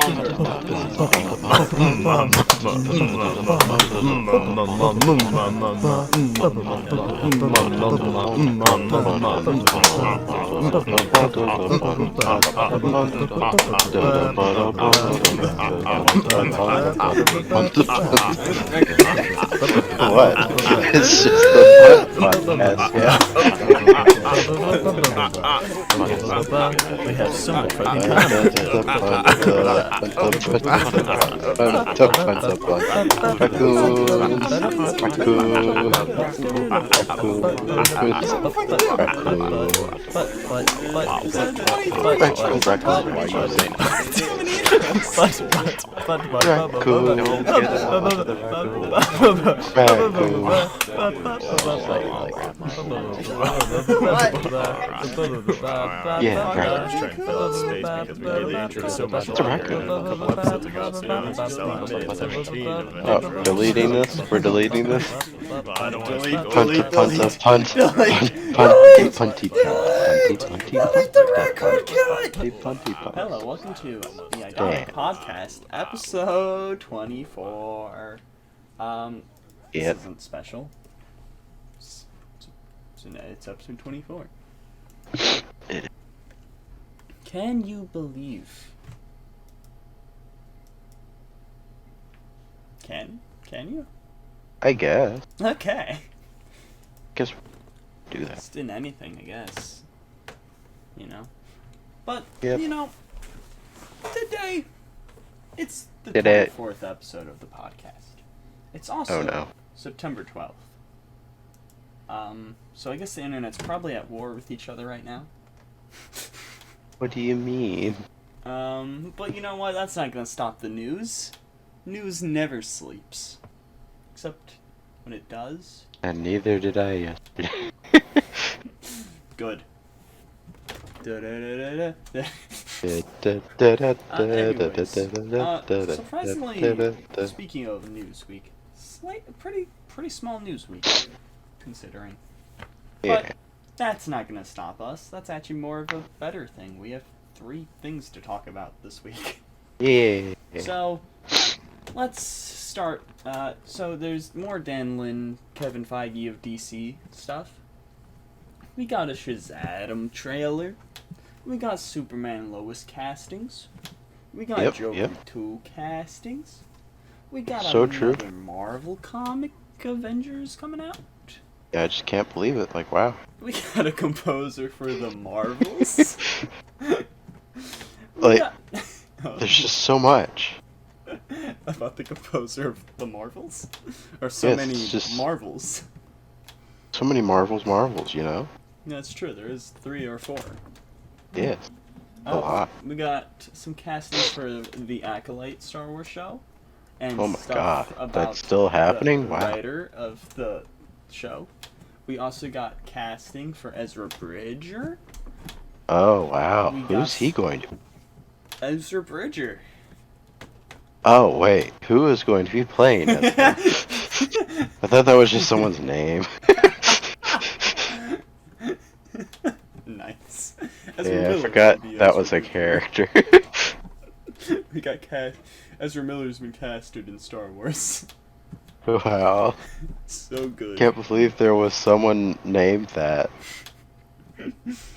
What? It's just the podcast, yeah. We have so much fucking content. Yeah, I was trying to fill out space because we did the intro so much longer a couple episodes ago, so now it's just out of 17 of an intro. Oh, deleting this? We're deleting this? Well, I don't want to Hello, welcome to the Idotic Podcast, episode 24. This isn't special. It's episode 24. Can you believe? Can you? I guess. Okay. Guess do that. Just in anything, I guess. You know? But, Yep. you know, today, it's the Today. 24th episode of the podcast. It's also Oh no. September 12th. So I guess the internet's probably at war with each other right now. What do you mean? But you know what? That's not gonna stop the news. News never sleeps. Except when it does. And neither did I yesterday. Good. Surprisingly, speaking of news week, pretty small news week, considering. But Yeah. that's not gonna stop us. That's actually more of a better thing. We have 3 things to talk about this week. Yeah. So, let's start. So there's more Dan Lin, Kevin Feige of DC stuff. We got a Shazam trailer. We got SUperman Lois Castings. We got Joker 2 castings. We got another Marvel comic Avengers coming out. Yeah, I just can't believe it. Like, wow. We got a composer for the Marvels. Like, there's just so much. About the composer of the Marvels? Or so many Marvels. So many Marvels, you know? That's true, there is 3 or 4. Yes. A lot. We got some castings for the Acolyte Star Wars show. And Oh my stuff god. about That's still happening? the Wow. writer of the show. We also got casting for Ezra Bridger. Oh, wow. We got Who's he going to? Ezra Bridger. Oh, wait. Who is going to be playing it? I thought that was just someone's name. Nice. Yeah, I forgot that was a character. We got Ezra Miller's been casted in Star Wars. Wow. So good. Can't believe there was someone named that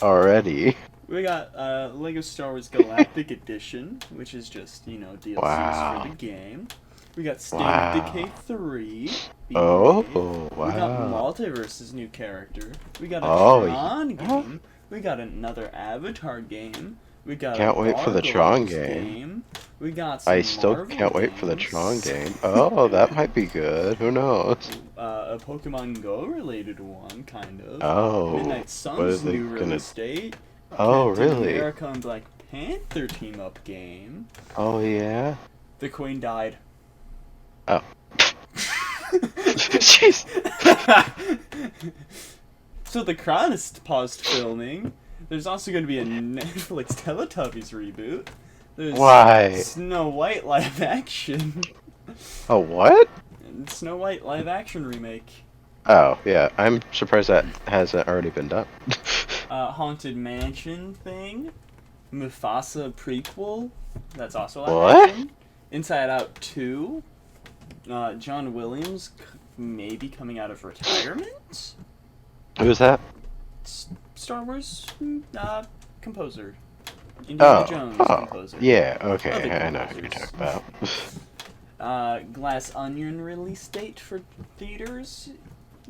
already. We got Lego Star Wars Galactic Edition, which is just, you know, DLCs for the game. We got State of Decay 3. Oh, wow. We got Multiversus' new character. We got a Tron game. We got another Avatar game. We got Can't wait for the Tron game. We got some I still Marvel can't wait for the Tron game. Oh, that might be good. Who knows? A Pokemon Go related one, kind of. Oh, Midnight what is Suns it new gonna... release date. Oh, Captain really? America and Black Panther team up game. Oh, yeah? The Queen died. Oh. Jeez. So the Chronist paused filming. There's also going to be a Netflix Teletubbies reboot. There's Why? Snow White live action. Oh, what? Snow White live action remake. Oh, yeah. I'm surprised that hasn't already been done. Haunted Mansion thing. Mufasa Prequel. That's also What? live action. Inside Out 2. John Williams maybe coming out of retirement. Who's that? Star Wars composer. Indiana Jones composer. Yeah, okay, Other I know who you're composers. talking about. Glass Onion release date for theaters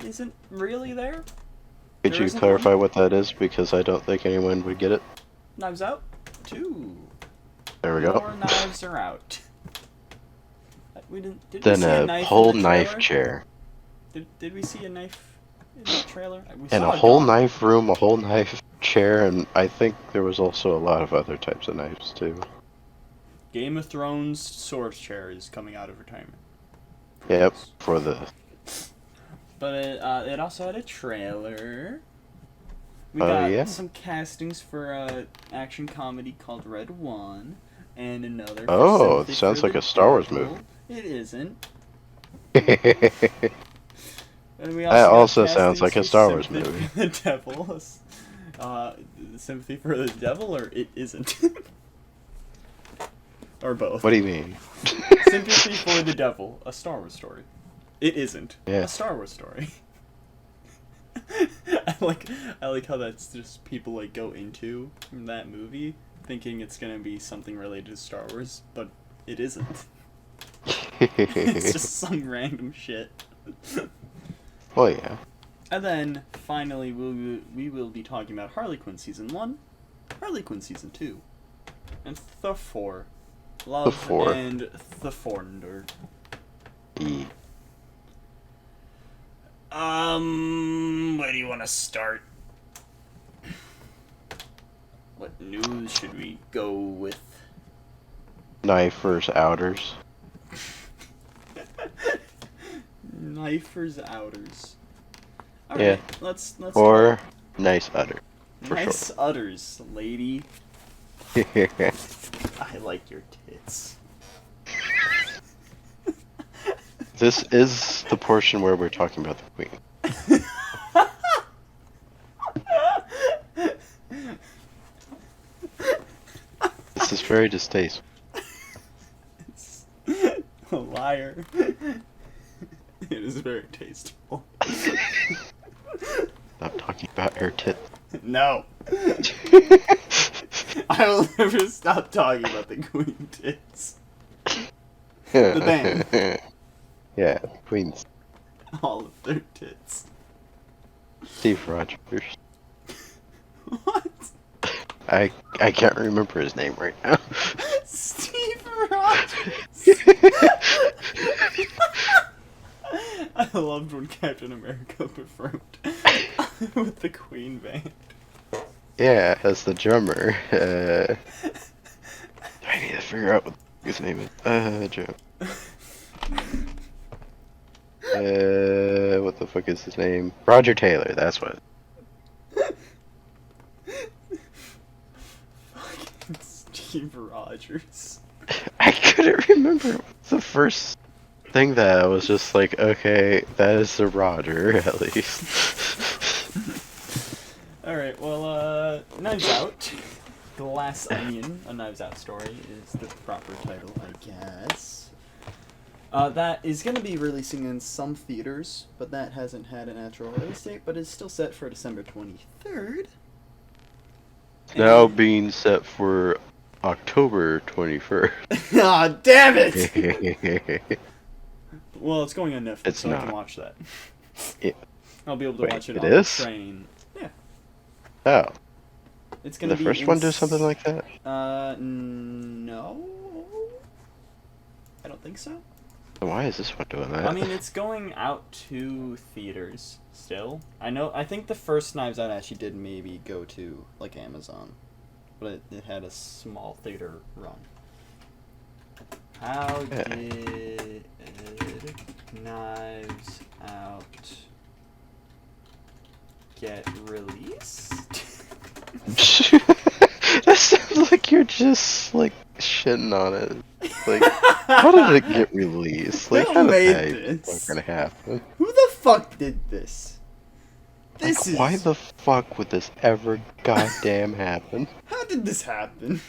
isn't really there. Could There you isn't clarify one? what that is? Because I don't think anyone would get it. Knives Out 2. There we go. More knives are out. We didn't. Did Then we see a a knife whole in the knife trailer? chair. Did we see a knife in the trailer? We And saw a whole gun. knife room, a whole knife chair, and I think there was also a lot of other types of knives too. Game of Thrones sword chair is coming out of retirement. Yep, for the... But it also had a trailer. We Oh, got yeah? some castings for a action comedy called Red One, and another. For Oh, Sympathy it sounds for like the a Star Wars Devil. movie. It isn't. That And we That got also sounds castings like a for Star Wars Sympathy movie. for the Devil. Sympathy for the Devil, or it isn't. Or both. What do you mean? Sympathy for the Devil, a Star Wars story. It isn't. Yeah. A Star Wars story. I like how that's just people like go into that movie thinking it's gonna be something related to Star Wars, but it isn't. It's just some random shit. Well, yeah. And then finally we will be talking about Harley Quinn season 1, Harley Quinn season 2, and Thor 4. Love Thor. and the Thunder. E. Where do you want to start? What news should we go with? Knife versus outers. Knifers Outers. Yeah. Alright, let's Or nice udder. For nice udders, lady. sure. I like your tits. This is the portion where we're talking about the queen. This is very distasteful. A liar. It is very tasteful. Not talking about her tit. No. I will never stop talking about the queen tits. The band. Yeah, Queen's All of their tits. Steve Rogers. What? I can't remember his name right now. Steve Rogers. I loved when Captain America performed with the Queen band. Yeah, as the drummer. I need to figure out what his name is. Joe. What the fuck is his name? Roger Taylor, that's what. Fucking Steve Rogers. I couldn't remember the first thing that I was just like, okay, that is the Roger, at least. Alright, well, Knives Out. Glass Onion, A Knives Out Story is the proper title, I guess. That is going to be releasing in some theaters, but that hasn't had an actual release date, but is still set for December 23rd. Now And- being set for October 21st. Aw, damn it! Well, it's going on Netflix, It's so I not. can watch that. Yeah. I'll be able to Wait, watch it it on is? the train. Yeah. Oh, It's gonna the be first one do something like that? No. I don't think so. Then why is this one doing that? I mean, it's going out to theaters still. I think the first Knives Out actually did maybe go to, like, Amazon. But it had a small theater run. How Yeah. did Knives Out get released? That sounds like you're just like shitting on it. Like, how did it get released? Like, Who how did made that this? fucking happen? Who the fuck did this? Why the fuck would this ever goddamn happen? How did this happen?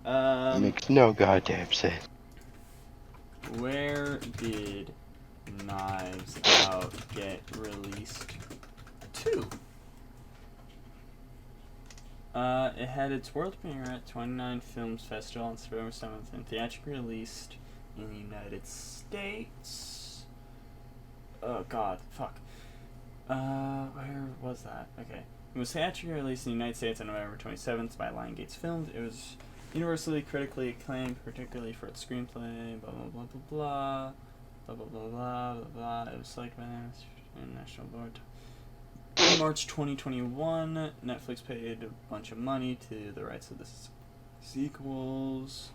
Makes no goddamn sense. Where did Knives Out get released to? It had its world premiere at 29 Films Festival on September 7th and theatrically released in the United States. Oh god, fuck. Where was that? Okay. It was theatrically released in the United States on November 27th by Lion Gates Films. It was universally critically acclaimed, particularly for its screenplay, blah blah blah blah blah. Blah blah blah blah blah blah. It was selected by the International Board. In March 2021, Netflix paid a bunch of money to the rights of the sequels.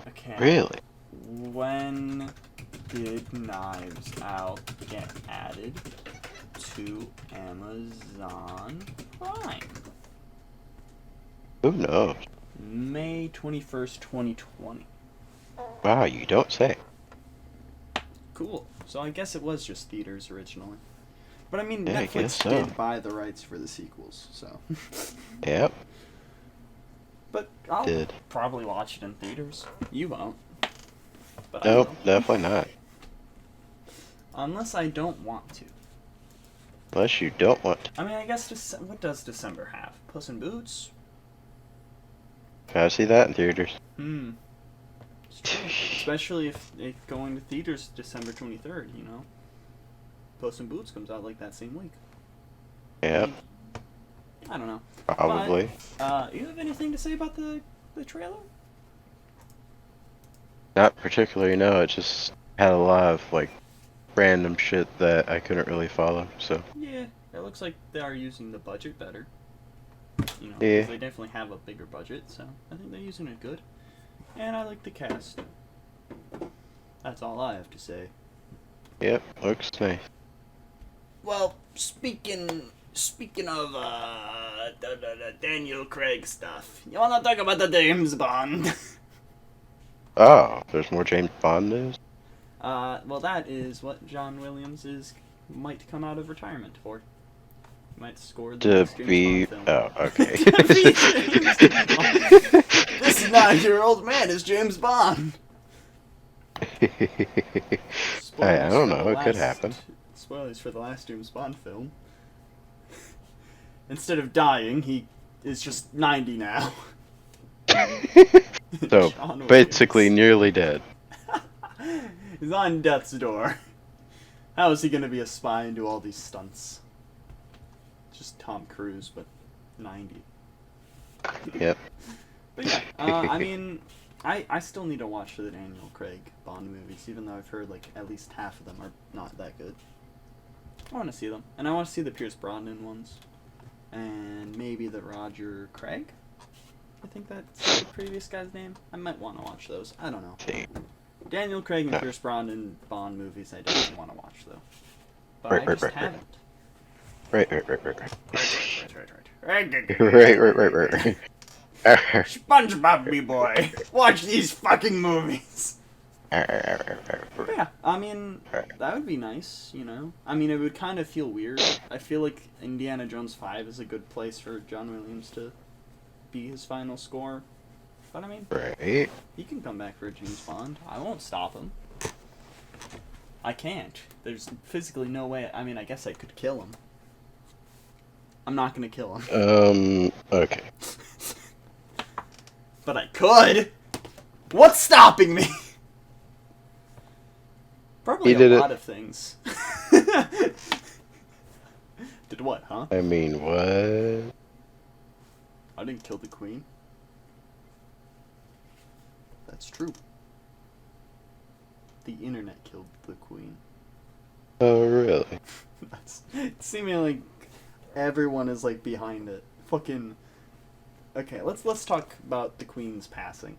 Okay. Really? When did Knives Out get added to Amazon Prime? Who knows? May 21st, 2020. Wow, you don't say. Cool. So I guess it was just theaters originally. But I mean, Yeah, I Netflix guess so. did buy the rights for the sequels, so. Yep. But I'll Did. probably watch it in theaters. You won't. But Nope, I will. definitely not. Unless I don't want to. Unless you don't want to. I mean, I guess, what does December have? Puss in Boots? Gotta see that in theaters. It's true. Especially if going to theaters December 23rd, you know? Puss in Boots comes out like that same week. Yep, I don't know. probably. You have anything to say about the trailer? Not particularly, no. It just had a lot of, like, random shit that I couldn't really follow, so. Yeah, it looks like they are using the budget better. You know, Yeah. 'cause they definitely have a bigger budget, so I think they're using it good. And I like the cast. That's all I have to say. Yep, looks nice. Well, speaking of Daniel Craig stuff, you wanna talk about the James Bond? Oh, there's more James Bond news? Well, that is what John Williams might come out of retirement for. He might score the To next James be... Bond film. Oh, okay. Be James Bond. This 9-year-old man is James Bond. Hey, I don't for know, the it could last- happen. Spoilers for the last James Bond film. Instead of dying, he is just 90 now. So, John basically Williams. nearly dead. He's on death's door. How is he gonna be a spy and do all these stunts? Just Tom Cruise, but 90. Yep. But yeah, I mean, I still need to watch the Daniel Craig Bond movies, even though I've heard like at least half of them are not that good. I want to see them, and I want to see the Pierce Brosnan ones, and maybe the Roger Craig. I think that's the previous guy's name. I might want to watch those. I don't know. See. Daniel Craig and Yeah. Pierce Brosnan Bond movies, I definitely want to watch though. But Right, I right, just right, right. haven't. Right. Right. Right. SpongeBob, me boy, watch these fucking movies. But yeah, I mean, that would be nice, you know? I mean, it would kind of feel weird. I feel like Indiana Jones 5 is a good place for John Williams to be his final score. But I mean, Right. he can come back for a James Bond. I won't stop him. I can't. There's physically no way. I mean, I guess I could kill him. I'm not gonna kill him. Okay. But I could! What's stopping me? Probably He did a it. lot of things. Did what, huh? I mean, what? I didn't kill the queen. That's true. The internet killed the queen. Oh, really? That's seemingly everyone is like behind it. Fucking. Okay, let's talk about the queen's passing.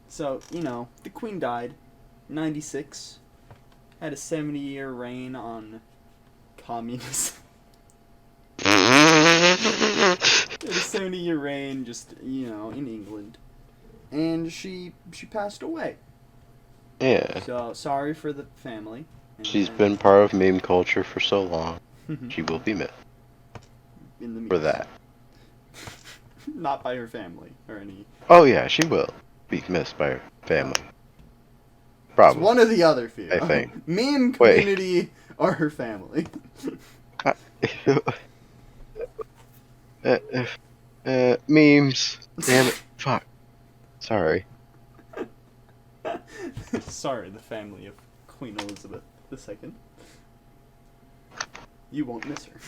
So, you know, the queen died, 96, had a 70-year reign on communism. Had a 70-year reign, just, you know, in England, and she passed away. Yeah. So sorry for the family. She's been part of meme culture for so long. She will be missed In the memes. for that. Not by her family or any. Oh yeah, she will be missed by her family. Probably. It's one or the other, Theo. I think. Meme Wait. community or her family. Memes. Damn it. Fuck. Sorry. Sorry, the family of Queen Elizabeth II. You won't miss her.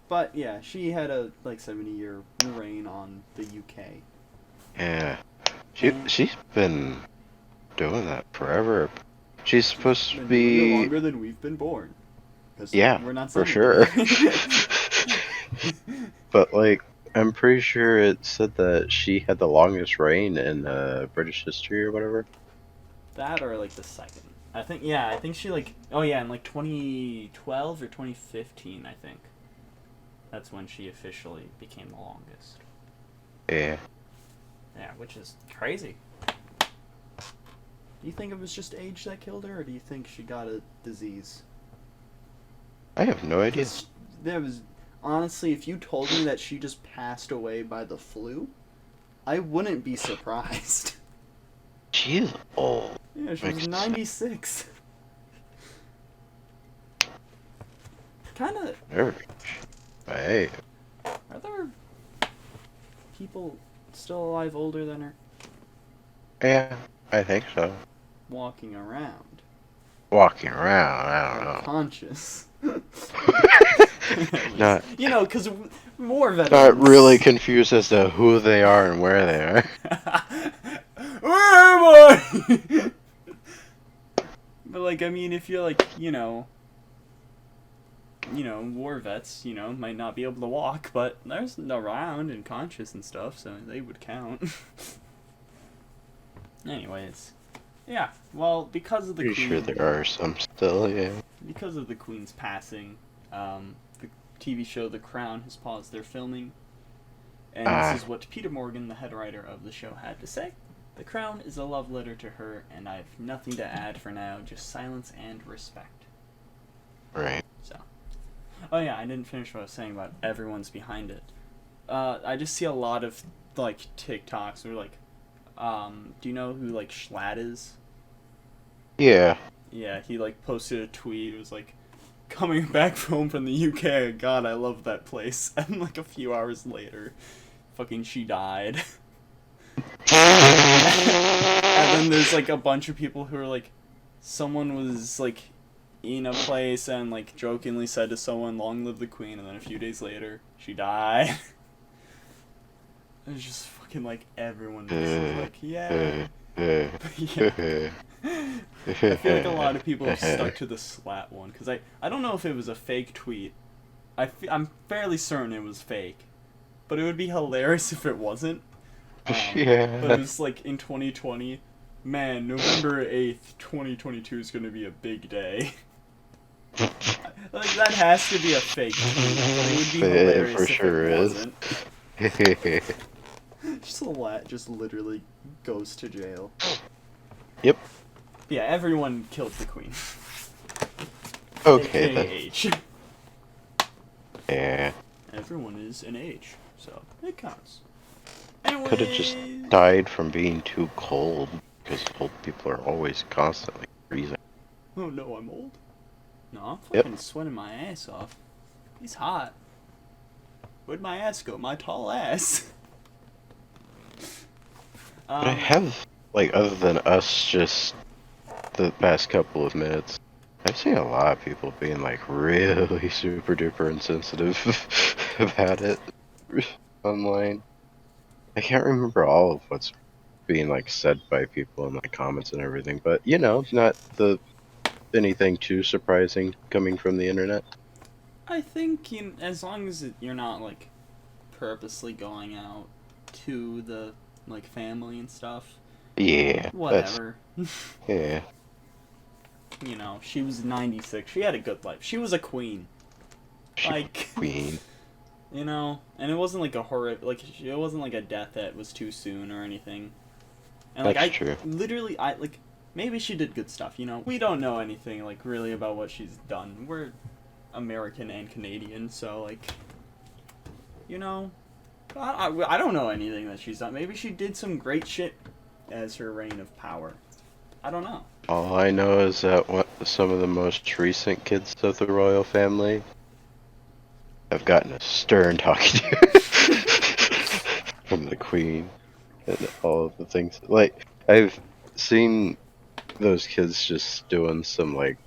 But yeah, she had a 70-year reign on the UK. Yeah. She's been doing that forever. She's supposed to Been doing it be. longer than we've been born. 'Cause Yeah, we're not for 70. sure. But I'm pretty sure it said that she had the longest reign in British history or whatever. That or the second. I think she in 2012 or 2015, I think. That's when she officially became the longest. Yeah. Yeah, which is crazy. Do you think it was just age that killed her, or do you think she got a disease? I have no idea. Honestly, if you told me that she just passed away by the flu, I wouldn't be surprised. She is old. Yeah, she was 96. Kinda. Hey. Are there people still alive older than her? Yeah, I think so. Walking around. I don't know. Conscious. Not, because war veterans. not really confused as to who they are and where they are. Where am I? But if you're war vets, might not be able to walk, but there's around and conscious and stuff, so they would count. Anyways, yeah. Well, because of the Pretty Queen, sure there are some still, yeah. because of the Queen's passing, the TV show The Crown has paused their filming, and this is what Peter Morgan, the head writer of the show, had to say. The Crown is a love letter to her, and I have nothing to add for now, just silence and respect. Right. So. Oh yeah, I didn't finish what I was saying about everyone's behind it. I just see a lot of, TikToks, or do you know who, Schlatt is? Yeah. Yeah, he, posted a tweet, it was coming back home from the UK, God, I love that place. And, a few hours later, fucking she died. And then there's, a bunch of people who are, someone was, in a place and, jokingly said to someone, long live the Queen, and then a few days later, she died. It was just fucking, everyone was yeah. Yeah. I feel like a lot of people have stuck to the Slat one, because I don't know if it was a fake tweet. I'm fairly certain it was fake, but it would be hilarious if it wasn't. Yeah. But it was in 2020, man, November 8th, 2022 is going to be a big day. That has to be a fake tweet, but it would be hilarious for if sure it is. wasn't. Slat just literally goes to jail. Yep. Yeah, everyone killed the Queen. Okay AKA then. H. Yeah. Everyone is an H, so it counts. Anyways, Could have just died from being too cold, because old people are always constantly freezing. Oh no, I'm old. No, I'm Yep. fucking sweating my ass off. He's hot. Where'd my ass go? My tall ass. But I have, other than us just the past couple of minutes, I've seen a lot of people being, really super duper insensitive about it online. I can't remember all of what's being, said by people in, comments and everything, but, not anything too surprising coming from the internet. I think as long as you're not purposely going out to the family and stuff. Yeah. Whatever. Yeah. She was 96. She had a good life. She was a queen. Queen. And it wasn't a horrific, it wasn't a death that was too soon or anything. And That's true. Literally, maybe she did good stuff, we don't know anything, really about what she's done. American and Canadian, so, like, you know, I don't know anything that she's done. Maybe she did some great shit as her reign of power. I don't know. All I know is that some of the most recent kids of the royal family have gotten a stern talking to from the queen and all of the things. Like, I've seen those kids just doing some, like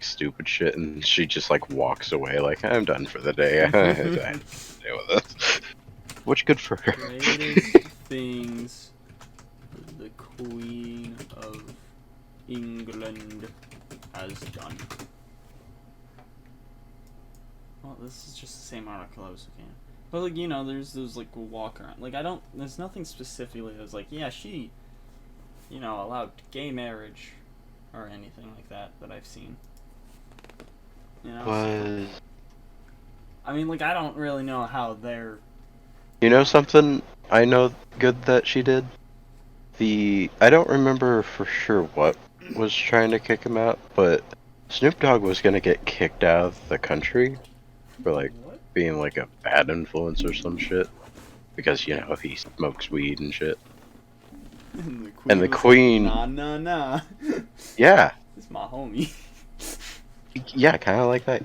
stupid shit, and she just, like, walks away, like, I'm done for the day. I have to deal with this. Which good for her. Greatest things the Queen of England has done. Well, this is just the same article I was looking at. But, like, you know, there's those, like, walk around. Like, there's nothing specifically that was like, yeah, she, you know, allowed gay marriage or anything like that I've seen. You know? I mean, like, I don't really know how they're... You know something I know good that she did? I don't remember for sure what was trying to kick him out, but Snoop Dogg was gonna get kicked out of the country for, like, being, like, a bad influence or some shit. Because, you know, he smokes weed and shit. And the queen... Like, nah. Yeah. It's my homie. Yeah, kind of like that.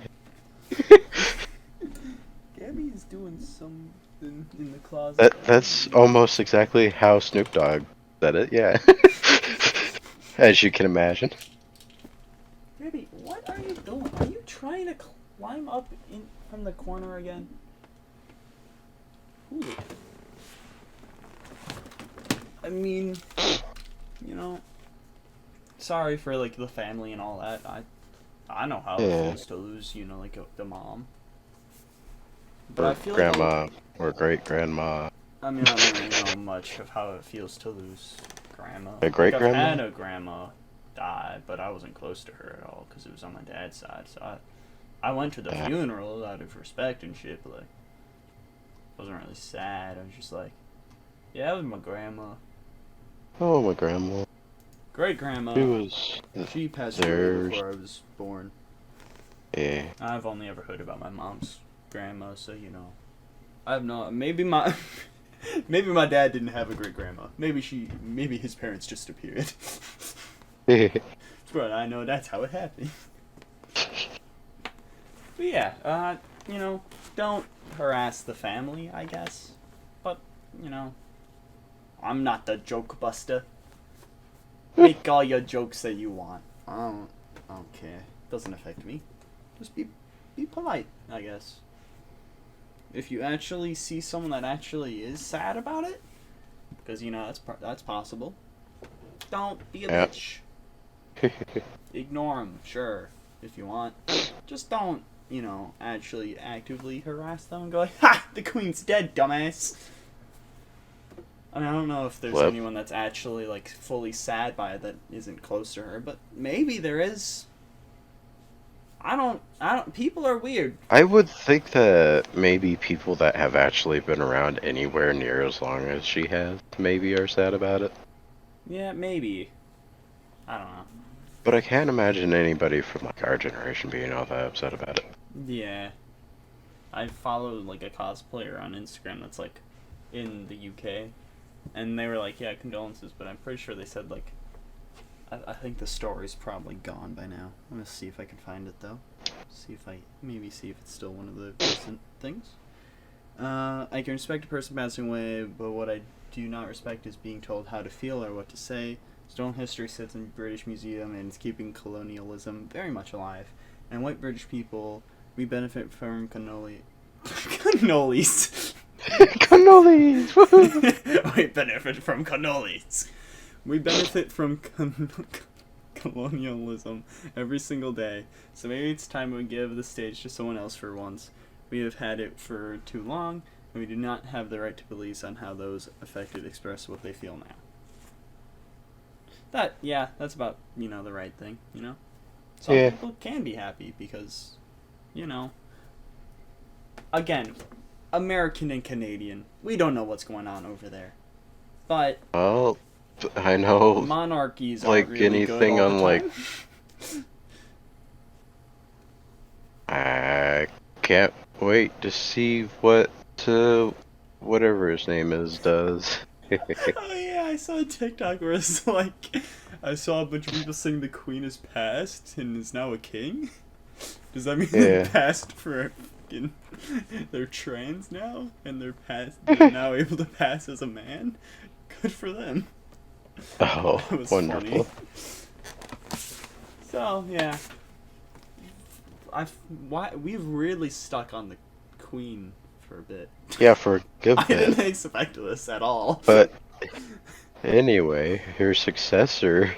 Gabby's doing something in the closet. That's almost exactly how Snoop Dogg said it, yeah. As you can imagine. Gabby, what are you doing? Are you trying to climb up from the corner again? Ooh. I mean, you know, sorry for, like, the family and all that. I know how it feels to lose, you know, like, the mom. But or I feel grandma, like, or great-grandma. I mean, I don't really know much of how it feels to lose grandma. A great-grandma? Like, I've had a grandma die, but I wasn't close to her at all, because it was on my dad's side, so I went to the funeral out of respect and shit, but, like, I wasn't really sad. I was just like, yeah, it was my grandma. Oh, my grandma. Great-grandma. She passed away before I was born. Yeah. I've only ever heard about my mom's grandma, so, you know. I have no... Maybe my dad didn't have a great-grandma. Maybe his parents just appeared. But I know that's how it happened. But yeah, you know, don't harass the family, I guess. But, you know, I'm not the joke buster. Make all your jokes that you want. I don't care. Doesn't affect me. Just be polite, I guess. If you actually see someone that actually is sad about it, because, you know, that's possible, don't be a bitch. Ignore them, sure, if you want. Just don't, you know, actually actively harass them and go like, ha! The queen's dead, dumbass! I mean, I don't know if there's anyone that's actually, like, fully sad by it that isn't close to her, but maybe there is. People are weird. I would think that maybe people that have actually been around anywhere near as long as she has maybe are sad about it. Yeah, maybe. I don't know. But I can't imagine anybody from, like, our generation being all that upset about it. Yeah. I followed, like, a cosplayer on Instagram that's, like, in the UK. And they were like, yeah, condolences, but I'm pretty sure they said, like, I think the story's probably gone by now. I'm gonna see if I can find it, though. See if it's still one of the recent things. I can respect a person passing away, but what I do not respect is being told how to feel or what to say. Stone history sits in the British Museum and it's keeping colonialism very much alive. And white British people, we benefit from cannolis. Cannolis! We benefit from cannolis. We benefit from colonialism every single day, so maybe it's time we give the stage to someone else for once. We have had it for too long, and we do not have the right to police on how those affected express what they feel now. That's about, you know, the right thing, you know? Some people can be happy because, you know, again, American and Canadian, we don't know what's going on over there. But... Well... I know, monarchies like really anything good all on the like, time. I can't wait to see what whatever his name is does. Oh yeah, I saw a TikTok where it's like, I saw a bunch of people saying the queen is passed and is now a king. Does that mean they passed for fucking... They're trans now? And they're now able to pass as a man? Good for them. Oh, That was wonderful. funny. So, yeah. We've really stuck on the queen for a bit. Yeah, for a good I bit. didn't expect this at all. But anyway, her successor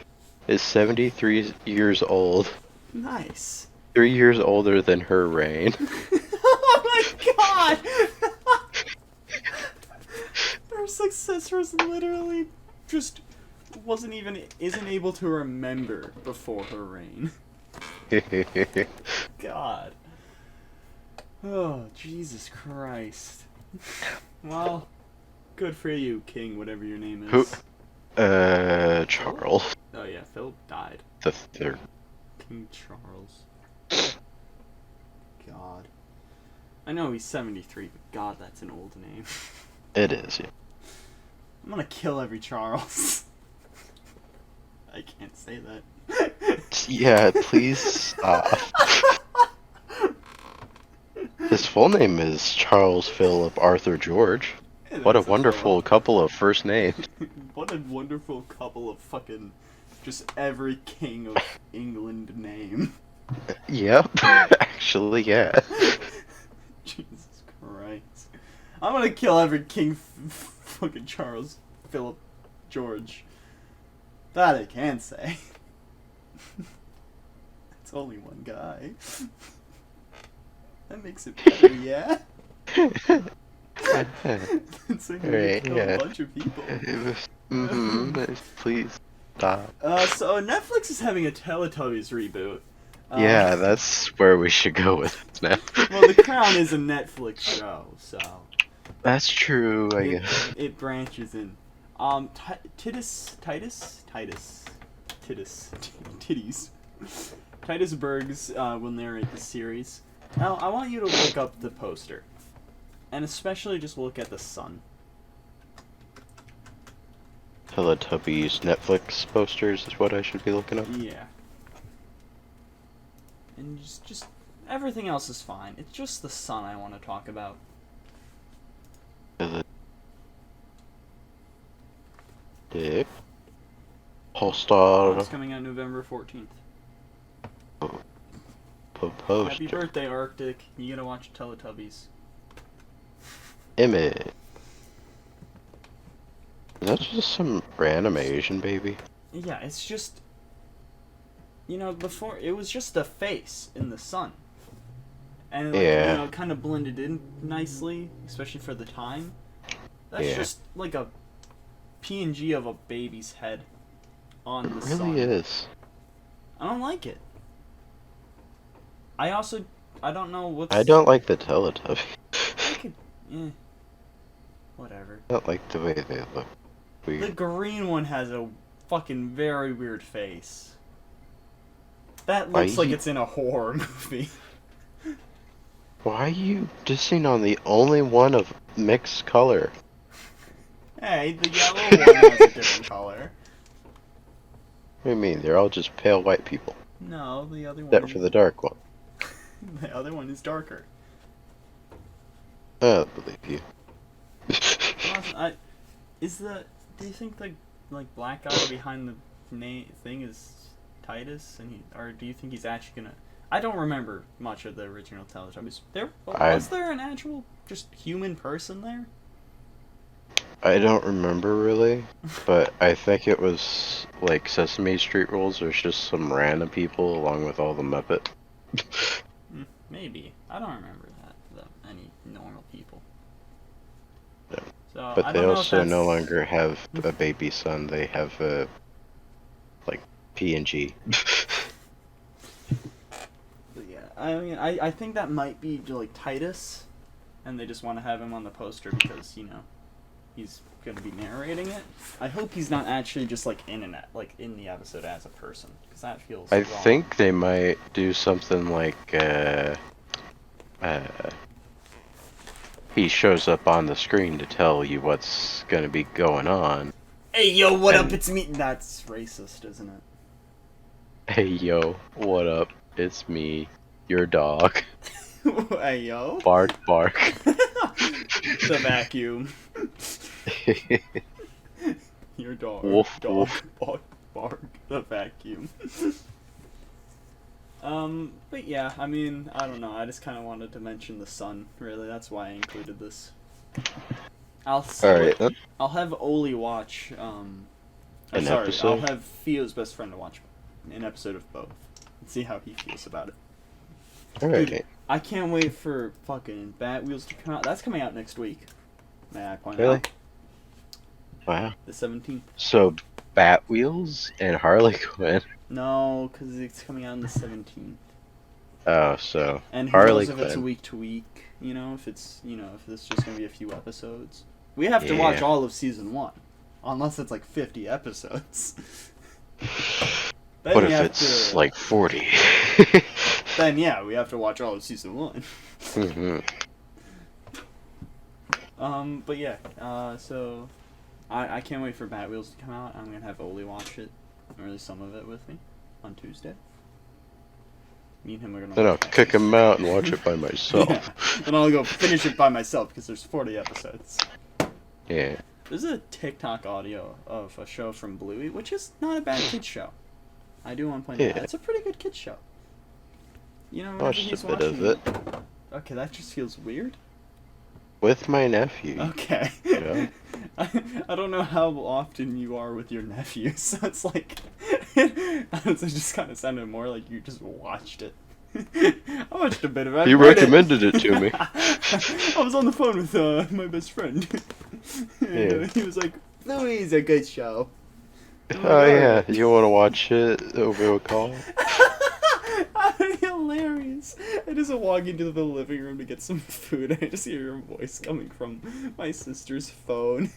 is 73 years old. Nice. 3 years older than her reign. Oh my god! Her successor is literally just isn't able to remember before her reign. God. Oh, Jesus Christ. Well, good for you, King, whatever your name is. Who? Charles Oh yeah, Philip died. the Third. King Charles. God. I know he's 73, but God, that's an old name. It is, yeah. I'm gonna kill every Charles. I can't say that. Yeah, please stop. His full name is Charles Philip Arthur George. Yeah, What a that's wonderful couple of first names. What a wonderful couple of fucking just every king of England name. Yep, actually, yeah. Jesus Christ. I'm gonna kill every king fucking Charles Philip George. That I can say. It's only one guy. That makes it better, yeah? It's like Right, kill yeah. a bunch of people. Please stop. So Netflix is having a Teletubbies reboot. Yeah, that's where we should go with it now. Well, The Crown is a Netflix show, so That's true, I guess. it branches in. Titus, Titus Berg's will narrate the series. Now, I want you to look up the poster, and especially just look at the sun. Teletubbies Netflix posters is what I should be looking up. Yeah. And just everything else is fine. It's just the sun I want to talk about. Dick. Oh, Pheostar. it's coming out November 14th. Poster. Happy birthday, Arctic. You gotta watch Teletubbies. Image. Is that just some random Asian baby? Yeah, it's just... You know, before, it was just a face in the sun. And, like, Yeah. you know, kind of blended in nicely, especially for the time. That's Yeah. just like a PNG of a baby's head on the It sun. really is. I don't like it. I don't know what's... I don't like the Teletubbies. I could... Whatever. I don't like the way they look. The Weird. green one has a fucking very weird face. That Why looks like you- it's in a horror movie. Why are you dissing on the only one of mixed color? Hey, the yellow one has a different color. What do you mean? They're all just pale white people. No, the other one. Except for the dark one. The other one is darker. I don't believe you. Do you think the black guy behind the thing is Titus, or do you think he's actually gonna? I don't remember much of the original Teletubbies. Was there an actual just human person there? I don't remember really, but I think it was like Sesame Street rules. There's just some random people along with all the Muppet. Maybe. I don't remember any normal people. Yeah. So, But I they don't know if also no that's- longer have a baby son. They have a like PNG. But yeah, I mean, I think that might be like Titus, and they just want to have him on the poster because he's gonna be narrating it. I hope he's not actually just in the episode as a person, because that feels I wrong. think they might do something like he shows up on the screen to tell you what's gonna be going on. Hey, yo, what up? It's me. That's racist, isn't it? Hey, yo, what up? It's me, your dog. Hey, yo. Bark, bark. The vacuum. Your dog. Woof, dog. woof. Bark, bark. The vacuum. But yeah, I mean, I don't know. I just kind of wanted to mention the sun. Really, that's why I included this. I'll have Oli watch. Episode? I'll have Theo's best friend to watch an episode of both and see how he feels about it. Alright. Dude, I can't wait for fucking Bat Wheels to come out. That's coming out next week. May I point Really? out? Wow. The 17th. So, Bat Wheels and Harley Quinn. No, because it's coming out on the 17th. Oh, so And who Harley knows if it's a Quinn. week to week, if it's, if it's just going to be a few episodes. We have to watch all of season 1. Unless it's like 50 episodes. What if it's like 40? Then yeah, we have to watch all of season 1. Mm-hmm. But yeah, so I can't wait for Bat Wheels to come out. I'm gonna have Oli watch it, or at least some of it with me, on Tuesday. Me and him are gonna. Then I'll kick him out and watch it by myself. Yeah. Then I'll go finish it by myself because there's 40 episodes. Yeah. There's a TikTok audio of a show from Bluey, which is not a bad kids show. I do want to point that out. It's a pretty good kids show. Watched a bit of it. Okay, that just feels weird. With my nephew. Okay. Yeah. I don't know how often you are with your nephews, so it's like... it just kind of sounded more like you just watched it. I watched a bit of it. You recommended it to me. I was on the phone with my best friend. And he was like, Louie's a good show. Oh yeah, you want to watch it over a call? Hilarious. I just walk into the living room to get some food and I just hear your voice coming from my sister's phone.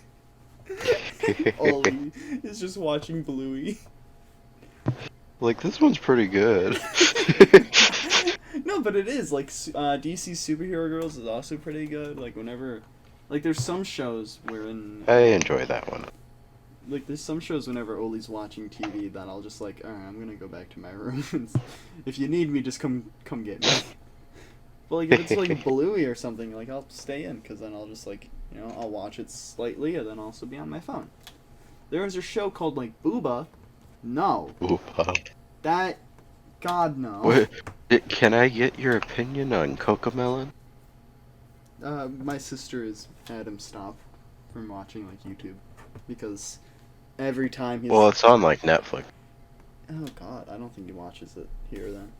Ollie is just watching Bluey. Like, this one's pretty good. No, but it is. Like, DC Superhero Girls is also pretty good. Like, whenever... Like, there's some shows wherein... I enjoy that one. Like, there's some shows whenever Oli's watching TV that I'll just like, alright, I'm gonna go back to my room. If you need me, just come get me. But, like, if it's, like, Bluey or something, like, I'll stay in, because then I'll just, like, I'll watch it slightly, and then also be on my phone. There was a show called, like, Booba. No. Booba. That... God, no. Wait, can I get your opinion on Cocomelon? My sister has had him stop from watching, like, YouTube. Because every time he's... Well, it's on, like, Netflix. Oh, God, I don't think he watches it here, then.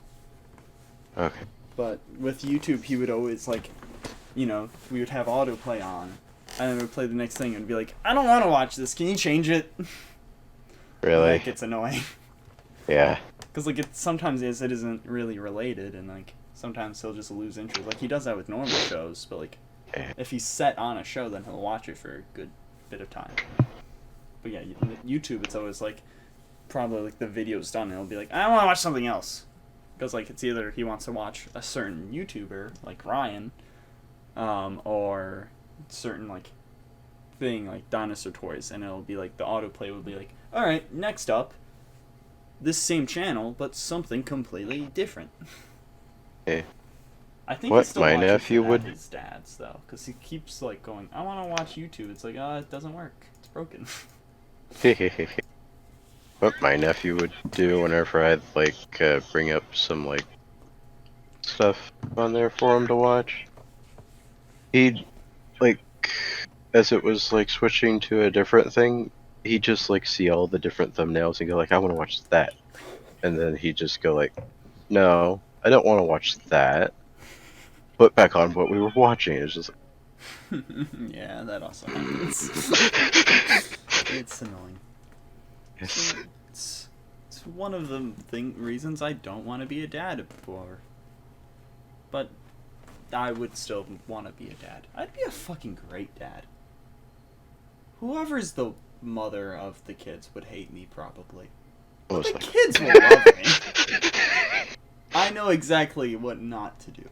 Okay. But with YouTube, he would always, like, we would have autoplay on, and then we would play the next thing, and be like, I don't want to watch this, can you change it? Really? Like, it's annoying. Yeah. Because, like, sometimes it isn't really related, and, like, sometimes he'll just lose interest. Like, he does that with normal shows, but, like, if he's set on a show, then he'll watch it for a good bit of time. But yeah, YouTube, it's always, like, probably, like, the video's done, and he'll be like, I want to watch something else. Because, like, it's either he wants to watch a certain YouTuber, like Ryan, or certain, like, thing, like dinosaur toys, and it'll be, like, the autoplay will be like, alright, next up, this same channel, but something completely different. Okay. I think What he still my watches nephew it at would... his dad's, though, because he keeps, like, going, I want to watch YouTube. It's like, it doesn't work. It's broken. What my nephew would do whenever I'd, like, bring up some, like, stuff on there for him to watch. He'd, like, as it was, like, switching to a different thing, he'd just, like, see all the different thumbnails and go, like, I want to watch that. And then he'd just go, like, no, I don't want to watch that. Put back on what we were watching. It's just like... Yeah, that also happens. It's annoying. Yes. It's one of the reasons I don't want to be a dad for. But I would still want to be a dad. I'd be a fucking great dad. Whoever's the mother of the kids would hate me, probably. But the kids will love me. I know exactly what not to do.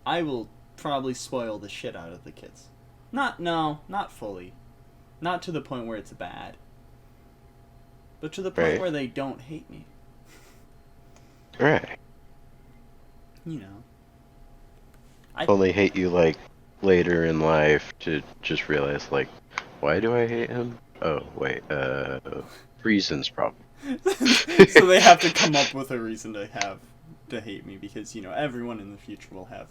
I will probably spoil the shit out of the kids. Not fully. Not to the point where it's bad. But to the point Right. where they don't hate me. Right. You know. Only hate you, like, later in life to just realize, like, why do I hate him? Oh, wait, reasons probably. So they have to come up with a reason to hate me because, you know, everyone in the future will have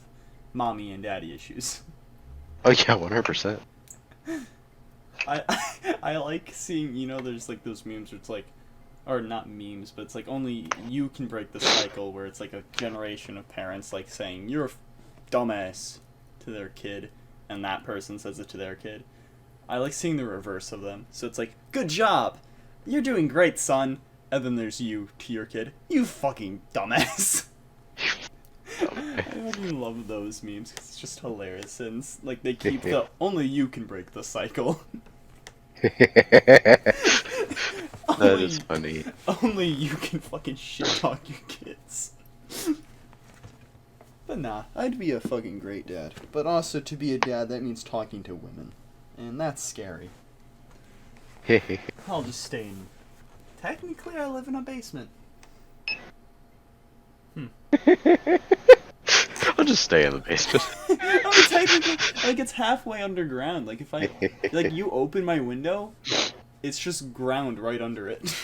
mommy and daddy issues. Oh, yeah, 100%. I like seeing, you know, there's like those memes where it's like, or not memes, but it's like only you can break the cycle where it's like a generation of parents like saying, you're a dumbass to their kid, and that person says it to their kid. I like seeing the reverse of them. So it's like, good job! You're doing great, son! And then there's you to your kid. You fucking dumbass! I fucking love those memes because it's just hilarious, and like they keep the only you can break the cycle. That is funny. Only you can fucking shit talk your kids. But nah, I'd be a fucking great dad. But also, to be a dad, that means talking to women. And that's scary. I'll just stay in... Technically, I live in a basement. I'll just stay in the basement. I mean, technically, like, it's halfway underground. Like, if I... Like, you open my window, it's just ground right under it.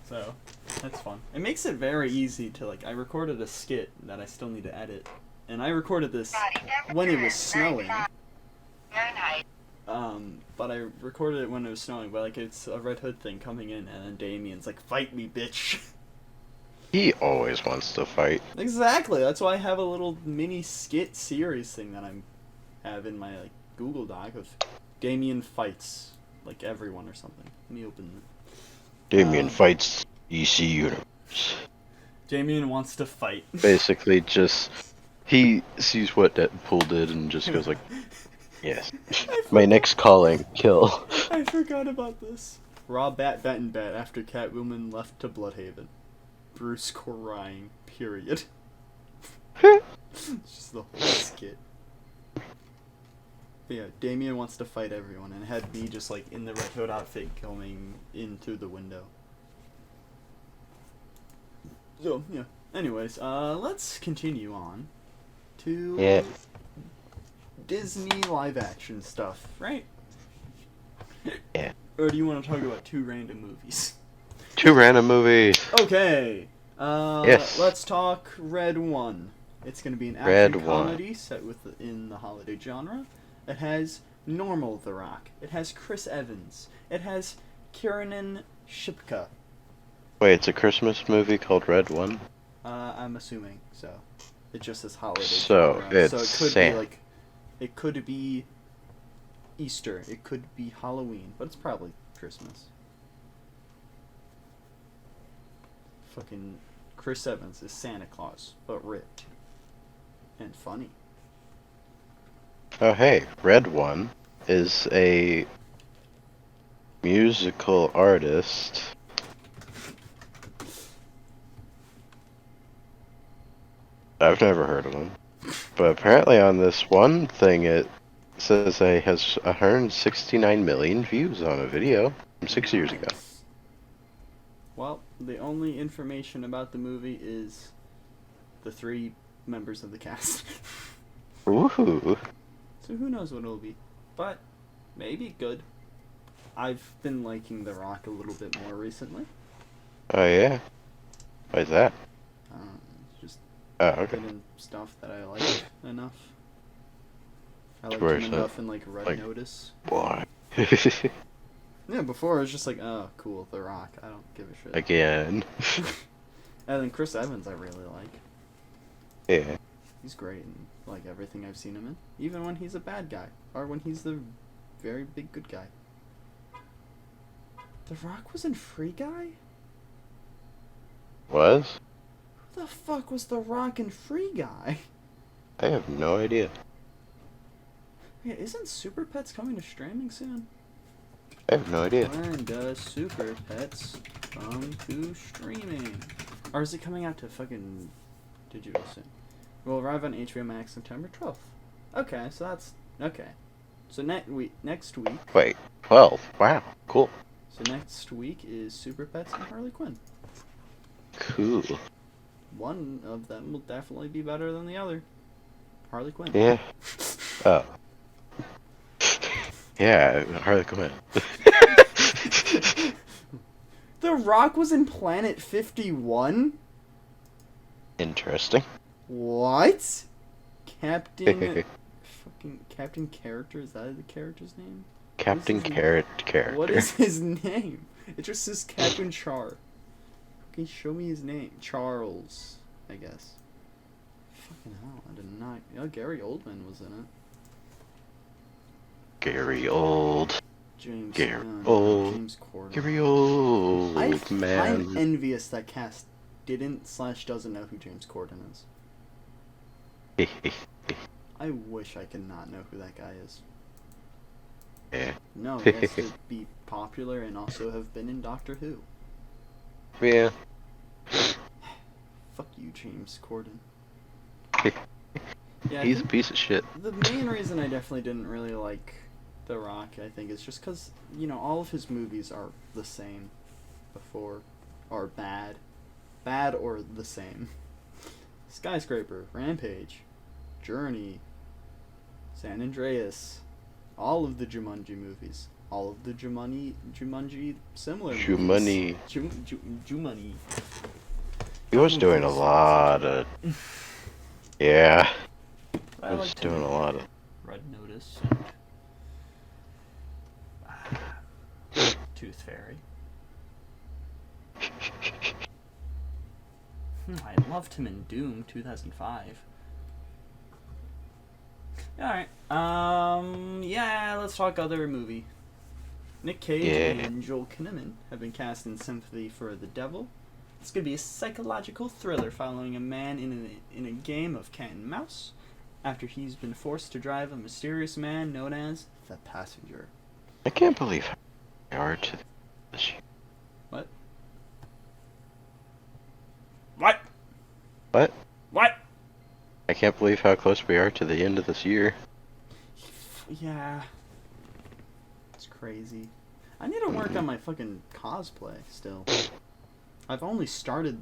So... That's fun. It makes it very easy to, like, I recorded a skit that I still need to edit. And I recorded this when it was snowing. But I recorded it when it was snowing, but, like, it's a Red Hood thing coming in, and then Damien's like, fight me, bitch. He always wants to fight. Exactly, that's why I have a little mini skit series thing that I have in my, like, Google Doc of Damien fights, like, everyone or something. Let me open it. Damien fights EC Universe. Damien wants to fight. Basically, just he sees what Deadpool did and just goes like, "Yes, my next calling, kill." I forgot about this. Raw bat and bat after Catwoman left to Bloodhaven. Bruce crying. Period. It's just the whole skit. But yeah, Damien wants to fight everyone, and had me just like in the Red Hood outfit going in through the window. So, yeah. Anyways, let's continue on to Disney live action stuff, right? Yeah. Or do you want to talk about two random movies? Two random movies. Okay. Yes. Let's talk Red One. It's going to be an action Red comedy set within the holiday genre. It has normal The Rock. It has Chris Evans. It has Kiernan Shipka. Wait, it's a Christmas movie called Red One? I'm assuming so. It just says holiday. So, genre. it's so it could Santa. be like, it could be Easter. It could be Halloween, but it's probably Christmas. Fucking Chris Evans is Santa Claus, but ripped and funny. Oh, hey, Red One is a musical artist. I've never heard of him. But apparently on this one thing it says it has 169 million views on a video from 6 years ago. Well, the only information about the movie is the 3 members of the cast. Ooh. So who knows what it'll be. But, maybe good. I've been liking The Rock a little bit more recently. Oh yeah? Why is that? Just Oh, okay. getting stuff that I like enough. I like Where him is enough in, like, Red like- Notice. Why? Yeah, before it was just like, oh, cool, The Rock. I don't give a shit. Again. And then Chris Evans I really like. Yeah. He's great in, like, everything I've seen him in. Even when he's a bad guy. Or when he's the very big good guy. The Rock was in Free Guy? Was? Who the fuck was The Rock in Free Guy? I have no idea. Yeah, isn't Super Pets coming to streaming soon? I have no idea. When does Super Pets come to streaming? Or is it coming out to fucking digital soon. It will arrive on HBO Max September 12th. Okay, so that's... Okay. So next week... Wait, 12? Wow, cool. So next week is Super Pets and Harley Quinn. Cool. One of them will definitely be better than the other. Harley Quinn. Yeah. Oh. Yeah, Harley Quinn. The Rock was in Planet 51? Interesting. What? Captain Character, is that the character's name? Captain Carrot character. What is his name? It just says Captain Char. Okay, show me his name. Charles, I guess. Fucking hell, I did not... Oh, Gary Oldman was in it. Gary Old. James Corden. Gary Old, man. I'm envious that cast doesn't know who James Corden is. I wish I could not know who that guy is. Yeah. No, he has to be popular and also have been in Doctor Who. Yeah. Fuck you, James Corden. Yeah, He's a piece of shit. The main reason I definitely didn't really like The Rock, I think, is just because, all of his movies are the same before, or bad. Bad or the same. Skyscraper, Rampage, Journey, San Andreas, all of the Jumanji movies, all of the Jumanji similar movies. Jumanji. He was doing a lot of... Yeah. I He was doing a lot of... Red Notice and Tooth Fairy. I loved him in Doom 2005. Alright, yeah, let's talk other movie. Nick Cage and Joel Kinnaman have been cast in Sympathy for the Devil. It's going to be a psychological thriller following a man in a game of cat and mouse after he's been forced to drive a mysterious man known as the Passenger. I can't believe how we are to this year. What? What? What? What? I can't believe how close we are to the end of this year. Yeah. It's crazy. I need to work on my fucking cosplay still. I've only started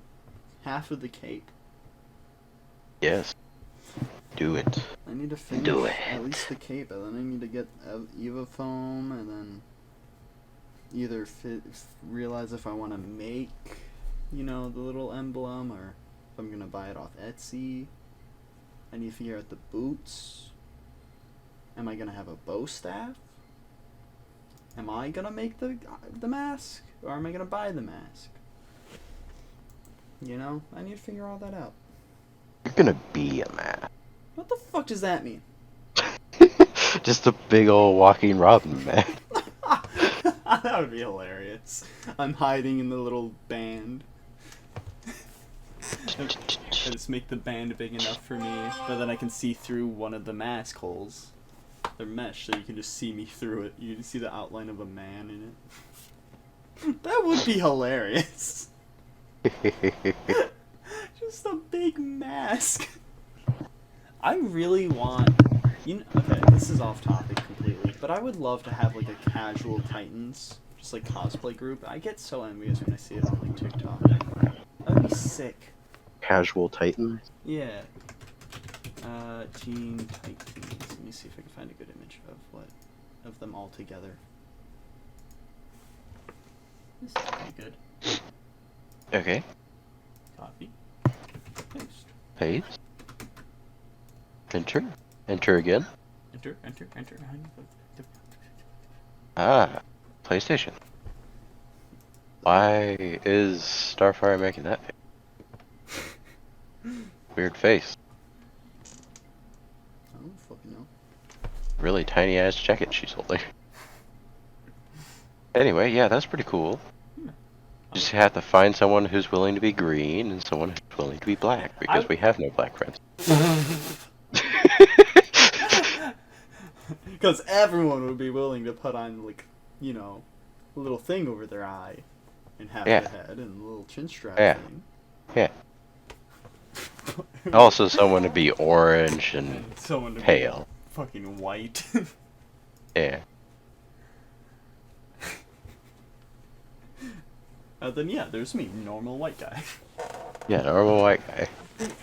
half of the cape. Yes. Do it. I need to finish at least the cape, and then I need to get Eva foam, and then either realize if I want to make, the little emblem, or if I'm gonna buy it off Etsy. I need to figure out the boots. Am I gonna have a bow staff? Am I gonna make the mask, or am I gonna buy the mask? I need to figure all that out. You're gonna be a man. What the fuck does that mean? Just a big old walking Robin, man. That would be hilarious. I'm hiding in the little band. I just make the band big enough for me, but then I can see through one of the mask holes. They're mesh, so you can just see me through it. You can see the outline of a man in it. That would be hilarious. Just a big mask. I really want... okay, this is off topic completely, but I would love to have, a casual Titans, just, cosplay group. I get so envious when I see it on, TikTok. That would be sick. Casual Titan? Yeah. Teen Titans. Let me see if I can find a good image of them all together. This is pretty good. Okay. Copy. Paste. Paste. Enter. Enter again. Enter. Ah. PlayStation. Why is Starfire making that face? Weird face. I don't fucking know. Really tiny ass jacket she's holding. Anyway, yeah, that's pretty cool. You just have to find someone who's willing to be green and someone who's willing to be black, because we have no black friends. Because everyone would be willing to put on, a little thing over their eye, and half the head, and a little chin strap thing. Yeah. Also, someone to be orange and And someone to pale. be fucking white. Yeah. Then yeah, there's me, normal white guy. Yeah, normal white guy.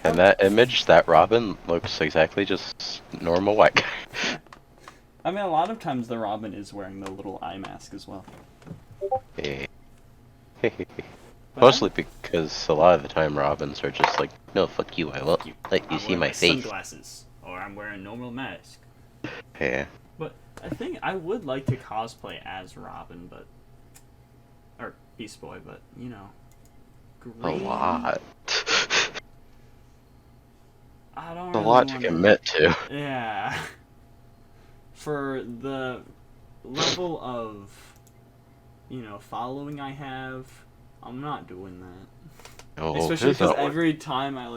And that image, that Robin, looks exactly just normal white guy. Yeah. I mean, a lot of times the Robin is wearing the little eye mask as well. Yeah. But Mostly because a lot of the time Robins are just like, no, fuck you, I won't let you I'm see wearing my face. sunglasses, or I'm wearing a normal mask. Yeah. But I think I would like to cosplay as Robin, but or Beast Boy, but you know, A green. lot. I don't A really lot to wanna- commit to. Yeah. For the level of, following I have, I'm not doing that. Oh, Especially there's because that one. every time I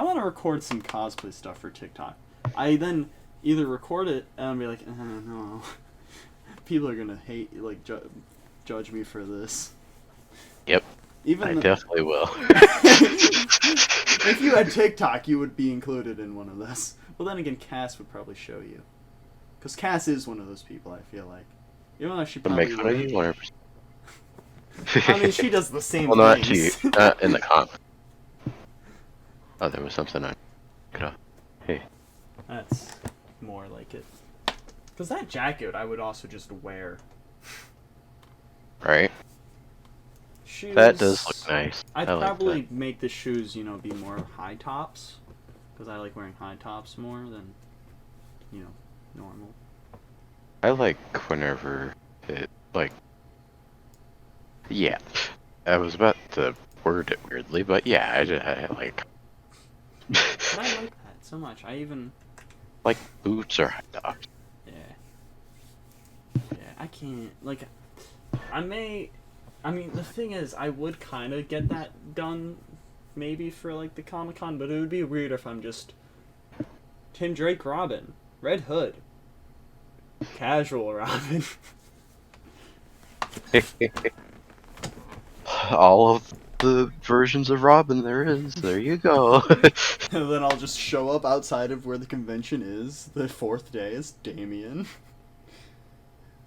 want to record some cosplay stuff for TikTok. I then either record it and I'll be like, no, people are gonna hate, judge me for this. Yep. Even I definitely will. if you had TikTok, you would be included in one of this. Well, then again, Cass would probably show you. Because Cass is one of those people, I feel like. Even though she But probably make fun of you 100%. I mean, she does the same Well, not to things. you. Not in the comic. Oh, there was something I could have. Hey. That's more like it. Because that jacket I would also just wear. Right? Shoes, That does look nice. I'd I like probably that. make the shoes, be more high tops. Because I like wearing high tops more than, normal. I like whenever it, yeah. I was about to word it weirdly, but yeah, I like... But I like that so much. I even... like boots or high tops. Yeah. Yeah, I can't, I mean, the thing is, I would kind of get that done, maybe for, the Comic-Con, but it would be weird if I'm just Tim Drake Robin, Red Hood, casual Robin. All of the versions of Robin there is. There you go. And then I'll just show up outside of where the convention is. The fourth day is Damien.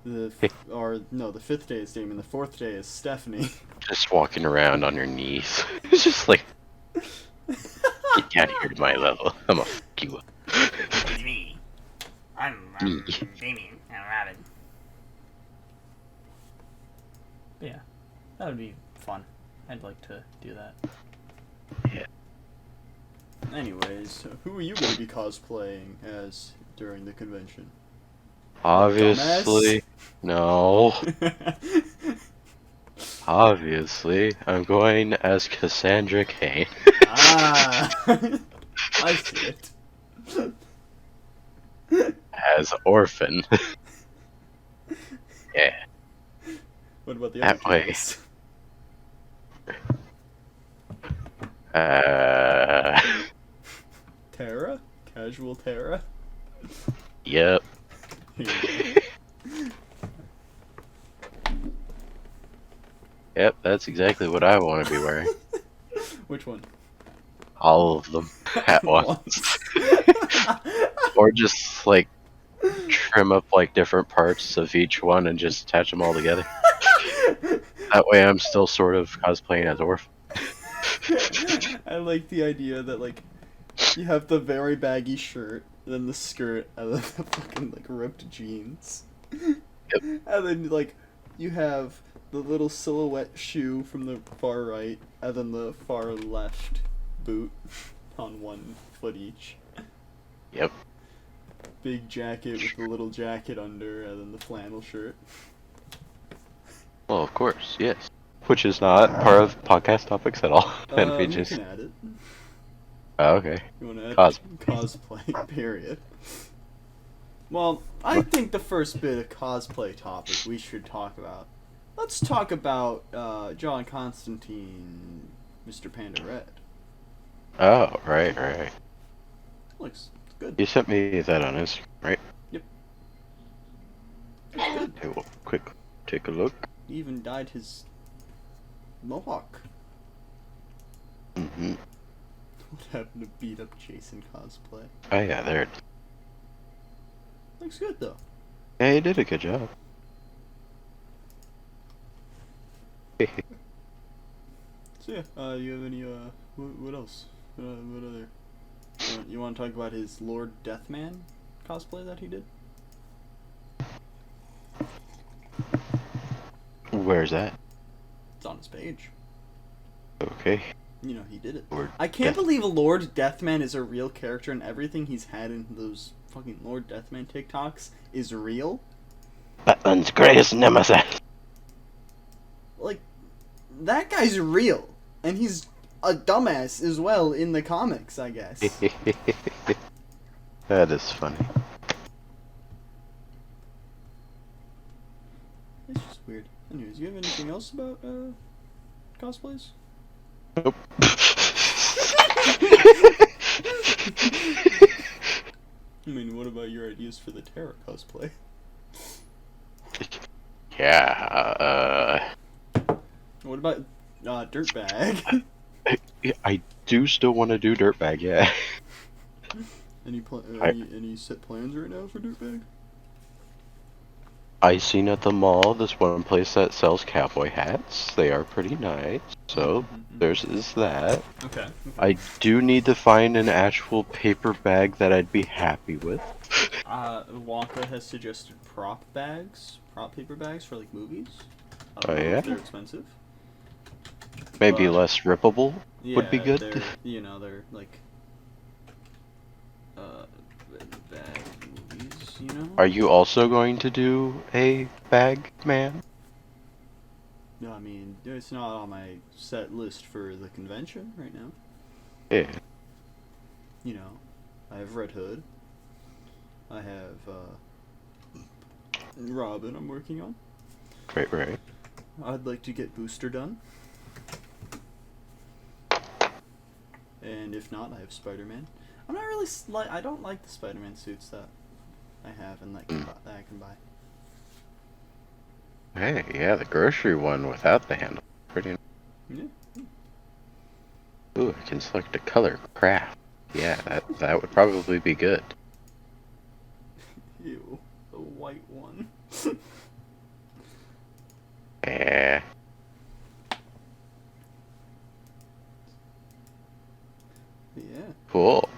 The fifth day is Damien. The fourth day is Stephanie. Just walking around on your knees. It's just like, get down here to my level. I'm gonna fuck you up. It's me. I'm Me. Damien and Robin. But yeah, that would be fun. I'd like to do that. Yeah. Anyways, who are you going to be cosplaying as during the convention? Obviously. No. Obviously, I'm going as Cassandra Cain. Ah! I see it. As Orphan. Yeah. What about the That other way. guys? Tara? Casual Tara? Yep. Here you go. Yep, that's exactly what I want to be wearing. Which one? All of them at once. Or just, trim up, different parts of each one and just attach them all together. That way I'm still sort of cosplaying as Orphan. I like the idea that, you have the very baggy shirt, then the skirt, and then the fucking, ripped jeans. Yep. And then, you have the little silhouette shoe from the far right, and then the far left boot on one foot each. Yep. Big jacket with the little jacket under, and then the flannel shirt. Well, of course, yes. Which is not part of podcast topics at all. And we You just... can add it. Oh, okay. You want to add Cosplay. cosplay, period. Well, I think the first bit of cosplay topic we should talk about. Let's talk about John Constantine, Mr. Panda Red. Oh, right. Looks good. You sent me that on Instagram, right? Yep. Looks good. Okay, well, quick, take a look. He even dyed his mohawk. Mm-hmm. What happened to beat up Jason cosplay? Oh yeah, there. Looks good though. Yeah, he did a good job. So yeah, you have any what else? What other? You want to talk about his Lord Deathman cosplay that he did? Where's that? It's on his page. Okay. You know, he did it. Lord I can't Death- believe Lord Deathman is a real character and everything he's had in those fucking Lord Deathman TikToks is real. Batman's greatest nemesis. Like, that guy's real. And he's a dumbass as well in the comics, I guess. That is funny. It's just weird. Anyways, you have anything else about cosplays? Nope. I mean, what about your ideas for the Terra cosplay? Yeah, What about Dirtbag? I do still want to do Dirtbag, yeah. Any set plans right now for Dirtbag? I seen at the mall this one place that sells cowboy hats. They are pretty nice, so there's that. Okay. I do need to find an actual paper bag that I'd be happy with. Wonka has suggested prop paper bags for like movies. I Oh don't know yeah? if they're expensive. Maybe But- less rippable would be Yeah, good. they're like bag movies, Are you also going to do a bag man? No, I mean, it's not on my set list for the convention right now. Yeah. You know, I have Red Hood. I have Robin I'm working on. Right. I'd like to get Booster done. And if not, I have Spider-Man. I'm not really I don't like the Spider-Man suits that I have and that I can buy. Hey, yeah, the grocery one without the handle. Pretty. Yeah. Ooh, I can select a color craft. Yeah, that would probably be good. Ew, the white one. Yeah. Yeah. Cool.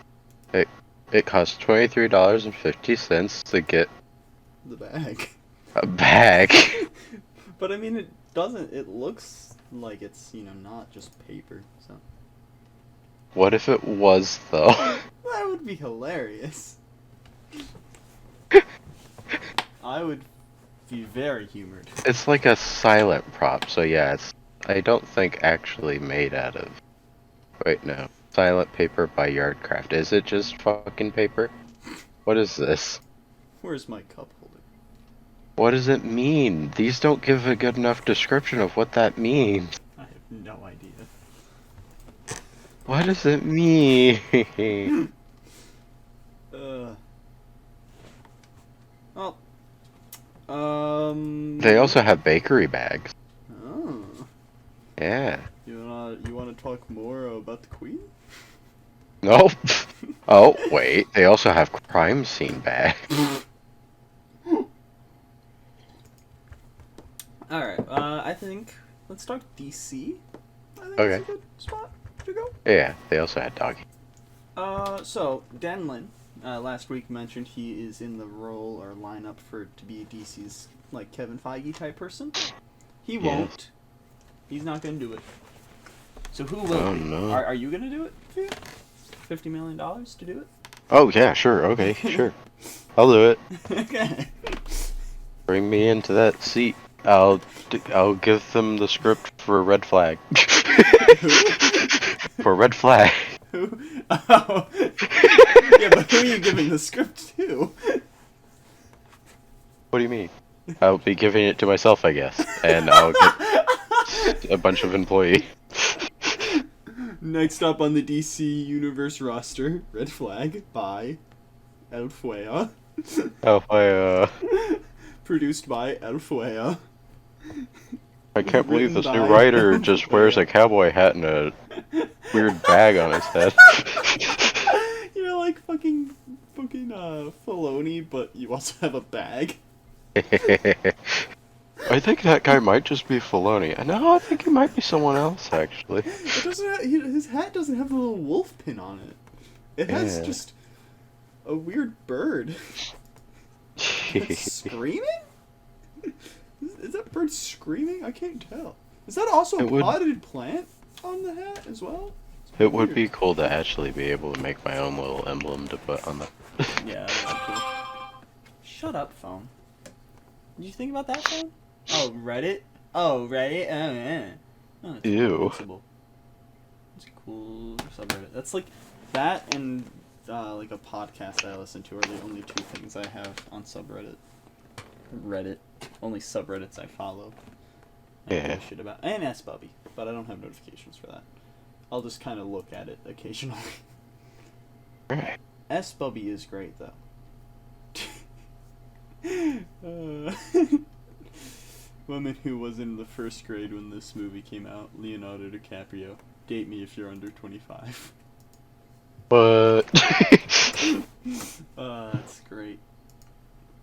It costs $23.50 to get The bag. a bag. But I mean, it doesn't. It looks like it's, not just paper. So What if it was though? that would be hilarious. I would be very humored. It's like a silent prop, so yeah, I don't think actually made out of. Wait, no. Silent paper by Yardcraft. Is it just fucking paper? What is this? Where's my cup holder? What does it mean? These don't give a good enough description of what that means. I have no idea. What does it mean? Well, They also have bakery bags. Oh. Yeah. You wanna talk more about the Queen? Nope. Oh, wait. They also have crime scene bags. Alright, I think let's talk DC. I think Okay. it's a good spot to go. Yeah, they also had doggy. So Denlin, last week mentioned he is in the role or lineup to be DC's like Kevin Feige type person. He won't. He's not gonna do it. So who will? Oh, be? no. Are you gonna do it? $50 million to do it? Oh, yeah, sure. Okay, sure. I'll do it. Okay. Bring me into that seat. I'll give them the script for Red Flag. For Red Flag. Who? Oh. Yeah, but who are you giving the script to? What do you mean? I'll be giving it to myself, I guess, and I'll get a bunch of employees. Next up on the DC Universe roster, Red Flag by El Fuea. Oh, Produced by El Fuea. I can't believe Written this new by writer just wears a Bea. cowboy hat and a weird bag on his head. You're like fucking Filoni, but you also have a bag. I think that guy might just be Filoni. No, I think he might be someone else, actually. It doesn't. His hat doesn't have the little wolf pin on it. It has Yeah. just a weird bird. It's screaming? Is that bird screaming? I can't tell. Is that also a potted plant on the hat as well? It would be cool to actually be able to make my own little emblem to put on the... Yeah, that'd be cool. Shut up, phone. Did you think about that, phone? Oh, Reddit? Oh, Reddit? Oh, yeah. Oh, it's Ew. possible. It's a cool subreddit. That's like that and like a podcast I listen to are the only two things I have on subreddit. Reddit. Only subreddits I follow. I Yeah. give a shit about. And SBubby, but I don't have notifications for that. I'll just kind of look at it occasionally. Right. SBubby is great though. Woman who was in the first grade when this movie came out, Leonardo DiCaprio. Date me if you're under 25. But... That's great.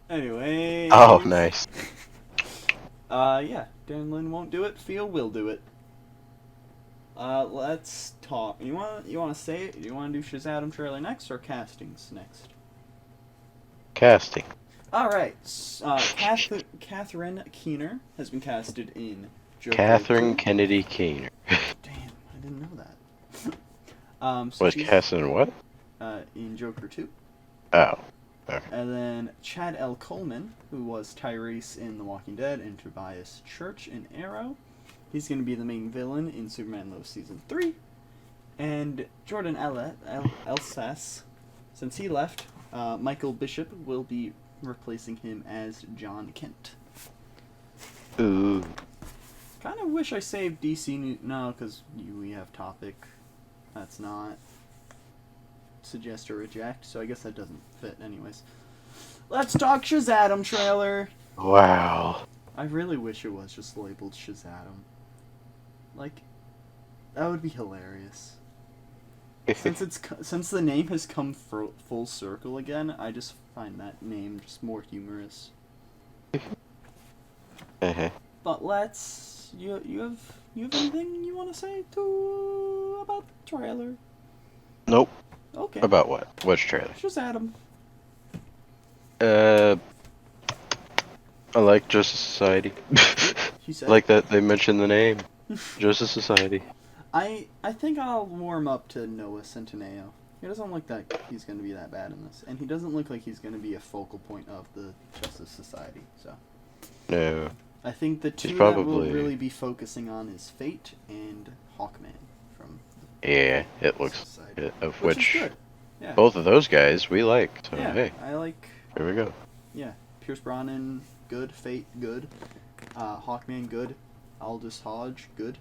Anyway. Oh, nice. Yeah. Dan Lin won't do it. Phil will do it. Let's talk. You wanna say it? Do you wanna do Shazam trailer next or castings next? Casting. Alright. Cathrine Keener has been casted in Joker Catherine 2. Kennedy Keener. Damn, I didn't know that. So Was she's, casted in what? in Joker 2. Oh. Okay. And then Chad L. Coleman, who was Tyrese in The Walking Dead and Tobias Church in Arrow. He's going to be the main villain in Superman Lois Season 3. And Jordan Elsass, since he left, Michael Bishop will be replacing him as John Kent. Ooh. Kind of wish I saved DC no, because we have topic. That's not suggest or reject, so I guess that doesn't fit anyways. Let's talk Shazam trailer! Wow. I really wish it was just labeled Shazam. Like, that would be hilarious. Since the name has come full circle again, I just find that name just more humorous. Uh-huh. But let's you have anything you want to say about the trailer? Nope. Okay. About what? Which trailer? Shazam. I like Justice Society. She said. Like that they mentioned the name. Justice Society. I think I'll warm up to Noah Centineo. He doesn't look like he's going to be that bad in this, and he doesn't look like he's going to be a focal point of the Justice Society. So. No. I think the two He's that will probably- really be focusing on is Fate and Hawkman from Yeah, it looks Society, of which which is good. Yeah. both of those guys we like. So Yeah, hey, I like. here we go. Yeah, Pierce Brosnan, good. Fate, good. Hawkman, good. Aldous Hodge, good.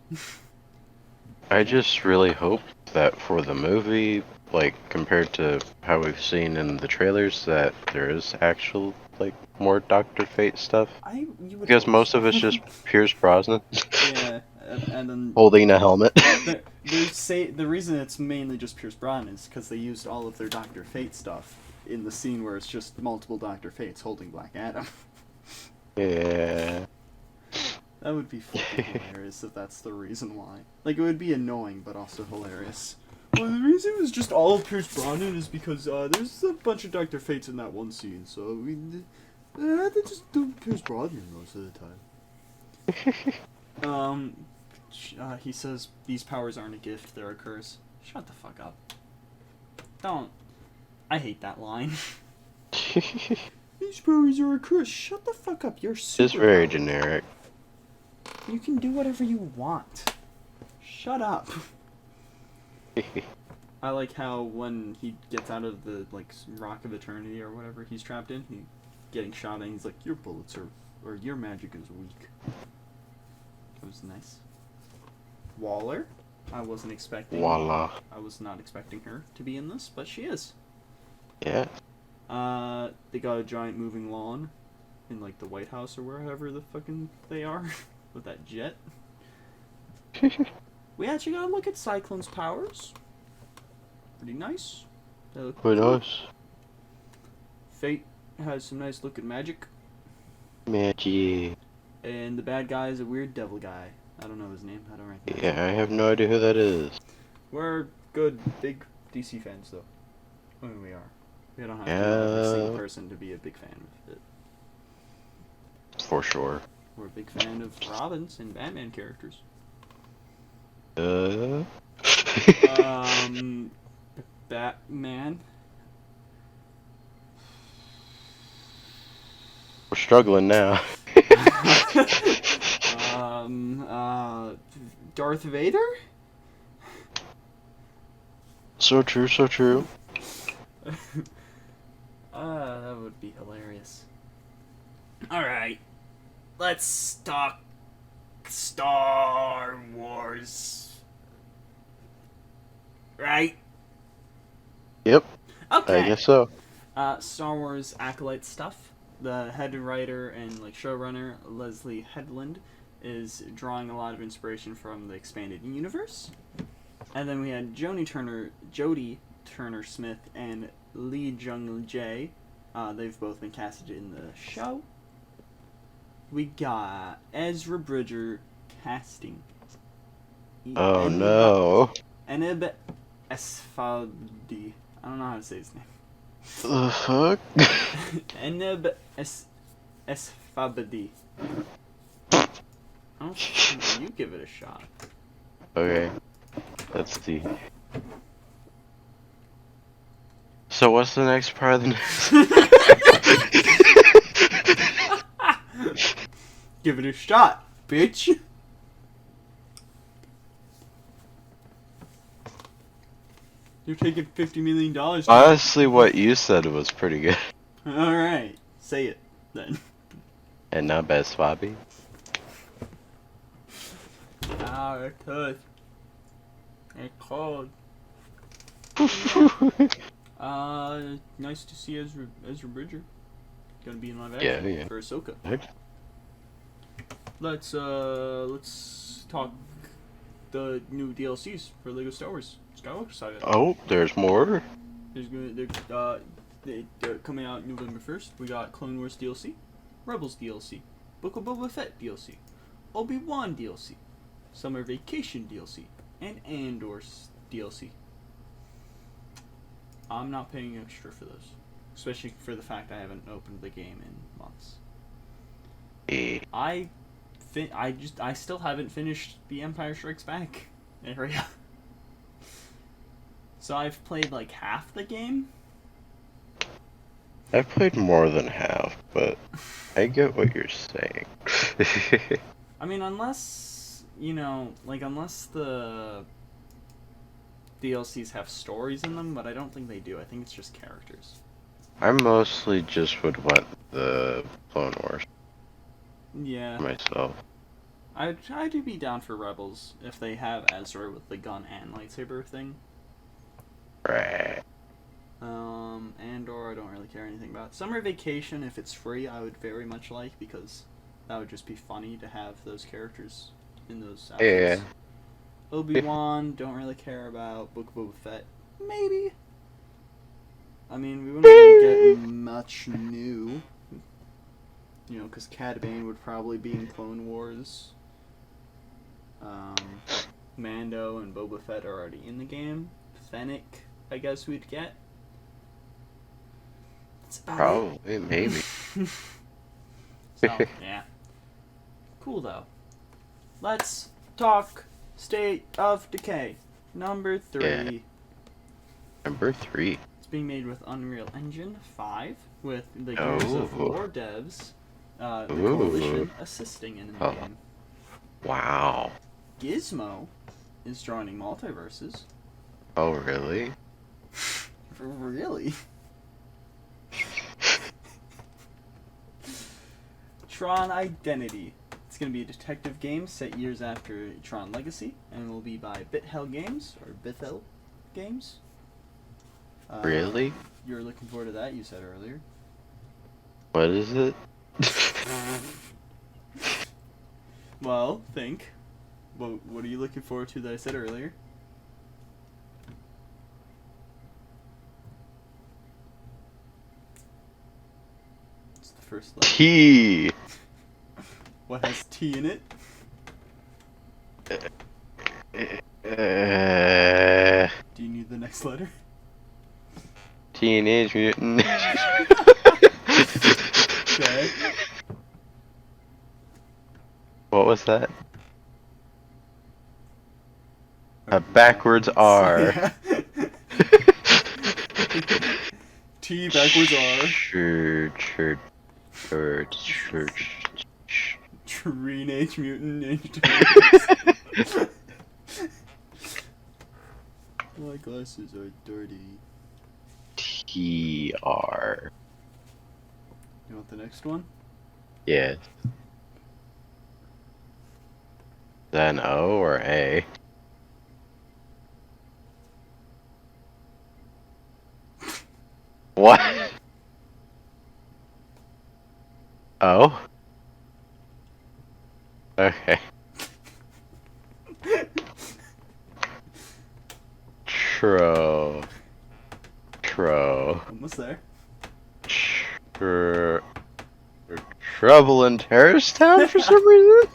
I just really hope that for the movie, like compared to how we've seen in the trailers, that there is actual like more Dr. Fate stuff. You would Because hope most so. of it's just Pierce Brosnan Yeah, and then holding a helmet. the reason it's mainly just Pierce Brosnan is because they used all of their Dr. Fate stuff in the scene where it's just multiple Dr. Fates holding Black Adam. Yeah. That would be fucking hilarious if that's the reason why. Like, it would be annoying, but also hilarious. Well, the reason it was just all of Pierce Brosnan is because there's a bunch of Dr. Fates in that one scene, so we had to just do Pierce Brosnan most of the time. He says these powers aren't a gift, they're a curse. Shut the fuck up. Don't. I hate that line. These powers are a curse. Shut the fuck up. You're super. It's very generic. You can do whatever you want. Shut up. I like how when he gets out of the like Rock of Eternity or whatever he's trapped in, he getting shot and he's like, your bullets are, or your magic is weak. It was nice. Waller, I wasn't expecting. Voila. I was not expecting her to be in this, but she is. Yeah. They got a giant moving lawn in like the White House or wherever the fucking they are. with that jet. We actually gotta look at Cyclone's powers. Pretty nice. They look Quite cool. nice. Fate has some nice looking magic. Magic. And the bad guy is a weird devil guy. I don't know his name. I don't recognize Yeah, I have no idea who that is. We're good, big DC fans, though. I mean, we are. We don't have to know every single person to be a big fan of it. For sure. We're a big fan of Robins and Batman characters. Batman. We're struggling now. Darth Vader? So true, so true. That would be hilarious. Alright. Let's talk Star Wars. Right? Yep. Okay. I guess so. Star Wars Acolyte stuff. The head writer and showrunner Leslie Headland is drawing a lot of inspiration from the expanded universe. And then we had Jodie Turner Smith and Lee Jung Jae. They've both been casted in the show. We got Ezra Bridger casting. Oh no. Eneb Esfaldi. I don't know how to say his name. The fuck? Eneb Esfabadi. You give it a shot. Okay. Let's see. So what's the next part of the news? Give it a shot, bitch. You're taking $50 million. Honestly, what you said was pretty good. Alright, say it then. And not best, Bobby. It's good. It's cold. Nice to see Ezra Bridger. Gonna be in live action Yeah. for Ahsoka. Right. Let's talk the new DLCs for LEGO Star Wars Skywalker Saga. Oh, there's more? They're coming out November 1st. We got Clone Wars DLC, Rebels DLC, Book of Boba Fett DLC, Obi-Wan DLC, Summer Vacation DLC, and Andor DLC. I'm not paying extra for those, especially for the fact I haven't opened the game in months. I still haven't finished the Empire Strikes Back area. So I've played like half the game. I've played more than half, but I get what you're saying. I mean, unless the DLCs have stories in them, but I don't think they do. I think it's just characters. I mostly just would want the Clone Wars Yeah. myself. I'd be down for Rebels if they have Ezra with the gun and lightsaber thing. Right. Andor, I don't really care anything about. Summer Vacation, if it's free, I would very much like, because that would just be funny to have those characters in those outfits. Yeah. Obi-Wan, don't really care about. Book of Boba Fett, maybe. I mean, we wouldn't really get much new. You know, because Cad Bane would probably be in Clone Wars. Mando and Boba Fett are already in the game. Fennec, I guess we'd get. That's about Probably, maybe. So, yeah. Cool, though. Let's talk State of Decay. Number 3. Yeah. Number 3. It's being made with Unreal Engine 5, with the Gears of War devs, the Coalition assisting in the game. Wow. Gizmo is joining Multiversus. Oh, really? Really? Tron Identity. It's going to be a detective game set years after Tron Legacy, and will be by Bithell Games, or Bithell Games. Really? You're looking forward to that, you said earlier. What is it? Well, think. What are you looking forward to that I said earlier? It's the first letter. T. What has T in it? Do you need the next letter? Teenage Mutant. Okay. What was that? A backwards R. Yeah. T backwards R. Teenage Mutant Ninja Turtles. My glasses are dirty. TR. You want the next one? Yes. Then O or A? What? Oh? Okay. Almost there. Trouble in Terrace Town for some reason?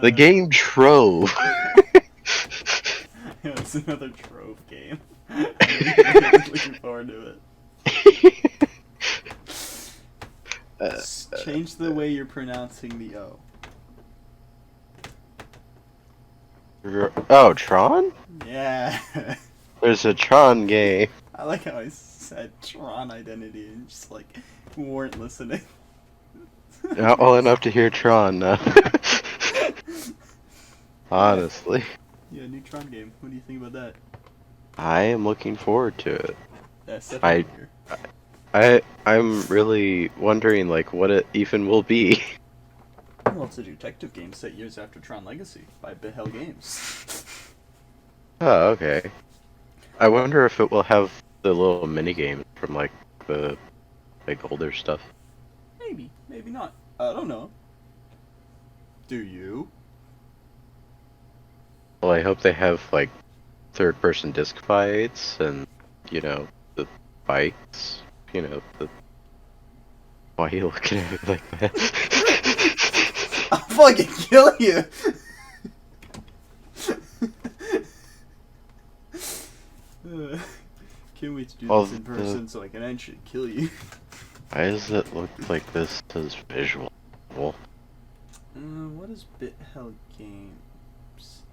The game Trove. Yeah, it's another Trove game. I'm really looking forward to it. Change the way you're pronouncing the O. Oh, Tron? Yeah. There's a Tron game. I like how I said Tron Identity and just like weren't listening. Not well enough to hear Tron now. Honestly. Yeah, new Tron game. What do you think about that? I am looking forward to it. That's I'm really wondering like what it even will be. Well, it's a detective game set years after Tron Legacy by Behel Games. Oh, okay. I wonder if it will have the little mini games from like the older stuff. Maybe, maybe not. I don't know. Do you? Well, I hope they have like third-person disc fights and the bikes. Why are you looking at me like that? I'll fucking kill you! Can't wait to do this in person so I can actually kill you. Why does it look like this is visual? What is Behel Games?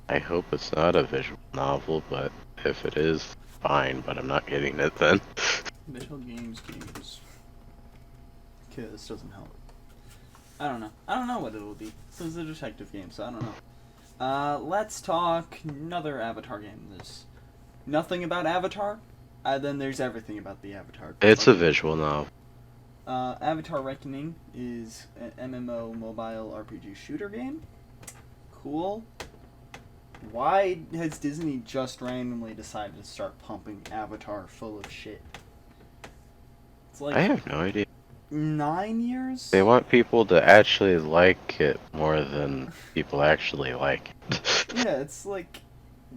I hope it's not a visual novel, but if it is, fine, but I'm not getting it then. Behel Games. Okay, this doesn't help. I don't know. I don't know what it'll be. This is a detective game, so I don't know. Let's talk another Avatar game. There's nothing about Avatar, then there's everything about the Avatar. It's a visual novel. Avatar Reckoning is an MMO mobile RPG shooter game. Cool. Why has Disney just randomly decided to start pumping Avatar full of shit? It's like I have no idea. 9 years? They want people to actually like it more than people actually like it. Yeah, it's like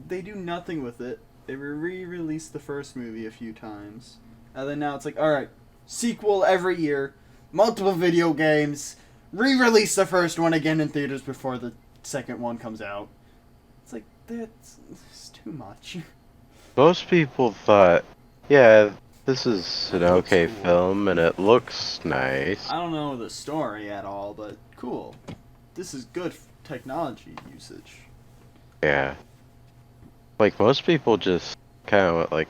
they do nothing with it. They re-released the first movie a few times, and then now it's like, alright, sequel every year, multiple video games, re-release the first one again in theaters before the second one comes out. It's like, it's too much. Most people thought, yeah, this is an okay cool film and it looks nice. I don't know the story at all, but cool. This is good technology usage. Yeah. Like, most people just kind of went like,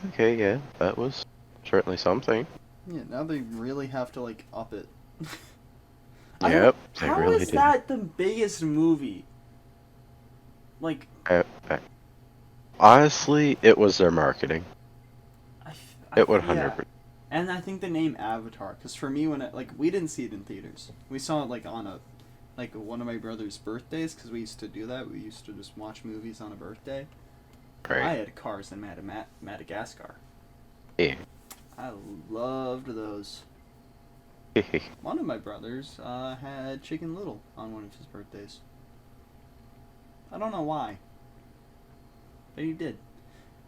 okay, yeah, that was certainly something. Yeah, now they really have to, like, up it. Yep, they how really is did. that the biggest movie? Like... honestly, it was their marketing. It would 100%. Yeah. And I think the name Avatar, because for me, we didn't see it in theaters. We saw it, like, on one of my brother's birthdays, because we used to do that. We used to just watch movies on a birthday. Right. I had Cars in Madagascar. Yeah. I loved those. One of my brothers had Chicken Little on one of his birthdays. I don't know why, but he did.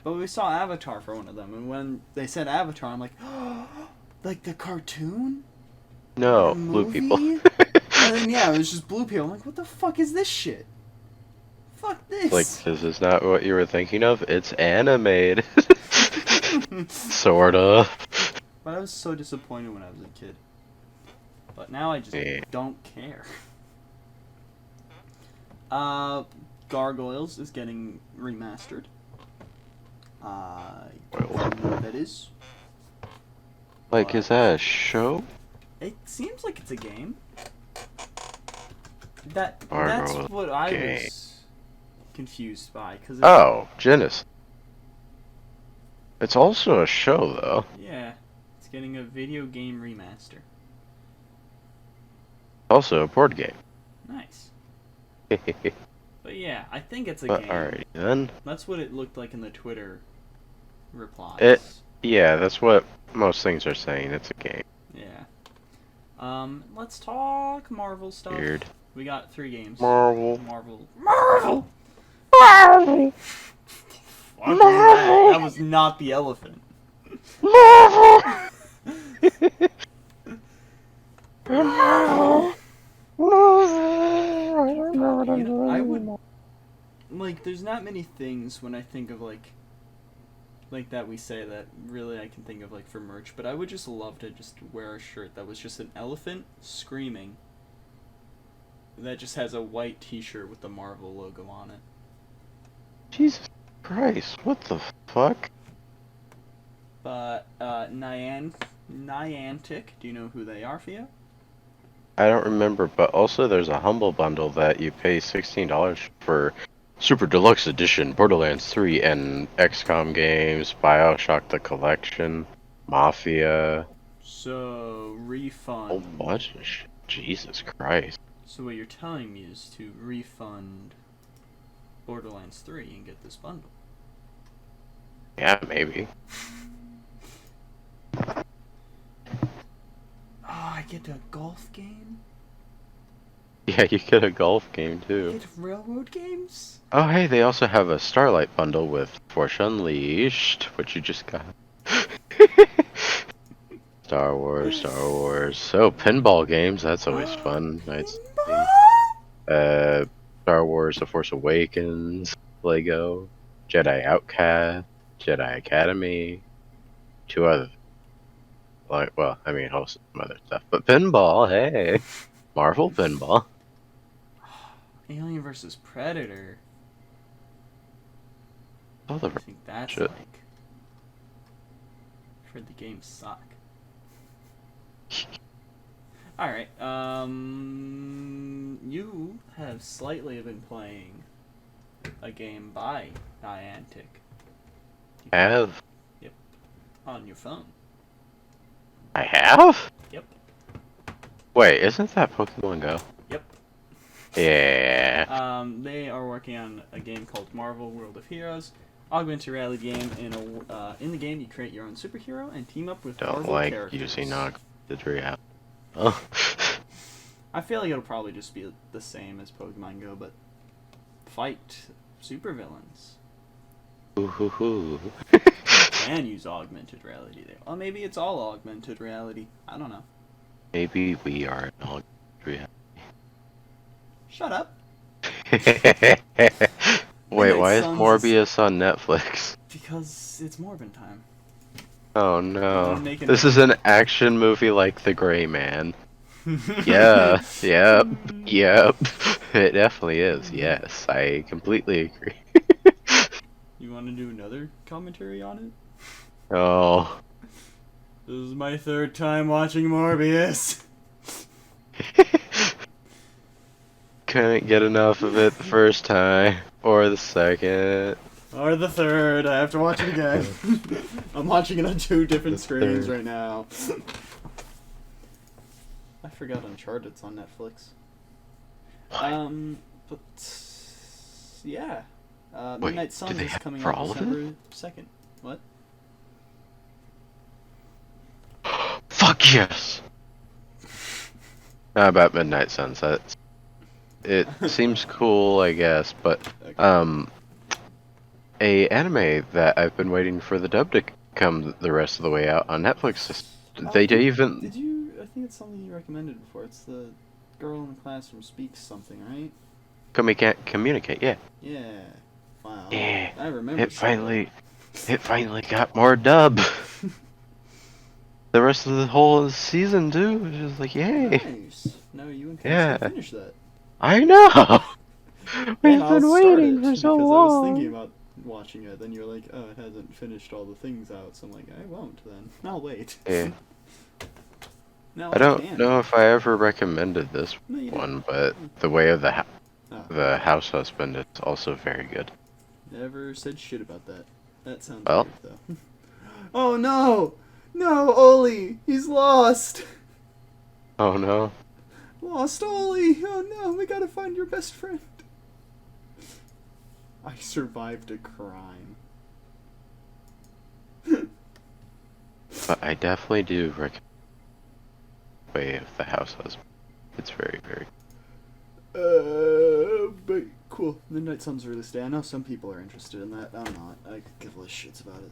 But we saw Avatar for one of them, and when they said Avatar, I'm like, oh, like the cartoon? No, The blue movie? people. And then, yeah, it was just blue people. I'm like, what the fuck is this shit? Fuck this. Like, this is not what you were thinking of. It's animated. Sorta. But I was so disappointed when I was a kid. But now I just don't care. Gargoyles is getting remastered. I don't know what that is. Like, is that a show? It seems like it's a game. That's Gargoyle what I game. was confused by. Cause Oh, Genesis. It's also a show, though. Yeah, it's getting a video game remaster. Also a board game. Nice. But yeah, I think it's a But game. alrighty then. That's what it looked like in the Twitter replies. Yeah, that's what most things are saying. It's a game. Yeah. Let's talk Marvel stuff. Weird. We got 3 games. Marvel. Marvel. Marvel! That was not the elephant. Marvel! I would like. There's not many things when I think of like that we say that really I can think of like for merch. But I would just love to just wear a shirt that was just an elephant screaming. That just has a white T-shirt with the Marvel logo on it. Jesus Christ! What the fuck? But Niantic, do you know who they are, Theo? I don't remember, but also there's a Humble Bundle that you pay $16 for Super Deluxe Edition, Borderlands 3, and XCOM games, BioShock the Collection, Mafia. So, refund. Oh, what? Jesus Christ. So what you're telling me is to refund Borderlands 3 and get this bundle. Yeah, maybe. Oh, I get a golf game? Yeah, you get a golf game I too. get railroad games? Oh, hey, they also have a Starlight Bundle with Force Unleashed, which you just got. Star Wars. So, pinball games, that's always fun. Nice. Star Wars The Force Awakens, Lego, Jedi Outcast, Jedi Academy, 2 other. Well, I mean, also some other stuff. But pinball, hey! Marvel pinball. Alien vs. Predator. All the I think that's shit. like... I've heard the games suck. Alright, you have slightly been playing a game by Niantic. Have? Yep. On your phone. I have? Yep. Wait, isn't that Pokemon Go? Yep. Yeah. They are working on a game called Marvel World of Heroes. Augmented reality game. In the game, you create your own superhero and team up with Don't Marvel like characters. using augmented reality. Oh. I feel like it'll probably just be the same as Pokemon Go, but fight supervillains. Ooh, hoo, hoo. Can use augmented reality there. Or maybe it's all augmented reality. I don't know. Maybe we are an augmented reality. Shut up. Wait, why is Sun's Morbius on Netflix? Because it's Morbin time. Oh no. Make an- This is an action movie like The Gray Man. Yeah, yep. It definitely is, yes. I completely agree. You want to do another commentary on it? Oh. This is my 3rd time watching Morbius. Couldn't get enough of it the first time. Or the second. Or the 3rd. I have to watch it again. I'm watching it on 2 different screens right now. I forgot Uncharted's on Netflix. But yeah. Wait, Midnight do Suns they is have coming for out all of it? December 2nd. What? Fuck yes! About Midnight Sunsets. It seems cool, I guess, but Okay. a anime that I've been waiting for the dub to come the rest of the way out on Netflix. They even Did you? I think it's something you recommended before. It's the girl in the classroom speaks something, right? communicate. Yeah. Yeah. Wow. Yeah. I remember. It finally got more dub. The rest of the whole season too. It was just like, yay. Nice. No, you and Cass Yeah. can finish that. I know. And We've I'll been start waiting it for so because long. I was thinking about watching it. Then you're like, oh, it hasn't finished all the things out. So I'm like, I won't then. I'll wait. Yeah. Now I don't can. know if I ever recommended this No, you one, but The Way of the Oh, House Husband is also very good. never said shit about that. That sounds Well. weird though. Oh no! No, Oli! He's lost! Oh no. Lost Oli! Oh no, we gotta find your best friend. I survived a crime. But I definitely do recommend Way of the House Husband. It's very, very But cool. Midnight Sun's release day. I know some people are interested in that. I'm not. I could give less shits about it.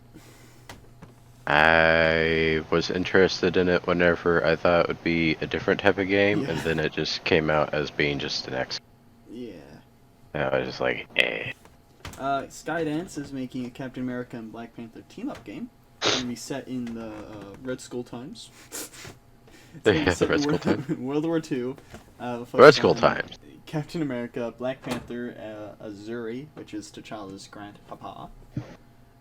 I was interested in it whenever I thought it would be a different type of game, Yeah. and then it just came out as being just an X. Yeah. And I was just like, eh. Skydance is making a Captain America and Black Panther team-up game. It's gonna be set in the Red Skull times. It's gonna be The set Red in Skull times. World War II. Red Skull times. Captain America, Black Panther, Azuri, which is T'Challa's grandpapa.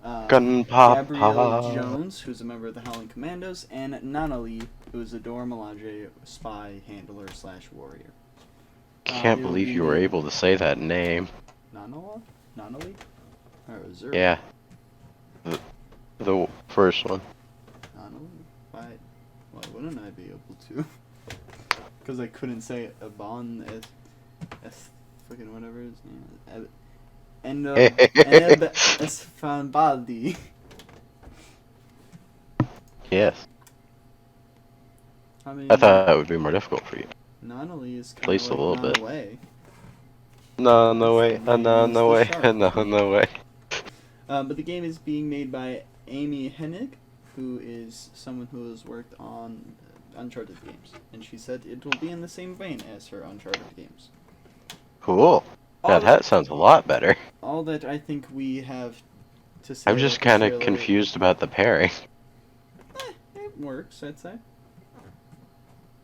Gunpapa. Gabrielle Jones, who's a member of the Howling Commandos, and Nanali, who is a Dora Milaje spy handler / warrior. Can't it'll believe be you were able to say that name. Nanali? Or Azuri? Yeah. The first one. Nanali? Why wouldn't I be able to? Because I couldn't say Aban as fucking whatever his name is. Eneb Esfanbaldi. Yes. I mean, I thought that would be more difficult for you. Nanali is At least a little bit. Way. No, no way. That's the No way. shark. No way. But the game is being made by Amy Hennig, who is someone who has worked on Uncharted games, and she said it will be in the same vein as her Uncharted games. Cool. That sounds a lot better. All that I think we have to say. I'm just kind of confused about the pairing. It works, I'd say.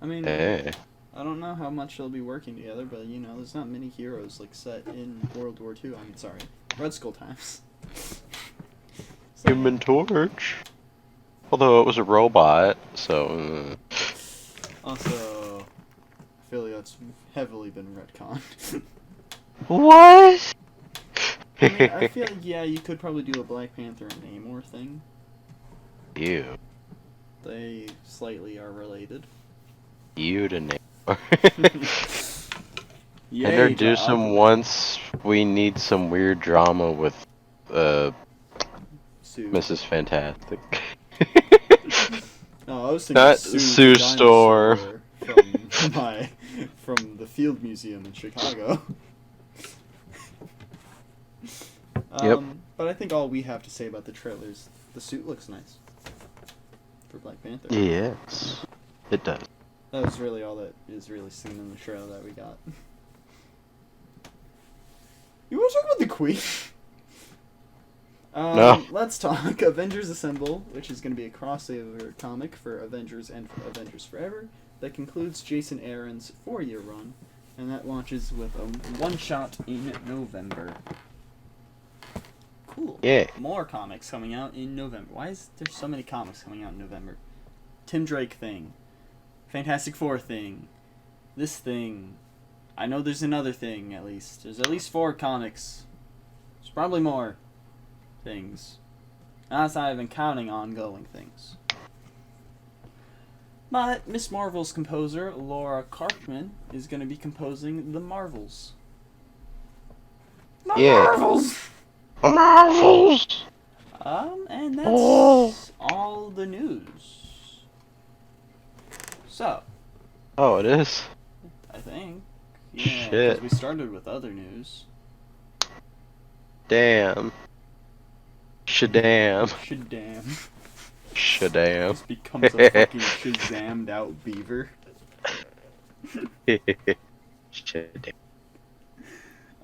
I mean, Hey. I don't know how much they'll be working together, but you know, there's not many heroes like set in World War II. I'm sorry, Red Skull times. So, Human Torch. Although it was a robot, so. also, I feel like that's heavily been retconned. What? I mean, I feel like, yeah, you could probably do a Black Panther and Namor thing. You. They slightly are related. You to name. Yay, Introduce to him Aquaman. once. We need some weird drama with Sue. Mrs. Fantastic. No, I was thinking Not Sue, Sue the Storm. dinosaur from the Field Museum in Chicago. Yep. But I think all we have to say about the trailers, the suit looks nice for Black Panther. Yes, it does. That was really all that is really seen in the trailer that we got. You want to talk about the Queen? No. Let's talk Avengers Assemble, which is going to be a crossover comic for Avengers and for Avengers Forever that concludes Jason Aaron's 4-year run, and that launches with a one-shot in November. Cool. Yeah. More comics coming out in November. Why is there so many comics coming out in November? Tim Drake thing. Fantastic Four thing. This thing. I know there's another thing, at least. There's at least 4 comics. There's probably more things. That's not even counting ongoing things. But Miss Marvel's composer, Laura Karpman, is going to be composing The Marvels. The Yeah. Marvels! Marvels. And that's all the news. So, Oh, it is. I think. Yeah, because Shit. we started with other news. Damn. Shadam. Shadam. Shadam. Just becomes a fucking Shazammed out beaver. Shadam.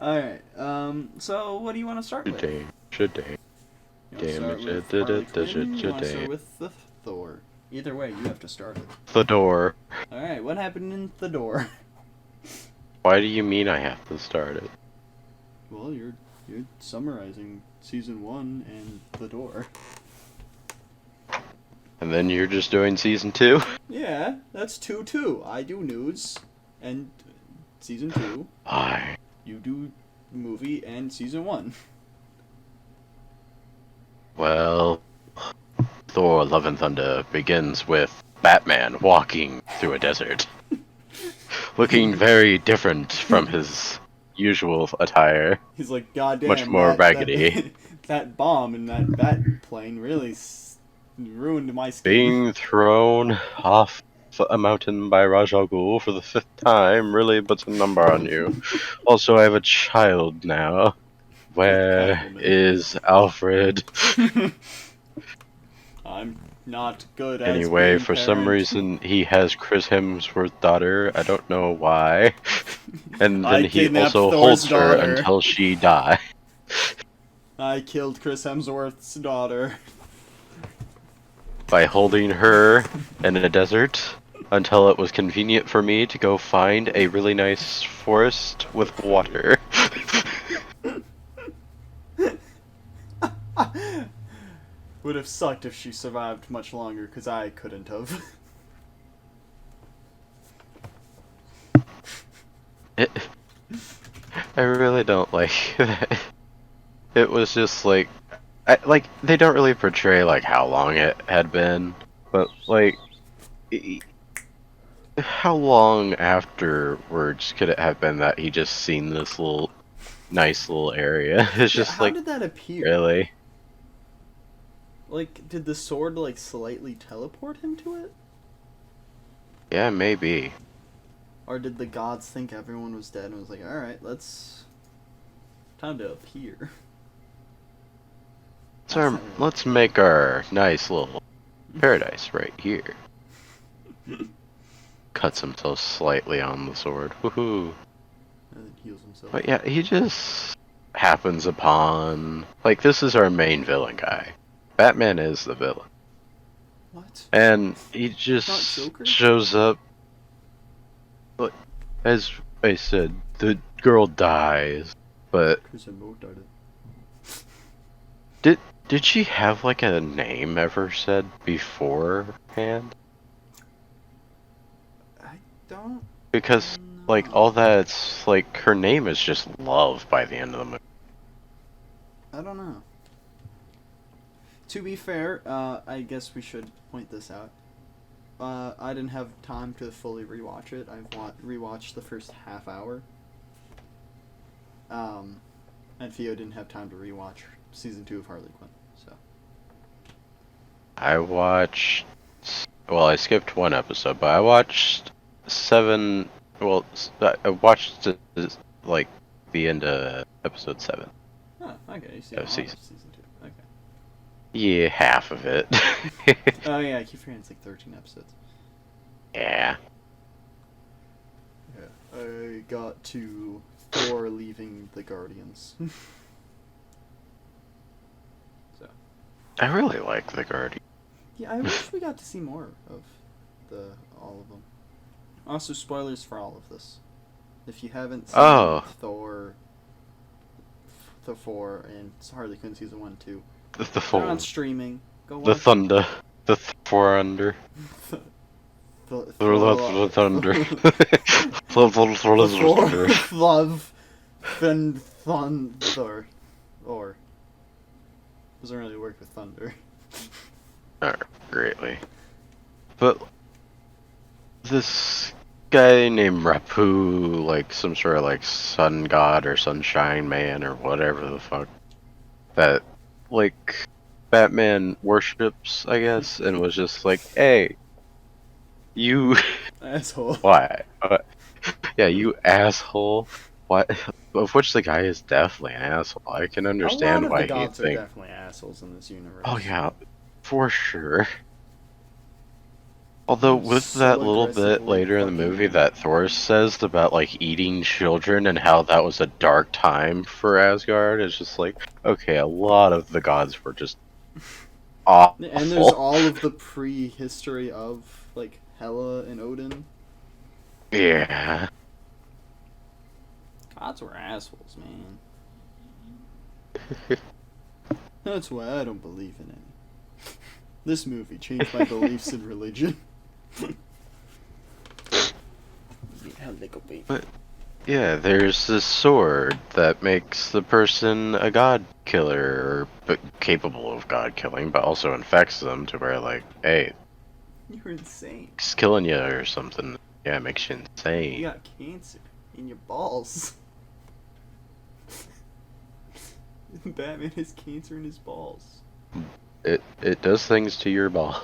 Alright, so what do you want to start with? Shadam. You want to start with Harley Quinn? You want to start with the Thor? Either way, you have to start it. Thor. Alright, what happened in Thor? Why do you mean I have to start it? Well, you're summarizing season 1 and Thor. And then you're just doing season 2? Yeah, that's 2-2. I do news and season 2. Why? You do movie and season 1. Well, Thor Love Thunder begins with Batman walking through a desert. Looking very different from his usual attire. He's like, goddamn, Much more raggedy. That bomb in that bat plane really ruined my skin. Being thrown off a mountain by Ra's al Ghul for the 5th time really puts a number on you. Also, I have a child now. Where is Alfred? I'm not good at Anyway, for some reason, he has Chris Hemsworth's daughter. I don't know why. And then he also holds her until she dies. I killed Chris Hemsworth's daughter. By holding her in a desert until it was convenient for me to go find a really nice forest with water. Would have sucked if she survived much longer, because I couldn't have. I really don't like that. It was just like, they don't really portray like how long it had been, but like, how long afterwards could it have been that he just seen this nice little area? It's just how like, did that appear? really? Like, did the sword like slightly teleport him to it? Yeah, maybe. Or did the gods think everyone was dead and was like, alright, time to appear. Let's make our nice little paradise right here. Cuts himself slightly on the sword. Woohoo! And then heals himself. But yeah, he just happens upon... Like, this is our main villain guy. Batman is the villain. What? And he just shows up... But, as I said, the girl dies, but... Did she have, like, a name ever said beforehand? I don't... Because, like, all that's, like, her name is just Love by the end of the movie. I don't know. To be fair, I guess we should point this out. I didn't have time to fully rewatch it. I've rewatched the first half hour. And Theo didn't have time to rewatch season 2 of Harley Quinn, so. I watched... Well, I skipped one episode, but I watched 7... Well, I watched, like, the end of episode 7. Oh, okay. You see all season 2. Okay. Yeah, half of it. Oh, yeah, I keep forgetting it's like 13 episodes. Yeah. Yeah. I got to Thor leaving the Guardians. So. I really like the Guardian. Yeah, I wish we got to see more of all of them. Also, spoilers for all of this. If you haven't seen Thor, the 4, and Harley Quinn season 1 and 2, The they're 4. on streaming. Go watch The Thunder. The 4 under. Thor Love Thunder. Love Thunder. Or doesn't really work with thunder. Not greatly. But this guy named Rapu, like some sort of like sun god or sunshine man or whatever the fuck, that like Batman worships, I guess, and was just like, hey, you Asshole. why? Yeah, you asshole. What? Of which the guy is definitely an asshole. I can A lot understand of why the he'd gods are think. definitely assholes in this universe. Oh yeah, for sure. Although They're with so that little bit aggressively later in the movie fucking- that Thor says about like eating children and how that was a dark time for Asgard, it's just like, okay, a lot of the gods were just awful. And there's all of the prehistory of like Hela and Odin. Yeah. Gods were assholes, man. That's why I don't believe in any. This movie changed my beliefs in religion. But yeah, there's this sword that makes the person a god killer, but capable of god killing, but also infects them to where like, hey, You're insane. it's killing you or something. Yeah, it makes you insane. You got cancer in your balls. Batman has cancer in his balls. It does things to your ball.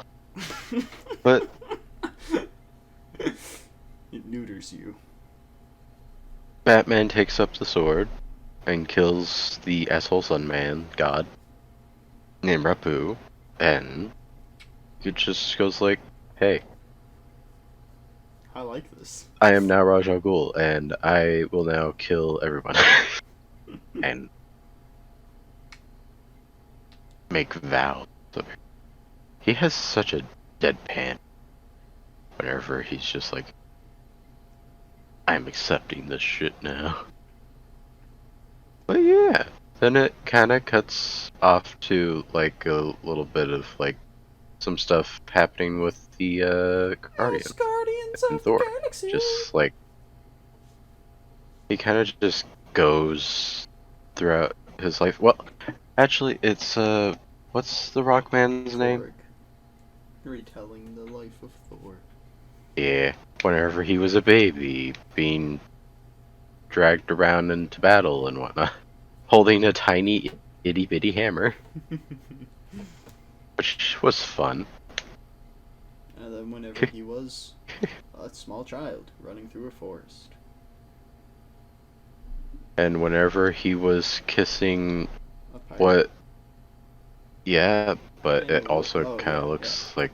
But It neuters you. Batman takes up the sword and kills the asshole Sunman god named Rapu, and he just goes like, hey, I like this. I am now Ra's al Ghul, and I will now kill everyone. And make vows. He has such a deadpan whenever he's just like, I'm accepting this shit now. But yeah, then it kind of cuts off to like a little bit of like some stuff happening with the Guardian Guardians and of Thor. the Galaxy. Just like he kind of just goes throughout his life. Well, actually, it's what's the Rockman's name? Thorg. Retelling the life of Thor. Yeah, whenever he was a baby, being dragged around into battle and whatnot, holding a tiny itty bitty hammer, which was fun. And then whenever he was a small child running through a forest. And whenever he was kissing A pirate. what? Yeah, but Yeah, it also oh, kind of yeah, looks like,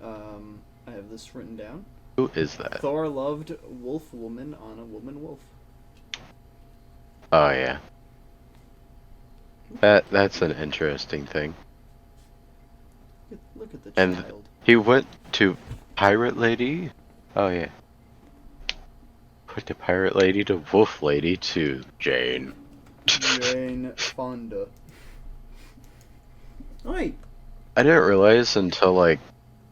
I have this written down. who is that? Thor loved wolf woman on a woman wolf. Oh yeah. That's an interesting thing. Look at the And child. he went to Pirate Lady. Oh yeah. Went to Pirate Lady to Wolf Lady to Jane. Jane Fonda. Wait. I didn't realize until like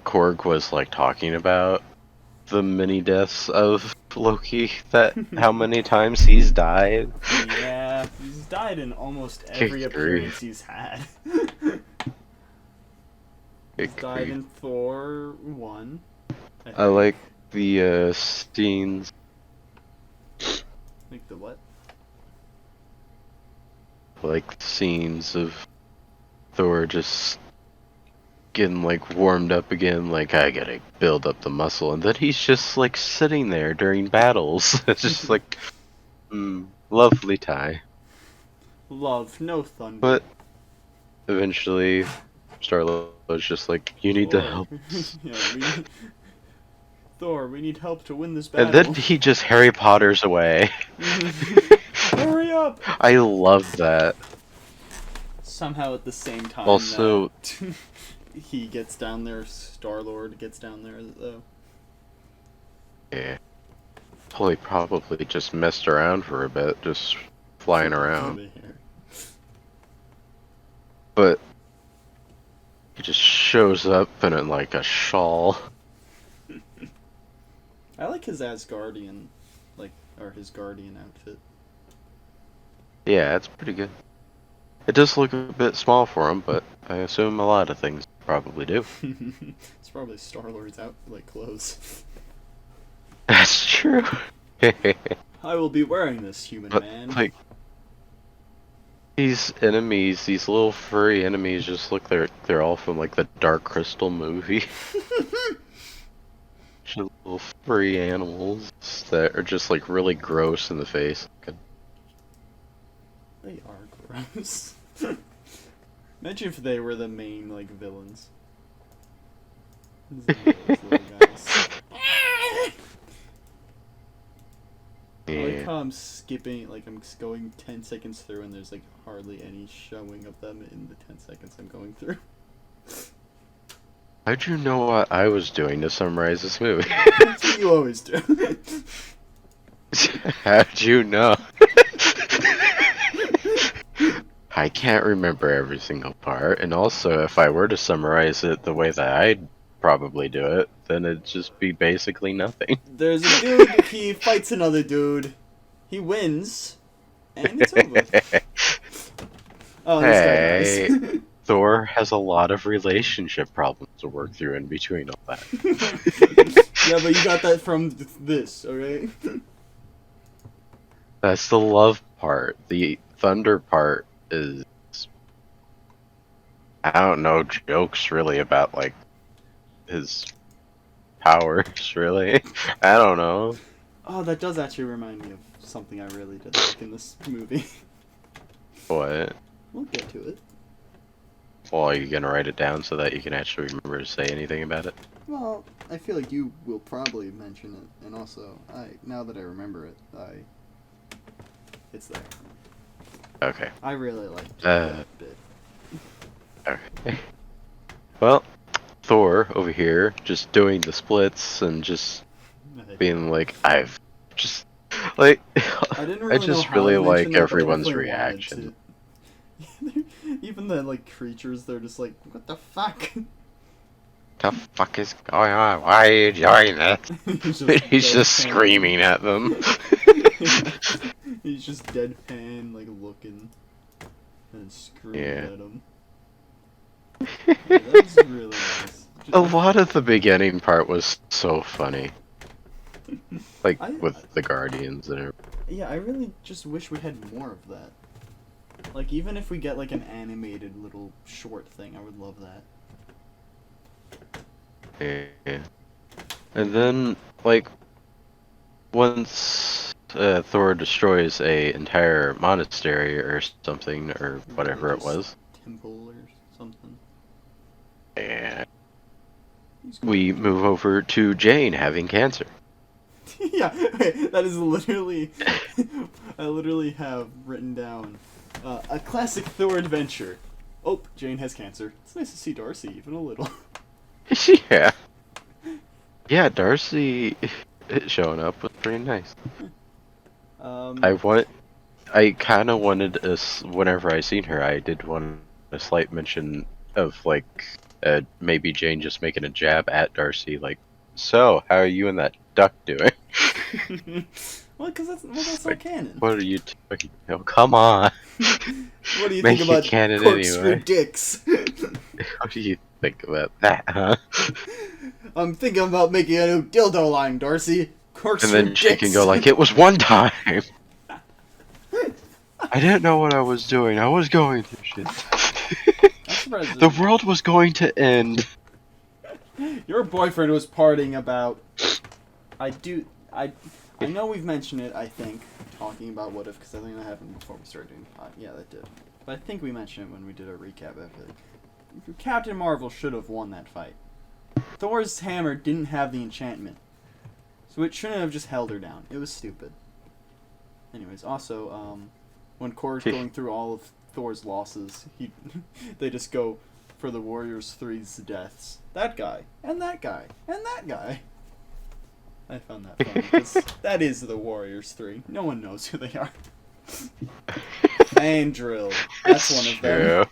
Korg was like talking about the many deaths of Loki that how many times he's died. Yeah, he's died in almost every Good appearance grief. he's had. Good He's died grief. in Thor 1. I like the scenes. Like the what? Like scenes of Thor just getting like warmed up again, like I gotta build up the muscle, and then he's just like sitting there during battles. It's just like, lovely tie. Love, no thunder. But eventually, Star-Lord's just like, you need the Thor. help. Yeah, we need... Thor, we need help to win this battle. And then he just Harry Potter's away. Hurry up! I love that. Somehow at the same time Also- that he gets down there, Star-Lord gets down there, though. Yeah. Well, he probably just messed around for a bit, just flying around. But he just shows up in like a shawl. I like his Asgardian, or his Guardian outfit. Yeah, it's pretty good. It does look a bit small for him, but I assume a lot of things probably do. It's probably Star-Lord's clothes. That's true. I will be wearing this, human But man. like these enemies, these little furry enemies, just look they're all from like the Dark Crystal movie. bunch of little furry animals that are just like really gross in the face. They are gross. Imagine if they were the main, like, villains. Those little guys. I like how I'm skipping, like, I'm going 10 seconds through and there's, like, hardly any showing of them in the 10 seconds I'm going through. How'd you know what I was doing to summarize this movie? That's what you always do. How'd you know? I can't remember every single part, and also if I were to summarize it the way that I'd probably do it, then it'd just be basically nothing. There's a dude, he fights another dude, he wins, and it's over. Oh, this guy dies. Thor has a lot of relationship problems to work through in between all that. Yeah, but you got that from this, alright? That's the love part. The thunder part is, I don't know, jokes really about, like, his powers, really. I don't know. Oh, that does actually remind me of something I really did like in this movie. What? We'll get to it. Well, are you gonna write it down so that you can actually remember to say anything about it? Well, I feel like you will probably mention it, and also, now that I remember it, it's there. Okay. I really liked that bit. Okay. Well, Thor over here just doing the splits and just being like, I've just like I didn't really I just know how really to like mention that, but I everyone's definitely reaction. wanted to. Even the like creatures, they're just like, what the fuck? The fuck is going on? Why are you doing this? He's just deadpan. screaming at them. He's just deadpan, like looking and screaming at him. Yeah, that was really nice. A lot of the beginning part was so funny. Like, with the Guardians and everything. Yeah, I really just wish we had more of that. Like, even if we get, like, an animated little short thing, I would love that. Yeah. And then, like, once Thor destroys a entire monastery or something, or whatever it was. Temple or something. Yeah. We move over to Jane having cancer. Yeah, wait, that is literally... I literally have written down a classic Thor adventure. Oh, Jane has cancer. It's nice to see Darcy, even a little. Yeah. Yeah, Darcy showing up was pretty nice. I kind of wanted whenever I seen her, I did want a slight mention of, like, maybe Jane just making a jab at Darcy, like, so, how are you and that duck doing? Well, because that's like, not canon. What are you talking about? Come on. What do you Make think about it canon corkscrew anyway. dicks? What do you think about that, huh? I'm thinking about making a new dildo line, Darcy. Corkscrew And then she dicks. can go like, it was one time. I didn't know what I was doing. I was going through shit. The world was going to end. Your boyfriend was partying about... I know we've mentioned it, I think, talking about What If, because I think that happened before we started doing the pod. Yeah, that did. But I think we mentioned it when we did our recap. I feel like Captain Marvel should have won that fight. Thor's hammer didn't have the enchantment. So it shouldn't have just held her down. It was stupid. Anyways, also, when Korg's going through all of Thor's losses, they just go for the Warriors 3's deaths. That guy, and that guy, and that guy. I found that funny, because that is the Warriors 3. No one knows who they are. Fandrill. That's one of them.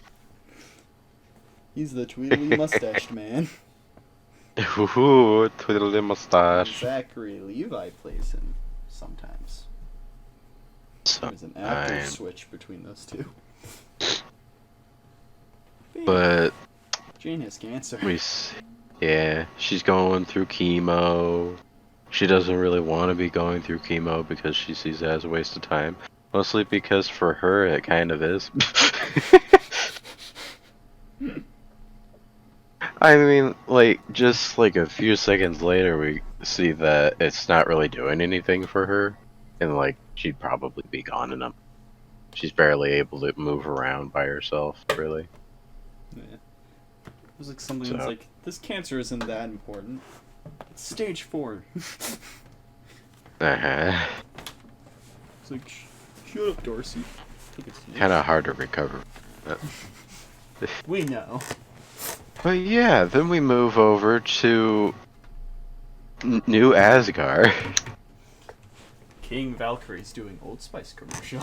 He's the tweedly mustached man. Ooh, tweedly mustache. Zachary Levi plays him sometimes. There's an actor switch between those two. But Jane has cancer. Yeah, she's going through chemo. She doesn't really want to be going through chemo because she sees it as a waste of time. Mostly because for her it kind of is. I mean, like, just like a few seconds later see that it's not really doing anything for her, and like she'd probably be gone in a. She's barely able to move around by herself, really. Yeah. It was like something that's So. like, this cancer isn't that important. It's stage 4. Uh-huh. It's like, shut up, Dorsey. Take it serious. Kind of hard to recover. We know. But yeah, then we move over to New Asgard. King Valkyrie's doing Old Spice commercial.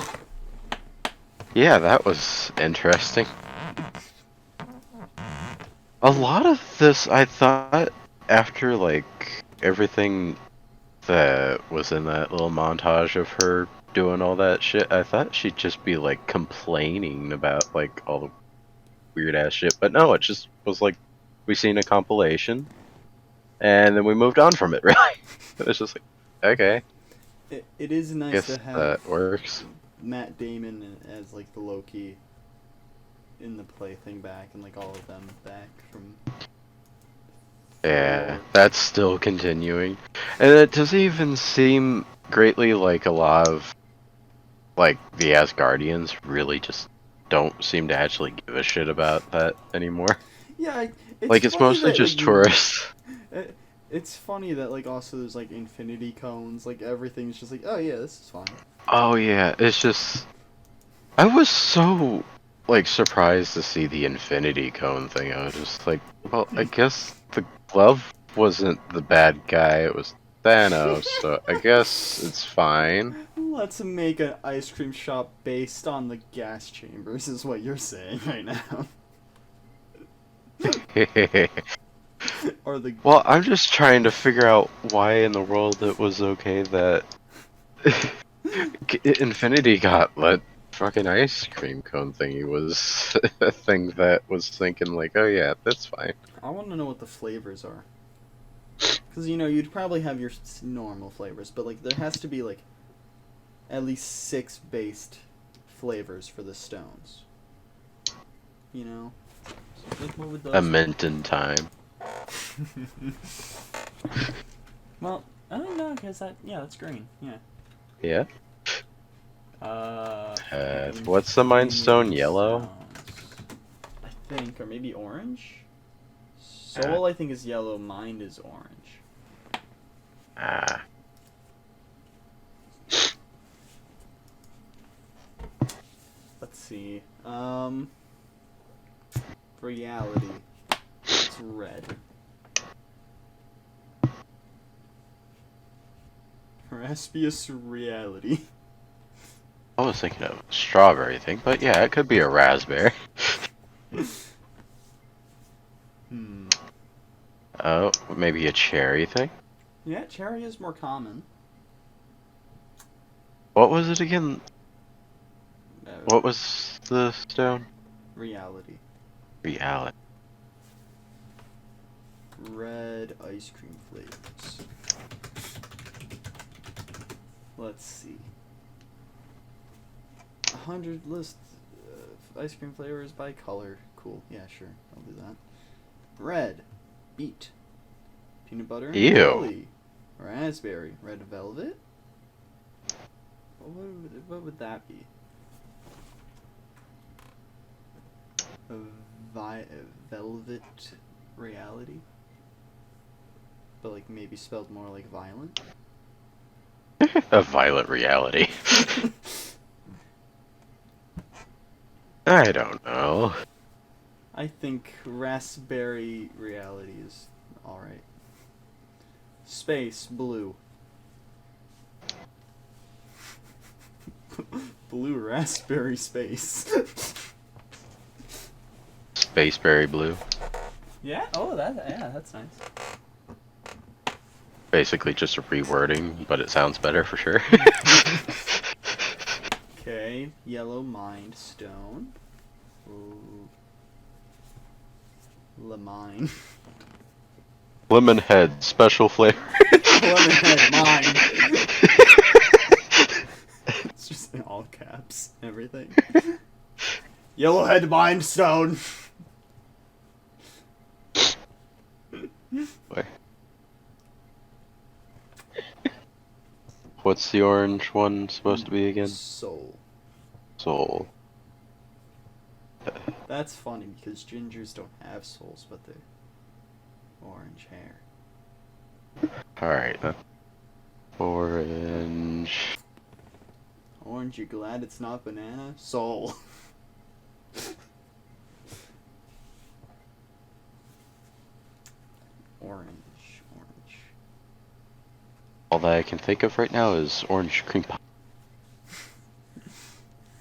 Yeah, that was interesting. A lot of this, I thought, after like everything that was in that little montage of her doing all that shit, I thought she'd just be like complaining about like all the weird ass shit, but no, it just was like we seen a compilation, and then we moved on from it. Really, it was just like, okay, It is nice guess to have that works. Matt Damon as like the Loki in the plaything back, and like all of them back from. Yeah, that's still continuing, and it doesn't even seem greatly like a lot of like the Asgardians really just don't seem to actually give a shit about that anymore. Yeah, It's mostly just tourists. It's funny that like also there's like infinity cones, like everything's just like, oh yeah, this is fine. Oh yeah, it's just I was so like surprised to see the infinity cone thing. I was just like, well, I guess the glove wasn't the bad guy, it was Thanos, so I guess it's fine. Let's make an ice cream shop based on the gas chambers, is what you're saying right now. Or the Well, I'm just trying to figure out why in the world it was okay that Infinity Gauntlet fucking ice cream cone thingy was a thing that was thinking like, oh yeah, that's fine. I want to know what the flavors are. Because, you know, you'd probably have your normal flavors, but, like, there has to be, like, at least 6 based flavors for the stones. You know? So, like, what would those A mint in time. Well, I don't know, because that's green, yeah. Yeah? Uh, What's the Mind Stone? Yellow? stones, I think, or maybe orange? Soul, I think, is yellow, mind is orange. Ah. Let's see. Reality. It's red. Raspious reality. I was thinking of a strawberry thing, but yeah, it could be a raspberry. Oh, maybe a cherry thing? Yeah, cherry is more common. What was it again? Uh, What was the stone? Reality. Reality. Red ice cream flavors. Let's see. 100 list of ice cream flavors by color. Cool. Yeah, sure. I'll do that. Red. Beet. Peanut butter and Ew. jelly. Raspberry. Red velvet. What would that be? A velvet reality? But like maybe spelled more like violent? A violet reality. I don't know. I think raspberry reality is alright. Space blue. Blue raspberry space. Spaceberry blue. Yeah? Oh, that's nice. Basically just a rewording, but it sounds better for sure. Okay, yellow mind stone. Ooh. Lemine. Lemon head, special flavor. Lemon head mine. It's just in all caps, everything. Yellowhead mind stone. Where? What's the orange one supposed to be again? Soul. Soul. That's funny because gingers don't have souls, but they're orange hair. Alright then. Orange. Orange, you glad it's not banana? Soul. Orange. All that I can think of right now is orange cream pie.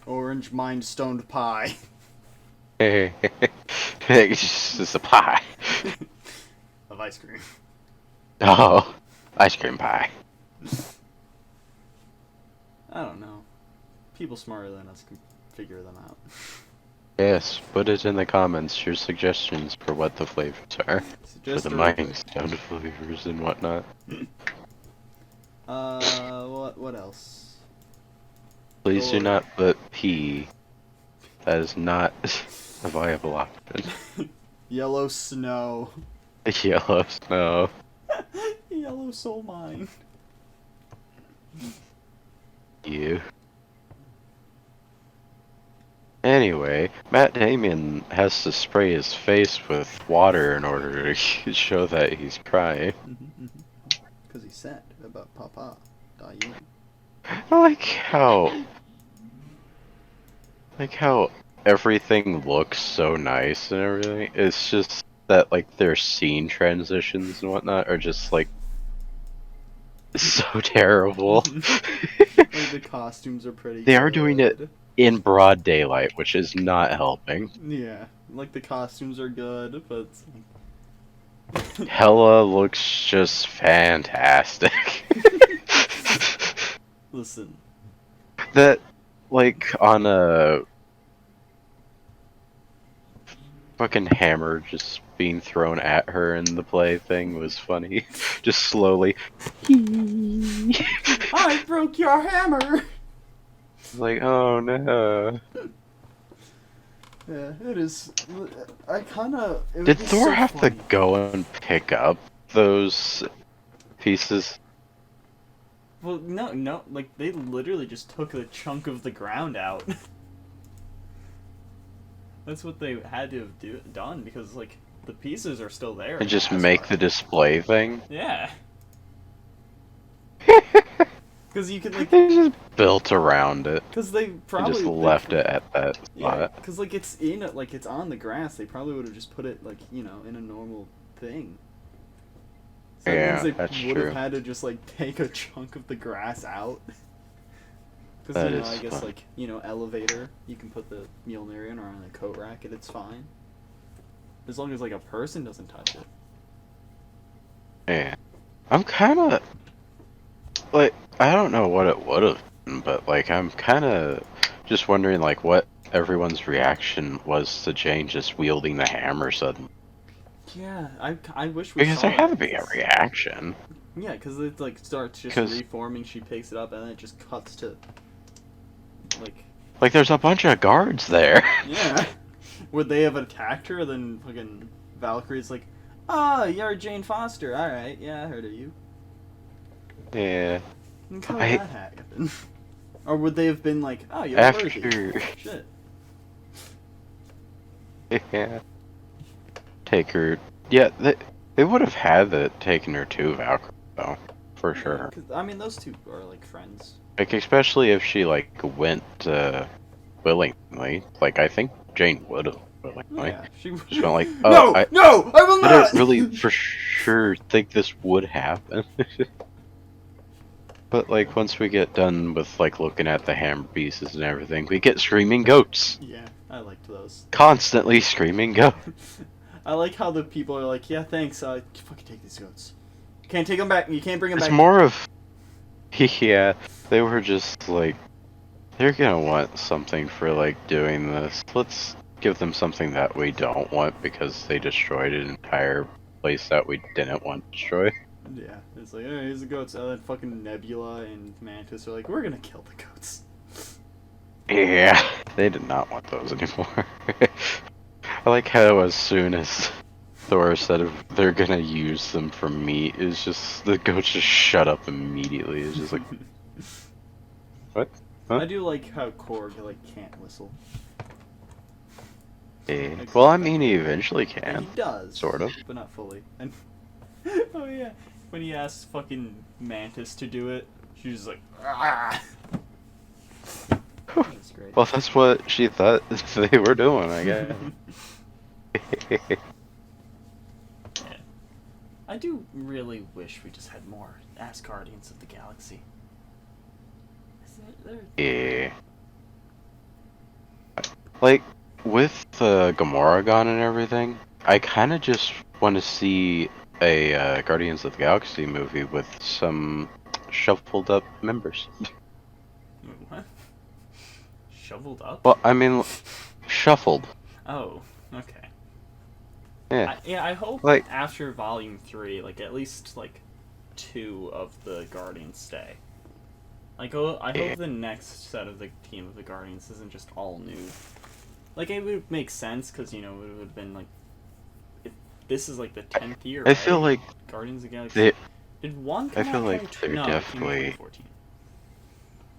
Orange mind stoned pie. It's just a pie. Of ice cream. Oh, ice cream pie. I don't know. People smarter than us can figure them out. Yes, put it in the comments, your suggestions for what the flavors are. For the Mind Stone flavors and whatnot. What else? Please do not put P. That is not a viable option. Yellow snow. Yellow snow. Yellow soul mine. You. Anyway, Matt Damon has to spray his face with water in order to show that he's crying. Because he's sad about Papa dying. I like how everything looks so nice and everything. It's just that like their scene transitions and whatnot are just like so terrible. Like the costumes are pretty They are doing it in broad daylight, which is not helping. Yeah, like the costumes are good, but Hella looks just fantastic. listen. That, like, on a fucking hammer just being thrown at her in the play thing was funny. Just slowly. I broke your hammer! Like, oh no. Yeah, it is. I kinda. Did Thor have to go and pick up those pieces? Well, no, like, they literally just took a chunk of the ground out. That's what they had to have done, because, like, the pieces are still there. And just make the display thing? Yeah. Because you could, like... They just built around it. Because they probably... And just left it at that spot. Yeah, because, like, it's it's on the grass. They probably would have just put it, like, you know, in a normal thing. So yeah, that means that's they would true. have had to just, like, take a chunk of the grass out. Because, That you know, is I guess, fun. like, you know, elevator, you can put the Mjolnir in or on a coat rack and it's fine. As long as, like, a person doesn't touch it. Yeah. I'm kinda... Like, I don't know what it would have been, but, like, I'm kinda just wondering, like, what everyone's reaction was to Jane just wielding the hammer suddenly. Yeah, I wish we Because saw there had to that, be a 'cause- reaction. Yeah, because it, like, starts just 'Cause- reforming, she picks it up, and then it just cuts to, like... Like, there's a bunch of guards there. Yeah. Would they have attacked her, then fucking Valkyrie's like, "Ah, you're Jane Foster, alright, yeah, I heard of you." Yeah. And how would that happen? Or would they have been like, "Oh, you're After... worthy." Shit. Yeah. Take her... Yeah, they would have had it taken her to Valkyrie, though. For sure. 'Cause, I mean, those two are, like, friends. Like, especially if she, like, went, willingly. Like, I think Jane would have willingly. Yeah, she Just went like, oh, No! No! I will I not! didn't really for sure think this would happen. But, like, once we get done with, like, looking at the hammer pieces and everything, we get screaming goats. Yeah, I liked those. Constantly screaming goats. I like how the people are like, "Yeah, thanks, fucking take these goats. You can't take them back, you can't bring them It's back." more of... Yeah, they were just, like... They're gonna want something for, like, doing this. Let's give them something that we don't want because they destroyed an entire place that we didn't want destroyed. Yeah, it's like, "Hey, here's the goats." And then fucking Nebula and Mantis are like, "We're gonna kill the goats." Yeah, they did not want those anymore. I like how as soon as Thor said they're gonna use them for meat, it's just the goats just shut up immediately. It's just like, What? Huh? I do like how Korg can't whistle. Yeah. Like, Well, I mean, he eventually and can. he does, Sort of. but not fully. And oh yeah, when he asks fucking Mantis to do it, she's just like, ah. That's great. Well, that's what she thought they were doing, I guess. Yeah. I do really wish we just had more As Guardians of the Galaxy. Yeah. Like, with Gamora gone and everything, I kind of just want to see a Guardians of the Galaxy movie with some shuffled up members. What? Shoveled up? Well, I mean, shuffled. Oh, okay. Yeah. I hope Like- after Volume 3, at least, 2 of the Guardians stay. I hope the next set of the team of the Guardians isn't just all new. It would make sense, because, it would have been, this is, the 10th year, I feel right? like Guardians of the Galaxy. Did one come I feel out like 22? they're No, it came out definitely- 2014.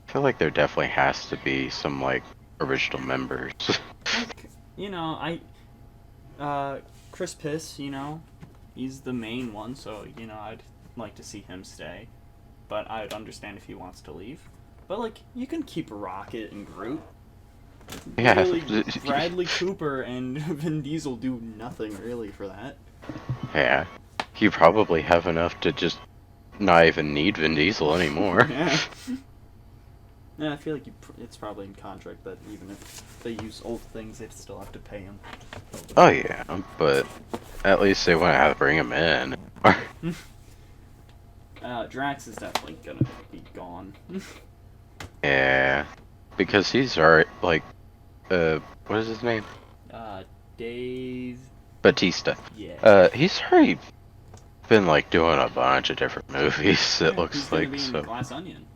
I feel like there definitely has to be some original members. Chris Piss, he's the main one, so, I'd like to see him stay. But I'd understand if he wants to leave. But, you can keep Rocket and Groot. Yeah. Really, Bradley Cooper and Vin Diesel do nothing, really, for that. Yeah. You probably have enough to just not even need Vin Diesel anymore. Yeah. Yeah, I feel like it's probably in contract that even if they use old things, they'd still have to pay him. Oh yeah, but at least they wouldn't have to bring him in. Drax is definitely gonna be gone. Yeah, because he's already what is his name? Dave. Batista. Yeah. He's already been doing a bunch of different movies. It looks he's gonna be so. in Glass Onion.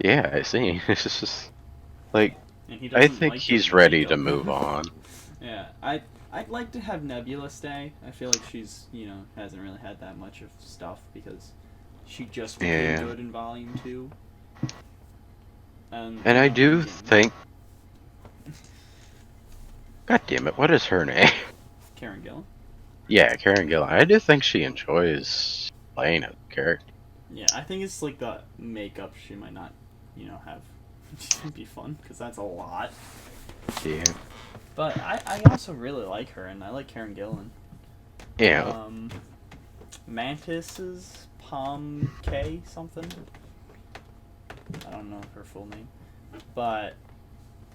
Yeah, I see. It's just And he I doesn't think like he's doing ready makeup. to move on. Yeah, I'd like to have Nebula stay. I feel like she's hasn't really had that much of stuff because she just became good in Volume 2. And I do think. God damn it! What is her name? Karen Gillan. Yeah, Karen Gillan. I do think she enjoys playing a character. Yeah, I think it's the makeup she might not, have be fun because that's a lot. Yeah. But I also really like her and I like Karen Gillan. Yeah. Mantis's Palm K something. I don't know her full name, but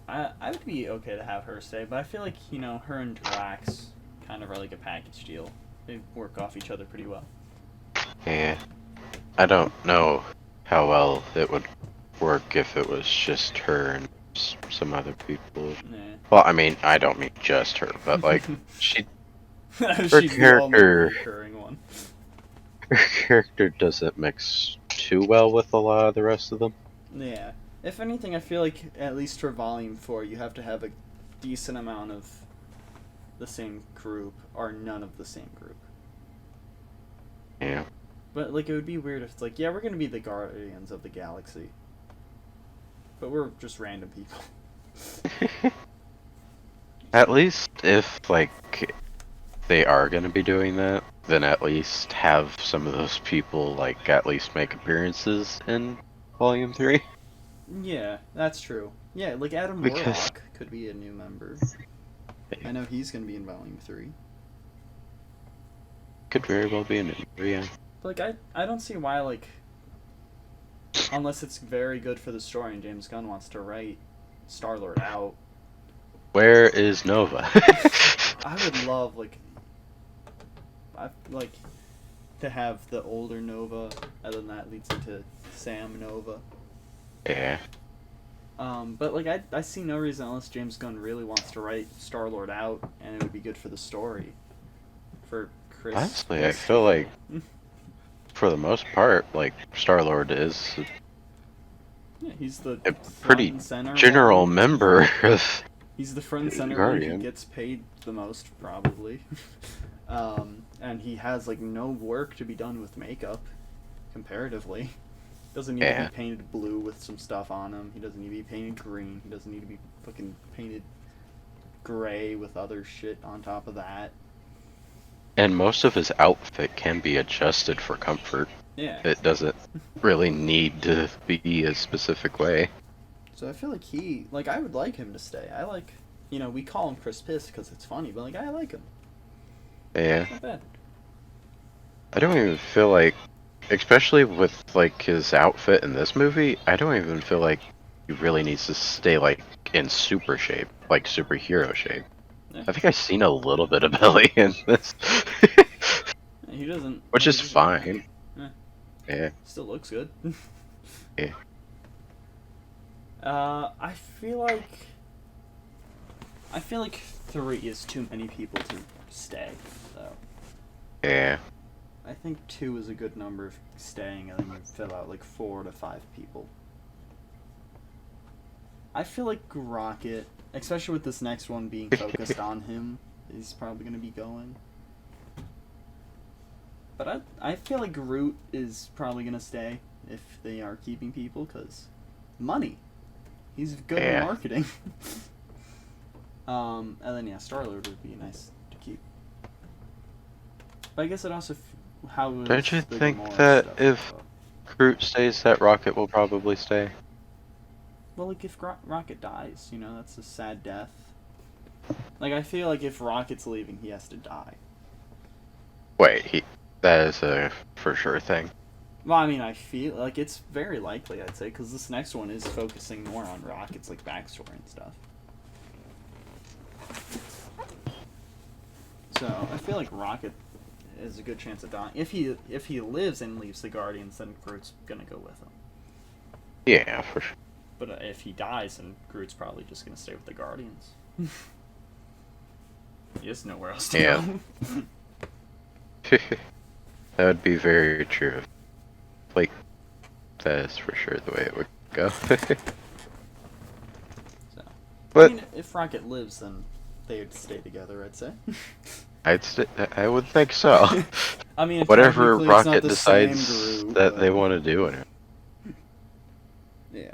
I would be okay to have her stay. But I feel like her and Drax kind of are like a package deal. They work off each other pretty well. Yeah. I don't know how well it would work if it was just her and some other people. Yeah. Well, I mean, I don't mean just her, but she, She's her the only character, recurring one. her character doesn't mix too well with a lot of the rest of them. Yeah. If anything, I feel like at least for Volume 4, you have to have a decent amount of the same group or none of the same group. Yeah. But it would be weird if it's we're gonna be the Guardians of the Galaxy, but we're just random people. At least if they are gonna be doing that, then at least have some of those people at least make appearances in Volume 3. Yeah, that's true. Yeah, Adam Warlock could be a new member. I know he's gonna be in Volume 3. Could very well be a new movie, yeah. But I don't see why unless it's very good for the story and James Gunn wants to write Star-Lord out. Where is Nova? I would love to have the older Nova, and then that leads into Sam Nova. Yeah. But I see no reason unless James Gunn really wants to write Star-Lord out, and it would be good for the story. For Chris. Honestly, I feel like for the most part, Star-Lord is yeah, he's the a front pretty and center general one. member of. He's the front and center Guardian. one. He gets paid the most, probably. And he has no work to be done with makeup, comparatively. Doesn't need to be painted blue with some stuff on him. He doesn't need to be painted green. He doesn't need to be fucking painted gray with other shit on top of that. And most of his outfit can be adjusted for comfort. Yeah. It doesn't really need to be a specific way. So I feel like I would like him to stay. I like, we call him Chris Piss because it's funny, but I like him. Yeah. Not bad. I don't even feel like, especially with his outfit in this movie, I don't even feel like he really needs to stay in super shape, superhero shape. Yeah. I think I've seen a little bit of belly in this. He doesn't. Which is fine. Yeah. Still looks good. Yeah. I feel like 3 is too many people to stay, though. Yeah. I think 2 is a good number of staying, and then you fill out 4 to 5 people. I feel like Rocket, especially with this next one being focused on him, is probably going to be going. But I feel like Groot is probably going to stay if they are keeping people, because money. He's good at marketing. And then, Star-Lord would be nice to keep. But I guess it also... Don't you think that if Groot stays, that Rocket will probably stay? Well, if Rocket dies, that's a sad death. I feel like if Rocket's leaving, he has to die. Wait, that is a for sure thing. Well, I feel like it's very likely, I'd say, because this next one is focusing more on Rocket's backstory and stuff. So I feel like Rocket is a good chance of dying. If he lives and leaves the Guardians, then Groot's gonna go with him. Yeah, for sure. But if he dies, then Groot's probably just gonna stay with the Guardians. He has nowhere else to go. That would be very true. That is for sure the way it would go. But if Rocket lives, then they would stay together, I'd say. I would think so. Whatever Rocket decides that they want to do in it. Yeah.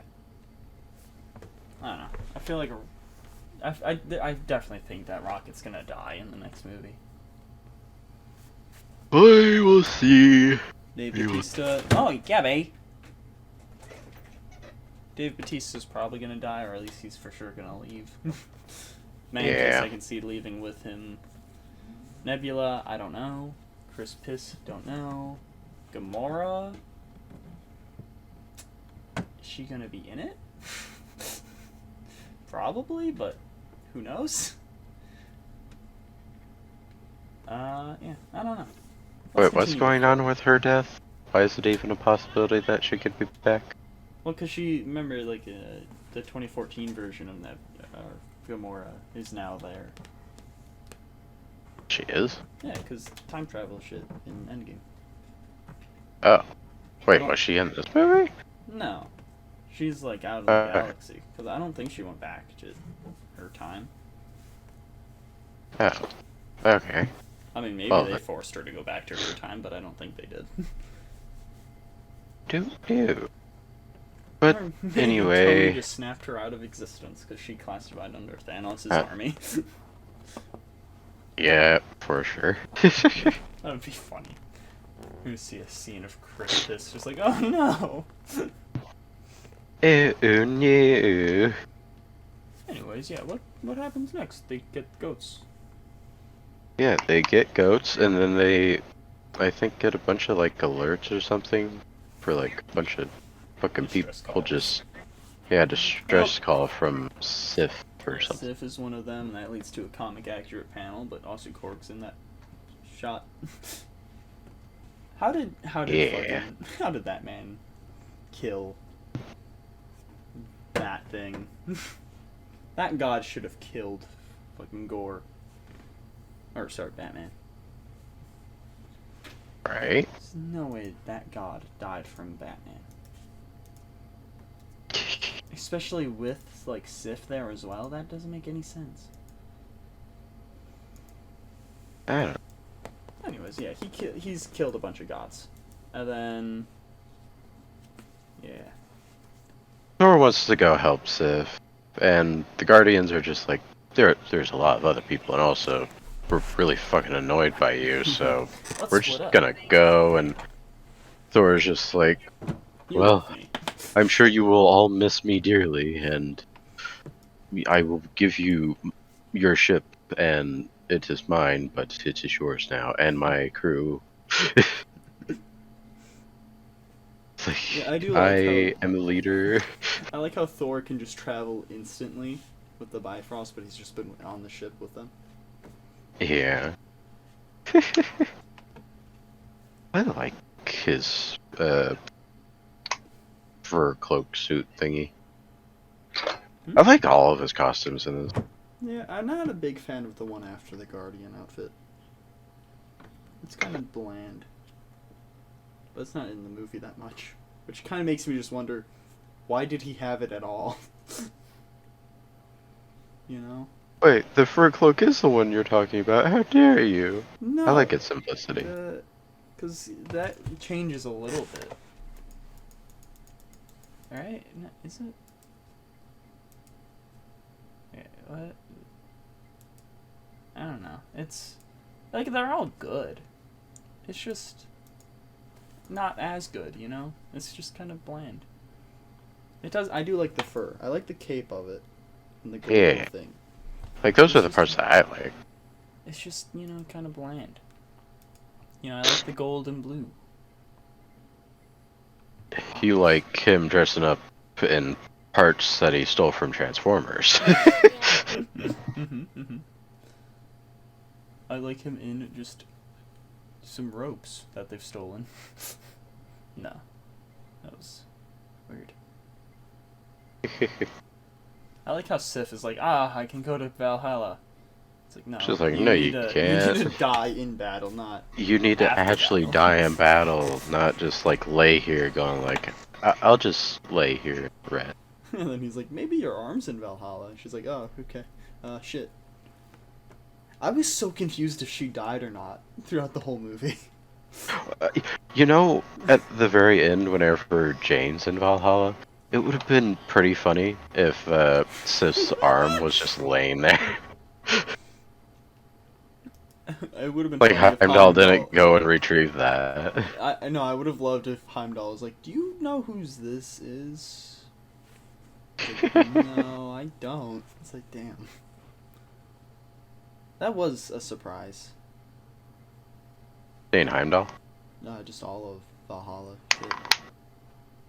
I don't know. I feel like I definitely think that Rocket's gonna die in the next movie. We will see. Dave Bautista. Oh, yeah, babe. Dave Bautista's probably gonna die, or at least he's for sure gonna leave. Mantis, I can see leaving with him. Nebula, I don't know. Chris Piss, don't know. Gamora. Is she gonna be in it? Probably, but who knows? Yeah, I don't know. Wait, what's going on with her death? Why is it even a possibility that she could be back? Well, because remember, the 2014 version of Gamora is now there. She is? Yeah, because time travel shit in Endgame. Oh. Wait, was she in this movie? No. She's, out of the galaxy. Because I don't think she went back to her time. Oh. Okay. Maybe they forced her to go back to her time, but I don't think they did. Do. But anyway... Tony just snapped her out of existence because she classified under Thanos' army. Yeah, for sure. That would be funny. You see a scene of Chris just oh no! Oh no. Anyways, yeah, what happens next? They get goats. Yeah, they get goats, and then they, I think, get a bunch of alerts or something for a bunch of fucking people just, distress call from Sif or something. Sif is one of them, and that leads to a comic accurate panel, but also Korg's in that shot. How did that man kill that thing? That god should have killed fucking Gore. Or, sorry, Batman. Right? There's no way that god died from Batman. Especially with, Sif there as well, that doesn't make any sense. I don't know. Anyways, yeah, he's killed a bunch of gods. And then... Yeah. Thor wants to go help Sif, and the Guardians are just like, there's a lot of other people, and also we're really fucking annoyed by you, so Let's we're split just up. gonna go. And Thor is just like, You well, love me. I'm sure you will all miss me dearly, and I will give you your ship, and it is mine, but it is yours now, and my crew. It's like, Yeah, I do I like how am the leader. I like how Thor can just travel instantly with the Bifrost, but he's just been on the ship with them. Yeah. I like his fur cloak suit thingy. I like all of his costumes in this. Yeah, I'm not a big fan of the one after the Guardian outfit. It's kind of bland. But it's not in the movie that much. Which kind of makes me just wonder, why did he have it at all? You know? Wait, the fur cloak is the one you're talking about. How dare you? No. I like its simplicity. Because that changes a little bit. Right? Is it? Yeah, what? I don't know. It's like they're all good. It's just not as good, you know? It's just kind of bland. I do like the fur. I like the cape of it. And the gold thing. Like, those are the parts that I like. It's just, you know, kind of bland. You know, I like the gold and blue. You like him dressing up in parts that he stole from Transformers. I like him in just some ropes that they've stolen. No. That was weird. I like how Sif is like, I can go to Valhalla. It's like, no. She's like, no, you can't. You need to die in battle, not You need to after actually battle. die in battle, not just like lay here going like, I'll just lay here, red. And then he's like, maybe your arm's in Valhalla. And she's like, oh, okay. Shit. I was so confused if she died or not throughout the whole movie. You know, at the very end, whenever Jane's in Valhalla, it would have been pretty funny if Sif's arm was just laying there. It would have been Like, funny if Heimdall didn't go and retrieve that. I know, I would have loved if Heimdall was like, do you know whose this is? Like, no, I don't. It's like, damn. That was a surprise. Jane Heimdall? Just all of Valhalla. Shit.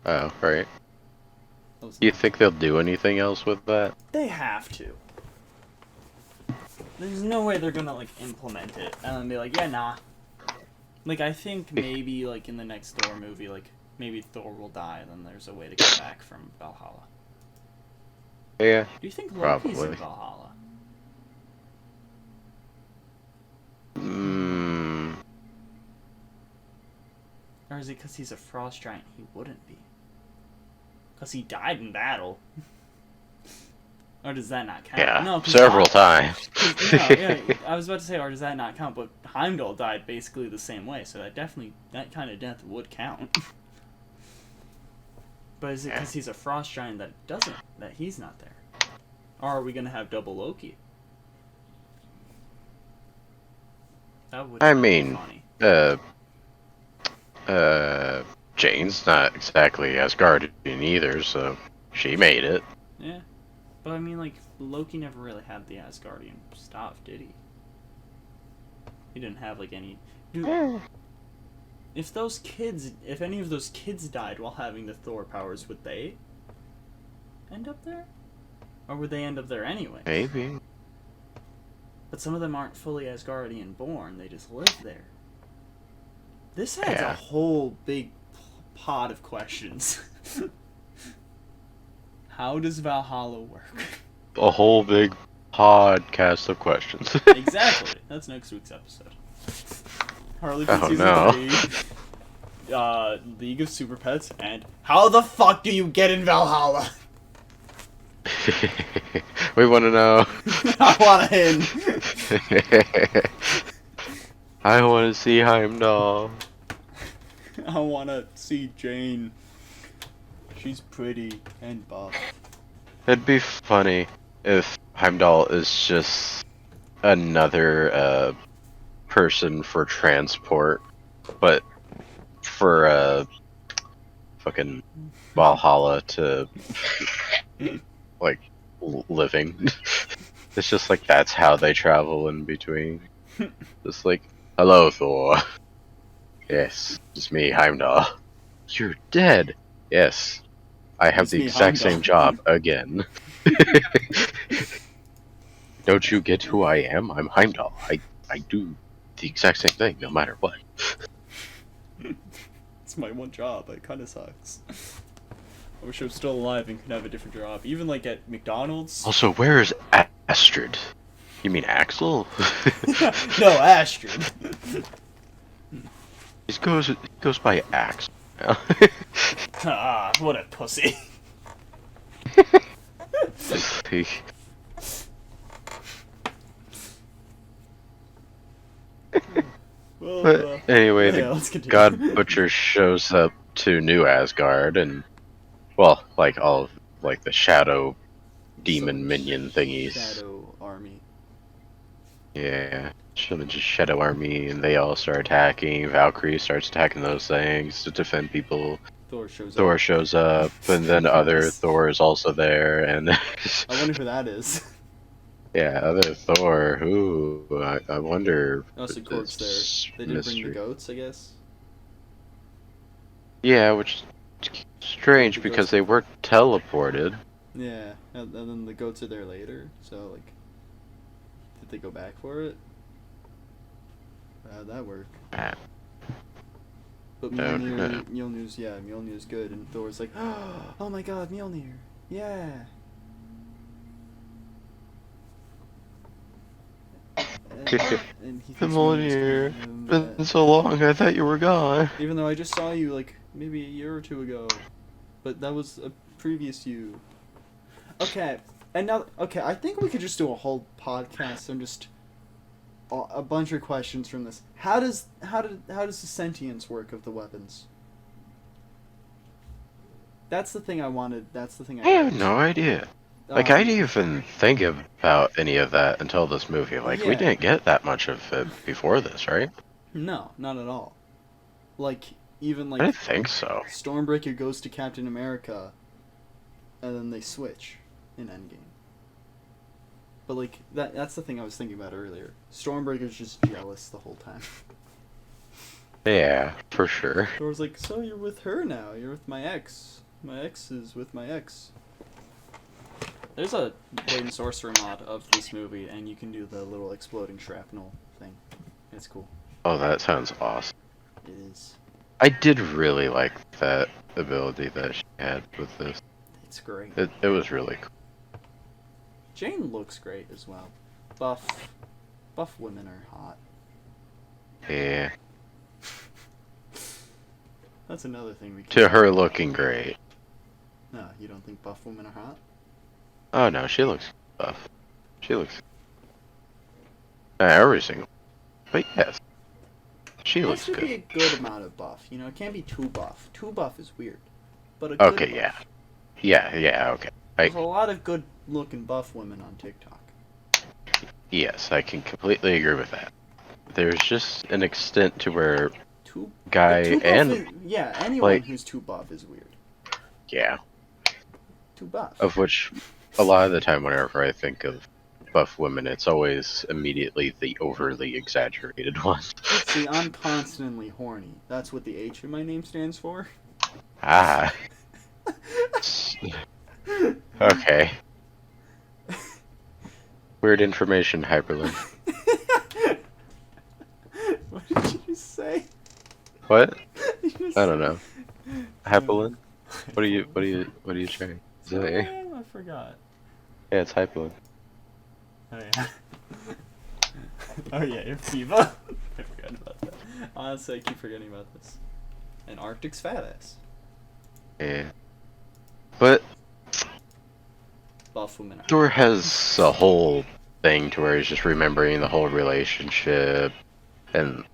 Oh, right. That was Do you nice. think they'll do anything else with that? They have to. There's no way they're gonna, like, implement it and then be like, yeah, nah. Like, I think maybe, like, in the next Thor movie, like, maybe Thor will die and then there's a way to get back from Valhalla. Yeah. Do you think Loki's Probably. in Valhalla? Or is it because he's a frost giant he wouldn't be? Because he died in battle. Or does that not count? Yeah, No, 'cause several times. No, yeah, I was about to say, or does that not count? But Heimdall died basically the same way, so that kind of death would count. But is it because he's a frost giant that he's not there? Or are we gonna have double Loki? That would be funny. Jane's not exactly Asgardian either, so she made it. Yeah. But I mean, like, Loki never really had the Asgardian stuff, did he? He didn't have, like, any... Dude, if any of those kids died while having the Thor powers, would they end up there? Or would they end up there anyway? Maybe. But some of them aren't fully Asgardian born, they just live there. This adds a whole big pot of questions. How does Valhalla work? A whole big podcast of questions. Exactly. That's next week's episode. Harley Quinn Season 3, League of Super Pets, and how the fuck do you get in Valhalla? We want to know. I want to in. I want to see Heimdall. I want to see Jane. She's pretty and buff. It'd be funny if Heimdall is just another person for transport, but for fucking Valhalla to like living. It's just like that's how they travel in between. Just like, hello Thor. Yes, it's me, Heimdall. You're dead. Yes, I have It's the me, exact Heimdall. same job again. Don't you get who I am? I'm Heimdall. I do the exact same thing no matter what. It's my one job. It kind of sucks. I wish I was still alive and could have a different job. Even like at McDonald's. Also, where is Astrid? You mean Axel? No, Astrid. He goes by Axel now. Ah, what a pussy. Well, But anyway, yeah, let's continue. God Butcher shows up to New Asgard and, well, like all of like the shadow demon minion thingies. Shadow army. Yeah, just shadow army, and they all start attacking. Valkyrie starts attacking those things to defend people. Thor shows up, and then other Thor is also there, and I wonder who that is. yeah, other Thor. Who I wonder. Oh, so Korg's there. They didn't bring the goats, I guess. Yeah, which is strange The because goats- they were teleported. Yeah, and then the goats are there later. So like, did they go back for it? How'd that work? Ah. But No. Mjolnir's good, and Thor's like, oh my god, Mjolnir, yeah. And he thinks Mjolnir, Mjolnir's gonna been so long. I thought you were gone. even though I just saw you like maybe a year or two ago, but that was a previous you. Okay, and now I think we could just do a whole podcast and just a bunch of questions from this. How does the sentience work of the weapons? That's the thing I wanted. That's the thing I have no idea. Like, I didn't even think about any of that until this movie. Like, we Yeah. didn't get that much of it before this, right? No, not at all. Like even I like didn't think so. Stormbreaker goes to Captain America, and then they switch in Endgame. But like that's the thing I was thinking about earlier. Stormbreaker's just jealous the whole time. Yeah, for sure. Thor's like, so you're with her now. You're with my ex. My ex is with my ex. There's a Blade and Sorcerer mod of this movie, and you can do the little exploding shrapnel thing. It's cool. Oh, that sounds awesome. It is. I did really like that ability that she had with this. It's great. It was really cool. Jane looks great as well. Buff women are hot. Yeah. That's another thing we can. To her looking great. No, you don't think buff women are hot? Oh no, she looks buff. She looks... every single... But yes. She There looks should good. be a good amount of buff. You know, it can't be too buff. Too buff is weird. But a good Okay, buff. yeah, okay. There's a lot of good looking buff women on TikTok. Yes, I can completely agree with that. There's just an extent to where Too guy too buff and... is, yeah, anyone like- who's too buff is weird. Yeah. Too buff. Of which, a lot of the time whenever I think of buff women, it's always immediately the overly exaggerated ones. See, I'm constantly horny. That's what the H in my name stands for. Ah. Okay. Weird information, Hyperlink. What did you just say? What? You just I don't know. Hyperlink? What are you trying to say? I forgot. Yeah, it's Hyperlink. Oh yeah. Oh yeah, you're Fiva. I forgot about that. Honestly, I keep forgetting about this. And Arctic's fat ass. Yeah. But Buff women. Thor has a whole thing to where he's just remembering the whole relationship, and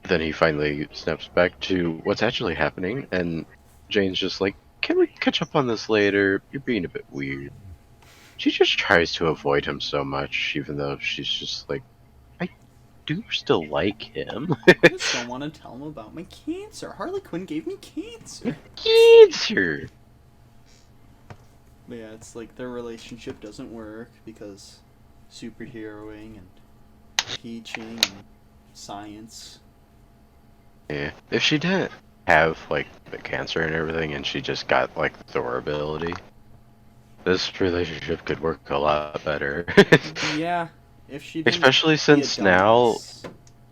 then he finally snaps back to what's actually happening, and Jane's just like, can we catch up on this later? You're being a bit weird. She just tries to avoid him so much, even though she's just like, I do still like him. I just don't want to tell him about my cancer. Harley Quinn gave me cancer. Cancer! But yeah, it's like their relationship doesn't work because superheroing and teaching and science. Yeah. If she didn't have, like, the cancer and everything, and she just got, like, the Thor ability, this relationship could work a lot better. Yeah, if she didn't Especially be since a now, dumbass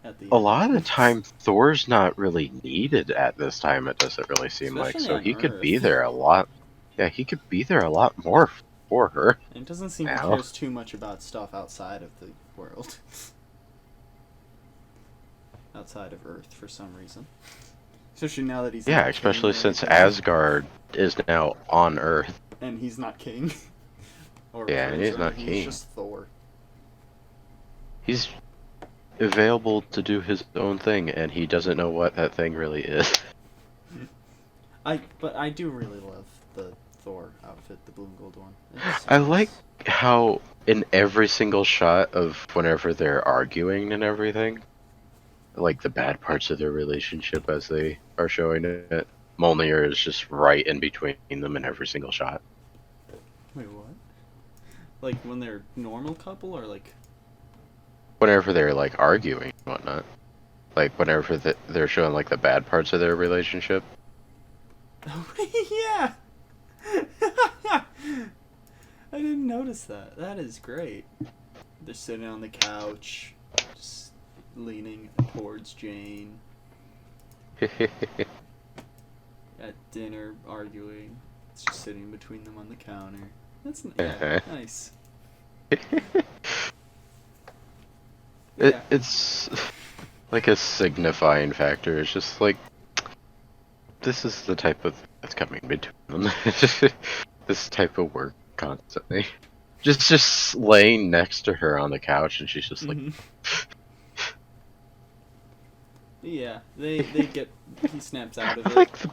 at the a end. lot of the time, Thor's not really needed at this time, it doesn't really seem like, Especially so on he could Earth. be there a lot. Yeah, he could be there a lot more for her. It doesn't seem now. he cares too much about stuff outside of the world. Outside of Earth for some reason. Especially now that he's Yeah, not especially king or since anything. Asgard is now on Earth. And he's not king. Or Yeah, prince he's or not anything, king. He's just Thor. He's available to do his own thing, and he doesn't know what that thing really is. But I do really love the Thor outfit, the blue and gold one. It's I nice. like how in every single shot of whenever they're arguing and everything, like the bad parts of their relationship as they are showing it, Mjolnir is just right in between them in every single shot. Wait, what? Like when they're normal couple or like? Whenever they're like arguing and whatnot. Like whenever they're showing like the bad parts of their relationship. Yeah! I didn't notice that. That is great. They're sitting on the couch, just leaning towards Jane. At dinner, arguing. It's just sitting between them on the counter. That's nice. Yeah. It's like a signifying factor. It's just like, this is the type of that's coming between them. This type of work constantly. Just laying next to her on the couch, and she's just like, Yeah, they get. He snaps out of I it. like the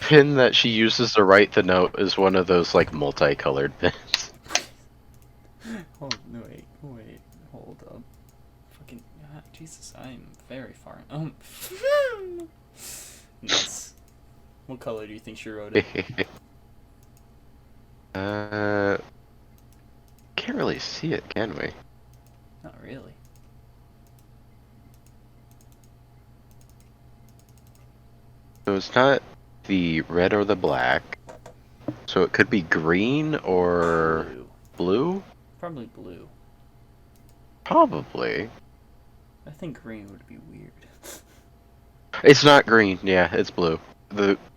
pin that she uses to write the note is one of those like multicolored pins. Oh no! Wait, hold up. Fucking Jesus! I'm very far. Nice. What color do you think she wrote it? Can't really see it, can we? Not really. So it's not the red or the black. So it could be green or blue? Probably blue. Probably. I think green would be weird. It's not green. Yeah, it's blue.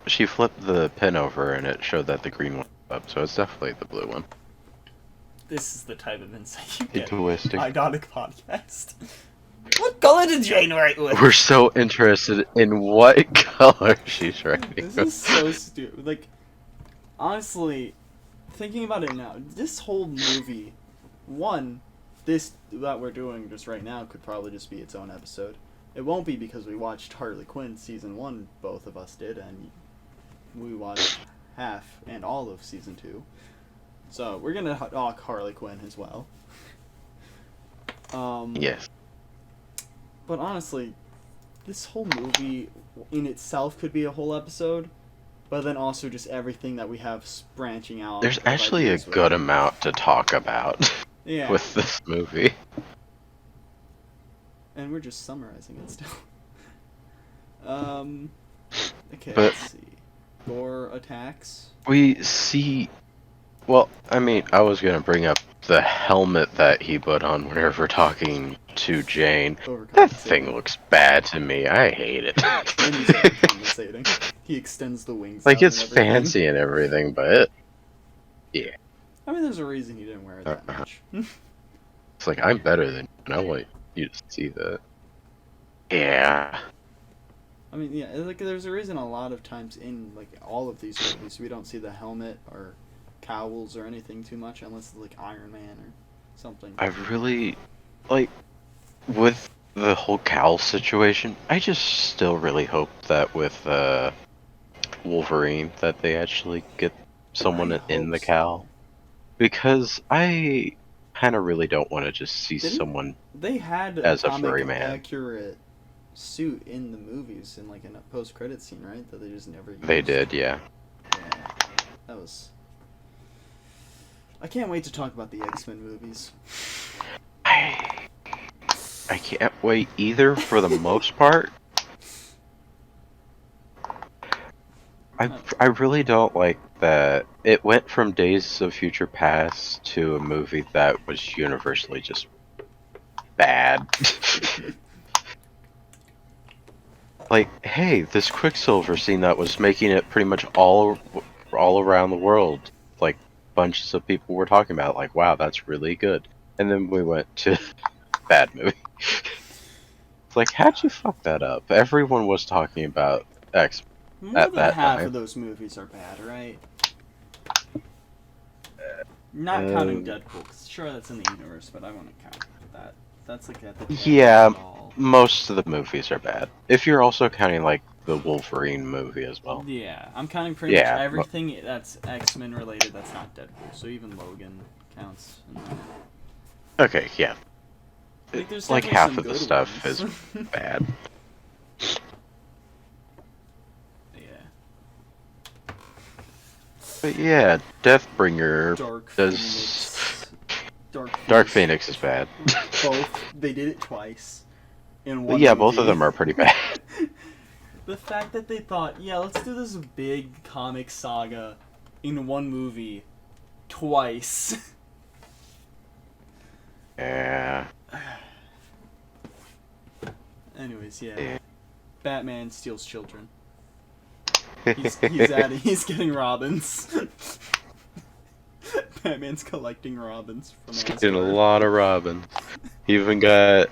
She flipped the pin over and it showed that the green one was up, so it's definitely the blue one. This is the type of insight you get. Intuitive. Idotic Podcast. What color did Jane write with? We're so interested in what color she's writing. This is so stupid. Like, honestly, thinking about it now, this whole movie, this that we're doing just right now could probably just be its own episode. It won't be because we watched Harley Quinn season 1, both of us did, and we watched half and all of season 2. So we're gonna talk Harley Quinn as well. Yes. But honestly, this whole movie in itself could be a whole episode, but then also just everything that we have branching out. There's of actually a ideas with good it. amount to talk about Yeah. with this movie. And we're just summarizing it still. Okay, But- let's see. Gore attacks. We see. Well, I mean, I was gonna bring up the helmet that he put on whenever talking to Jane. That thing looks bad to me. I hate it. And he's overcompensating. He extends the wings. Like, out it's and everything. fancy and everything, but yeah. I mean, there's a reason he didn't wear it that much. It's like, I'm better than you, and I want you to see that. Yeah. I mean, yeah, like there's a reason a lot of times in like all of these movies we don't see the helmet or cowls or anything too much unless it's like Iron Man or something. I really, like, with the whole cowl situation, I just still really hope that with Wolverine that they actually get someone I in the hope cowl. so. Because I kind of really don't want to just see someone They had a as a comic furry man. accurate suit in the movies in like in a post-credit scene, right? That they just never used. They did, yeah. Yeah, that was. I can't wait to talk about the X-Men movies. I can't wait either for the most part. I really don't like that it went from Days of Future Past to a movie that was universally just bad. Like, hey, this Quicksilver scene that was making it pretty much all around the world, like bunches of people were talking about, like, wow, that's really good. And then we went to bad movie. It's like, how'd you fuck that up? Everyone was talking about X More at than that half time. of those movies are bad, right? Not counting Deadpool, 'cause sure that's in the universe, but I want to count that. That's like at the Yeah, end of it all. most of the movies are bad. If you're also counting like the Wolverine movie as well. Yeah, I'm counting pretty much Yeah, everything that's X-Men related that's not Deadpool. So even Logan counts. Okay, yeah. There's Like definitely half some of the good stuff ones. is bad. Yeah. But yeah, Deathbringer Dark does. Phoenix. Dark Phoenix is bad. Both. They did it twice. In one Yeah, movie. both of them are pretty bad. The fact that they thought, yeah, let's do this big comic saga in one movie twice. Yeah. Anyways, yeah. Yeah. Batman steals children. He's getting Robins. Batman's collecting Robins from He's Asgard. getting a lot of Robins. He even got.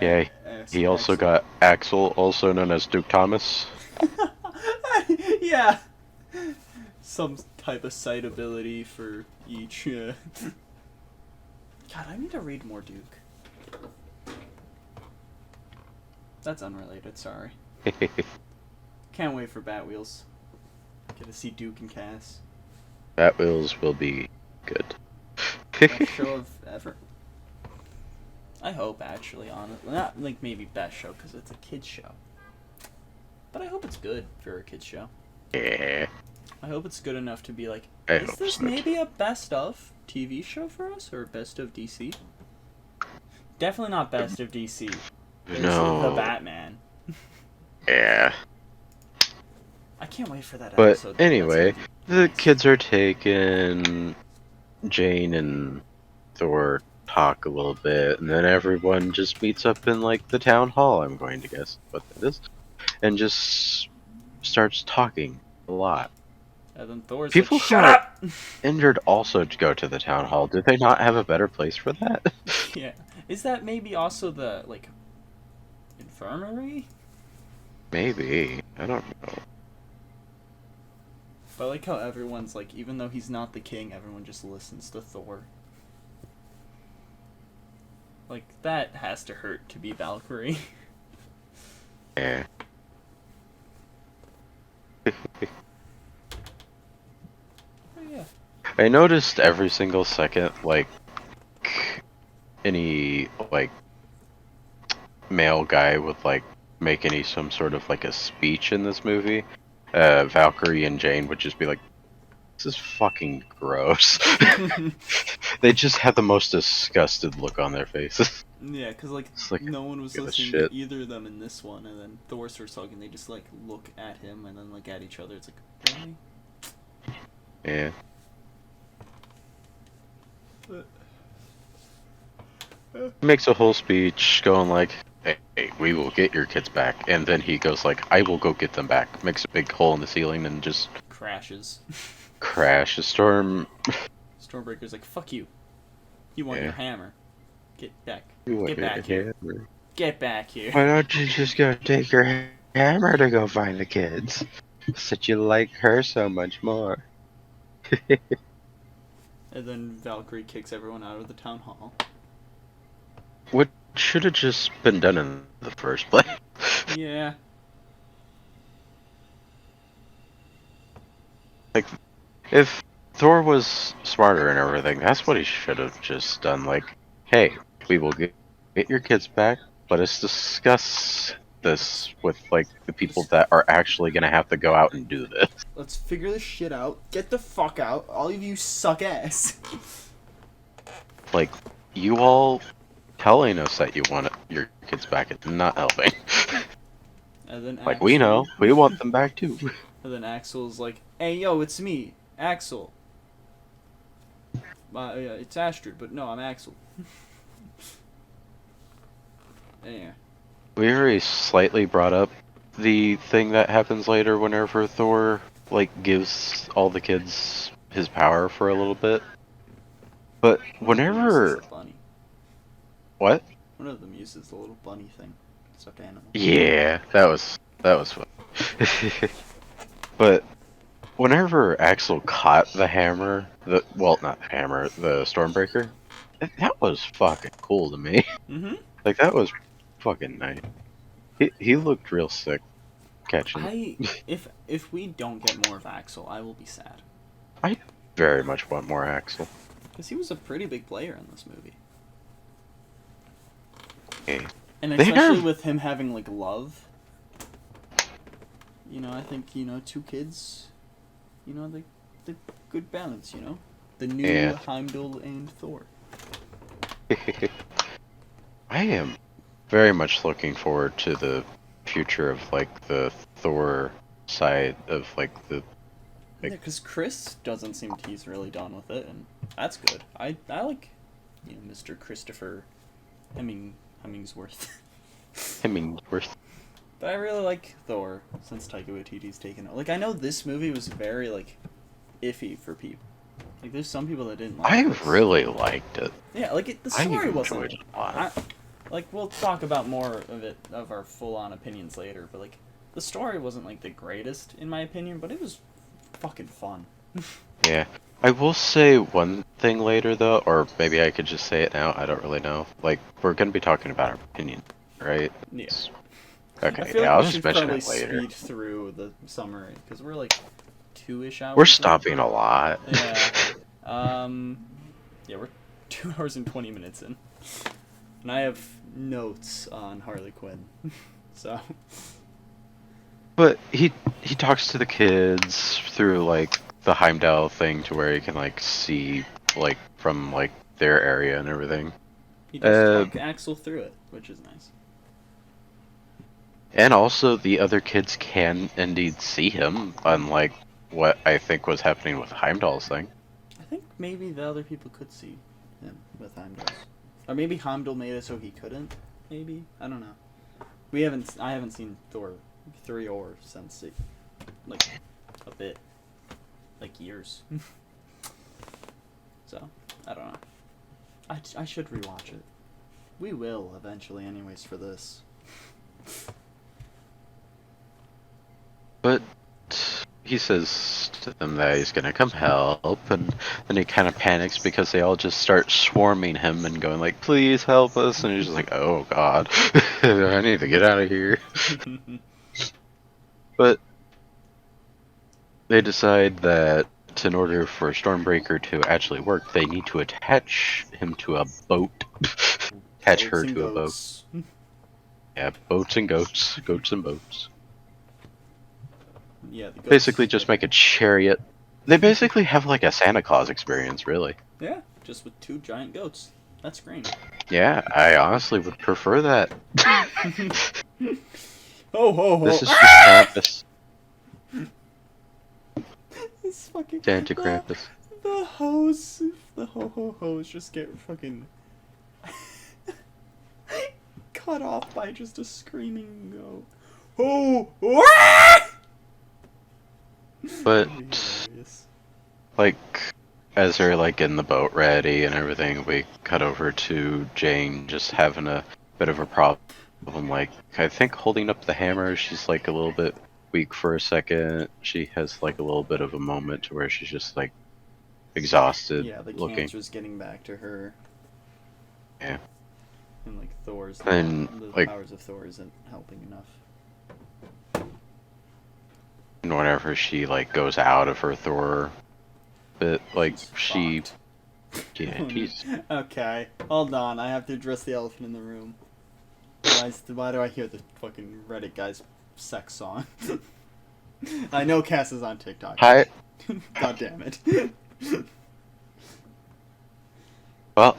Yeah, he also Axel. got Axel, also known as Duke Thomas. Yeah. Some type of sight ability for each. God, I need to read more Duke. That's unrelated, sorry. Can't wait for Batwheels. Get to see Duke and Cass. Batwheels will be good. Best show of ever. I hope, actually, honestly. Not, like, maybe best show, because it's a kid's show. But I hope it's good for a kid's show. Yeah. I hope it's good enough to be like, I is hope this so, maybe a best of TV show for us, or best of DC? Definitely not best of DC. There's No. The Batman. Yeah. I can't wait for that But episode. anyway, That's the kids are taking Jane and Thor talk a little bit, and then everyone just meets up in like the town hall, I'm going to guess what that is, and just starts talking a lot. And then Thor's People like, shut who are up! injured also go to the town hall. Do they not have a better place for that? Yeah. Is that maybe also the, like, infirmary? Maybe. I don't know. But I like how everyone's like, even though he's not the king, everyone just listens to Thor. Like, that has to hurt to be Valkyrie. Yeah. Oh, yeah. I noticed every single second, like, any, like, male guy would, like, make some sort of, like, a speech in this movie, Valkyrie and Jane would just be like, this is fucking gross. They just have the most disgusted look on their faces. Yeah, because, like, like, no one was give a listening shit. to either of them in this one, and then Thor starts talking, they just, like, look at him and then, like, at each other. It's like, really? Yeah. He makes a whole speech going like, hey, we will get your kids back. And then he goes like, I will go get them back. Makes a big hole in the ceiling and just Crashes. crashes. Storm. Stormbreaker's like, fuck you. You want Yeah. your hammer. Get back. You want Get your back here. hammer? Get back here. Why don't you just go take your hammer to go find the kids? Said you like her so much more. And then Valkyrie kicks everyone out of the town hall. What should have just been done in the first place. Yeah. Like, if Thor was smarter and everything, that's what he should have just done. Like, hey, we will get your kids back, let us discuss this with, like, the people that are actually going to have to go out and do this. Let's figure this shit out. Get the fuck out. All of you suck ass. Like, you all telling us that you want your kids back is not helping. And then Like, we know. We want them back, too. And then Axel's like, hey, yo, it's me, Axel. It's Astrid, but no, I'm Axel. Yeah. We already slightly brought up the thing that happens later whenever Thor, like, gives all the kids his power for a little bit. But whenever... Bunny. What? One of them uses the little bunny thing. Stuffed animal. Yeah, that was fun. But whenever Axel caught the hammer, not the hammer, the Stormbreaker, that was fucking cool to me. Mm-hmm. Like, that was fucking nice. He looked real sick catching it. If we don't get more of Axel, I will be sad. I very much want more Axel. Because he was a pretty big player in this movie. Okay. And especially with him having, like, love. You know, I think, two kids, the good balance, The new Heimdall and Thor. I am very much looking forward to the future of, like, the Thor side of, like, the... Yeah, because Chris doesn't seem he's really done with it, and that's good. I like, Mr. Christopher Hemmingsworth. Hemmingsworth. But I really like Thor since Taika Waititi's taken it. Like, I know this movie was very, like, iffy for people. Like, there's some people that didn't like it. I really liked it. Yeah, like, the story wasn't... I enjoyed it a lot. Like, we'll talk about more of our full-on opinions later, but, like, the story wasn't, like, the greatest, in my opinion, but it was fucking fun. Yeah. I will say one thing later, though, or maybe I could just say it now, I don't really know. Like, we're going to be talking about our opinion, right? Yeah. Okay, I feel yeah, like I'll we just should mention probably it later. speed through the summary, because we're, like, 2-ish hours We're in. stopping a lot. Yeah. Yeah, we're 2 hours and 20 minutes in. And I have notes on Harley Quinn. So. But he talks to the kids through, like, the Heimdall thing to where he can, like, see, like, from, like, their area and everything. He just talk Axel through it, which is nice. And also, the other kids can indeed see him, unlike what I think was happening with Heimdall's thing. I think maybe the other people could see him with Heimdall's. Or maybe Heimdall made it so he couldn't, maybe? I don't know. I haven't seen Thor 3 or since, like, a bit. Like, years. So, I don't know. I should rewatch it. We will, eventually, anyways, for this. But he says to them that he's gonna come help, and then he kind of panics because they all just start swarming him and going like, please help us, and he's just like, oh god, I need to get out of here. But they decide that in order for Stormbreaker to actually work, they need to attach him to a boat. Attach her to a boat. Yeah, boats and goats. Goats and boats. Yeah, the goats. Basically just make a chariot. They basically have like a Santa Claus experience, really. Yeah, just with 2 giant goats. That's great. Yeah, I honestly would prefer that. Ho ho ho! This is just Krampus. This fucking Santa Krampus. The hose, the ho ho hos just get fucking cut off by just a screaming goat. Ho! But like, as they're like in the boat ready and everything, we cut over to Jane just having a bit of a problem. Like, I think holding up the hammer, she's like a little bit weak for a second. She has like a little bit of a moment to where she's just like exhausted. Yeah, the looking. cancer's getting back to her. Yeah. And like Thor's, and the like powers of Thor isn't helping enough. And whenever she like goes out of her Thor bit, like she, Fucked. yeah, she's Okay, hold on. I have to address the elephant in the room. Why do I hear the fucking Reddit guy's sex song? I know Cass is on TikTok. hi. God damn it. Well,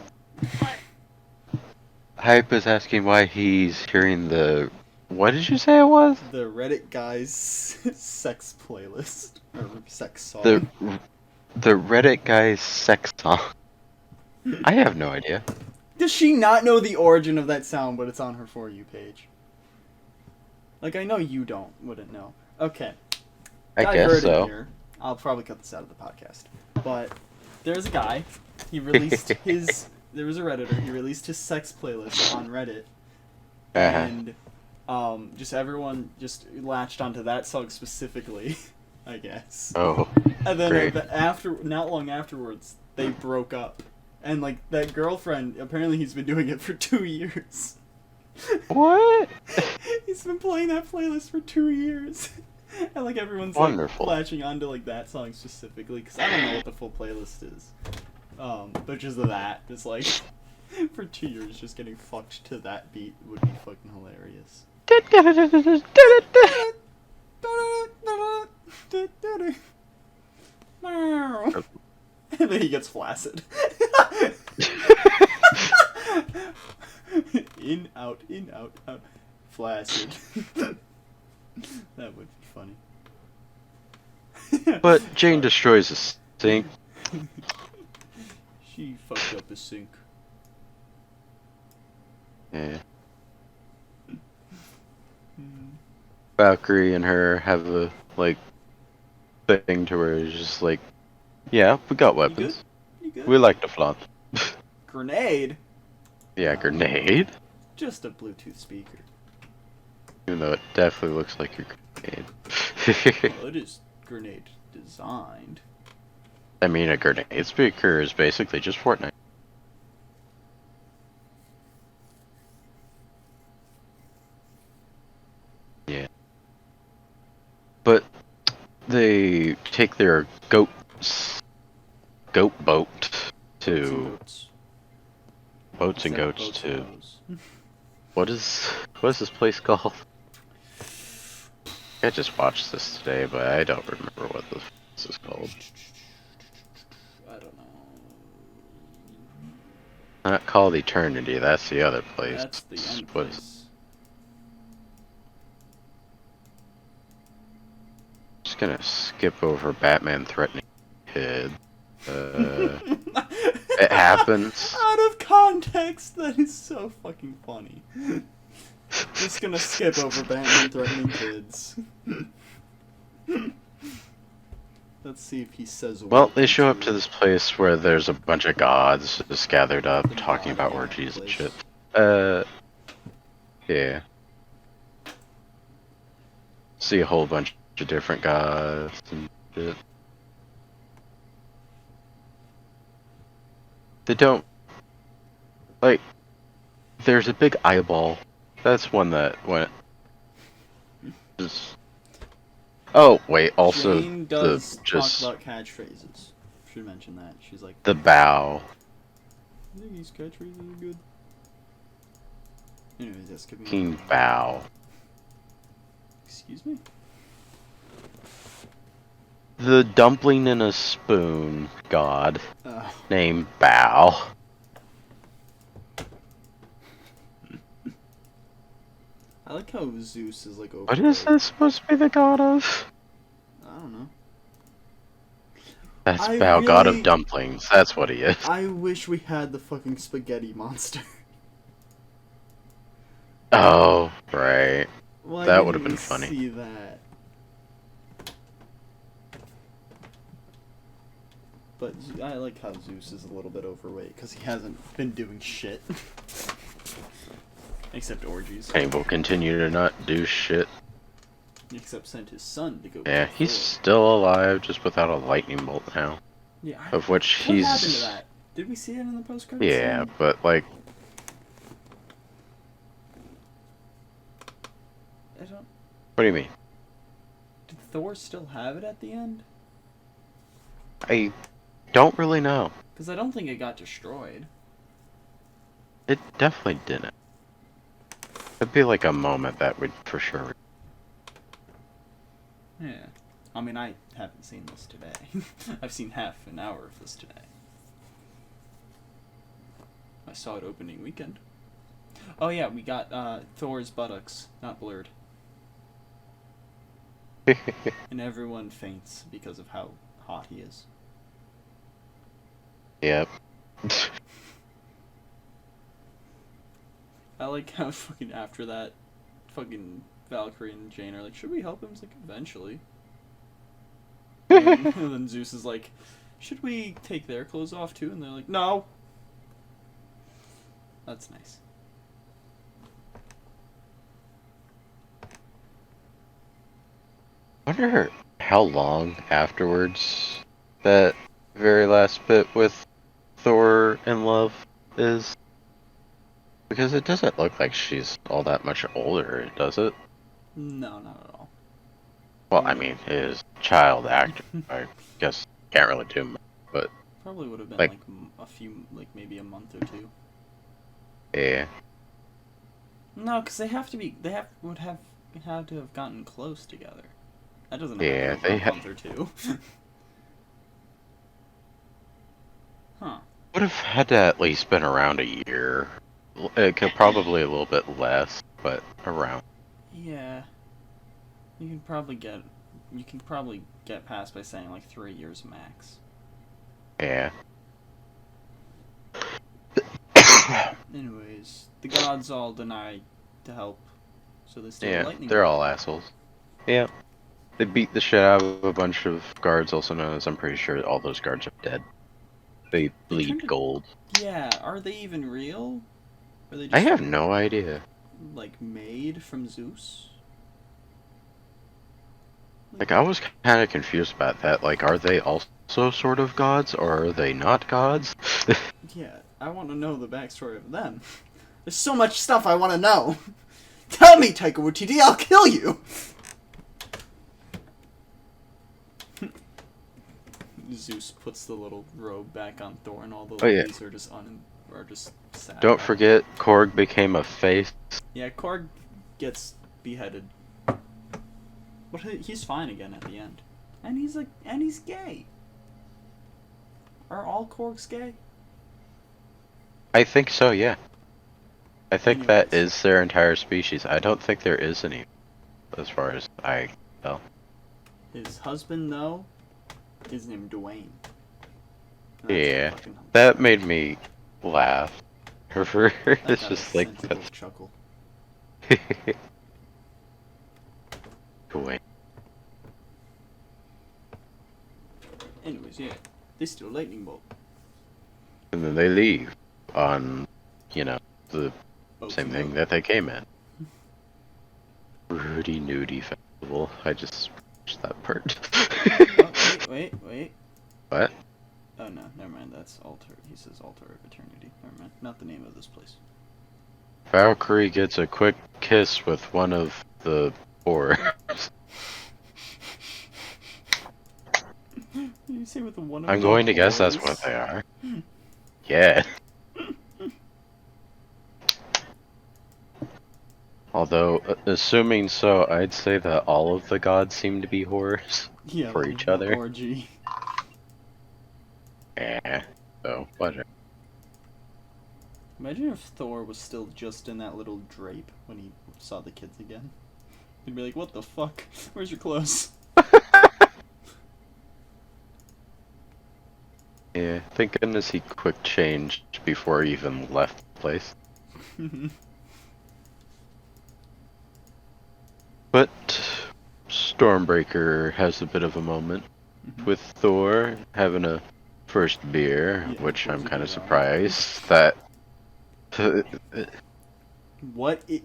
Hype is asking why he's hearing the. What did you say it was? The Reddit guy's sex playlist. Or sex song. The Reddit guy's sex song. I have no idea. Does she not know the origin of that sound, but it's on her For You page? Like, I know you wouldn't know. Okay. I guess heard so. It here. I'll probably cut this out of the podcast. But there's a guy. He released his. There was a Redditor. He released his sex playlist on Reddit, and just everyone just latched onto that song specifically, I guess. Oh. And then great. not long afterwards, they broke up. And like that girlfriend, apparently he's been doing it for 2 years. What? He's been playing that playlist for 2 years. And like everyone's Wonderful. like latching onto like that song specifically because I don't know what the full playlist is. But just that, it's like for 2 years just getting fucked to that beat would be fucking hilarious. And then he gets flaccid. In, out, out. Flaccid. That would be funny. But Jane destroys a sink. She fucked up a sink. Yeah. Valkyrie and her have a like thing to where it's just like, yeah, we got weapons. You good? We like to flaunt. Grenade? Yeah, grenade. Just a Bluetooth speaker. Even though it definitely looks like a grenade. Well, it is grenade designed. I mean, a grenade speaker is basically just Fortnite. Yeah. But they take their goat boat to boats and goats to what is this place called? I just watched this today, but I don't remember what this is called. I don't know. Not called Eternity. That's the other place. That's the end What is- place. Just gonna skip over Batman threatening kid. It happens. Out of context, that is so fucking funny. Just gonna skip over Batman threatening kids. Let's see if he says. Well, they show up to this place where there's a bunch of gods just gathered up talking about orgies and shit. Yeah. See a whole bunch of different gods and shit. They don't... Like, there's a big eyeball. That's one that went... Just... Oh, wait, also Jane does just... talk about catchphrases. Should mention that. She's like, The bow. I think these catchphrases are good. Anyways, that's gonna be. King Bow. Excuse me? The dumpling in a spoon god Oh. named Bow. I like how Zeus is like over. What is this supposed to be the god of? I don't know. That's I Bow, god really- of dumplings. That's what he is. I wish we had the fucking spaghetti monster. Oh, right. Why That didn't would've been we funny. See that. But I like how Zeus is a little bit overweight because he hasn't been doing shit. Except orgies. And he will continue to not do shit. Except sent his son to go. Yeah, kill he's Thor. still alive, just without a lightning bolt now. Yeah. Of which What he's... happened to that? Did we see it in the post-credits? Yeah, scene? but like... I don't. What do you mean? Did Thor still have it at the end? I don't really know. Because I don't think it got destroyed. It definitely didn't. It'd be like a moment that would for sure. Yeah. I mean, I haven't seen this today. I've seen half an hour of this today. I saw it opening weekend. Oh yeah, we got Thor's buttocks, not blurred. And everyone faints because of how hot he is. Yep. I like how fucking after that, fucking Valkyrie and Jane are like, should we help him? It's like, eventually. And then Zeus is like, should we take their clothes off too? And they're like, no! That's nice. I wonder how long afterwards that very last bit with Thor in love is. Because it doesn't look like she's all that much older, does it? No, not at all. Well, I mean, it is child actor. I guess can't really do much, but probably would have been like a few, like maybe a month or two. Yeah. No, because they have to be. They would have had to have gotten close together. That doesn't Yeah, happen in a month or two. Huh. Would have had to at least been around a year. It could probably a little bit less, but around. Yeah. You can probably get past by saying like 3 years max. Yeah. Anyways, the gods all deny to help, so they steal lightning. They're all assholes. Yeah. They beat the shit out of a bunch of guards, also known as, I'm pretty sure all those guards are dead. They bleed gold. Yeah, are they even real? Are they just I have no idea. Like made from Zeus? Like, I was kind of confused about that. Like, are they also sort of gods, or are they not gods? Yeah, I want to know the backstory of them. There's so much stuff I want to know. Tell me, Taika Waititi, I'll kill you! Zeus puts the little robe back on Thor, and all the ladies are just sad. Don't forget, Korg became a face. Yeah, Korg gets beheaded. But he's fine again at the end. And he's gay. Are all Korgs gay? I think so, yeah. I think that is their entire species. I don't think there is any, as far as I know. His husband, though, is named Dwayne. Yeah, that made me laugh. It's just like a chuckle. Dwayne. Anyways, yeah, they steal a lightning bolt. And then they leave on, the same thing that they came in. Rudy Nudie Festival. I just watched that part. Oh, wait. What? Oh no, never mind. That's Altar. He says Altar of Eternity. Never mind. Not the name of this place. Valkyrie gets a quick kiss with one of the four. You say with the one of I'm going to guess that's what they are. Yeah. Although, assuming so, I'd say that all of the gods seem to be whores for each other. Orgy. Yeah, so, whatever. Imagine if Thor was still just in that little drape when he saw the kids again. He'd be like, what the fuck? Where's your clothes? Yeah, thank goodness he quick changed before he even left the place. But Stormbreaker has a bit of a moment with Thor having a first beer, which I'm kind of surprised that...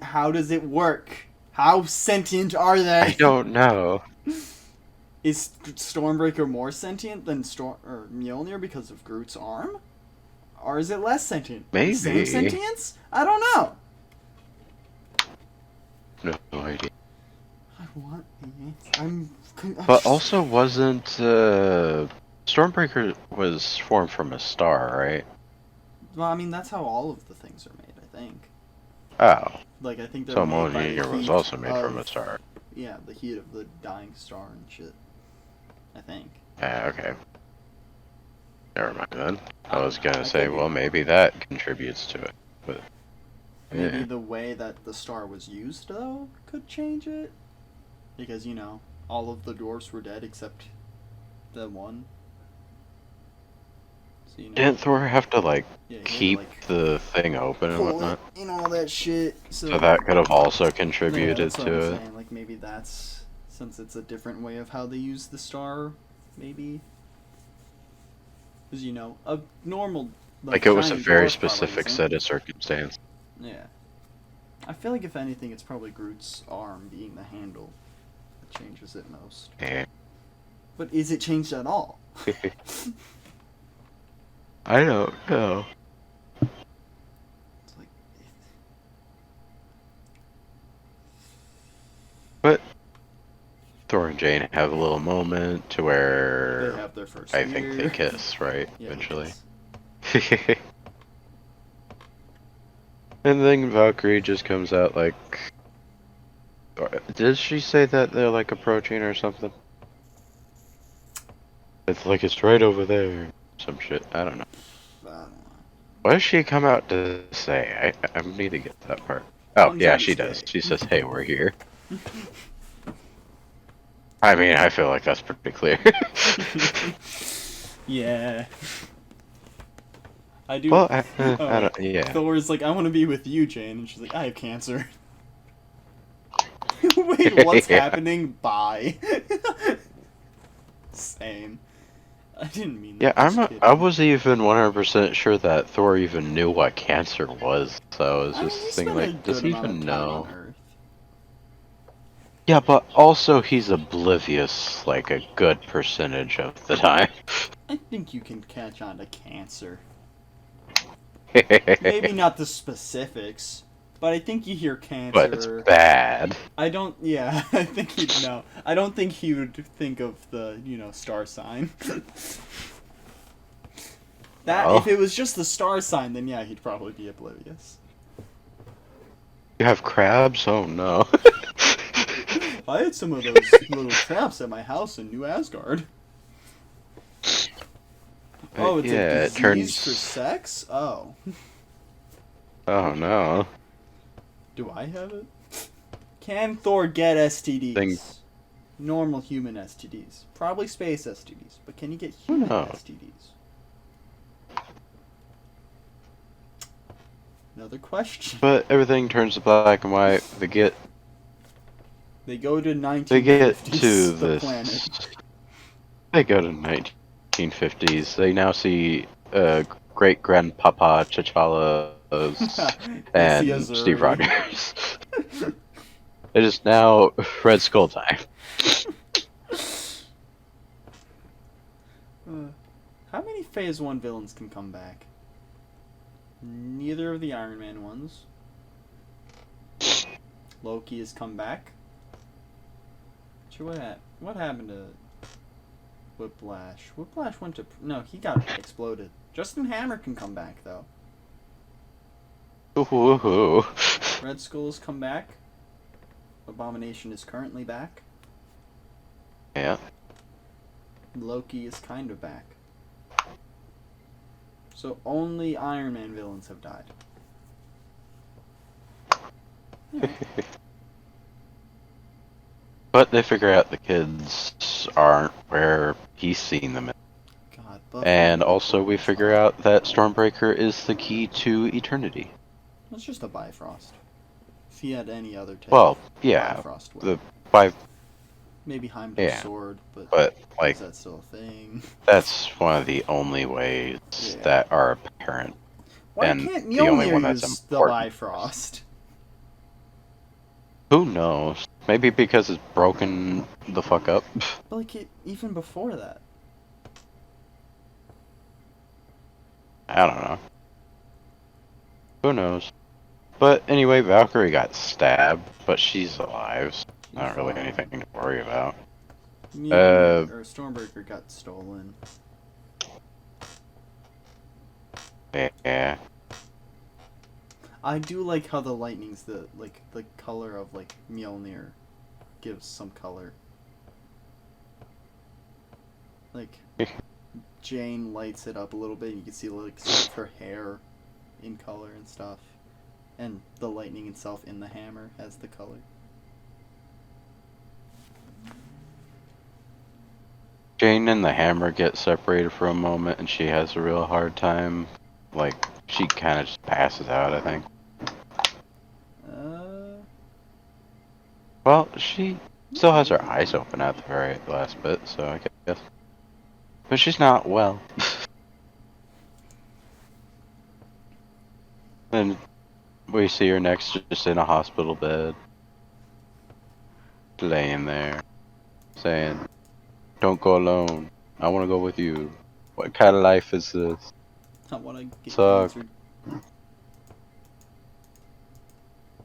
How does it work? How sentient are they? I don't know. Is Stormbreaker more sentient than Mjolnir because of Groot's arm? Or is it less sentient? Maybe. Same sentience? I don't know. No idea. I What? I'm But also wasn't Stormbreaker was formed from a star, right? Well, I mean, that's how all of the things are made, I think. Oh. Like, I think they're So made by the Mjolnir was heat also made of, from a star. Yeah, the heat of the dying star and shit. I think. Okay. Never mind then. I was don't know. gonna I say, could be well, wrong. maybe that contributes to it. But Maybe yeah. the way that the star was used, though, could change it. Because, you know, all of the dwarfs were dead except the one. So, you know, Didn't Thor have to, like, yeah, he had to, keep like, the thing open and pull whatnot? it and all that shit. So that could have also Yeah, contributed that's what I'm to it. saying. Like, maybe that's, since it's a different way of how they use the star, maybe. Because, you know, a normal... Like, it was a giant very dwarf probably specific isn't. set of circumstances. Yeah. I feel like if anything, it's probably Groot's arm being the handle that changes it most. Yeah. But is it changed at all? I don't know. It's like... But Thor and Jane have a little moment to They where have their first I think they year. kiss, right? Yeah, they Eventually. kiss. And then Valkyrie just comes out like... Did she say that they're like approaching or something? It's like it's right over there. Some shit. I don't know. I don't know. What does she come out to say? I need to get that part. Oh, Comes yeah, out she as does. gay. She says, hey, we're here. I mean, I feel like that's pretty clear. Yeah. I do. Well, I don't, yeah. Thor's like, I want to be with you, Jane. And she's like, I have cancer. Wait, what's Yeah. happening? Bye. Same. I didn't mean Yeah, that. Just kidding. I was even 100% sure that Thor even knew what cancer was. So I was I mean, just he thinking, spent a like, does good he amount even of time know? on Earth. Yeah, but also he's oblivious, like, a good percentage of the time. I think you can catch on to cancer. Maybe not the specifics, but I think you hear cancer. But it's bad. I don't. Yeah, I think he'd know. I don't think he would think of the, you know, star sign. That Well. if it was just the star sign, then yeah, he'd probably be oblivious. You have crabs? Oh no. I had some of those little traps at my house in New Asgard. Oh, it's Yeah, a it disease turns- for sex? Oh. Oh no. Do I have it? Can Thor get STDs? Thing- Normal human STDs. Probably space STDs. But can he get human No. STDs? Another question. But everything turns to black and white. They get They go to 1950s, they get to the this. planet. They go to 1950s. They now see great grandpapa T'Challa's They see and Ezra. Steve Rogers. It is now Red Skull time. How many Phase 1 villains can come back? Neither of the Iron Man ones. Loki has come back. What happened to Whiplash? Whiplash went to... No, he got exploded. Justin Hammer can come back, though. Ooh. Red Skull has come back. Abomination is currently back. Yeah. Loki is kind of back. So only Iron Man villains have died. Yeah. But they figure out the kids aren't where he's seen them. God, Buffy And and also we figure out that Stormbreaker is the key to eternity. It's just a Bifrost. If he had any other type Well, of yeah, Bifrost the weapon. by Maybe Heimdall's yeah. sword, but like is that still a thing? that's one of the only ways Yeah. that are apparent. Why And can't the only Mjolnir one that's use the important. Bifrost? Who knows? Maybe because it's broken the fuck up. But like even before that. I don't know. Who knows? But anyway, Valkyrie got stabbed, but she's alive. not really fine. anything to worry about. Stormbreaker got stolen. Yeah. I do like how the lightning's the color of like Mjolnir gives some color. Like Jane lights it up a little bit, and you can see like some of her hair in color and stuff, and the lightning itself in the hammer has the color. Jane and the hammer get separated for a moment, and she has a real hard time. Like, she kind of just passes out, I think. Well, she still has her eyes open at the very last bit, so I guess. But she's not well. And we see her next just in a hospital bed. Laying there. Saying, "Don't go alone. I want to go with you. What kind of life is this?" I want to get Suck. cancer.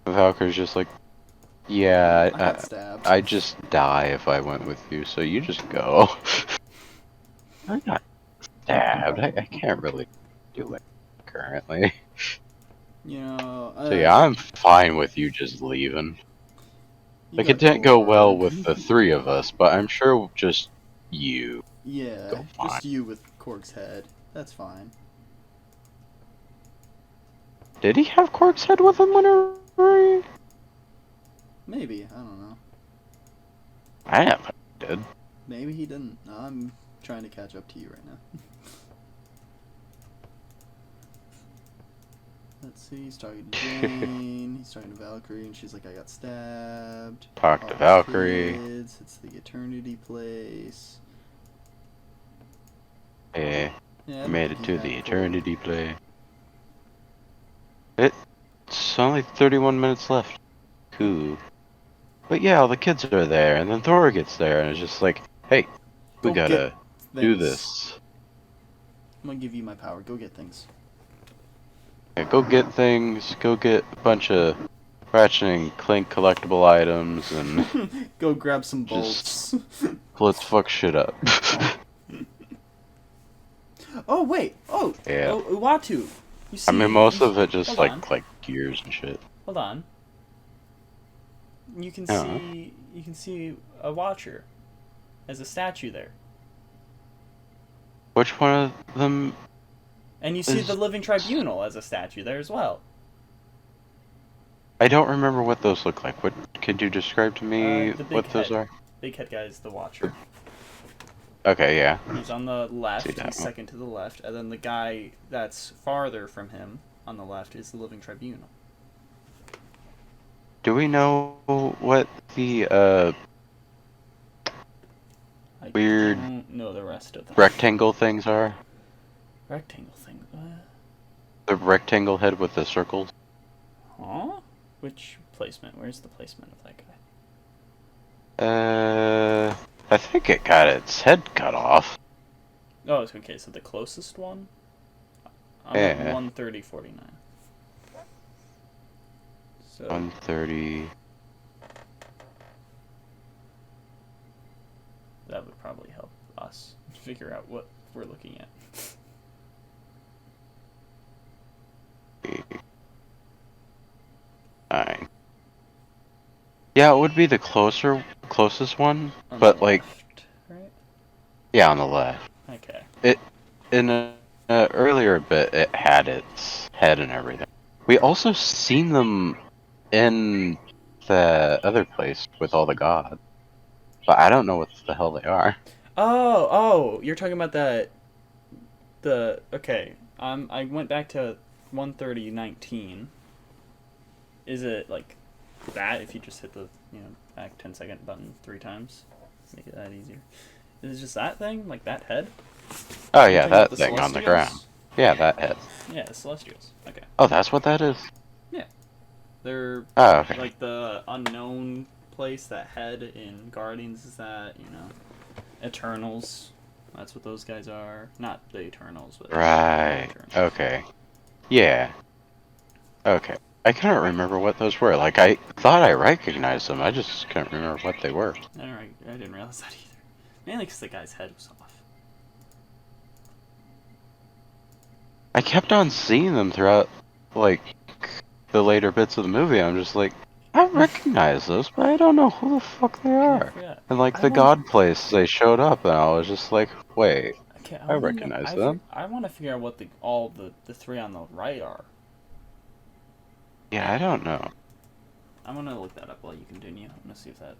Valkyrie's just like, yeah, I got stabbed. I'd just die if I went with you, so you just go. I got stabbed. I can't really do it currently. You know. So yeah, I'm fine with you just leaving. Like, it didn't go well with the three of us, but I'm sure just you. Yeah, just you with Korg's head. That's fine. Did he have Cork's head with him whenever? Maybe, I don't know. I never did. Maybe he didn't. I'm trying to catch up to you right now. Let's see, he's talking to Jane, he's talking to Valkyrie, and she's like, I got stabbed. Talk to Valkyrie. Kids, it's the Eternity place. Yeah, Yeah, made it to the Eternity play. It's only 31 minutes left. Cool. But yeah, all the kids are there, and then Thor gets there, and it's just like, hey, we gotta do this. I'm gonna give you my power. Go get things. Yeah, go get things, go get a bunch of Ratchet and Clank collectible items, and go grab some bolts. let's fuck shit up. Oh, wait! Oh! Yeah. Oh, Uatu! You see, I mean, most of it just hold on. like gears and shit. Hold on. You can see a Watcher as a statue there. Which one of them? And you see the Living Tribunal as a statue there as well. I don't remember what those look like. What could you describe to me what those are? Big head guy is the Watcher. Okay, yeah. He's on the left, he's second to the left, and then the guy that's farther from him on the left is the Living Tribunal. Do we know what the weird I don't know the rest of them. rectangle things are? Rectangle thing? The rectangle head with the circles? Huh? Which placement? Where's the placement of that guy? I think it got its head cut off. Oh, okay, so the closest one? I'm Yeah. at 130.49. So 130. that would probably help us figure out what we're looking at. Fine. Yeah, it would be the closest one, On but the like, left, right? yeah, on the left. Okay. In a earlier bit, it had its head and everything. We also seen them in the other place with all the gods, but I don't know what the hell they are. Oh, you're talking about okay. I went back to 130.19. Is it like that if you just hit the, back 10-second button 3 times? Make it that easier. Is it just that thing? Like that head? Oh yeah, that thing on the ground. Yeah, that head. Yeah, the Celestials. Okay. Oh, that's what that is? Yeah. They're okay. like the unknown place. That head in Guardians is that, Eternals. That's what those guys are. Not the Eternals, but right. Okay. Yeah. Okay. I couldn't remember what those were. Like, I thought I recognized them. I just couldn't remember what they were. I didn't realize that either. Mainly because the guy's head was off. I kept on seeing them throughout, like, the later bits of the movie. I'm just like, I recognize this, but I don't know who the fuck they are. Yeah. And like the God place, they showed up, and I was just like, wait, Okay, I recognize them. I want to figure out what all the three on the right are. Yeah, I don't know. I'm gonna look that up while you continue. I'm gonna see if that.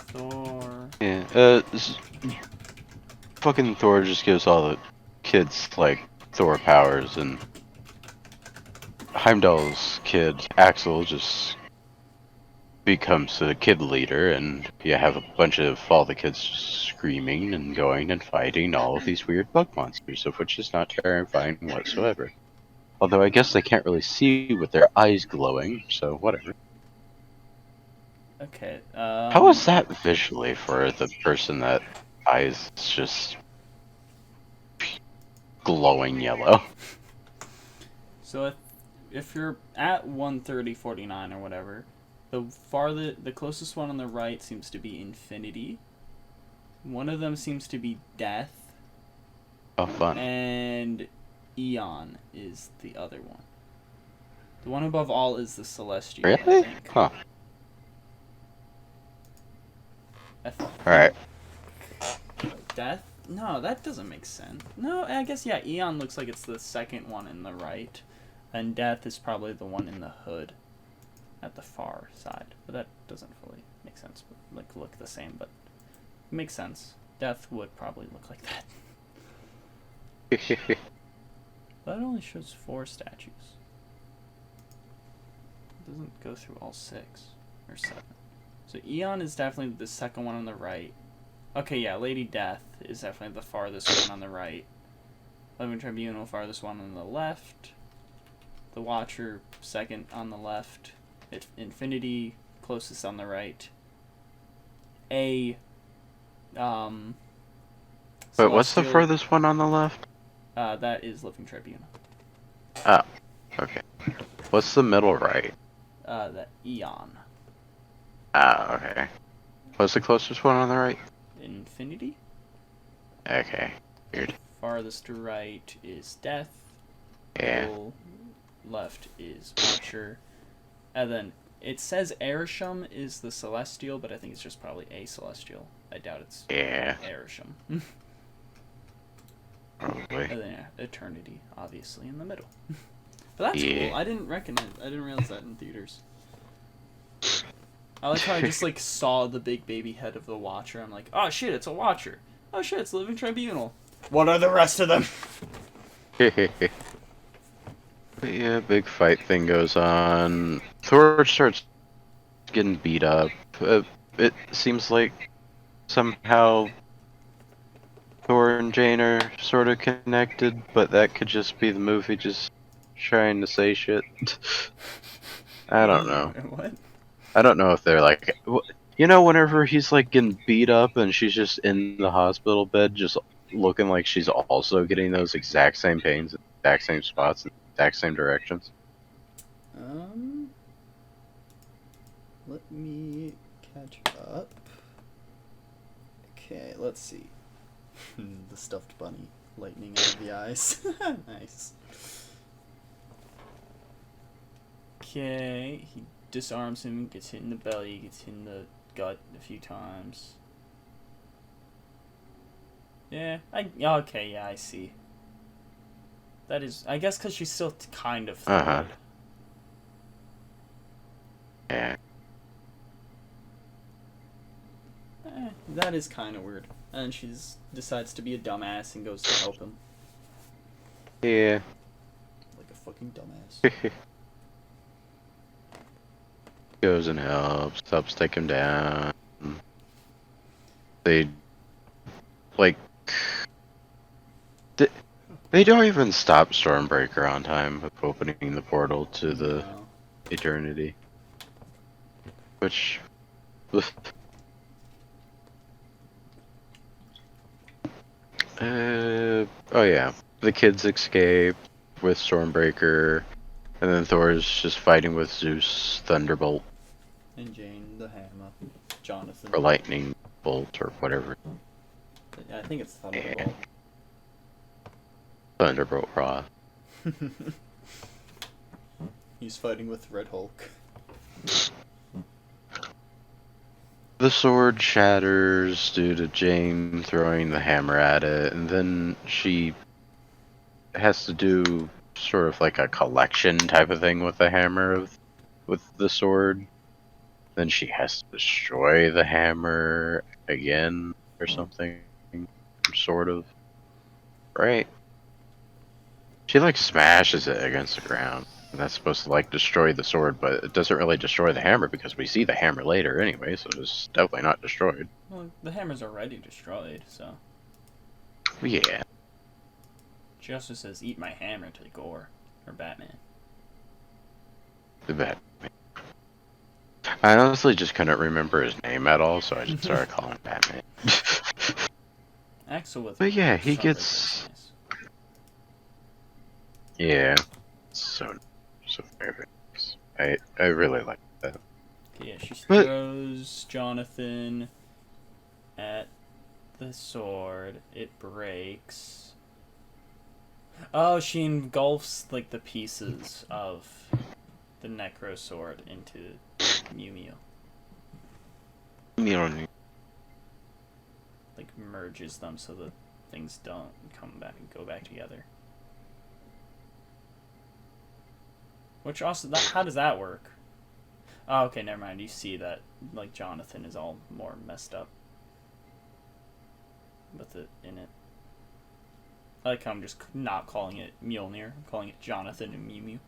Thor. Yeah, fucking Thor just gives all the kids like Thor powers, and Heimdall's kid Axel just becomes the kid leader, and you have a bunch of all the kids screaming and going and fighting all of these weird bug monsters, of which is not terrifying whatsoever. Although I guess they can't really see with their eyes glowing, so whatever. Okay. How was that visually for the person that eyes just glowing yellow? So if you're at 130.49 or whatever, the closest one on the right seems to be Infinity. One of them seems to be Death. Oh, fun. And Eon is the other one. The one above all is the Celestial. Really? I think. Huh. Alright. Death? No, that doesn't make sense. No, I guess, yeah, Eon looks like it's the second one in the right. And Death is probably the one in the hood at the far side. But that doesn't fully make sense. Like, look the same, but it makes sense. Death would probably look like that. That only shows 4 statues. It doesn't go through all 6 or 7. So Eon is definitely the second one on the right. Okay, yeah, Lady Death is definitely the farthest one on the right. Living Tribunal, farthest one on the left. The Watcher, second on the left. Infinity, closest on the right. Wait, what's the Celestial, furthest one on the left? that is Living Tribunal. Oh, okay. What's the middle right? That Eon. Ah, okay. What's the closest one on the right? Infinity. Okay, weird. Farthest right is Death. Yeah. Middle left is Watcher. And then it says Airsham is the Celestial, but I think it's just probably a Celestial. I doubt it's Airsham. Probably. And then Eternity, obviously, in the middle. But that's cool. I didn't realize that in theaters. I like how I just like saw the big baby head of the Watcher. I'm like, oh shit, it's a Watcher. Oh shit, it's Living Tribunal. What are the rest of them? But yeah, big fight thing goes on. Thor starts getting beat up. It seems like somehow Thor and Jane are sort of connected, but that could just be the movie just trying to say shit. I don't know. What? I don't know if they're like, you know, whenever he's like getting beat up and she's just in the hospital bed, just looking like she's also getting those exact same pains, exact same spots, exact same directions. Let me catch up. Okay, let's see. The stuffed bunny, lightning out of the eyes. Nice. Okay, he disarms him, gets hit in the belly, gets hit in the gut a few times. Yeah, okay, yeah, I see. That is, I guess because she's still kind of thawed. Yeah. That is kind of weird. And she decides to be a dumbass and goes to help him. Yeah. Like a fucking dumbass. Goes and helps take him down. They, like, they don't even stop Stormbreaker on time with opening the portal to the Eternity. Which... oh yeah, the kids escape with Stormbreaker. And then Thor is just fighting with Zeus, Thunderbolt, And Jane the Hammer. Jonathan. or Lightning Bolt, or whatever. I think it's Thunderbolt. Yeah. Thunderbolt Raw. He's fighting with Red Hulk. The sword shatters due to Jane throwing the hammer at it, and then she has to do sort of like a collection type of thing with the hammer with the sword. Then she has to destroy the hammer again or something, sort of. Right? She like smashes it against the ground. And that's supposed to like destroy the sword, but it doesn't really destroy the hammer because we see the hammer later anyway, so it's definitely not destroyed. Well, the hammer's already destroyed, so. Yeah. She also says, "Eat my hammer" to Gore, or Batman. The Batman. I honestly just couldn't remember his name at all, so I just started calling him Batman. Axel with. But yeah, he Sunbreaker gets. is nice. Yeah. So very nice. I really like that. Okay, yeah, she But- throws Jonathan at the sword. It breaks. Oh, she engulfs like the pieces of the Necro sword into Mew Mew. You know, Like merges them so that things don't come back and go back together. Which also, how does that work? Oh, okay, never mind. You see that, like, Jonathan is all more messed up with it in it. I like how I'm just not calling it Mjolnir. I'm calling it Jonathan and Mew Mew.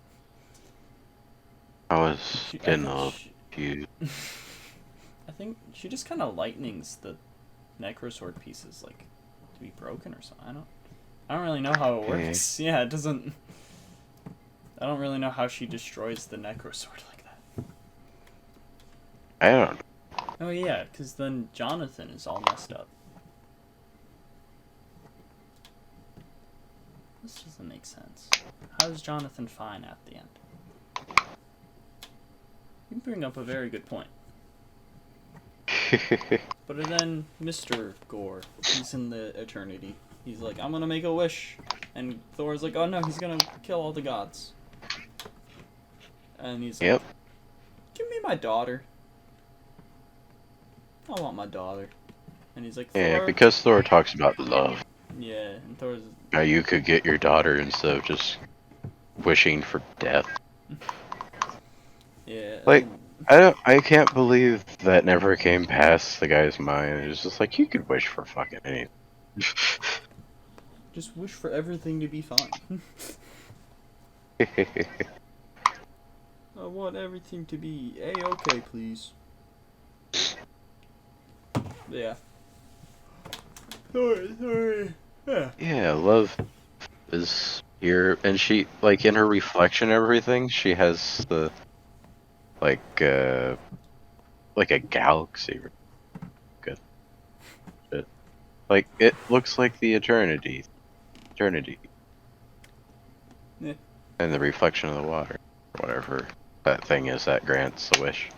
I was getting a little confused. I think she just kind of lightnings the Necrosword pieces, like, to be broken or something. I don't really know how it Okay. works. Yeah, it doesn't. I don't really know how she destroys the Necrosword like that. I don't know. Oh yeah, because then Jonathan is all messed up. This doesn't make sense. How is Jonathan fine at the end? You bring up a very good point. But then Mr. Gore, he's in the Eternity. He's like, I'm gonna make a wish. And Thor's like, oh no, he's gonna kill all the gods. And he's like, Yep. give me my daughter. I want my daughter. And he's like, Thor. Yeah, because Thor talks about love. Yeah, and Thor's. How you could get your daughter instead of just wishing for death. Yeah. Like, I can't believe that never came past the guy's mind. It was just like, you could wish for fucking anything. Just wish for everything to be fine. I want everything to be A-okay, please. Yeah. Sorry. Yeah. Yeah, love is here, and she, like, in her reflection and everything, she has the, like a galaxy. Good. Shit. Like, it looks like the Eternity. Yeah. And the reflection of the water. Whatever that thing is that grants the wish.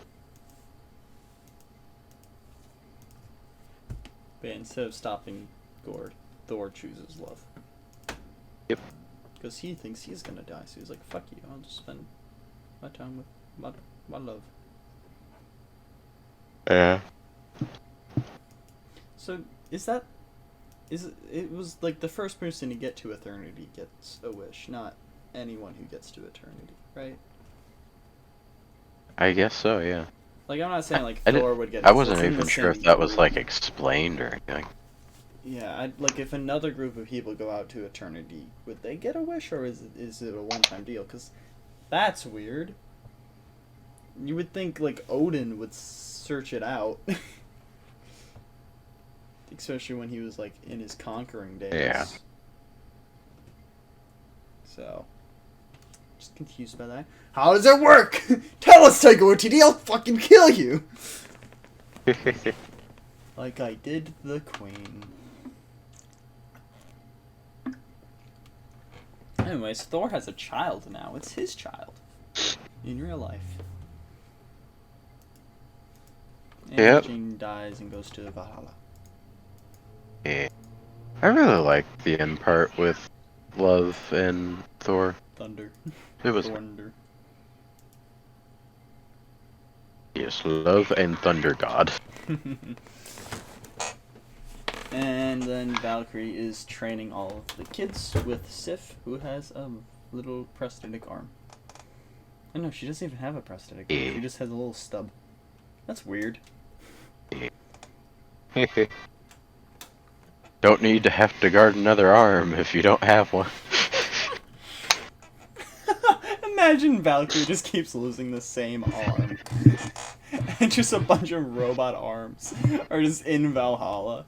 But instead of stopping Gore, Thor chooses love. Yep. Because he thinks he's gonna die, so he's like, fuck you, I'll just spend my time with my love. Yeah. So, it was like the first person to get to Eternity gets a wish, not anyone who gets to Eternity, right? I guess so, yeah. Like, I'm not saying like I Thor would get. I wasn't it's in even the sure same if that was group. like explained or anything. Yeah, like if another group of people go out to Eternity, would they get a wish, or is it a one-time deal? Because that's weird. You would think like Odin would search it out, especially when he was like in his conquering days. Yeah. So, just confused by that. How does it work? Tell us, Taika Waititi, I'll fucking kill you. Like I did the Queen. Anyways, Thor has a child now. It's his child. in real life. And Yep. Jane dies and goes to Valhalla. Yeah. I really like the end part with Love and Thor. Thunder. It was Thunder. yes, Love and Thunder God. And then Valkyrie is training all of the kids with Sif, who has a little prosthetic arm. Oh no, she doesn't even have a prosthetic arm. She just has a little stub. That's weird. Don't need to have to guard another arm if you don't have one. Imagine Valkyrie just keeps losing the same arm. And just a bunch of robot arms are just in Valhalla.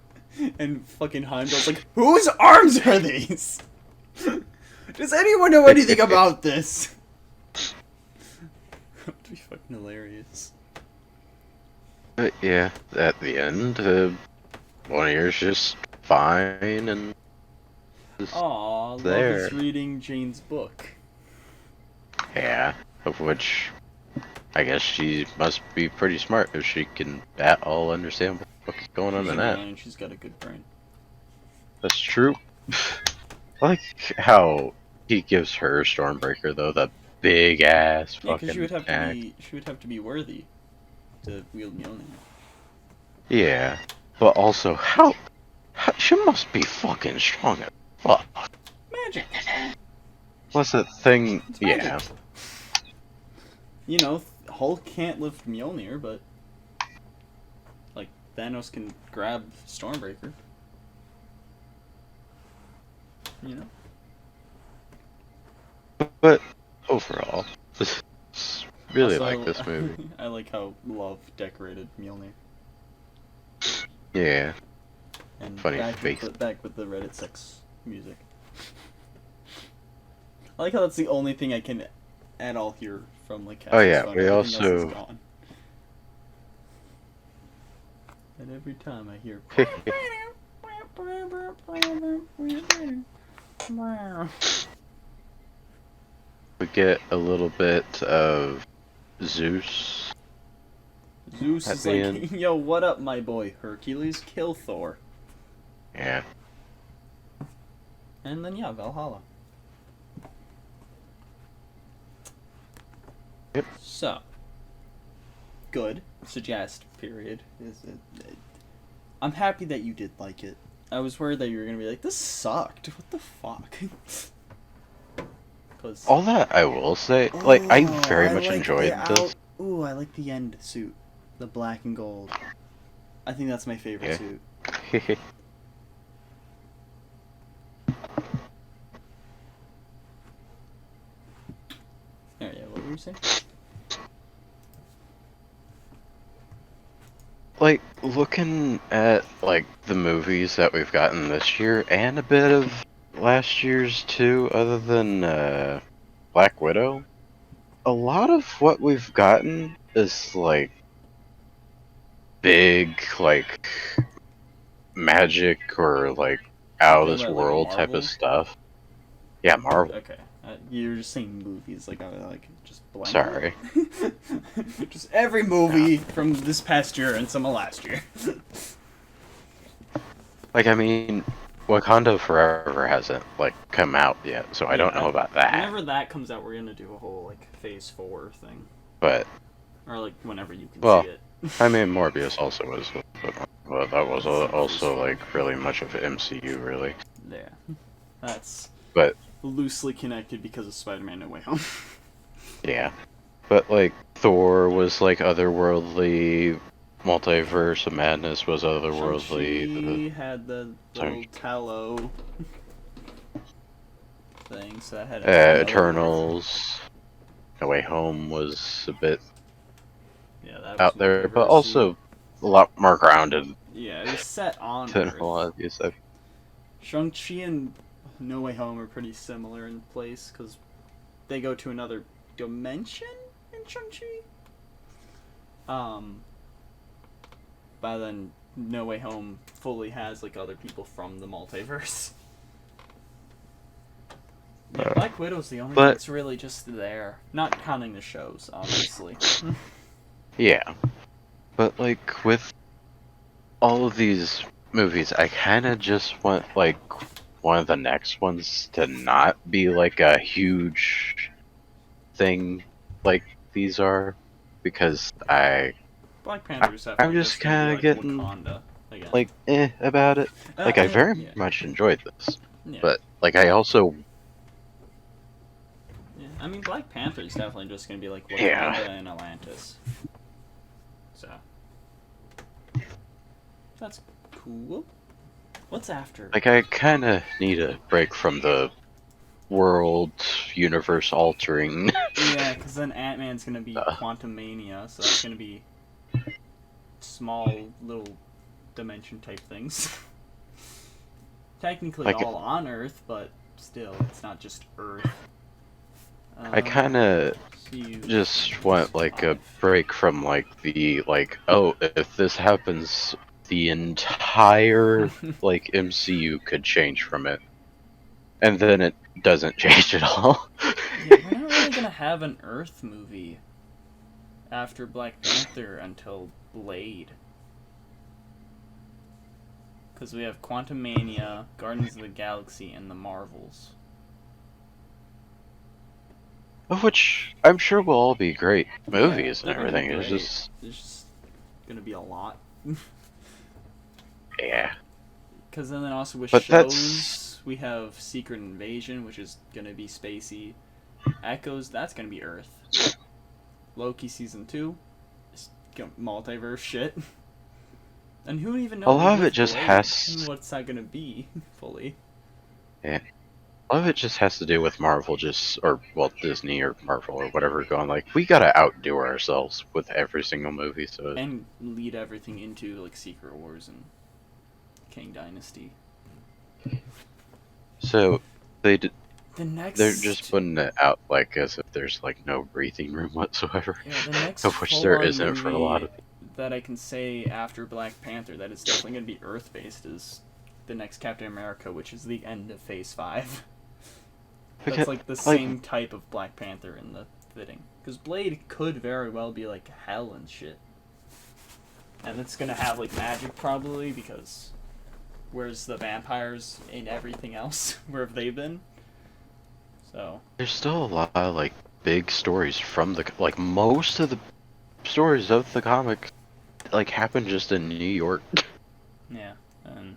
And fucking Heimdall's like, whose arms are these? Does anyone know anything about this? That would be fucking hilarious. But yeah, at the end, one ear's just fine and just Aw, Love there. is reading Jane's book. Yeah, of which I guess she must be pretty smart if she can at all understand what the fuck is going on She's in a that. lion, she's got a good brain. That's true. I like how he gives her Stormbreaker though, that big ass Yeah, fucking because attack. she would have to be worthy to wield Mjolnir. Yeah, but also how she must be fucking strong as fuck. Magic. What's that thing? It's Yeah, magic. You know, Hulk can't lift Mjolnir, but like Thanos can grab Stormbreaker. You know. but overall, really Also, like this movie. I like how Love decorated Mjolnir. Yeah, And Funny back face. back with the Reddit 6 music. I like how that's the only thing I can at all hear from like Oh, yeah, Cass's phone. we Everything else is also- gone. And every time I hear we get a little bit of Zeus. Zeus At is the like, end. yo, what up, my boy Hercules? Kill Thor. Yeah, And then, yeah, Valhalla. Yep. So, good. Suggest, period. I'm happy that you did like it. I was worried that you were going to be like, this sucked. What the fuck? 'Cause- all that I will say, like I very much like enjoyed the this. Ooh, I like the end suit. The black and gold. I think that's my favorite Yeah. suit. Oh, yeah, what were you saying? Like looking at like the movies that we've gotten this year and a bit of last year's too, other than Black Widow, a lot of what we've gotten is like big like magic or like out of Talking this about, like, world type Marvel? of stuff. Yeah, Marvel. Okay, you're just saying movies, like just blank. Sorry. Just every movie from this past year and some of last year. Like I mean, Wakanda Forever hasn't like come out yet, so I don't know about that. Whenever that comes out, we're gonna do a whole like Phase 4 thing, But or like whenever you can Well, see it. I mean, Morbius also was, but that was also like really much of MCU, really. Yeah, that's But loosely connected because of Spider-Man: No Way Home. yeah, but like Thor was like otherworldly, Multiverse of Madness was otherworldly. Shang-Chi had the little Sorry. tallow thing, so that had Eternals, No Way Home was a bit Yeah, that out was there, but Multiverse. also a lot more grounded Yeah, it was set on than Earth. a lot of these stuff. Shang-Chi and No Way Home are pretty similar in place because they go to another dimension in Shang-Chi. But then No Way Home fully has like other people from the multiverse. Yeah, Black Widow's the only but- one that's really just there. Not counting the shows, obviously. Yeah. But, like, with all of these movies, I kind of just want, like, one of the next ones to not be, like, a huge thing like these are. Because Black Panther's I'm definitely just gonna kind be of like getting, Wakanda again. like, about it. Like, I very much enjoyed this. Yeah. But, like, I also... Yeah. I mean, Black Panther's definitely just gonna be like Wakanda Yeah. and Atlantis. So. That's cool. What's after? Like, I kind of need a break from the world, universe altering. Yeah, because then Ant-Man's gonna be Quantum Mania, so that's gonna be small little dimension type things. Technically Like, all on Earth, but still, it's not just Earth. I kind of just want, like, a break from, like, the, like, oh, if this happens, the entire, like, MCU could change from it. And then it doesn't change at all. Yeah, we're not really gonna have an Earth movie after Black Panther until Blade. Because we have Quantum Mania, Guardians of the Galaxy, and the Marvels. Of which I'm sure will all be great movies Yeah, and everything. they're It's gonna be just, great. There's just gonna be a lot. yeah. Because then also with But shows, we have Secret Invasion, which is gonna be spacey. Echoes, that's gonna be Earth. Loki Season 2, is multiverse shit. And who even knows? A lot of with it just Blade, has- what's that gonna be, fully? Yeah. A lot of it just has to do with Marvel, or, well, Disney or Marvel or whatever, going like, we gotta outdo ourselves with every single movie, so... And lead everything into, like, Secret Wars and King Dynasty. So, they're The just putting it out, like, as if there's, like, no breathing room whatsoever. Yeah, the next of which there full-on isn't for a lot of... that I can say after Black Panther that is definitely going to be Earth-based is the next Captain America, which is the end of Phase 5. That's like the same type of Black Panther in the fitting. Because Blade could very well be like hell and shit. And it's going to have like magic probably, because where's the vampires in everything else? Where have they been? So There's still a lot of, like, big stories from the... Like, most of the stories of the comic, like, happen just in New York. yeah, and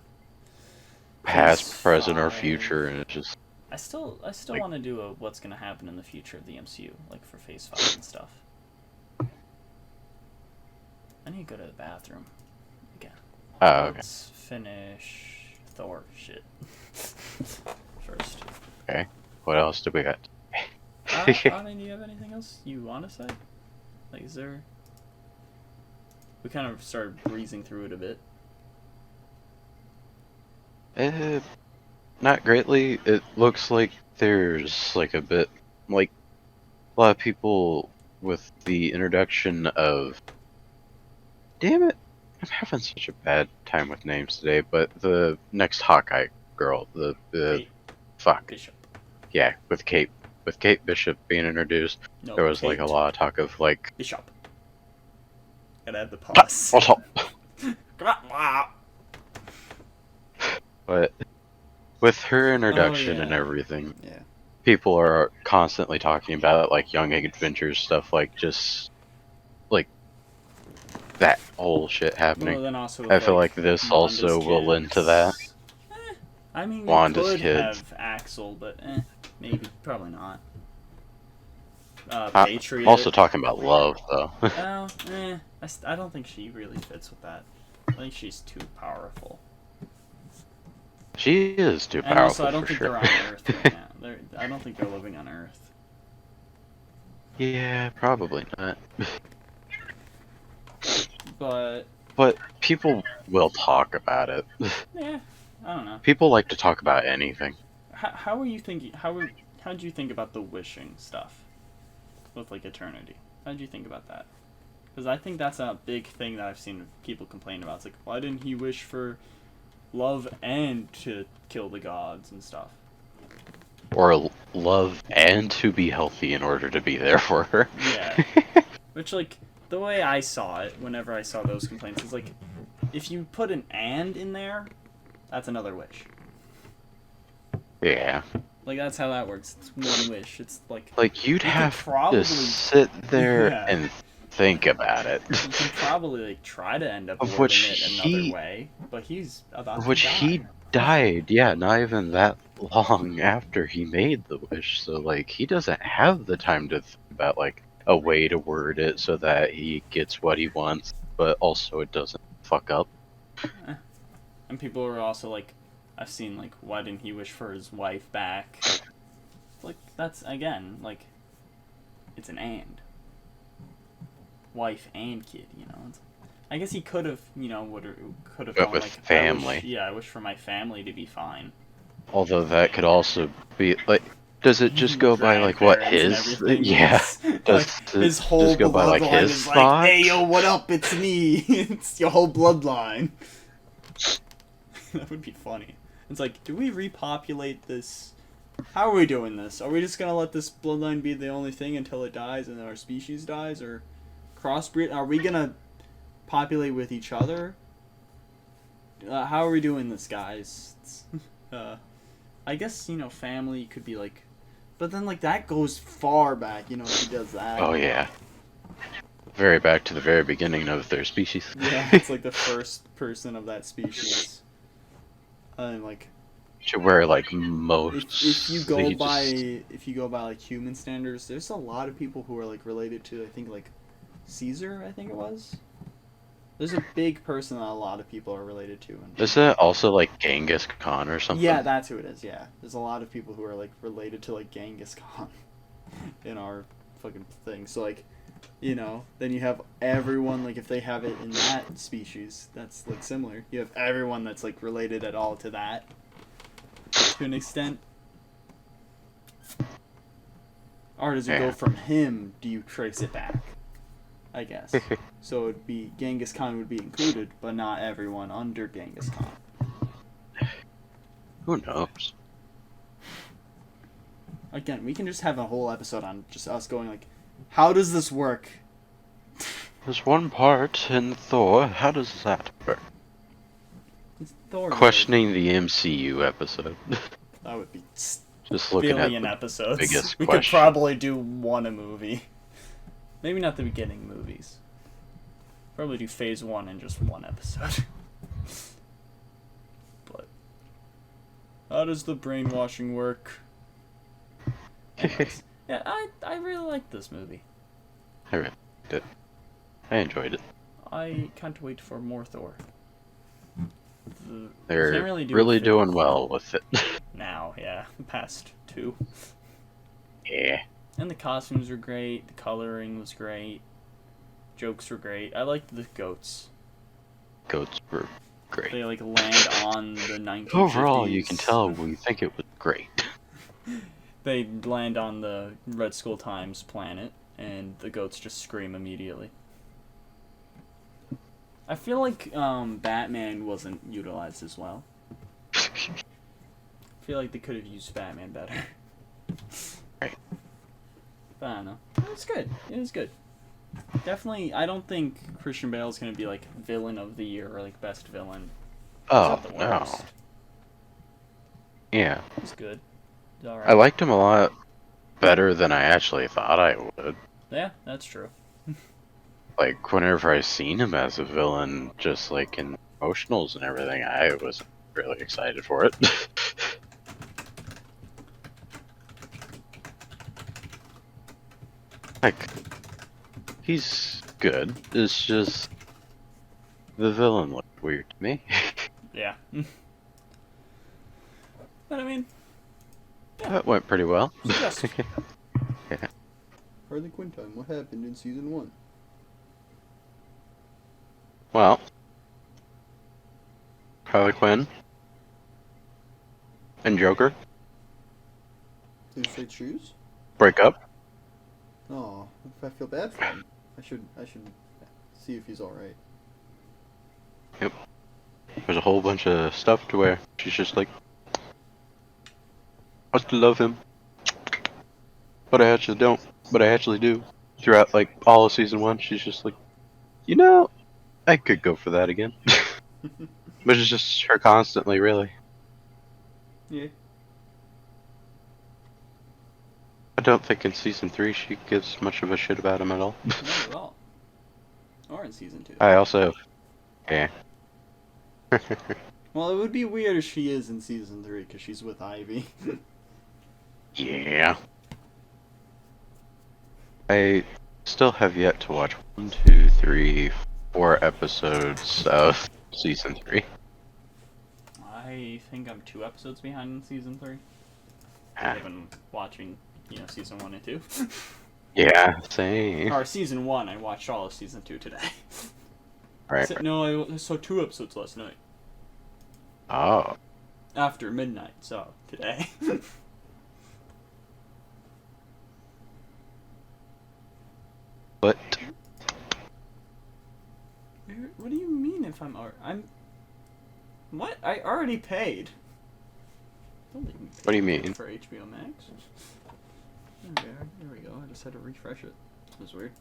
Past, Phase present, or 5. future, and it's just... I still like- want to do a what's gonna happen in the future of the MCU, like for Phase 5 and stuff. I need to go to the bathroom again. Oh, okay. Let's finish Thor shit first. Okay. What else do we got? I mean, do you have anything else you want to say? Like, is there? We kind of started breezing through it a bit. Not greatly. It looks like there's, like, a bit, like, a lot of people with the introduction of... Damn it! I'm having such a bad time with names today, but the next Hawkeye girl, Kate fuck. Bishop. Yeah, with Kate Bishop being introduced, No, there was, like, a Kate lot of talk of, like... Bishop. Gotta add the pause. What's up? But with her introduction and yeah. everything, Yeah. people are constantly talking about, like, Young Adventures stuff, like, just, like, that whole shit happening. Well, then also with, I feel like this Wanda's also will lend to that. kids. I mean, we Wanda's could kids. have Axel, but maybe, probably not. I'm Patriot. also talking about Love, though. Well, I don't think she really fits with that. I think she's too powerful. She is too And powerful also, I don't for think sure. they're on Earth right now. I don't think they're living on Earth. Yeah, probably not. But But people will talk about it. yeah, I don't know. People like to talk about anything. How are you thinking? How did you think about the wishing stuff with like eternity? How did you think about that? Because I think that's a big thing that I've seen people complain about. It's like, why didn't he wish for love and to kill the gods and stuff? love and to be healthy in order to be there for her. Yeah. Which, like, the way I saw it, whenever I saw those complaints, is like, if you put an "and" in there, that's another wish. Yeah. Like, that's how that works. It's one wish. It's like... you'd have probably, to sit there yeah. and think about it. You can probably, like, try to end up Of wording which it another he- way, but he's about Of to which die. he died, yeah, not even that long after he made the wish, so, like, he doesn't have the time to think about, like, a way to word it so that he gets what he wants, but also it doesn't fuck up. And people are also like, I've seen, like, why didn't he wish for his wife back? Like, that's, again, like, it's an "and." Wife and kid, you know? I guess he could have, you know, could have gone, With like, family. I wish for my family to be fine. Although that could also be, like, does it just go by, like, what Grandparents and his... everything. Yeah. Like, his whole just go by, like, bloodline his is thoughts? like, hey, yo, what up? It's me. It's your whole bloodline. That would be funny. It's like, do we repopulate this? How are we doing this? Are we just gonna let this bloodline be the only thing until it dies and our species dies? Or crossbreed? Are we gonna populate with each other? How are we doing this, guys? I guess, you know, family could be like... But then, like, that goes far back, you know, if he does that. Oh, yeah. Very back to the very beginning of their species. Yeah, it's like the first person of that species. And, like... To where, like, most... If you go by like human standards, there's a lot of people who are like related to, I think, like Caesar, I think it was. There's a big person that a lot of people are related to. And Is that also like Genghis Khan or something? yeah, that's who it is. Yeah, there's a lot of people who are like related to like Genghis Khan in our fucking thing. So like, you know, then you have everyone, like if they have it in that species, that's like similar. You have everyone that's like related at all to that. To an extent. Or does it go from him, do you trace it back? I guess. So it'd be, Genghis Khan would be included, but not everyone under Genghis Khan. Who knows? Again, we can just have a whole episode on just us going like, how does this work? There's one part in Thor. How does that work? It's Thor. Questioning the MCU episode. That would be Just looking at billion the episodes. biggest We question. could probably do one a movie. Maybe not the beginning movies. Probably do phase 1 in just one episode. But how does the brainwashing work? Anyways, yeah, I really like this movie. I really did. I enjoyed it. I can't wait for more Thor. They're can't really, do doing well with it. now, yeah. The past 2. Yeah. And the costumes were great, the coloring was great, jokes were great. I liked the goats. Goats were great. They like land on the 1950s. Overall, you can tell we think it was great. They land on the Red Skull Times planet, and the goats just scream immediately. I feel like Batman wasn't utilized as well. I feel like they could have used Batman better. Right. But I don't know. It was good. It was good. Definitely, I don't think Christian Bale's gonna be like villain of the year or like best villain. Oh, It's not the no. worst. Yeah. It was good. It was alright. I liked him a lot better than I actually thought I would. Yeah, that's true. Like, whenever I seen him as a villain, just like in emotionals and everything, I was really excited for it. Like, he's good. It's just the villain looked weird to me. Yeah. But I mean, That went pretty well. yes. Yeah. Harley Quinn time. What happened in season 1? Well, Harley Quinn and Joker Did they choose? break up. Oh, I feel bad for him. I should see if he's alright. There's a whole bunch of stuff to where she's just like, I still love him, but I actually don't. But I actually do. Throughout like all of season 1, she's just like, you know, I could go for that again. But it's just her constantly, really. Yeah. I don't think in season 3 she gives much of a shit about him at all. Not at all. Or in season 2. I also, yeah. Well, it would be weird if she is in season 3 because she's with Ivy. Yeah. I still have yet to watch 1, 2, 3, 4 episodes of season 3. I think I'm 2 episodes behind in season 3. Ah. I've been watching, season 1 and 2. Yeah, same. Or season 1, I watched all of season 2 today. Right. No, I saw 2 episodes last night. Oh. After midnight, so today. But What do you mean if I'm... What? I already paid. Don't even pay What do you mean? for HBO Max. Okay, there we go. I just had to refresh it. That was weird.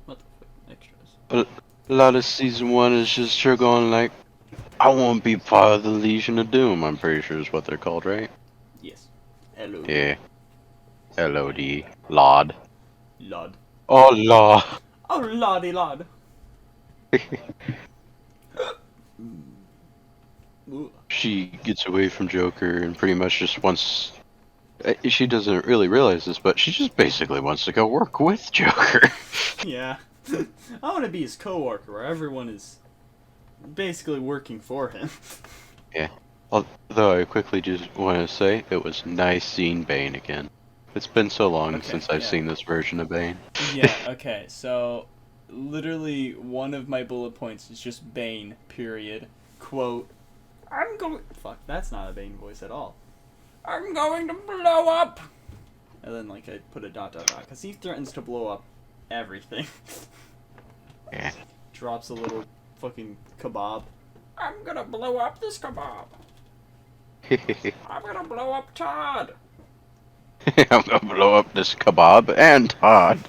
What the fuck? Extras. a lot of season 1 is just her going like, I won't be part of the Legion of Doom, I'm pretty sure is what they're called, right? Yes. Hello. Yeah. LOD. Lod. Lord. Oh, Lord. Oh, lordy lord. Ooh. She gets away from Joker and pretty much just wants... She doesn't really realize this, but she just basically wants to go work with Joker. Yeah. I want to be his coworker where everyone is basically working for him. Yeah. Although I quickly just want to say, it was nice seeing Bane again. It's been so long since I've seen this version of Bane. Yeah, okay, so literally one of my bullet points is just Bane, period. Quote, I'm going... Fuck, that's not a Bane voice at all. I'm going to blow up! And then, like, I put a ... because he threatens to blow up everything. Yeah. Drops a little fucking kebab. I'm gonna blow up this kebab! I'm gonna blow up Todd! I'm gonna blow up this kebab and Todd.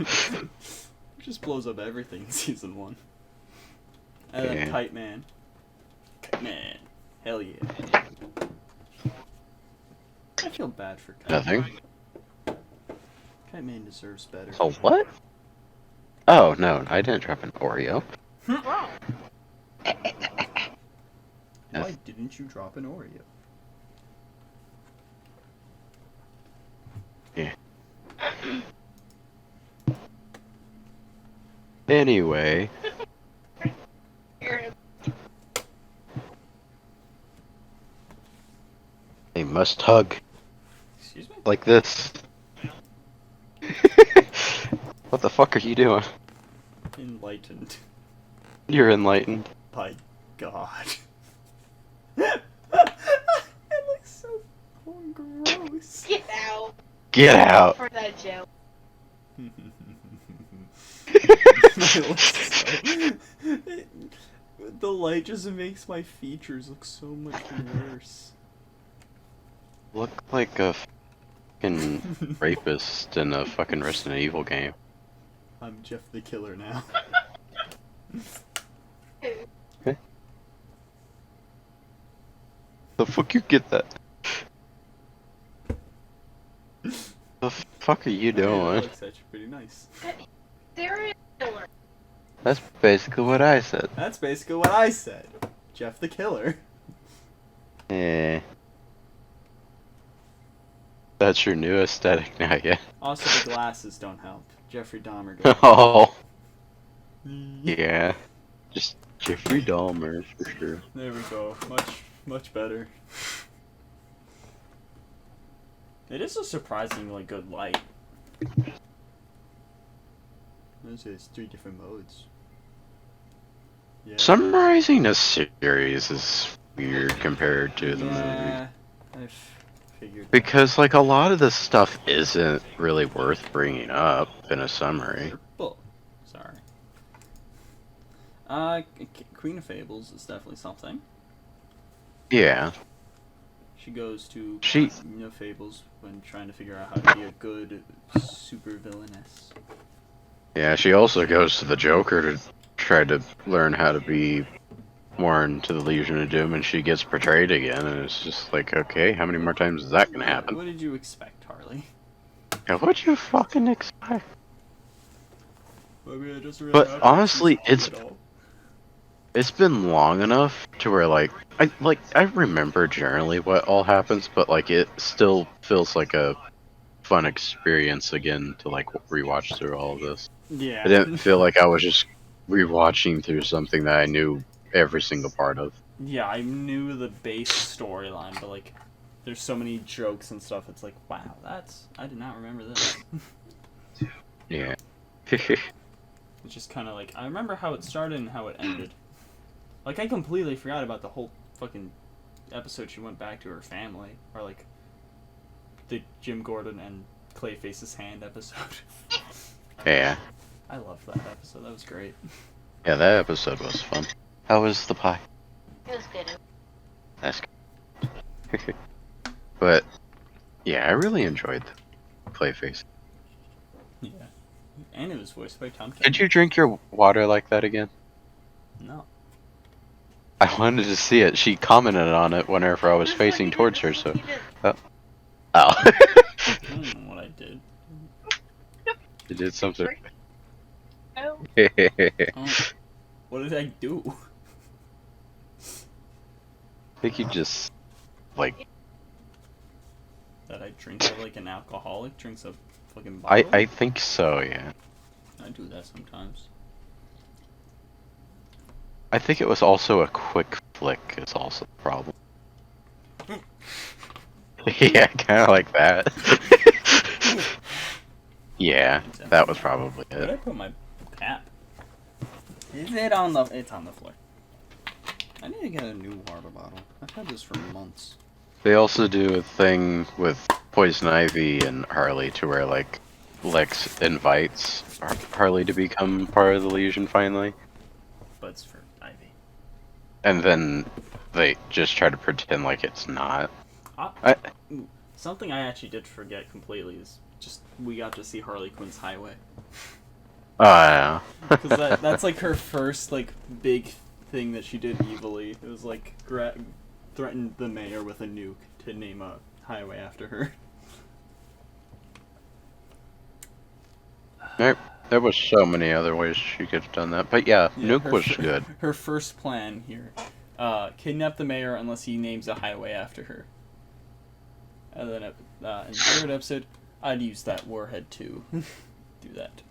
Just blows up everything in season 1. And then Kite Man. Kite Man. Hell yeah. I feel bad for Kite Nothing. Man. Kite Man deserves better. Oh, what? Oh, no, I didn't drop an Oreo. Why didn't you drop an Oreo? Yeah. Anyway. They must hug. Excuse me? Like this. What the fuck are you doing? Enlightened. You're enlightened. By God. It looks so gross. Get out Get out! for that joke. The light just makes my features look so much worse. Look like a fucking rapist in a fucking Resident Evil game. I'm Jeff the Killer now. The fuck you get that? The fuck are you That doing? looks actually pretty nice. Serial killer. That's basically what I said. That's basically what I said. Jeff the Killer. Eh. That's your new aesthetic now, yeah? Also, the glasses don't help. Jeffrey Dahmer goes. Oh. Yeah. Just Jeffrey Dahmer, for sure. There we go. Much better. It is a surprisingly good light. This is 3 different modes. Yeah. Summarizing a series is weird compared to the movie. Yeah, I figured. Because, like, a lot of this stuff isn't really worth bringing up in a summary. Bull. Sorry. Queen of Fables is definitely something. Yeah. She goes to She- Fables when trying to figure out how to be a good super villainess. Yeah, she also goes to the Joker to try to learn how to be more into the Legion of Doom, and she gets portrayed again, and it's just like, okay, how many more times is that gonna happen? What did you expect, Harley? Yeah, what'd you fucking expect? I mean, it doesn't really But happen honestly, in season 2 at all. it's been long enough to where I remember generally what all happens, but like it still feels like a fun experience again to like rewatch through all of this. Yeah. I didn't feel like I was just rewatching through something that I knew every single part of. Yeah, I knew the base storyline, but like, there's so many jokes and stuff. It's like, wow, I did not remember this. Yeah. It's just kind of like, I remember how it started and how it ended. Like, I completely forgot about the whole fucking episode she went back to her family, or like the Jim Gordon and Clayface's hand episode. Yeah. I loved that episode. That was great. Yeah, that episode was fun. How was the pie? It was good. That's good. But yeah, I really enjoyed Clayface. Yeah. And it was voiced by Tom Kenny. Did you drink your water like that again? No. I wanted to see it. She commented on it whenever I was facing towards her, so. Oh. I don't know what I did. You did something. Oh. Oh, what did I do? I think you just, like, That I drink like an alcoholic drinks a fucking bottle? I think so, yeah. I do that sometimes. I think it was also a quick flick is also the problem. Yeah, kind of like that. Yeah, that was probably Where did I it. put my cap? Is it on the... It's on the floor. I need to get a new water bottle. I've had this for months. They also do a thing with Poison Ivy and Harley to where, like, Lex invites Harley to become part of the Legion finally. But it's for Ivy. And then they just try to pretend like it's not. Something I actually did forget completely is just we got to see Harley Quinn's Highway. Oh, yeah. Because that's like her first like big thing that she did evilly. It was like threatened the mayor with a nuke to name a highway after her. There was so many other ways she could have done that, but yeah, nuke was good. Her first plan here, kidnap the mayor unless he names a highway after her. And then in the third episode, I'd use that warhead to do that.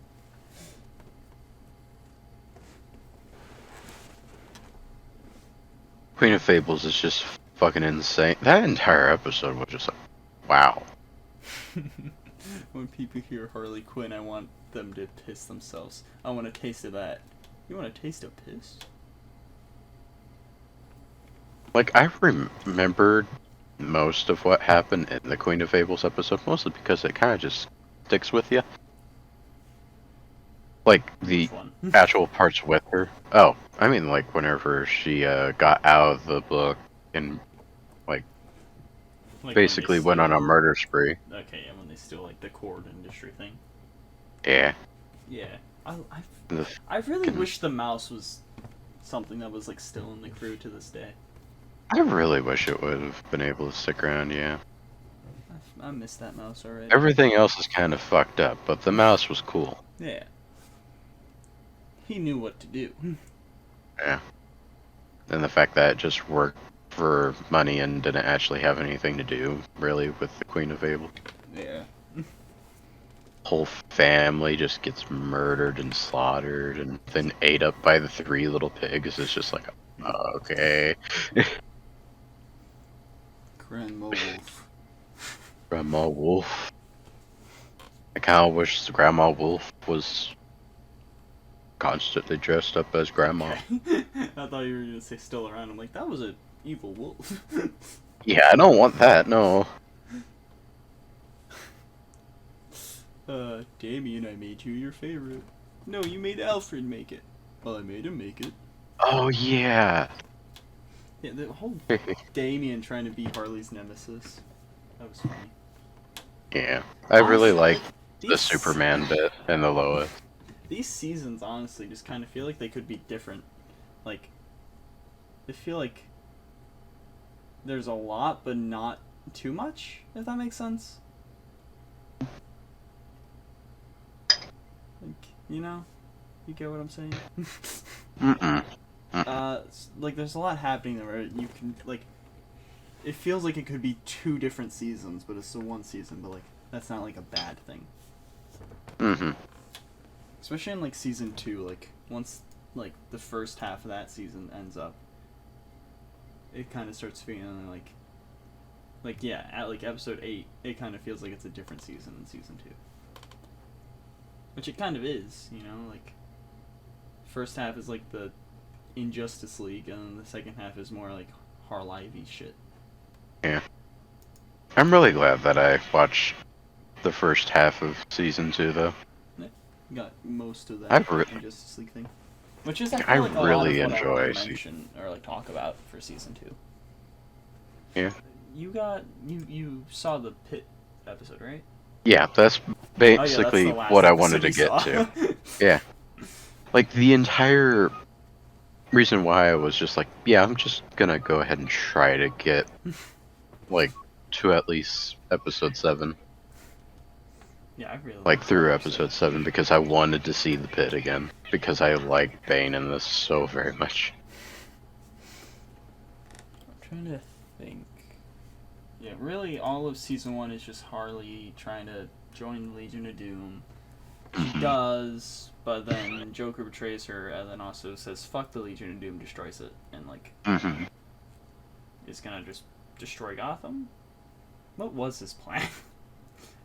Queen of Fables is just fucking insane. That entire episode was just like, wow. When people hear Harley Quinn, I want them to piss themselves. I want a taste of that. You want a taste of piss? Like, I remembered most of what happened in the Queen of Fables episode, mostly because it kind of just sticks with you. Like, the actual parts with her. Oh, I mean, like, whenever she got out of the book and, like basically went on a murder spree. Okay, and when they steal, like, the cord industry thing. Yeah. Yeah. I really wish the mouse was something that was, like, still in the crew to this day. I really wish it would have been able to stick around, yeah. I miss that mouse already. Everything else is kind of fucked up, but the mouse was cool. Yeah. He knew what to do. Yeah. And the fact that it just worked for money and didn't actually have anything to do, really, with the Queen of Fables. Yeah. Whole family just gets murdered and slaughtered and then ate up by the 3 little pigs. It's just like, okay. Grandma Wolf. Grandma Wolf. I kind of wish Grandma Wolf was constantly dressed up as Grandma. I thought you were going to say still around. I'm like, that was an evil wolf. Yeah, I don't want that, no. Damien, I made you your favorite. No, you made Alfred make it. Well, I made him make it. Oh, yeah. Yeah, the whole Damien trying to be Harley's nemesis. That was funny. Yeah, I really Honestly, like the these- Superman bit and the Lois. These seasons, honestly, just kind of feel like they could be different. Like, they feel like there's a lot, but not too much, if that makes sense. Like, you get what I'm saying? Like, there's a lot happening there where you can, like, it feels like it could be 2 different seasons, but it's still 1 season, but, like, that's not, like, a bad thing. Especially in, like, season 2, like, once, like, the first half of that season ends up, it kind of starts feeling like, yeah, at, like, episode 8, it kind of feels like it's a different season than season 2. Which it kind of is, like, first half is, like, the Injustice League, and then the second half is more, like, Harley shit. Yeah. I'm really glad that I watched the first half of season 2, though. Yeah, got most of that Injustice League thing. Which is, I feel like, a really lot of what I enjoy want to mention, or, like, talk about for season 2. Yeah. You saw the Pit episode, right? Yeah, that's basically that's the last what I episode wanted to we get saw. to. Yeah. Like, the entire reason why I was just like, yeah, I'm just gonna go ahead and try to get, like, to at least episode 7. Yeah, I really Like, through episode 7, because I wanted to see the Pit again. Because I like Bane in this so very much. I'm trying to think. Yeah, really, all of season 1 is just Harley trying to join the Legion of Doom. She does, but then Joker betrays her, and then also says, fuck the Legion of Doom, destroys it, and, like, is gonna just destroy Gotham? What was his plan?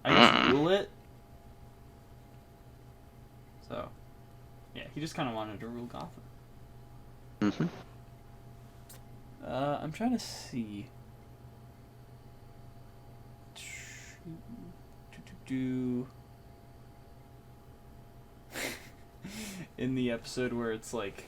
I guess rule it? So, yeah, he just kind of wanted to rule Gotham. I'm trying to see. In the episode where it's like,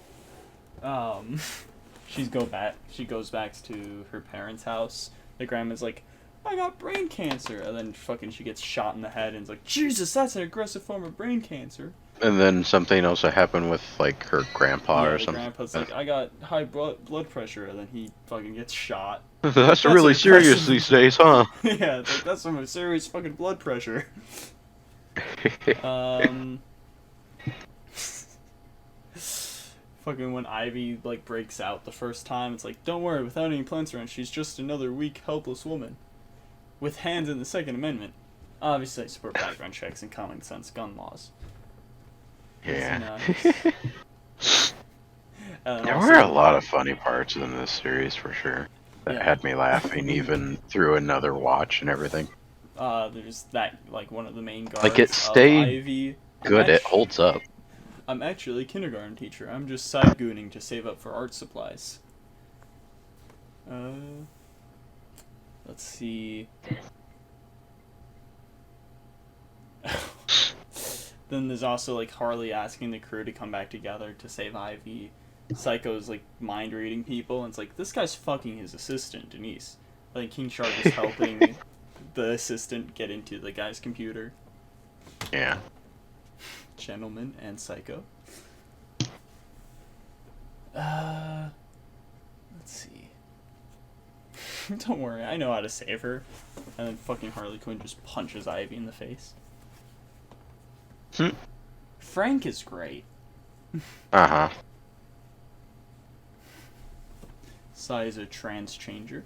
she goes back to her parents' house. The grandma's like, I got brain cancer, and then fucking she gets shot in the head, and it's like, Jesus, that's an aggressive form of brain cancer. And then something also happened with, like, her grandpa or something. Grandpa's like, I got high blood pressure, and then he fucking gets shot. That's really serious these days, huh? Yeah, it's like, that's some serious fucking blood pressure. Fucking when Ivy, like, breaks out the first time, it's like, don't worry, without any plants around, she's just another weak, helpless woman. With hands in the Second Amendment. Obviously, I support background checks and common sense gun laws. Yeah. There Also, were a lot of funny parts in this series, for sure. That had me laughing, even through another watch and everything. There's that, like, one of the main guards Like, it stayed Ivy. good, it holds up. I'm actually a kindergarten teacher. I'm just side-gooning to save up for art supplies. Let's see. Then there's also, like, Harley asking the crew to come back together to save Ivy. Psycho's, like, mind-reading people, and it's like, this guy's fucking his assistant, Denise. Like, King Shark is helping the assistant get into the guy's computer. Yeah. Gentleman and Psycho. Let's see. Don't worry, I know how to save her. And then fucking Harley Quinn just punches Ivy in the face. Frank is great. Sai is a trans changer.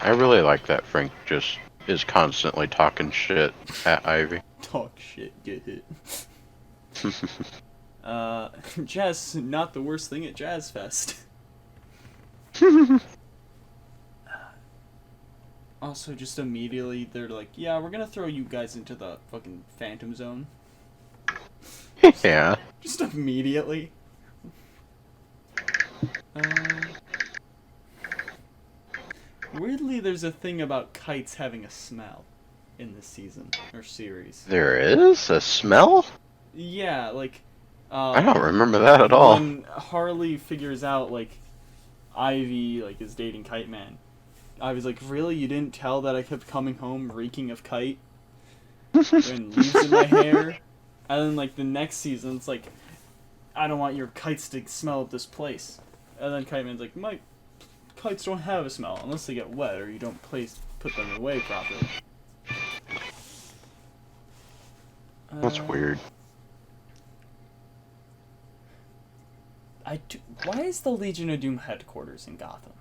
I really like that Frank just is constantly talking shit at Ivy. Talk shit, get hit. Jazz, not the worst thing at Jazz Fest. Also, just immediately, they're like, yeah, we're gonna throw you guys into the fucking Phantom Zone. Yeah. Just immediately. Weirdly, there's a thing about kites having a smell in this season, or series. There is? A smell? Yeah, like... I don't remember that at all. When Harley figures out, like, Ivy like is dating Kite Man. I was like, really? You didn't tell that I kept coming home reeking of kite and leaves in my hair? And then like the next season, it's like, I don't want your kites to smell of this place. And then Kite Man's like, my kites don't have a smell unless they get wet or you don't put them away properly. That's weird. Why is the Legion of Doom headquarters in Gotham?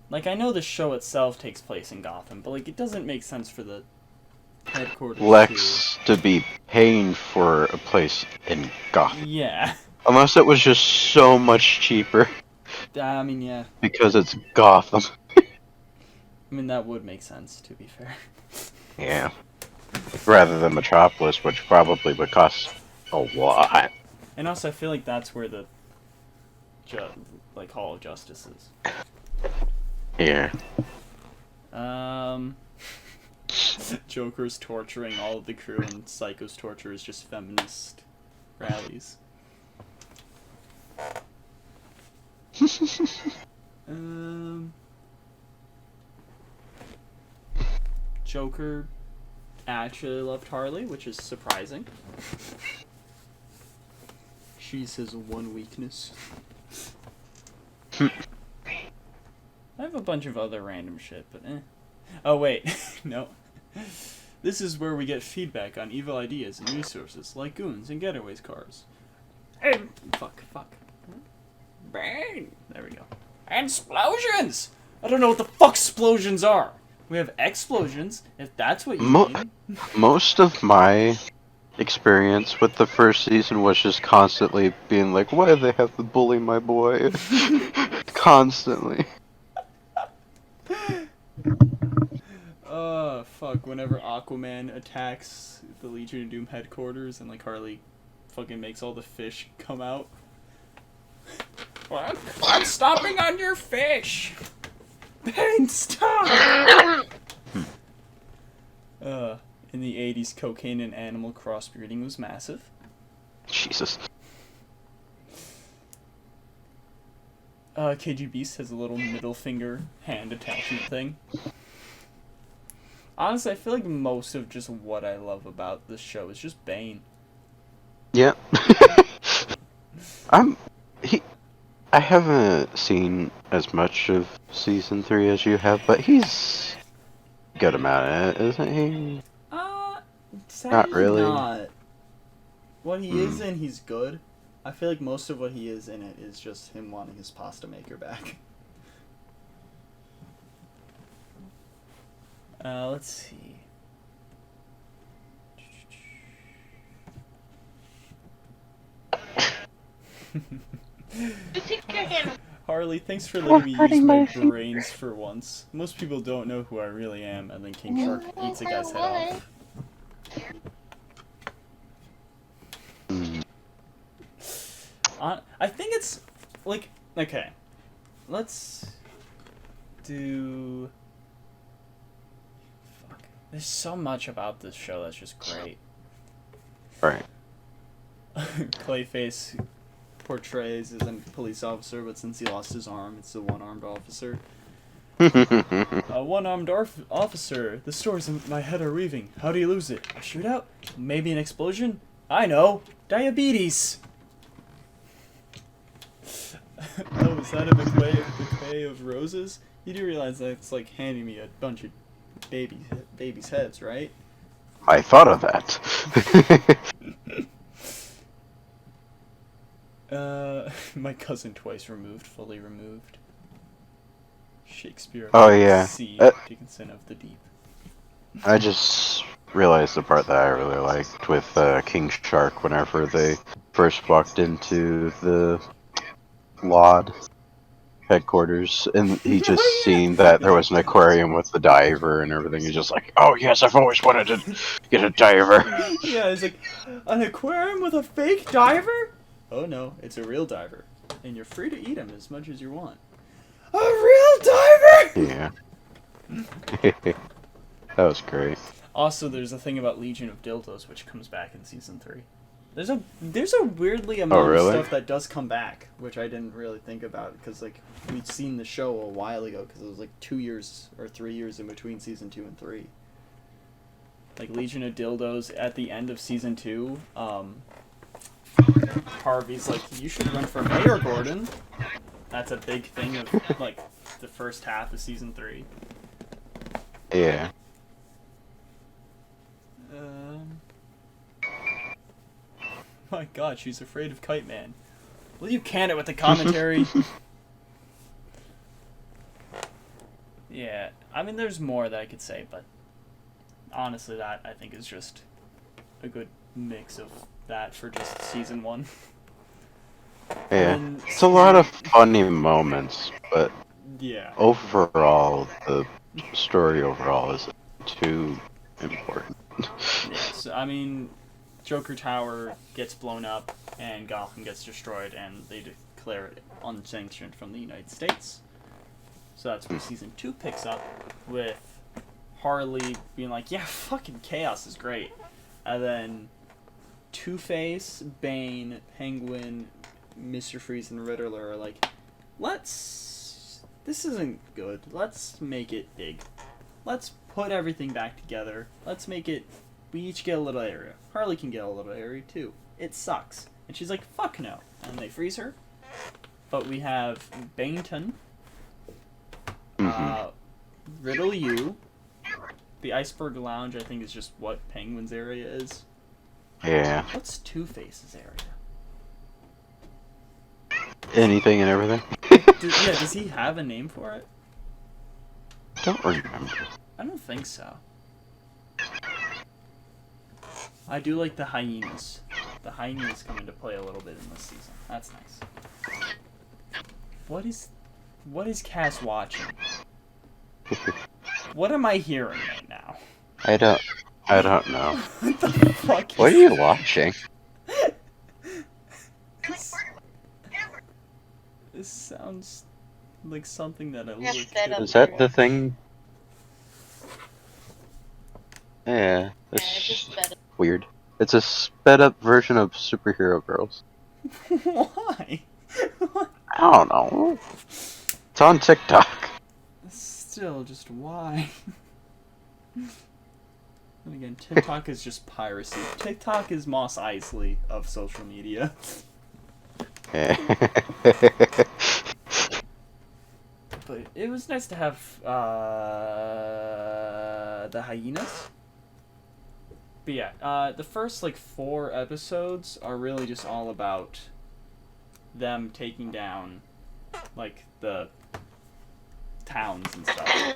Like, I know the show itself takes place in Gotham, but like, it doesn't make sense for the headquarters Lex to be paying for a place in Gotham. Yeah. Unless it was just so much cheaper. I mean, yeah. Because it's Gotham. I mean, that would make sense, to be fair. Yeah. Rather than Metropolis, which probably would cost a lot. And also, I feel like that's where the Hall of Justice is. Yeah. Joker's torturing all of the crew, and Psycho's torture is just feminist rallies. Joker actually loved Harley, which is surprising. She's his one weakness. I have a bunch of other random shit, but eh. Oh wait, no. This is where we get feedback on evil ideas and resources, like goons and getaways cars. And fuck. Bang! There we go. And explosions! I don't know what the fuck explosions are! We have explosions, if that's what you mean. Most of my experience with the first season was just constantly being like, why do they have to bully my boy? Constantly. Fuck, whenever Aquaman attacks the Legion of Doom headquarters and like Harley fucking makes all the fish come out. What? I'm stomping on your fish! Bang, stop! In the 80s, cocaine and animal crossbreeding was massive. Jesus. KG Beast has a little middle finger hand attachment thing. Honestly, I feel like most of just what I love about this show is just Bane. Yeah. I haven't seen as much of season 3 as you have, but he's a good amount in it, isn't he? Sadly Not really. Not. What he is in, he's good. I feel like most of what he is in it is just him wanting his pasta maker back. Let's see. Harley, thanks for letting me use my brains for once. Most people don't know who I really am, and then King Shark eats a guy's head off. I think it's, like, okay. Let's do... Fuck. There's so much about this show that's just great. Right. Clayface portrays as a police officer, but since he lost his arm, it's a one-armed officer. A one-armed officer. The stores in my head are weaving. How do you lose it? A shootout? Maybe an explosion? I know. Diabetes. Oh, is that a bouquet of roses? You do realize that it's like handing me a bunch of babies' heads, right? I thought of that. My cousin twice removed, fully removed. Shakespeare. Oh, yeah. Sea, Dickinson of the Deep. I just realized the part that I really liked with King Shark whenever they first walked into the Laud headquarters, and he just seen that there was an aquarium with the diver and everything. He's just like, oh yes, I've always wanted to get a diver. Yeah, it's like, an aquarium with a fake diver? Oh no, it's a real diver. And you're free to eat him as much as you want. A real diver?! Yeah. That was great. Also, there's a thing about Legion of Dildos, which comes back in Season 3. There's a weirdly amount really? of stuff that does come back, which I didn't really think about because like we'd seen the show a while ago because it was like 2 years or 3 years in between season 2 and 3. Like Legion of Dildos at the end of season 2, Harvey's like, you should run for mayor, Gordon. That's a big thing of like the first half of season 3. Yeah. My God, she's afraid of Kite Man. Will you can it with the commentary? Yeah, I mean, there's more that I could say, but honestly, that I think is just a good mix of that for just season 1. Yeah. And It's a lot of funny moments, but yeah. overall, the story overall isn't too important. Yes, I mean, Joker Tower gets blown up and Gotham gets destroyed and they declare it unsanctioned from the United States. So that's where season 2 picks up with Harley being like, yeah, fucking chaos is great. And then Two-Face, Bane, Penguin, Mr. Freeze, and Riddler are like, this isn't good. Let's make it big. Let's put everything back together. Let's make it, we each get a little area. Harley can get a little area too. It sucks. And she's like, fuck no. And they freeze her. But we have Baneton, Riddle U, the Iceberg Lounge, I think is just what Penguin's area is. Yeah. What's Two-Face's area? Anything and everything? Does he have a name for it? Don't remember. I don't think so. I do like the hyenas. The hyenas come into play a little bit in this season. That's nice. What is Cass watching? What am I hearing right now? I don't know. What the fuck is What are you watching? This sounds like something that a Yes, little that kid... Is that the thing? Yeah, Yeah, it's just it's better. weird. It's a sped up version of Superhero Girls. Why? I don't know. It's on TikTok. Still, just why? And again, TikTok is just piracy. TikTok is Moss Eisley of social media. But it was nice to have the hyenas. But yeah, the first like 4 episodes are really just all about them taking down like the towns and stuff.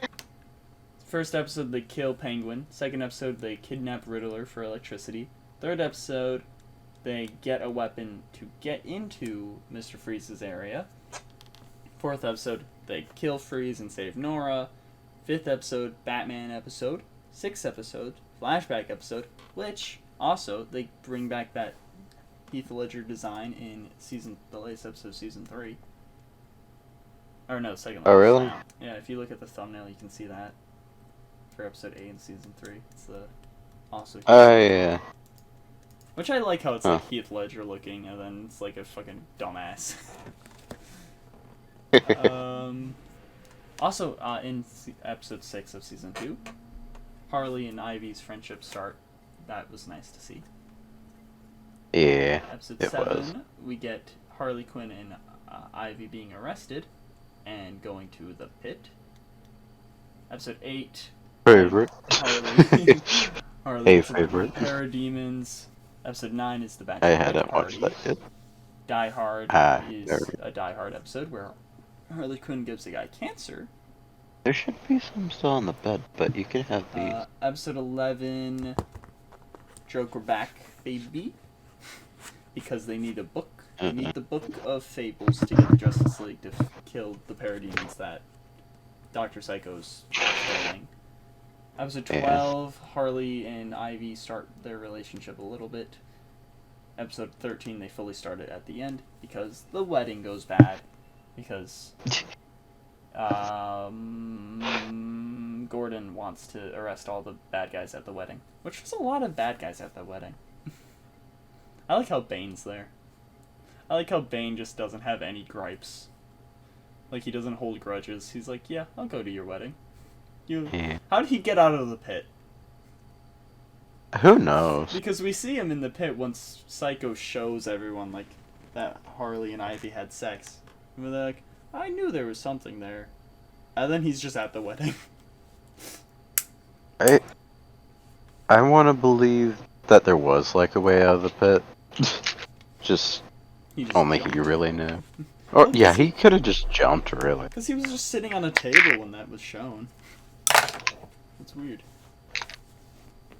First episode, they kill Penguin. Second episode, they kidnap Riddler for electricity. Third episode, they get a weapon to get into Mr. Freeze's area. Fourth episode, they kill Freeze and save Nora. Fifth episode, Batman episode. Sixth episode, flashback episode, which also they bring back that Heath Ledger design in the latest episode of season 3. Or no, second. Oh, really? Yeah, if you look at the thumbnail, you can see that for episode 8 in season 3. It's the also. Oh yeah. Which I like how it's like Heath Ledger looking, and then it's like a fucking dumbass. Also, in episode 6 of season 2, Harley and Ivy's friendship start. That was nice to see. Yeah. Episode it 7, was. we get Harley Quinn and Ivy being arrested and going to the pit. Episode 8, Favorite. Harley A gets favorite. Parademons. Episode 9 is the I Bachelor hadn't Party. watched that yet. Die Hard is there a Die Hard episode where Harley Quinn gives a guy cancer. There should be some still on the bed, but you can have these. Episode 11, Joker back, baby. Because they need a book. They need the Book of Fables to get the Justice League to kill the parademons that Dr. Psycho's killing. Episode 12, Harley and Ivy start their relationship a little bit. Episode 13, they fully start it at the end because the wedding goes bad. Because Gordon wants to arrest all the bad guys at the wedding. Which was a lot of bad guys at the wedding. I like how Bane's there. I like how Bane just doesn't have any gripes. Like, he doesn't hold grudges. He's like, yeah, I'll go to your wedding. Yeah. How did he get out of the pit? Who knows? Because we see him in the pit once Psycho shows everyone, like, that Harley and Ivy had sex. And we're like, I knew there was something there. And then he's just at the wedding. I want to believe that there was, like, a way out of the pit. just only jumped. he really knew. Or, Well, yeah, he could have just jumped, really. Because he was just sitting on a table when that was shown. That's weird.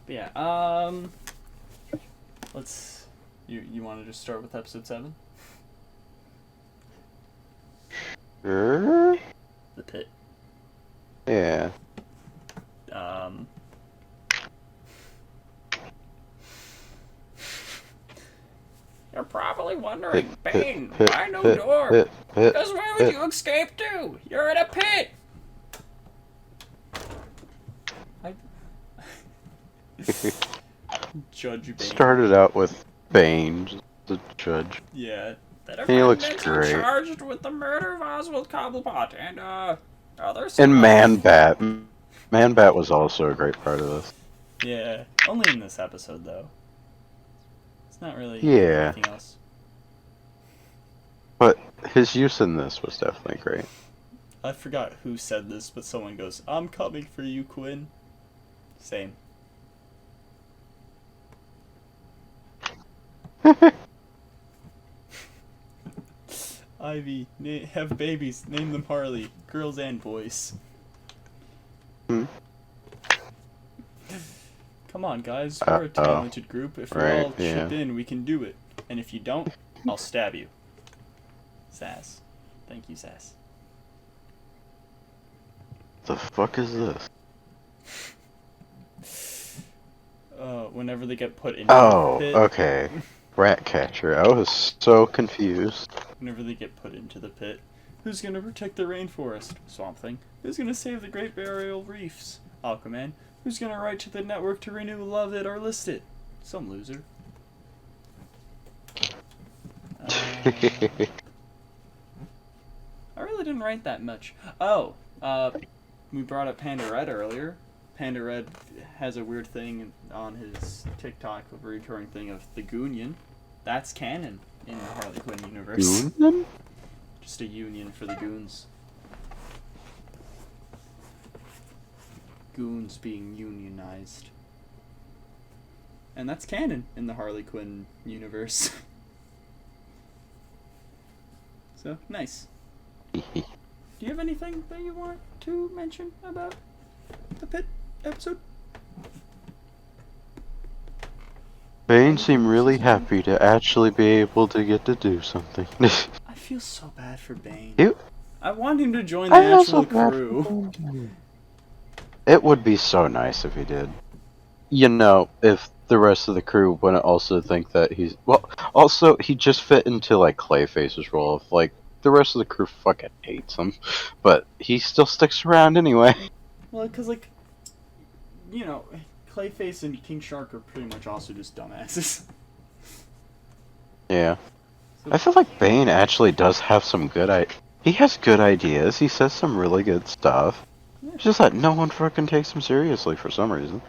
But yeah, let's... You want to just start with episode 7? Sure? The pit. Yeah. You're probably wondering, Bane, why no door? Because where would you escape to? You're in a pit! Judge Bane. Started out with Bane, just the judge. Yeah. He looks great. Charged with the murder of Oswald Cobblepot and, other stuff. And Man-Bat. Man-Bat was also a great part of this. Yeah. Only in this episode, though. It's not really anything else. But his use in this was definitely great. I forgot who said this, but someone goes, I'm coming for you, Quinn. Same. Ivy, have babies, name them Harley, girls and boys. Come on, guys, we're a talented group. If we all chip in, we can do it. And if you don't, I'll stab you. Sass. Thank you, Sass. The fuck is this? Whenever they get put into the pit. Okay. Ratcatcher. I was so confused. Whenever they get put into the pit. Who's gonna protect the rainforest? Swamp Thing. Who's gonna save the Great Barrier Reefs? Aquaman. Who's gonna write to the network to renew Love It or List It? Some loser. I really didn't write that much. We brought up Panda Red earlier. Panda Red has a weird thing on his TikTok, a recurring thing of the Goonion. That's canon in the Harley Quinn universe. Goonion? Just a union for the goons. Goons being unionized. And that's canon in the Harley Quinn universe. So, nice. Do you have anything that you want to mention about the pit episode? Bane seemed really happy to actually be able to get to do something. I feel so bad for Bane. You? I want him to join the actual crew. It would be so nice if he did. You know, if the rest of the crew wouldn't also think that he's... Well, also, he just fit into, like, Clayface's role of, like, the rest of the crew fucking hates him. But he still sticks around anyway. Well, because, like, you know, Clayface and King Shark are pretty much also just dumbasses. Yeah. I feel like Bane actually does have some good he has good ideas, he says some really good stuff. It's just that no one fucking takes him seriously for some reason.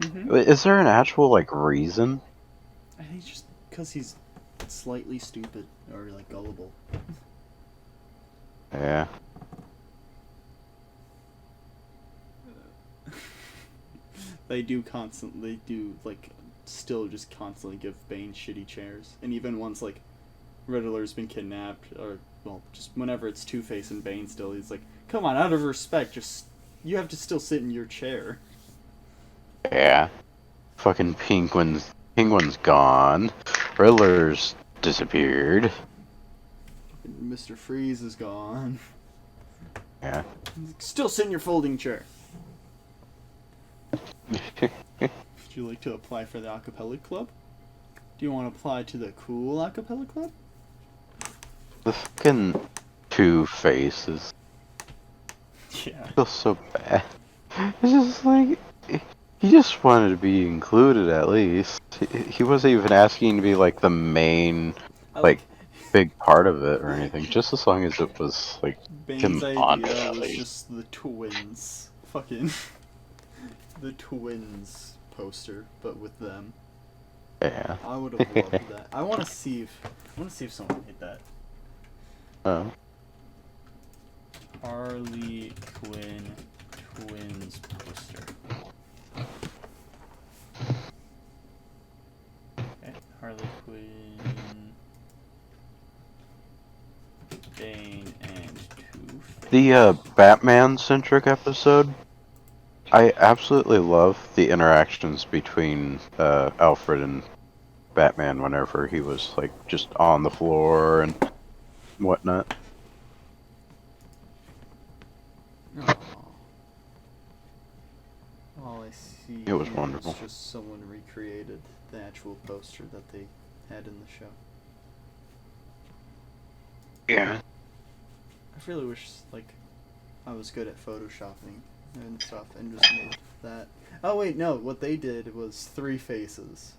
Mm-hmm. Is there an actual, like, reason? I think just because he's slightly stupid or, like, gullible. Yeah. They still just constantly give Bane shitty chairs. And even once, like, Riddler's been kidnapped, or, well, just whenever it's Two-Face and Bane still, he's like, come on, out of respect, you have to still sit in your chair. Yeah. Fucking Penguin's gone. Riddler's disappeared. Mr. Freeze is gone. Yeah. Still sit in your folding chair. Would you like to apply for the acapella club? Do you want to apply to the cool acapella club? The fucking Two-Faces. Yeah. I feel so bad. It's just like... He just wanted to be included at least. He wasn't even asking to be like the main, I like, big part of it or anything. Just as long as it was like Bane's him on it idea at was least. just the twins. Fucking the twins poster, but with them. Yeah. I would have loved that. I want to see if someone hit that. Oh. Harley Quinn twins poster. Okay, Harley Quinn, Bane, and Two-Face. The Batman-centric episode, I absolutely love the interactions between Alfred and Batman whenever he was like just on the floor and whatnot. Aw. All I see It was here wonderful. is just someone recreated the actual poster that they had in the show. Yeah. I really wish, like, I was good at photoshopping and stuff and just made that. Oh wait, no, what they did was 3 faces.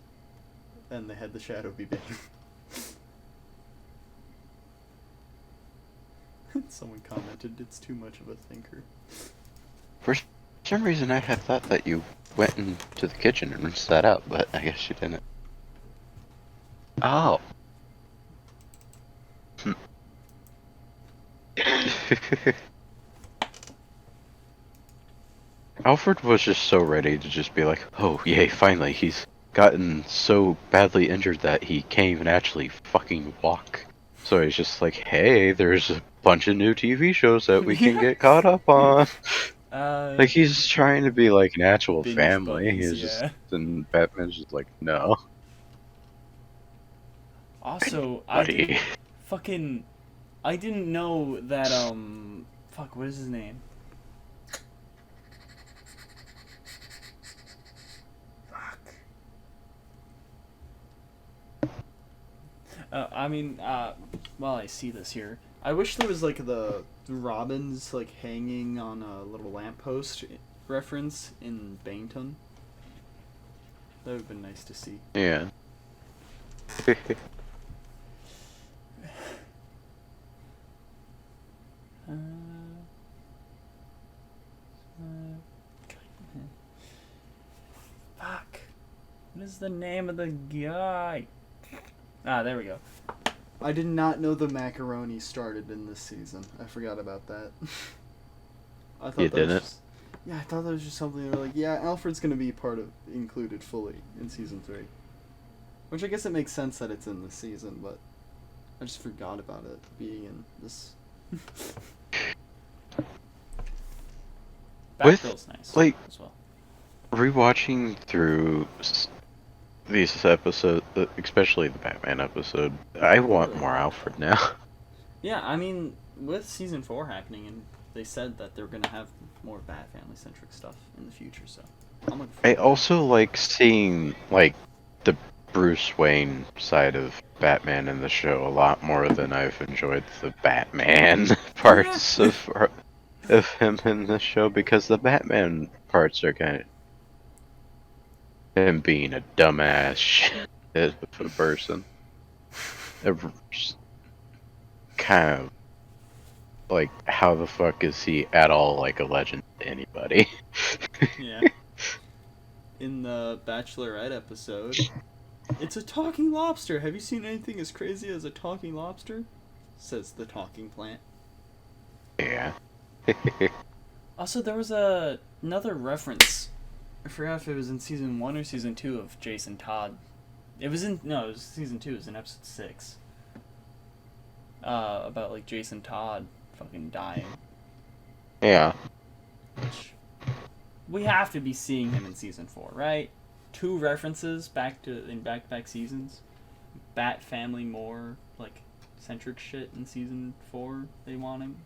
And they had the shadow be Bane. Someone commented, it's too much of a thinker. For some reason, I had thought that you went into the kitchen and rinsed that out, but I guess you didn't. Oh. Alfred was just so ready to just be like, oh, yay, finally, he's gotten so badly injured that he can't even actually fucking walk. So he's just like, hey, there's a bunch of new TV shows that we can get caught up on. Like, he's trying to be like an actual Binge family. buddies, He's just, yeah. and Batman's just like, no. Also, Buddy. I didn't know that, fuck, what is his name? Fuck. While I see this here, I wish there was, like, the Robins, like, hanging on a little lamppost reference in Baneton. That would have been nice to see. Yeah. Fuck. What is the name of the guy? Ah, there we go. I did not know the macaroni started in this season. I forgot about that. I thought You that was didn't? just, yeah, I thought that was just something they were like, yeah, Alfred's gonna be included fully in season 3. Which I guess it makes sense that it's in this season, but I just forgot about it being in this. Batgirl's nice like, as well. Rewatching through these episodes, especially the Batman episode, I want more Alfred now. Yeah, I mean, with season 4 happening, and they said that they're gonna have more Bat family centric stuff in the future, so I'm looking I forward to also like seeing like the Bruce Wayne side of Batman in the show a lot more than I've enjoyed the Batman parts of him in the show, because the Batman parts are kind of him being a dumbass shit of a person. Just kind of like, how the fuck is he at all like a legend to anybody? Yeah. In the Bachelorette episode, it's a talking lobster. Have you seen anything as crazy as a talking lobster? Says the talking plant. Yeah. Also, there was another reference. I forgot if it was in season 1 or season 2 of Jason Todd. It was season 2. It was in episode 6. About like Jason Todd fucking dying. Yeah. Which we have to be seeing him in season 4, right? 2 references back-to-back seasons. Bat family more like centric shit in season 4. They're wanting.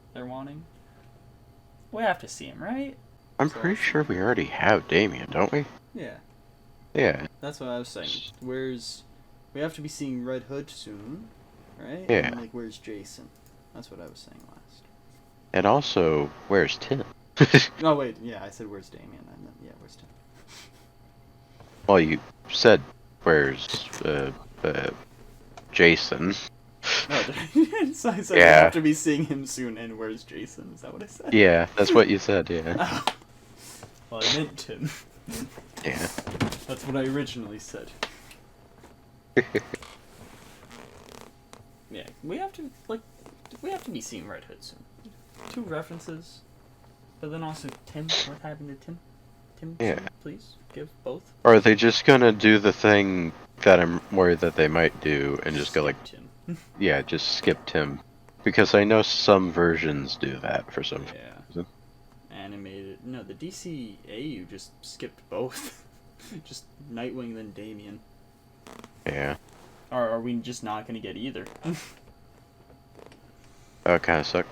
We have to see him, right? I'm pretty sure we already have Damien, don't we? Yeah. Yeah. That's what I was saying. We have to be seeing Red Hood soon, right? Yeah. And, like, where's Jason? That's what I was saying last. And also, where's Tim? Oh, wait, yeah, I said where's Damien. I meant, yeah, where's Tim? Well, you said, where's, Jason? No, so I said we Yeah. have to be seeing him soon, and where's Jason? Is that what I said? Yeah, that's what you said, yeah. Oh. Well, I meant Tim. Yeah. That's what I originally said. Yeah, we have to be seeing Red Hood soon. 2 references, but then also Tim. What happened to Tim? Tim, Yeah. please give both. Or are they just gonna do the thing that I'm worried that they might do and just go like, Tim. yeah, just skip Tim? Because I know some versions do that for some reason. Animated. No, the DCAU just skipped both. Just Nightwing, then Damian. Yeah. Or are we just not gonna get either? That would kind of suck.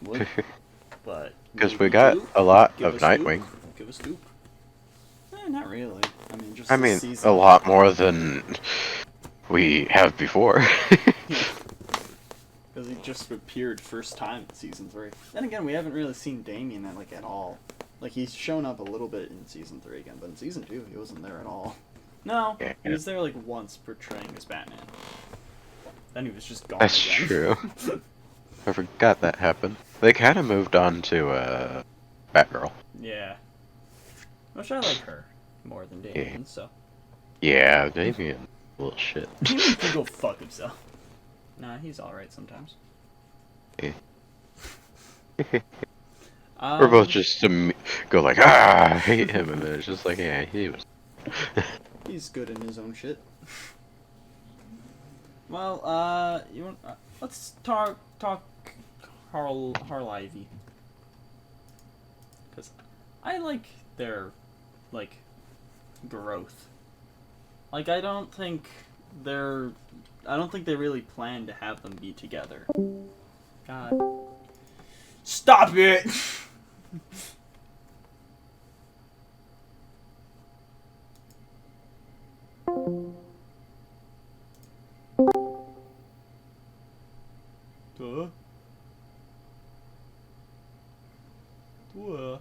Would. But Because we got a lot of Nightwing. Give a scoop. Not really. I mean, just I this mean, season. a lot more than we have before. Because he just appeared first time in season 3. Then again, we haven't really seen Damian at all. Like, he's shown up a little bit in season 3 again, but in season 2, he wasn't there at all. No, Yeah. he was there like once portraying as Batman. Then he was just gone. That's again. true. I forgot that happened. They kind of moved on to Batgirl. Yeah. Which I like her more than Damian, so. Yeah, Damian, little shit. Damian can go fuck himself. Nah, he's alright sometimes. Yeah. We're both just go like, I hate him, and then it's just like, yeah, he was. He's good in his own shit. Well, you want? Let's talk Harley. Because I like their, like, growth. Like, I don't think they really plan to have them be together. God. Stop it! Duh. Duh.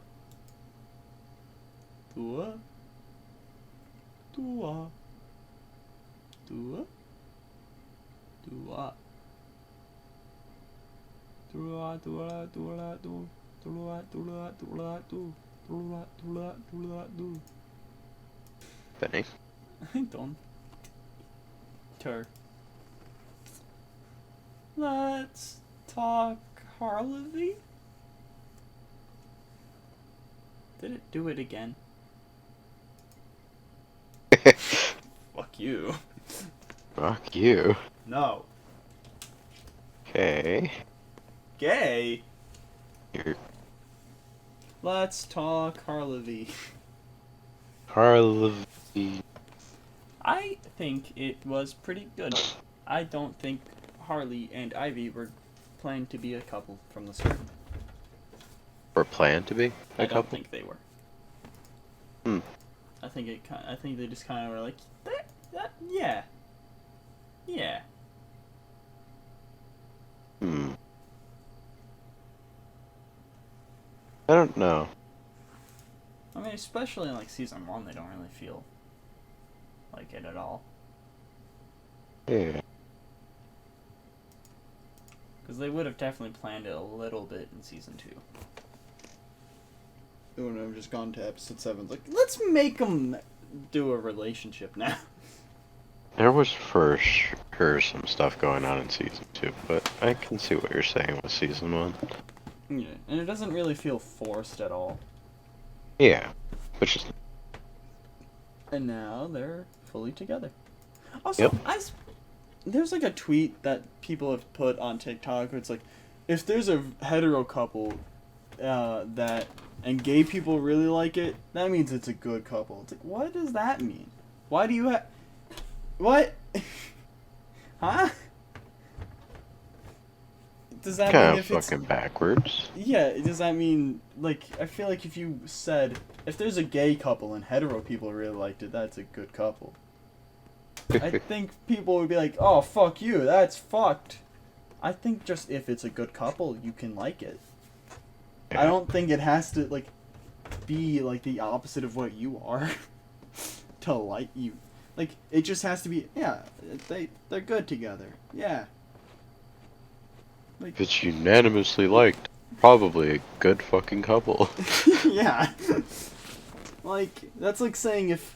Duh. Duh. Duh. Duh. Benny. I don't. Tur. Let's talk Harley. Did it do it again? Fuck you. Fuck you. No. Okay. Gay. You're Let's talk Harley. Harley. I think it was pretty good. I don't think Harley and Ivy were planned to be a couple from the start. Or planned to be a I couple? don't think they were. Hmm. I think they just kind of were like, yeah. Yeah. Hmm. I don't know. I mean, especially in like season 1, they don't really feel like it at all. Yeah. Because they would have definitely planned it a little bit in season 2. They wouldn't have just gone to episode 7. Like, let's make them do a relationship now. There was for sure some stuff going on in season 2, but I can see what you're saying with season 1. Yeah, and it doesn't really feel forced at all. Yeah. Which is... And now they're fully together. Also, Yep. There's like a tweet that people have put on TikTok where it's like, if there's a hetero couple and gay people really like it, that means it's a good couple. It's like, what does that mean? Why do you have... What? Huh? Does that Kind mean of if it's... fucking backwards. Yeah, does that mean, like, I feel like if you said, if there's a gay couple and hetero people really liked it, that's a good couple. I think people would be like, oh, fuck you, that's fucked. I think just if it's a good couple, you can like it. Yeah. I don't think it has to, like, be, like, the opposite of what you are to like you. Like, it just has to be, yeah, they're good together. Yeah. Like, If it's unanimously liked, probably a good fucking couple. yeah. Like, that's like saying if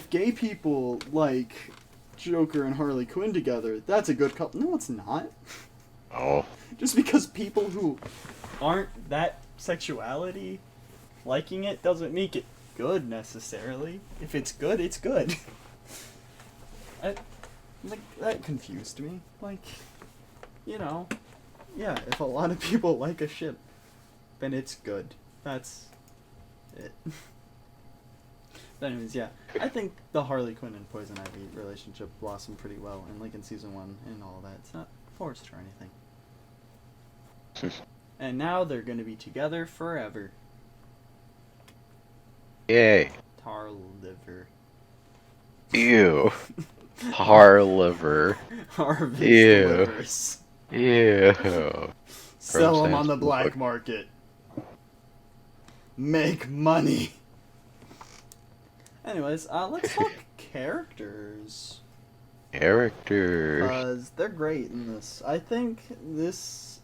gay people like Joker and Harley Quinn together, that's a good couple. No, it's not. Oh. Just because people who aren't that sexuality liking it doesn't make it good necessarily. If it's good, it's good. That confused me. Like, you know, yeah, if a lot of people like a ship, then it's good. That's it. But anyways, yeah, I think the Harley Quinn and Poison Ivy relationship blossomed pretty well, and like in season 1 and all that. It's not forced or anything. And now they're gonna be together forever. Yay. Tar liver. Ew. Har liver. Harvest Ew. livers. Ew. Sell them Stands on the for black what? market. Make money. Anyways, let's talk characters. Character. Because they're great in this. I think this,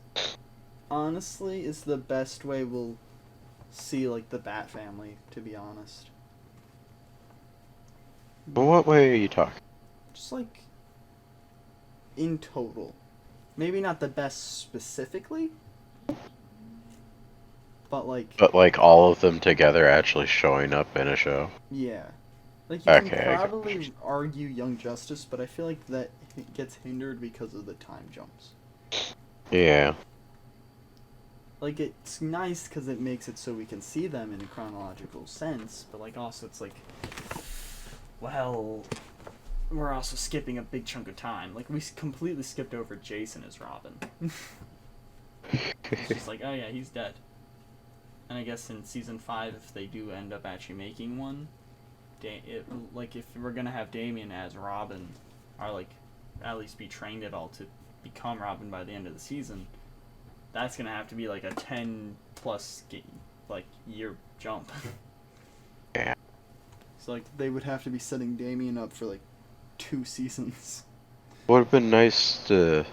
honestly, is the best way we'll see, like, the Bat family, to be honest. But what way are you talking? Just, like, in total. Maybe not the best specifically, but, like... But like all of them together actually showing up in a show? Yeah. Like, you Okay, I can get what you're probably argue Young Justice, but I feel like that gets hindered because of the time jumps. Yeah. Like, it's nice because it makes it so we can see them in a chronological sense, but, like, also it's like, well, we're also skipping a big chunk of time. Like, we completely skipped over Jason as Robin. It's just like, oh yeah, he's dead. And I guess in season 5, if they do end up actually making one, like, if we're gonna have Damian as Robin, or, like, at least be trained at all to become Robin by the end of the season, that's gonna have to be, like, a 10-plus, like, year jump. Yeah. So, like, they would have to be setting Damian up for, like, 2 seasons. Would have been nice to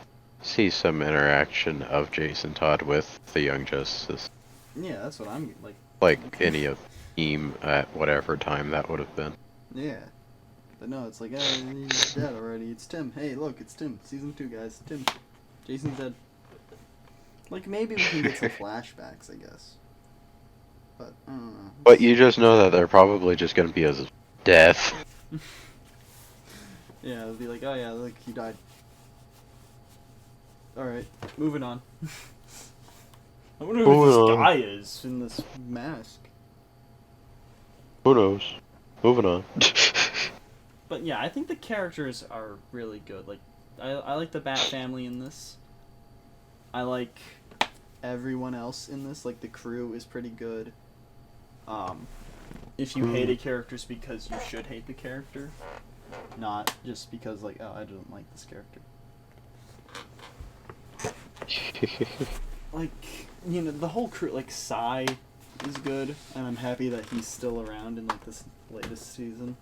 see some interaction of Jason Todd with the Young Justice. Yeah, that's what I'm, Like any of team at whatever time that would have been. Yeah. But no, it's like, oh, he's dead already. It's Tim. Hey, look, it's Tim. Season 2, guys. Tim. Jason's dead. Like, maybe we can get some flashbacks, I guess. But, I don't know. But you just know that they're probably just gonna be as death. Yeah, it'll be like, oh yeah, look, he died. Alright, moving on. I wonder who Moving this on. guy is in this mask. Who knows? Moving on. But yeah, I think the characters are really good. Like, I like the Bat family in this. I like everyone else in this. Like, the crew is pretty good. If you hate a character, it's because you should hate the character. Not just because, like, oh, I don't like this character. Like, you know, the whole crew, like, Psy is good, and I'm happy that he's still around in, like, this latest season.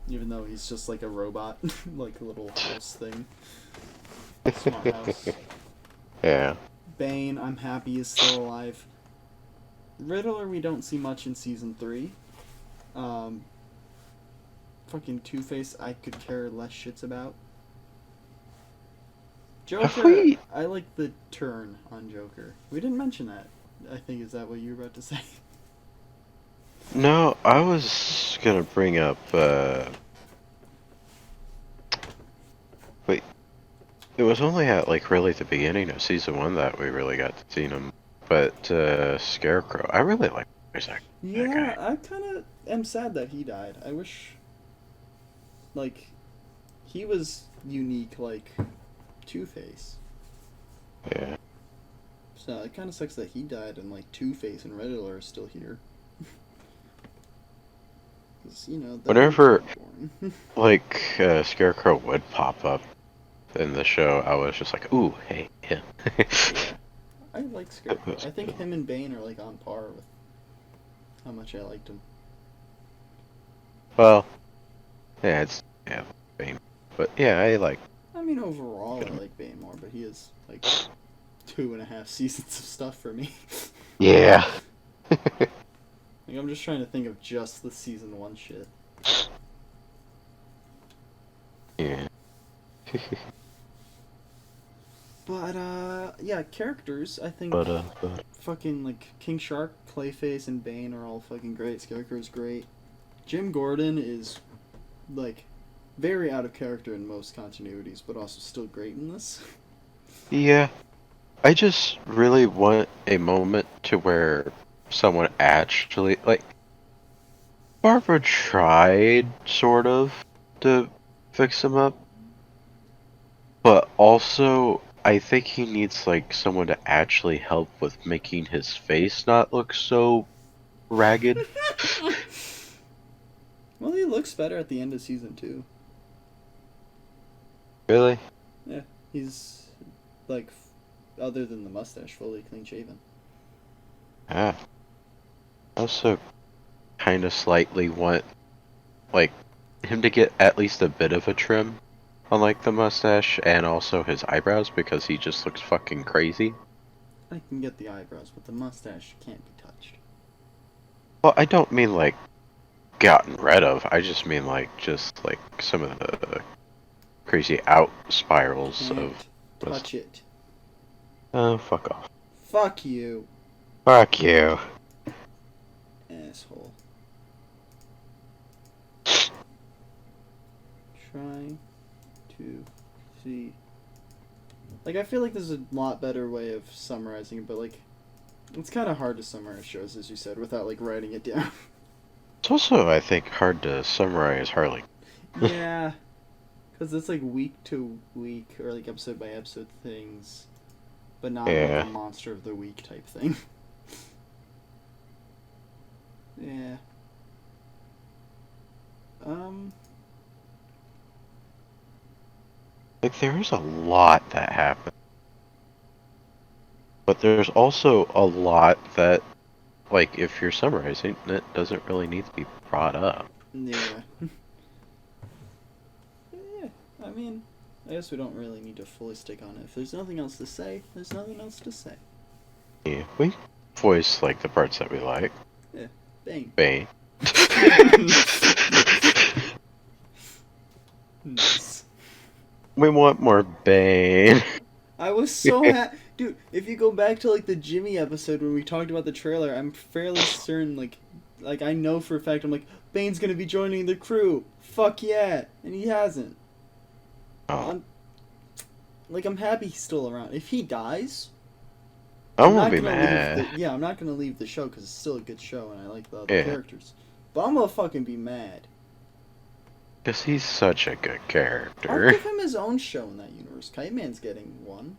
Even though he's just, like, a robot, like a little house thing. Smart house. Yeah. Bane, I'm happy is still alive. Riddler, we don't see much in season 3. Fucking Two-Face, I could care less shits about. Joker, I like the turn on Joker. We didn't mention that. I think, is that what you were about to say? No, I was gonna bring up, wait. It was only at, like, really the beginning of season 1 that we really got to see him. But, Scarecrow, I really like that Yeah, guy. I kind of am sad that he died. I wish, like, he was unique, like, Two-Face. Yeah. So it kind of sucks that he died and, like, Two-Face and Riddler are still here. Because, you know, Whenever, boring. like, Scarecrow would pop up in the show, I was just like, ooh, hey, him. I like Scarecrow. I think him and Bane are, like, on par with how much I liked him. Well, yeah, yeah, Bane. But yeah, I like. I mean, overall, I like Bane more, but he has like 2.5 seasons of stuff for me. Yeah. Like, I'm just trying to think of just the season 1 shit. Yeah. But, yeah, characters, I think but fucking, like, King Shark, Clayface, and Bane are all fucking great. Scarecrow is great. Jim Gordon is, like, very out of character in most continuities, but also still great in this. yeah, I just really want a moment to where someone actually like. Barbara tried sort of to fix him up, but also I think he needs like someone to actually help with making his face not look so ragged. Well, he looks better at the end of season 2. Really? Yeah, he's, like, other than the mustache, fully clean shaven. Yeah. I also kind of slightly want like him to get at least a bit of a trim on like the mustache and also his eyebrows because he just looks fucking crazy. I can get the eyebrows, but the mustache can't be touched. Well, I don't mean like gotten rid of. I just mean like just like some of the crazy out spirals Can't of. touch it. Oh, fuck off. Fuck you, Fuck you. asshole. Trying to see. Like, I feel like there's a lot better way of summarizing it, but, like, it's kind of hard to summarize shows, as you said, without, like, writing it down. It's also, I think, hard to summarize Harley. Yeah. Because it's, like, week to week, or, like, episode by episode things, but not, like, Yeah. a monster of the week type thing. Yeah. Like, there's a lot that happened. But there's also a lot that, like, if you're summarizing, it doesn't really need to be brought up. Yeah. Yeah, I mean, I guess we don't really need to fully stick on it. If there's nothing else to say, there's nothing else to say. Yeah, we voice, like, the parts that we like. Yeah, bang. Bane. Nice. We want more Bane. I was so happy. Dude, if you go back to, like, the Jimmy episode when we talked about the trailer, I'm fairly certain, like, I know for a fact, I'm like, Bane's gonna be joining the crew. Fuck yeah. And he hasn't. Oh, I'm happy he's still around. If he dies, I I'm won't not be gonna mad. leave I'm not gonna leave the show because it's still a good show and I like the other Yeah. characters. But I'm gonna fucking be mad. Because he's such a good I'll character. give him his own show in that universe. Kite Man's getting one.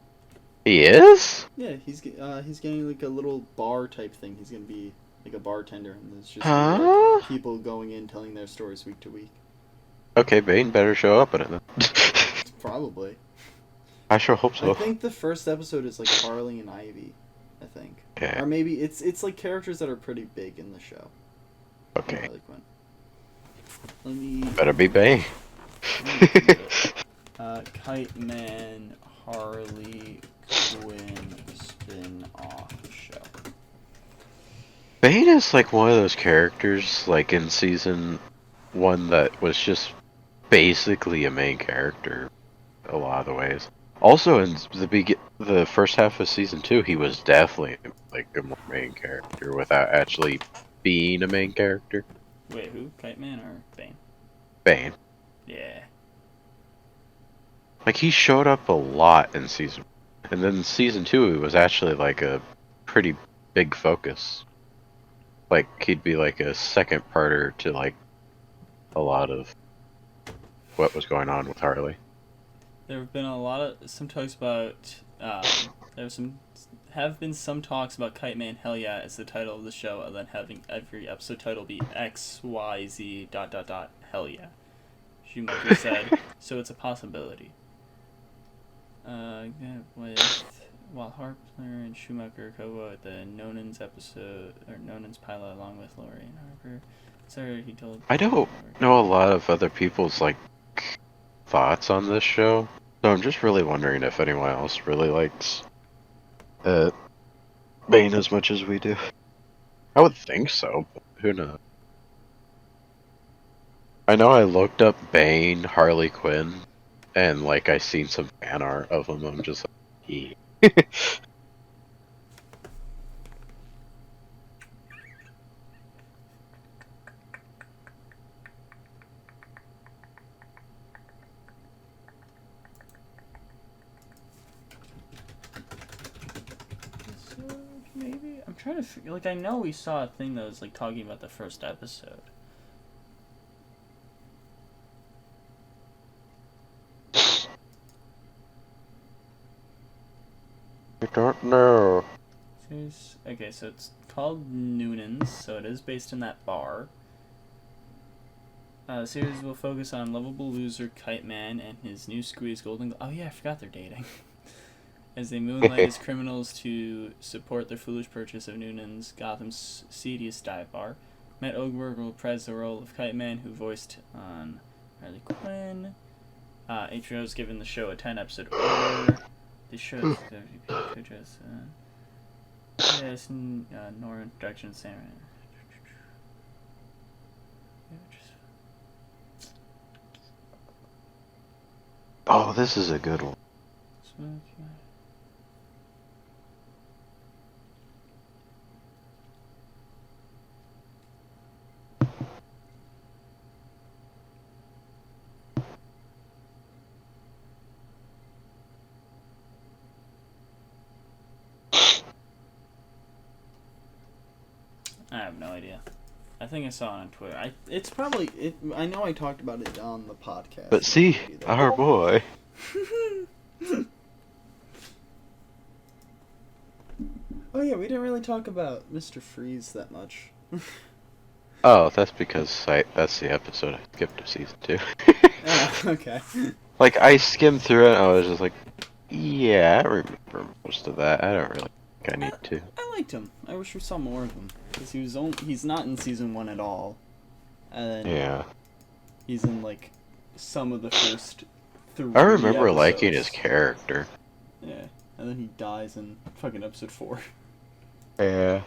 He is? Yeah, he's getting like a little bar type thing. He's gonna be like a bartender, and it's just Huh? like, people going in telling their stories week to week. Okay, Bane better show up in it then. Probably. I sure hope so. I think the first episode is like Harley and Ivy. I think. Okay. Or maybe it's like characters that are pretty big in the show. Okay. Harley Quinn. Let me. Better be Bane. Kite Man, Harley Quinn spin-off show. Bane is like one of those characters, like in season 1, that was just basically a main character a lot of the ways. Also, in the first half of season 2, he was definitely like a more main character without actually being a main character. Wait, who? Kite Man or Bane? Bane. Yeah. Like, he showed up a lot in season 1. And then in season 2, it was actually like a pretty big focus. Like, he'd be like a second parter to like a lot of what was going on with Harley. There have been some talks about have been some talks about Kite Man Hell Yeah as the title of the show, and then having every episode title be XYZ ... Hell Yeah. Schumacher said, so it's a possibility. While Harper and Schumacher co-wrote the Nonan's episode, or Nonan's pilot along with Laurie and Harper, Sorry, he told. I don't know a lot of other people's like thoughts on this show, so I'm just really wondering if anyone else really likes Bane as much as we do. I would think so, but who knows? I know I looked up Bane, Harley Quinn, and like I seen some fan art of him. I'm just like, Maybe I'm trying to figure. Like, I know we saw a thing that was like talking about the first episode. I don't know. Okay, so it's called Noonan's, so it is based in that bar. The series will focus on lovable loser Kite Man and his new squeeze Golden. Oh yeah, I forgot they're dating. As they moonlight as criminals to support their foolish purchase of Noonan's, Gotham's seediest dive bar. Matt Ogerberg will reprise the role of Kite Man, who voiced on Harley Quinn. HBO's given the show a 10-episode order. The show's just yes, Nora introduction, Sam. Oh, this is a good one. I have no idea. I think I saw it on Twitter. It's probably it. I know I talked about it on the podcast. But see, our boy. Oh yeah, we didn't really talk about Mr. Freeze that much. Oh, that's because that's the episode I skipped of season 2. Oh, okay. Like, I skimmed through it and I was just like, yeah, I remember most of that. I don't really think I need to. I liked him. I wish we saw more of him. Because he's not in season 1 at all. And then Yeah. he's in, like, some of the first 3 I remember episodes. liking his character. Yeah. And then he dies in fucking episode 4. Yeah.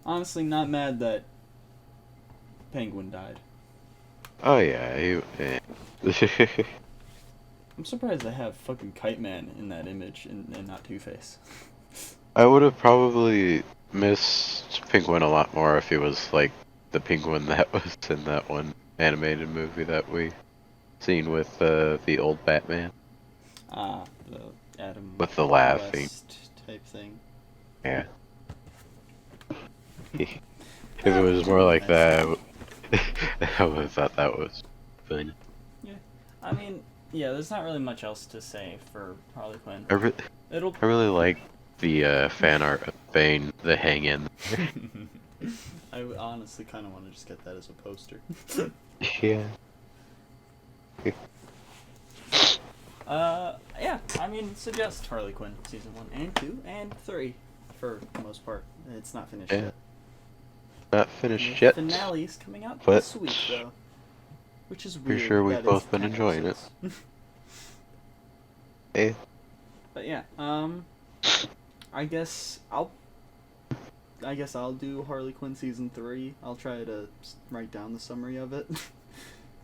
Honestly, not mad that Penguin died. Oh, yeah. I'm surprised they have fucking Kite Man in that image and not Two-Face. I would have probably missed Penguin a lot more if he was like the penguin that was in that one animated movie that we seen with the old Batman. The Adam With the laughing. West type thing. Yeah. If it was more like that, I would have thought that was funny. Yeah. I mean, yeah, there's not really much else to say for Harley Quinn. I really like the fan art of Bane, the hang in. I honestly kind of want to just get that as a poster. Yeah. Yeah, I mean, suggest Harley Quinn season 1 and 2 and 3 for the most part. It's not finished yet. Not finished The yet. finale's coming out But this week, though. Which is weird. pretty sure we've that both it's been 10 enjoying episodes. Hey. But yeah, I guess I'll do Harley Quinn season 3. I'll try to write down the summary of it,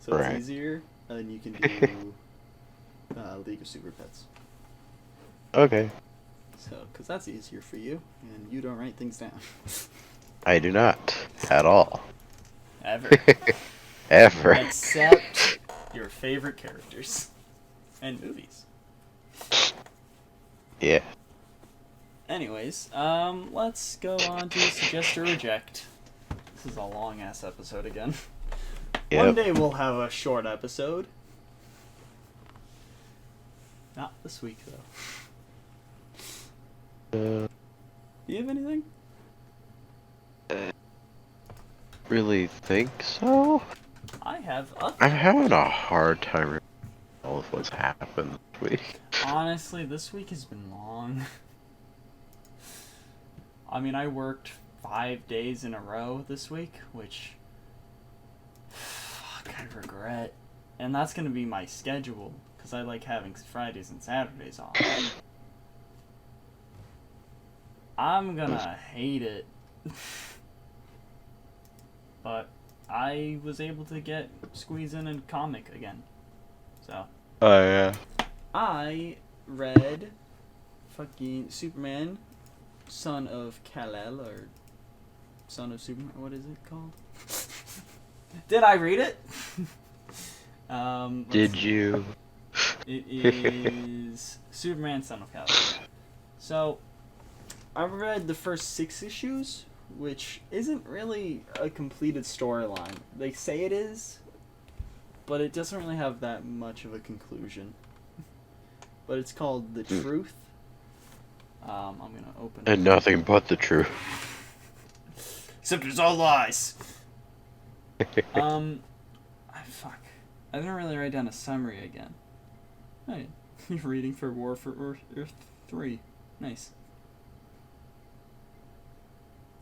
so Right. it's easier. And then you can do League of Super Pets. Okay. So, because that's easier for you, and you don't write things down. I do not. At all. Ever. Ever. Except your favorite characters. And movies. Yeah. Anyways, let's go on to Suggest or Reject. This is a long-ass episode again. Yep. One day we'll have a short episode. Not this week, though. Do you have anything? Really think so? I have I'm having a hard time remembering all of what's happened this week. Honestly, this week has been long. I mean, I worked 5 days in a row this week, which fuck, I regret. And that's gonna be my schedule, because I like having Fridays and Saturdays off. I'm gonna hate it. But I was able to squeeze in a comic again. So. Oh, yeah. I read fucking Superman, Son of Kal-El, or Son of Superman, what is it called? Did I read it? Did you? It is Superman, Son of Kal-El. So, I read the first 6 issues, which isn't really a completed storyline. They say it is, but it doesn't really have that much of a conclusion. But it's called The Truth. I'm gonna open it. And nothing but the truth. Except it's all lies! Fuck. I didn't really write down a summary again. Hey, you're reading for War for Earth 3. Nice.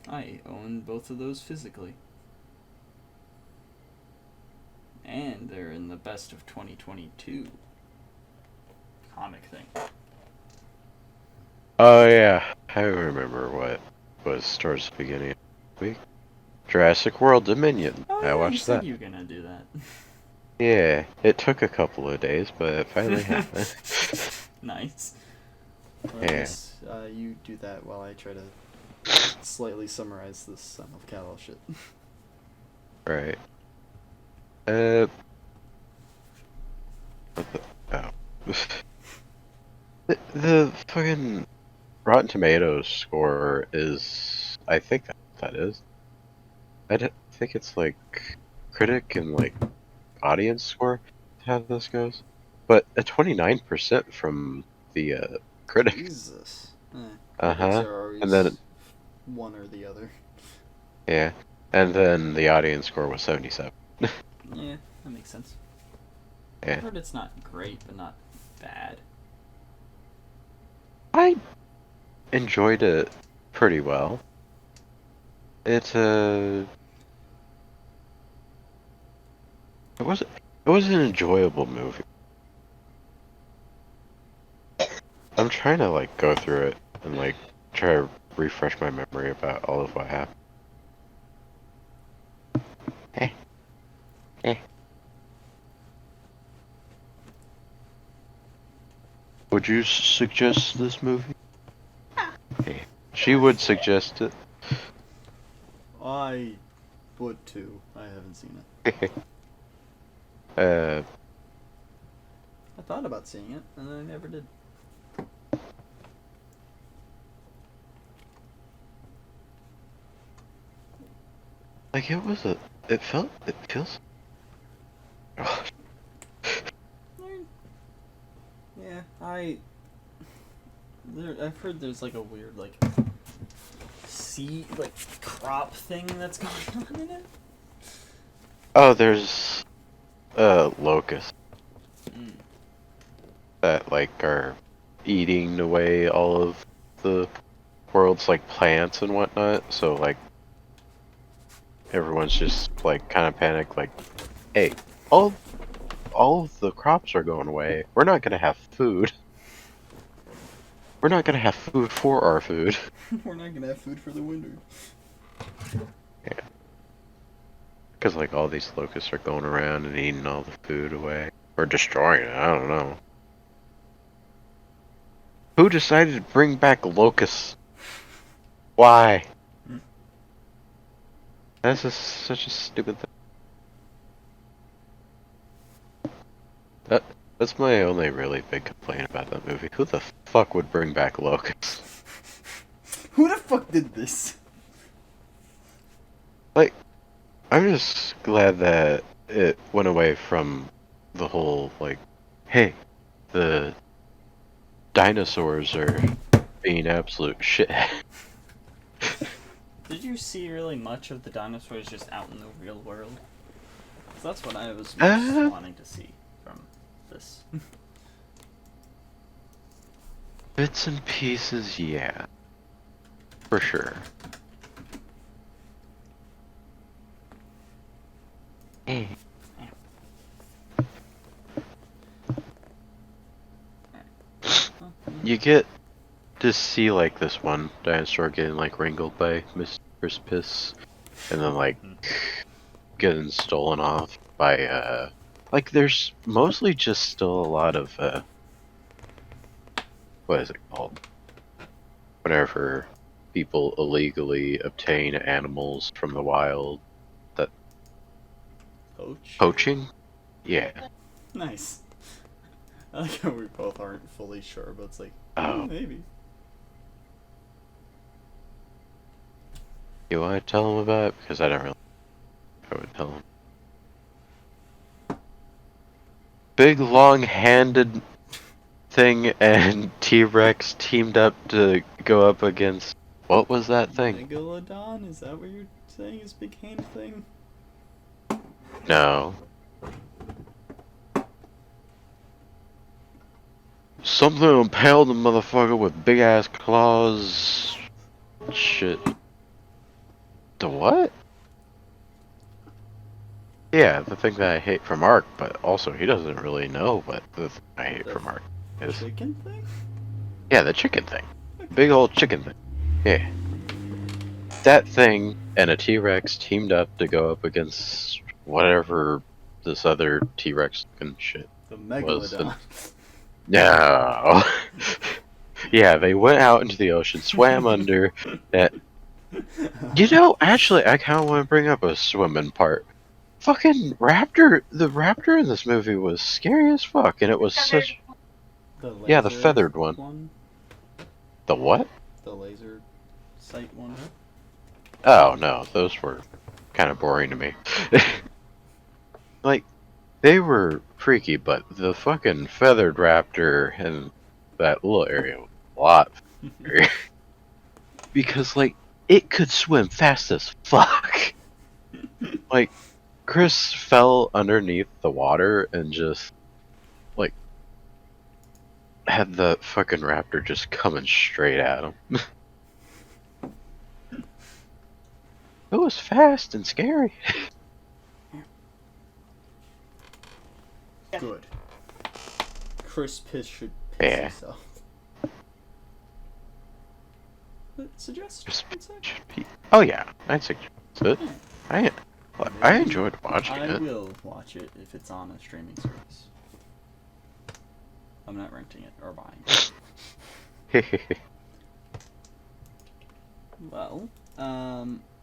I own both of those physically. And they're in the best of 2022 comic thing. Oh, yeah. I remember what was towards the beginning of the week. Jurassic World Dominion. Oh, I yeah, watched you said that. you were gonna do that. Yeah, it took a couple of days, but it finally happened. Nice. Well, Yeah. I guess, you do that while I try to slightly summarize this Son of Kal-El shit. Right. What the? Oh. The fucking Rotten Tomatoes score is, I think that is. I think it's like critic and like audience score how this goes, but a 29% from the critic. Jesus. Uh-huh. Are always And then one or the other. yeah, and then the audience score was 77. Yeah, that makes sense. Yeah. I heard it's not great, but not bad. I enjoyed it pretty well. It was an enjoyable movie. I'm trying to like go through it and like try to refresh my memory about all of what happened. Would you suggest this movie? Hey, she would suggest it. I would too. I haven't seen it. I thought about seeing it, and then I never did. Like it feels. Yeah, I've heard there's like a weird like seed like crop thing that's going on in it. Oh, there's locusts that like are eating away all of the world's like plants and whatnot. So like everyone's just like kind of panicked, like, hey, all of the crops are going away. We're not gonna have food. We're not gonna have food for our food. We're not gonna have food for the winter. Yeah. Because like all these locusts are going around and eating all the food away. Or destroying it, I don't know. Who decided to bring back locusts? Why? That's just such a stupid thing. That's my only really big complaint about that movie. Who the fuck would bring back locusts? Who the fuck did this? Like, I'm just glad that it went away from the whole, like, hey, the dinosaurs are being absolute shit. Did you see really much of the dinosaurs just out in the real world? 'Cause that's what I was most wanting to see from this. Bits and pieces, yeah. For sure. You get to see like this one dinosaur getting like wrangled by Mr. Piss, and then like getting stolen off by like there's mostly just still a lot of what is it called? Whenever people illegally obtain animals from the wild, that poaching? Yeah. Nice. I like how we both aren't fully sure, but it's like, maybe. You want to tell him about it? Because I don't really. I would tell him. Big long-handed thing and T-Rex teamed up to go up against. What was that thing? Megalodon? Is that what you're saying is big hand thing? No. Something impaled the motherfucker with big ass claws. Shit. The what? Yeah, the thing that I hate from Ark, but also he doesn't really know what the thing I hate from Ark is. Chicken thing? Yeah, the chicken thing. Big old chicken thing. Yeah. That thing and a T-Rex teamed up to go up against whatever this other T-Rex looking shit The was. Megalodon. No. Yeah, they went out into the ocean, swam under that. You know, actually, I kind of want to bring up a swimming part. Fucking raptor, the raptor in this movie was scary as fuck, and it was such. Yeah, the feathered one. The what? The laser sight one. Oh no, those were kind of boring to me. Like, they were freaky, but the fucking feathered raptor in that little area was a lot scarier. Because, like, it could swim fast as fuck. Like, Chris fell underneath the water and just, like, had the fucking raptor just coming straight at him. It was fast and scary. Good. Chris Piss should piss himself. But suggest. Oh yeah, I'd suggest it. I enjoyed watching I it. will watch it if it's on a streaming service. I'm not renting it or buying it. Well,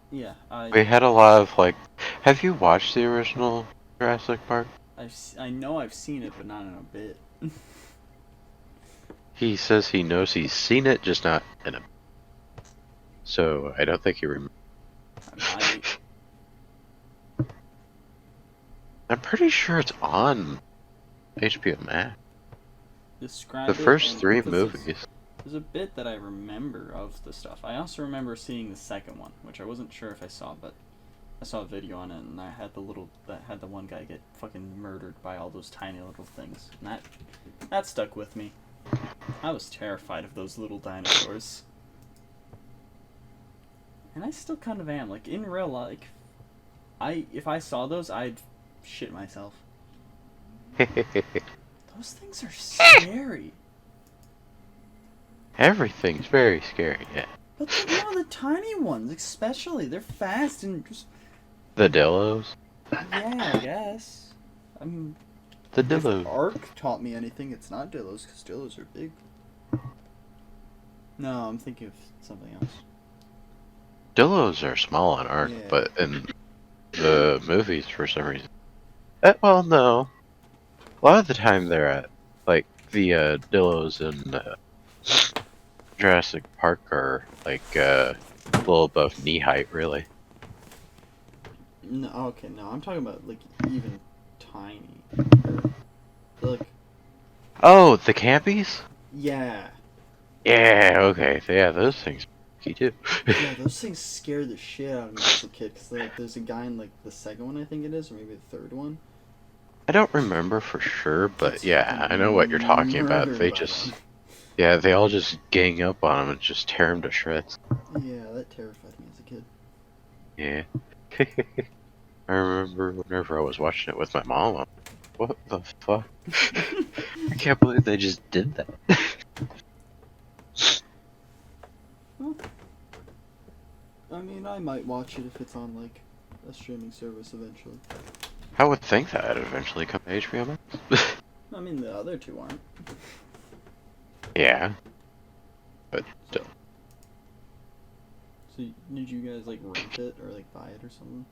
yeah, We had a lot of like. Have you watched the original Jurassic Park? I know I've seen it, but not in a bit. He says he knows he's seen it, just not in a. So I don't think he remembers. I'm pretty sure it's on HBO Max. Describe the first 3 movies. There's a bit that I remember of the stuff. I also remember seeing the second one, which I wasn't sure if I saw, but I saw a video on it, and I had the one guy get fucking murdered by all those tiny little things, and that stuck with me. I was terrified of those little dinosaurs, and I still kind of am. Like in real life, if I saw those, I'd shit myself. Those things are scary. Everything's very scary, yeah. But the tiny ones, especially, they're fast and just. The Dillos? Yeah, I guess. The Dillos. If Ark taught me anything, it's not Dillos, because Dillos are big. No, I'm thinking of something else. Dillos are small on Ark, Yeah. but in the movies, for some reason. Well, no. A lot of the time they're at, like, the Dillos in Jurassic Park are, like, a little above knee height, really. No, okay, no, I'm talking about, like, even tiny. Look. Oh, the Campies? Yeah. Yeah, okay. So, yeah, those things are key, too. Yeah, those things scare the shit out of me as a kid, because there's a guy in, like, the second one, I think it is, or maybe the third one. I don't remember for sure, but yeah, I know what you're talking about. They just... Yeah, they all just gang up on him and just tear him to shreds. Yeah, that terrified me as a kid. Yeah. I remember whenever I was watching it with my mom, I'm like, what the fuck? I can't believe they just did that. I mean, I might watch it if it's on, like, a streaming service eventually. I would think that would eventually come to HBO Max. I mean, the other two aren't. Yeah. But still. So, did you guys, like, rent it or, like, buy it or something?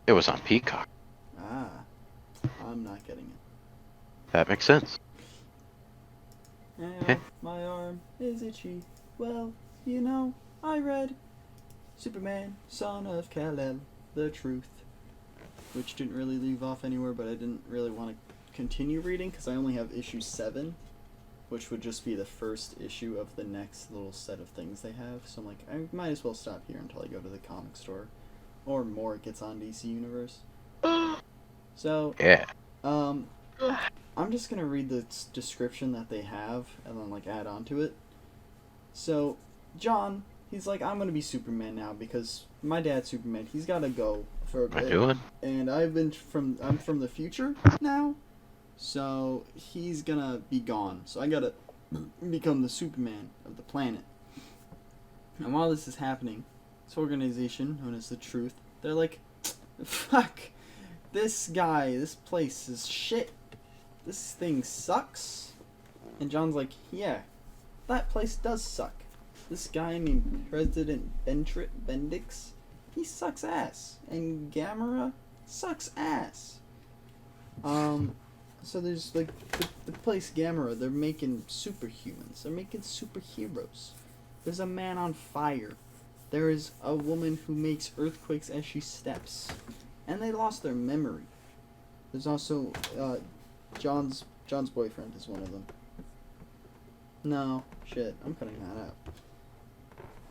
It was on Peacock. Ah. I'm not getting it. That makes sense. Ow, my arm is itchy. Well, you know, I read Superman, Son of Kal-El, The Truth, which didn't really leave off anywhere, but I didn't really want to continue reading because I only have issue 7, which would just be the first issue of the next little set of things they have. So I'm like, I might as well stop here until I go to the comic store, or more gets on DC Universe. So Yeah. I'm just gonna read the description that they have and then like add on to it. So John, he's like, I'm gonna be Superman now because my dad's Superman. He's gotta go for a What am I bit. doing? And I'm from the future now, so he's gonna be gone. So I gotta become the Superman of the planet. And while this is happening, this organization known as the Truth, they're like, fuck, this place is shit. This thing sucks. And John's like, yeah, that place does suck. This guy named President Bendix, he sucks ass. And Gamera sucks ass. So there's like the place Gamera, they're making superhumans. They're making superheroes. There's a man on fire. There is a woman who makes earthquakes as she steps. And they lost their memory. There's also John's boyfriend is one of them. No, shit, I'm cutting that out.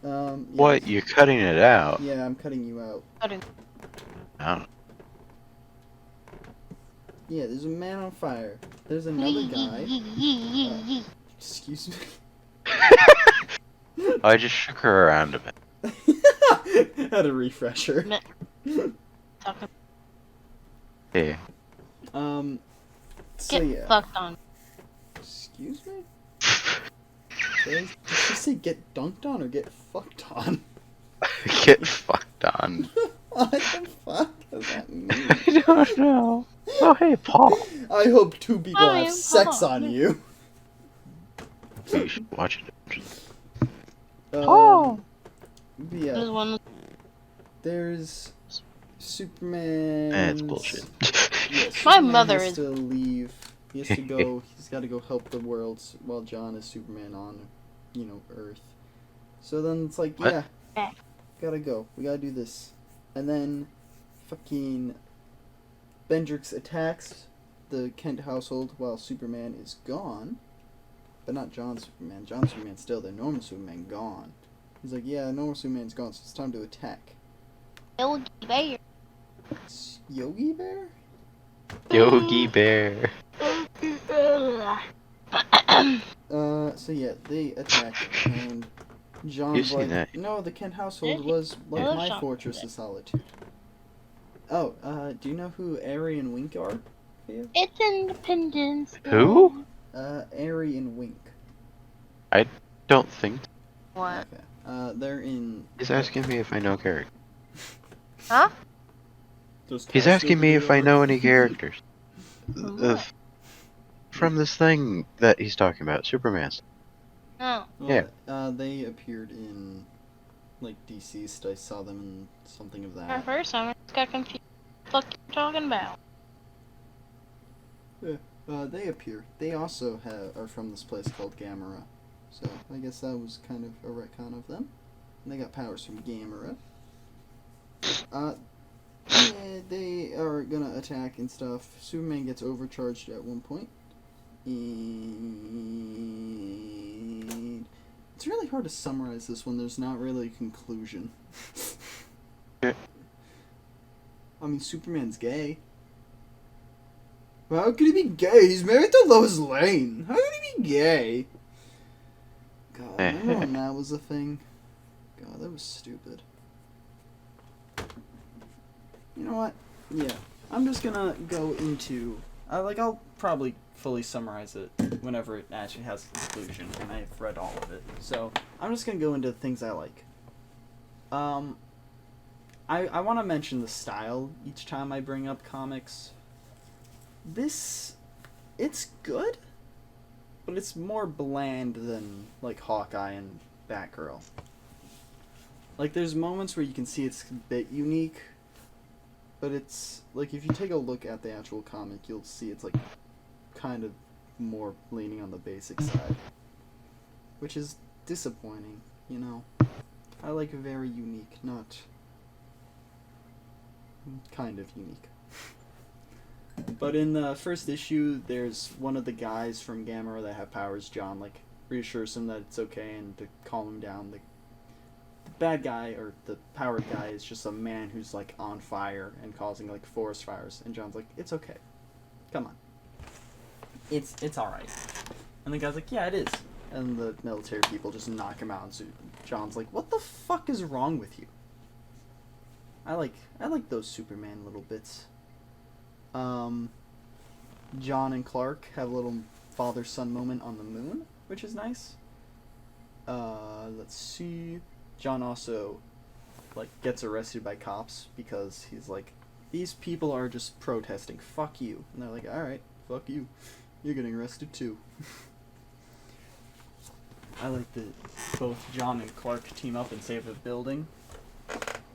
Yeah, What? You're cutting it out? Yeah, I'm cutting you out. Oh. Yeah, there's a man on fire. There's another guy. Excuse me. I just shook her around a bit. Had a refresher. Yeah. So Get yeah. fucked on. Excuse me? Did she say get dunked on or get fucked on? Get fucked on. What the fuck does that mean? I don't know. Oh, hey, Paul. I hope two people I have am sex Paul. on you. You should watch it. Oh. There's Yeah, one. there's Superman. That's bullshit. Yeah, My Superman mother has is- to leave. He has to go. He's got to go help the world while John is Superman on, Earth. So then it's like, What? yeah, gotta go. We gotta do this. And then, fucking, Bendrix attacks the Kent household while Superman is gone. But not John's Superman. John's Superman's still there. Normal Superman gone. He's like, yeah, normal Superman's gone, so it's time to attack. Yogi Bear. It's Yogi Bear? Yogi Bear. So yeah, they attack, and John's You've seen like, that. no, the Kent household was like love my Sean. fortress of solitude. Oh, do you know who Airy and Wink are? Theo? It's Independence. Who? Airy and Wink. Don't think. What? Okay. They're in... He's asking me if I know characters. Huh? He's asking me if I know any characters. What? From this thing that he's talking about, Superman. No. Well, they appeared in, like, Deceased. I saw them in something of At that. first, I just got confused. What the fuck you talking about? They appear. They also are from this place called Gamera. So, I guess that was kind of a retcon of them. And they got powers from Gamera. Yeah, they are gonna attack and stuff. Superman gets overcharged at one point. And it's really hard to summarize this when there's not really a conclusion. Yeah. I mean, Superman's gay. Well, how could he be gay? He's married to Lois Lane. How could he be gay? God, remember when that was a thing? God, that was stupid. You know what? Yeah, I'm just gonna go into I'll probably fully summarize it whenever it actually has a conclusion, and I've read all of it. So I'm just gonna go into things I like. I want to mention the style each time I bring up comics. It's good, but it's more bland than like Hawkeye and Batgirl. Like, there's moments where you can see it's a bit unique, but it's like if you take a look at the actual comic, you'll see it's like kind of more leaning on the basic side, which is disappointing, you know. I like very unique, not kind of unique. But in the first issue, there's one of the guys from Gamera that have powers. John like reassures him that it's okay and to calm him down. The bad guy, or the powered guy, is just a man who's like on fire and causing like forest fires, and John's like, it's okay, come on, it's all right. And the guy's like, yeah, it is. And the military people just knock him out, and so John's like, what the fuck is wrong with you? I like those Superman little bits. John and Clark have a little father-son moment on the moon, which is nice. Let's see. John also, like, gets arrested by cops because he's like, these people are just protesting. Fuck you. And they're like, alright, fuck you. You're getting arrested too. I like that both John and Clark team up and save a building.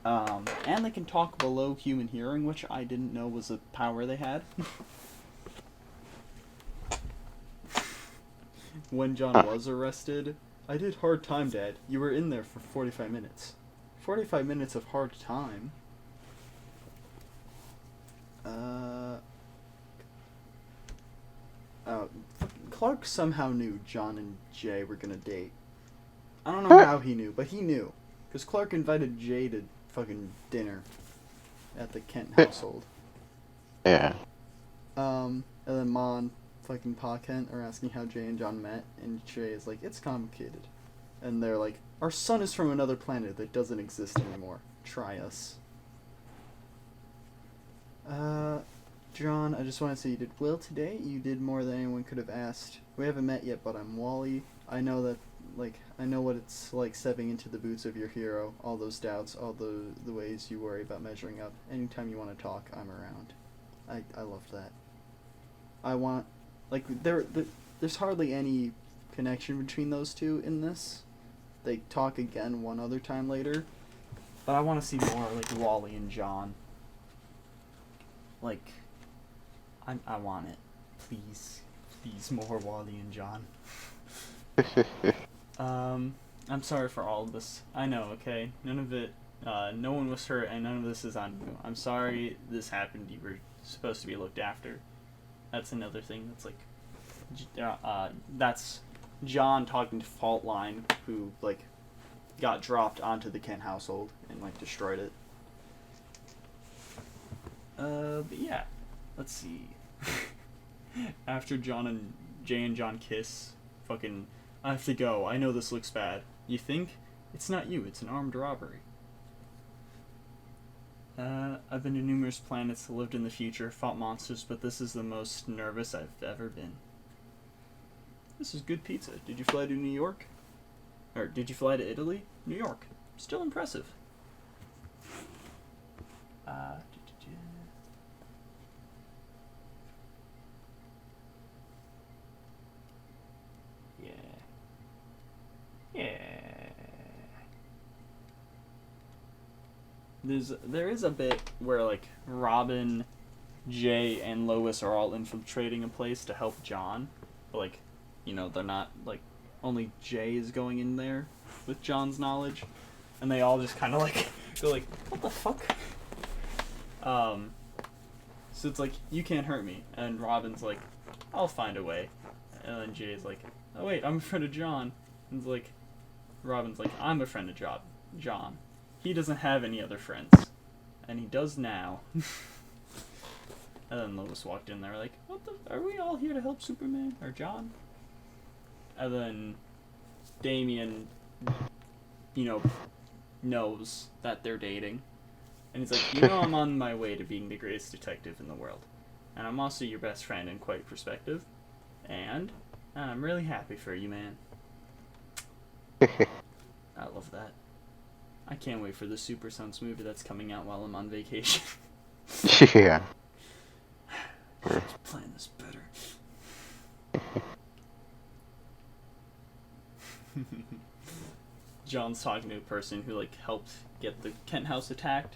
And they can talk below human hearing, which I didn't know was a power they had. When John was arrested, I did hard time, Dad. You were in there for 45 minutes. 45 minutes of hard time? Clark somehow knew John and Jay were gonna date. I don't know how he knew, but he knew. Because Clark invited Jay to fucking dinner at the Kent household. Yeah. And then Ma and fucking Pa Kent are asking how Jay and John met, and Jay is like, it's complicated. And they're like, our son is from another planet that doesn't exist anymore. Try us. John, I just want to say you did well today. You did more than anyone could have asked. We haven't met yet, but I'm Wally. I know that, I know what it's like stepping into the boots of your hero. All those doubts, all the ways you worry about measuring up. Anytime you want to talk, I'm around. I love that. I want, there's hardly any connection between those two in this. They talk again one other time later. But I want to see more, Wally and John. I want it. Please. Please, more Wally and John. I'm sorry for all of this. I know, okay? None of it, no one was hurt, and none of this is on you. I'm sorry this happened. You were supposed to be looked after. That's another thing that's, that's John talking to Faultline, who, got dropped onto the Kent household and, destroyed it. But yeah. Let's see. After Jay and John kiss, fucking, I have to go. I know this looks bad. You think? It's not you. It's an armed robbery. I've been to numerous planets, lived in the future, fought monsters, but this is the most nervous I've ever been. This is good pizza. Did you fly to New York? Or did you fly to Italy? New York. Still impressive. There is a bit where Robin, Jay, and Lois are all infiltrating a place to help John, but they're not only Jay is going in there with John's knowledge, and they all just kind of go what the fuck? So it's you can't hurt me, and Robin's I'll find a way, and then Jay's oh wait, I'm a friend of John, and it's Robin's I'm a friend of John. He doesn't have any other friends. And he does now. And then Lois walked in there what the... Are we all here to help Superman? Or John? And then Damian, knows that they're dating. And he's like, you know, I'm on my way to being the greatest detective in the world. And I'm also your best friend in quite perspective. And I'm really happy for you, man. I love that. I can't wait for the Super Sons movie that's coming out while I'm on vacation. Yeah. Let's plan this better. John's talking to a person who like helped get the Kent house attacked.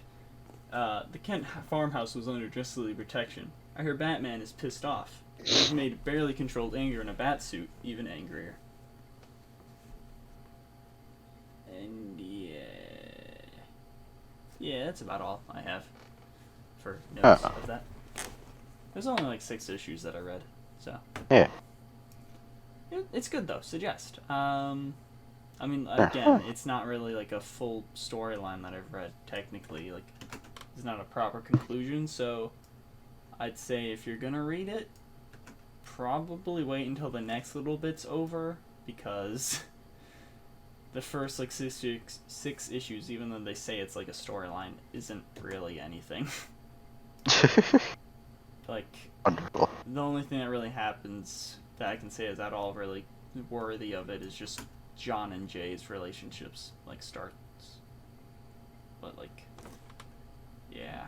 The Kent farmhouse was under Justice League protection. I heard Batman is pissed off. He's made barely controlled anger in a bat suit even angrier. And yeah, that's about all I have for notes of that. There's only like 6 issues that I read, so Yeah. it's good though. Suggest. I mean, again, it's not really like a full storyline that I've read. Technically, like, it's not a proper conclusion. So, I'd say if you're gonna read it, probably wait until the next little bit's over, because the first like six issues, even though they say it's like a storyline, isn't really anything. Like, Wonderful. the only thing that really happens that I can say is at all really worthy of it is just John and Jay's relationships, like, starts. But, like, yeah.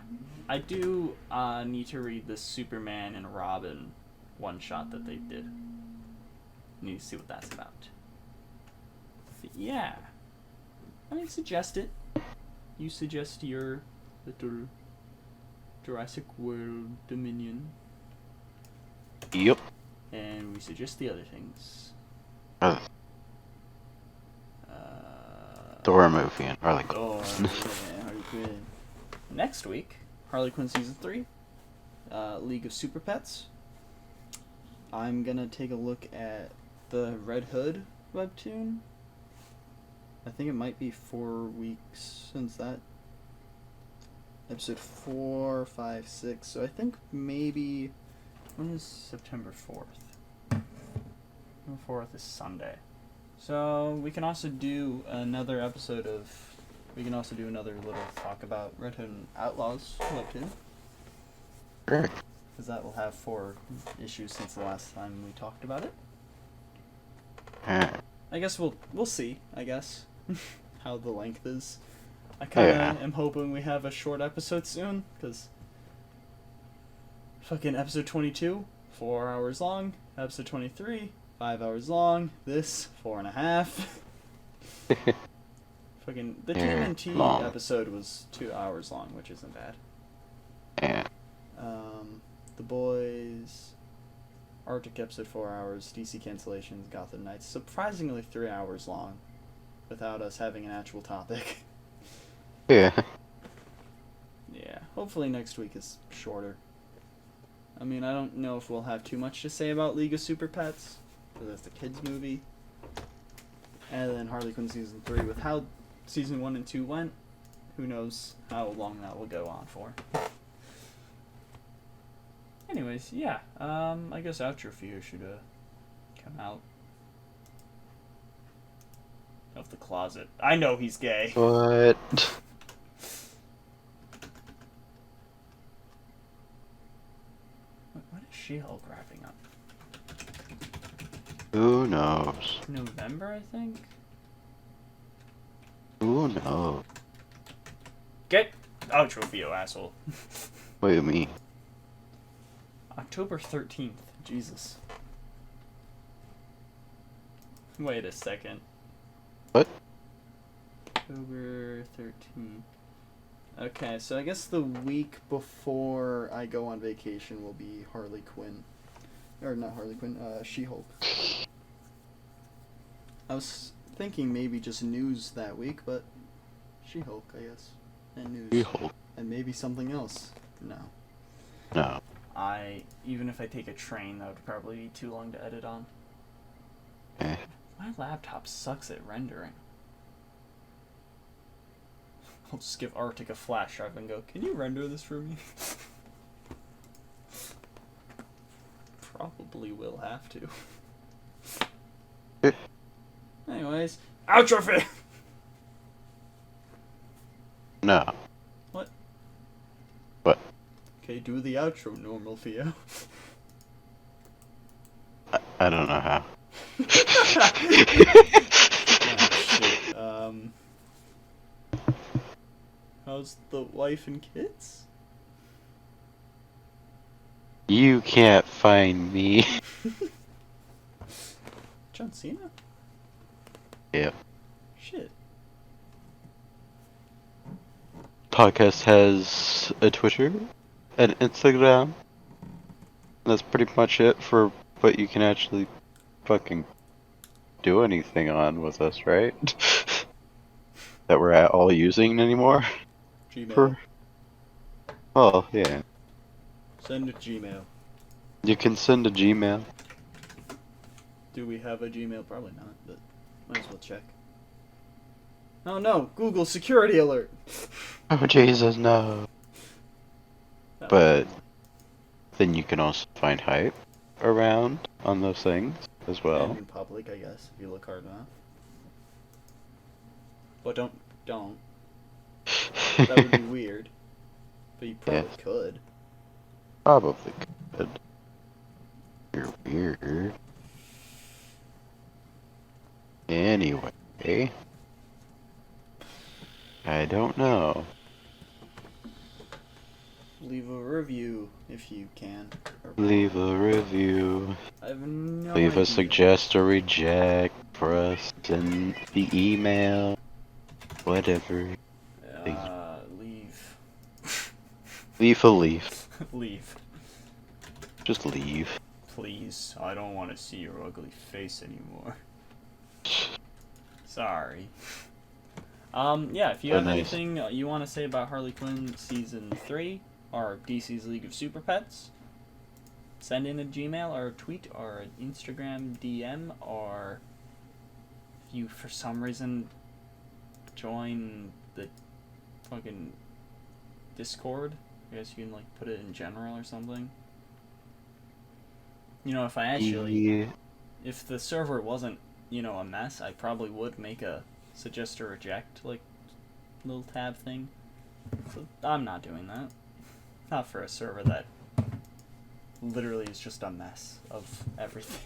I do need to read the Superman and Robin one-shot that they did. Need to see what that's about. But yeah. I mean, suggest it. You suggest your little Jurassic World Dominion. Yep. And we suggest the other things. Thor movie and Harley Quinn. Oh, yeah, Harley Quinn. Next week, Harley Quinn Season 3, League of Super Pets. I'm gonna take a look at the Red Hood webtoon. I think it might be 4 weeks since that. Episode 4, 5, 6. So I think maybe... When is September 4th? September 4th is Sunday. So we can also do another episode of... We can also do another little talk about Red Hood and Outlaws webtoon. Sure. Because that will have 4 issues since the last time we talked about it. Yeah. I guess we'll see, I guess, how the length is. I kind of am hoping we have a short episode soon, because fucking episode 22, 4 hours long. Episode 23, 5 hours long. This, 4.5. Fucking the TMNT long. episode was 2 hours long, which isn't bad. Yeah. The Boys, Arctic episode 4 hours, DC cancellations, Gotham Knights, surprisingly 3 hours long, without us having an actual topic. Yeah. Yeah, hopefully next week is shorter. I mean, I don't know if we'll have too much to say about League of Super Pets, because that's the kids' movie. And then Harley Quinn Season 3, with how Season 1 and 2 went, who knows how long that will go on for. Anyways, yeah, I guess Outro Fear should come out of the closet. I know he's gay. What? When is She-Hulk wrapping up? Who knows? November, I think? Who knows? Get Outro Fear, asshole. What do you mean? October 13th. Jesus. Wait a second. What? October 13th. Okay, so I guess the week before I go on vacation will be Harley Quinn. Or not Harley Quinn, She-Hulk. I was thinking maybe just news that week, but She-Hulk, I guess. And news. She-Hulk. And maybe something else. No. No. Even if I take a train, that would probably be too long to edit on. Eh. My laptop sucks at rendering. I'll just give Arctic a flash drive and go, can you render this for me? Probably will have to. Anyways, outro fit! No. What? Okay, do the outro, normal Theo. I don't know how. Ah, shit. How's the wife and kids? You can't find me. John Cena? Yep. Shit. Podcast has a Twitter, an Instagram. That's pretty much it for what you can actually fucking do anything on with us, right? That we're at all using anymore. Gmail. Oh, yeah. Send a Gmail. You can send a Gmail. Do we have a Gmail? Probably not, but might as well check. Oh no! Google security alert! Oh, Jesus, no. That But then you can also find hype around on those things as well. And in public, I guess, if you look hard enough. But don't. That would be weird. But you probably Yes. could. Probably could. You're weird. Anyway. I don't know. Leave a review if you can. Or Leave a review. I have no Leave idea. a suggest or reject for us in the email. Whatever. Leave. Leave a leaf. Leave. Just leave. Please, I don't want to see your ugly face anymore. Sorry. Yeah, if you Oh, have nice. anything you want to say about Harley Quinn Season 3, or DC's League of Super Pets, send in a Gmail or a tweet or an Instagram DM, or if you, for some reason, join the fucking Discord, I guess you can, like, put it in general or something. You know, if I actually... Yeah. If the server wasn't, you know, a mess, I probably would make a suggest or reject, like, little tab thing. So I'm not doing that. Not for a server that literally is just a mess of everything.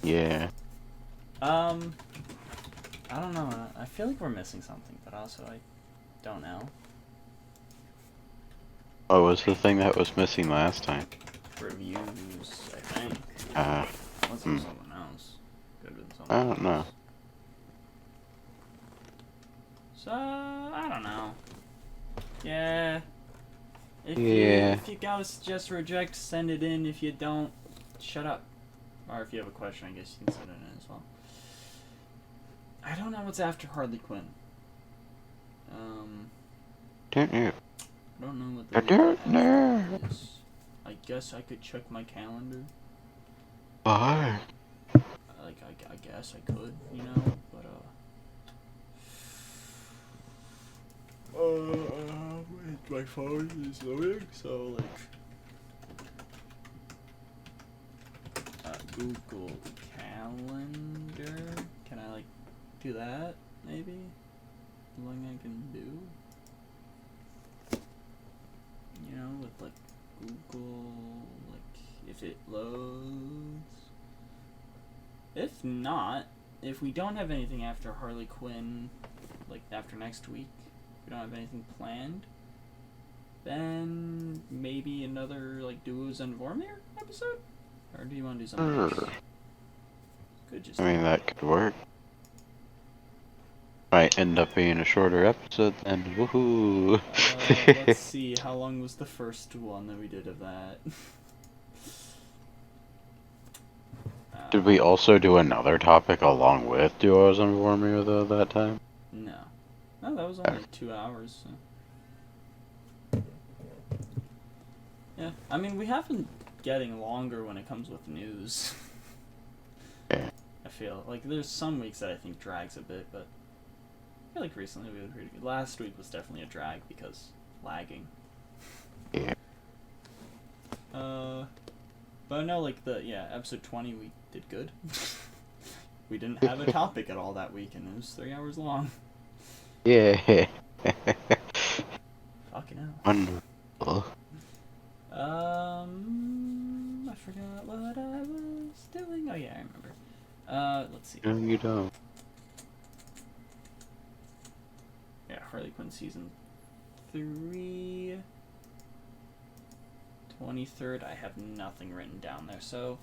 Yeah. I don't know. I feel like we're missing something, but also I don't know. What was the thing that was missing last time? Reviews, I think. Unless hmm. there's someone else. Could have been I someone don't know. else. So, I don't know. Yeah. If you gotta suggest or reject, send it in. If you don't, shut up. Or if you have a question, I guess you can send it in as well. I don't know what's after Harley Quinn. Don't you? I don't know what I the don't know. is. I guess I could check my calendar. Why? Like, I guess I could, you know, but, wait, my phone is loading, so, like, Google Calendar, can I, like, do that, maybe? Something I can do? You know, with, like, Google, like, if it loads. If not, if we don't have anything after Harley Quinn, like, after next week, if we don't have anything planned, then maybe another, like, Duos and Vormir episode? Or do you want to do something else? Could just I mean, that could work. Might end up being a shorter episode then. Woohoo! let's see, how long was the first one that we did of that? Did we also do another topic along with Duos and Vormir though that time? No. No, that was only 2 hours. So. Yeah, I mean, we have been getting longer when it comes with news. Yeah. I feel like there's some weeks that I think drags a bit, but I feel like recently we were pretty good. Last week was definitely a drag because lagging. Yeah. But I know, like, episode 20 we did good. We didn't have a topic at all that week, and it was 3 hours long. Yeah. Fucking hell. Wonderful. I forgot what I was doing. Oh yeah, I remember. Let's see. No, you don't. Yeah, Harley Quinn season 3. 23rd. I have nothing written down there, so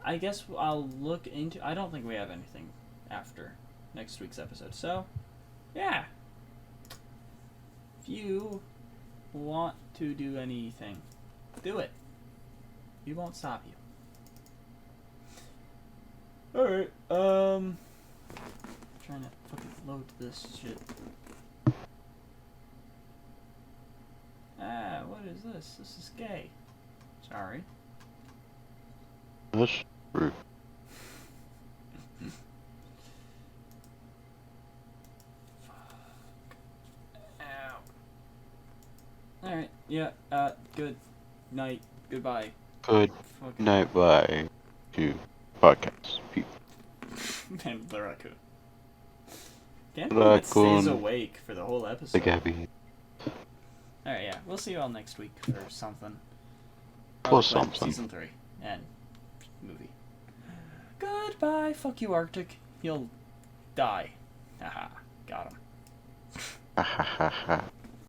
I guess I'll look into. I don't think we have anything after next week's episode. So, yeah. If you want to do anything, do it. We won't stop you. Alright, trying to fucking load this shit. What is this? This is gay. Sorry. That's rude. Ow. Alright, yeah, good night, goodbye. Good Fucking night, bye to podcast people. and the raccoon. Can't believe it stays Raccoon. awake for the whole The episode. Gabby. Alright, yeah, we'll see you all next week for something. For Harley Quinn, something. Season 3, and movie. Goodbye, fuck you, Arctic. He'll die. Haha, got him. Ha ha ha ha.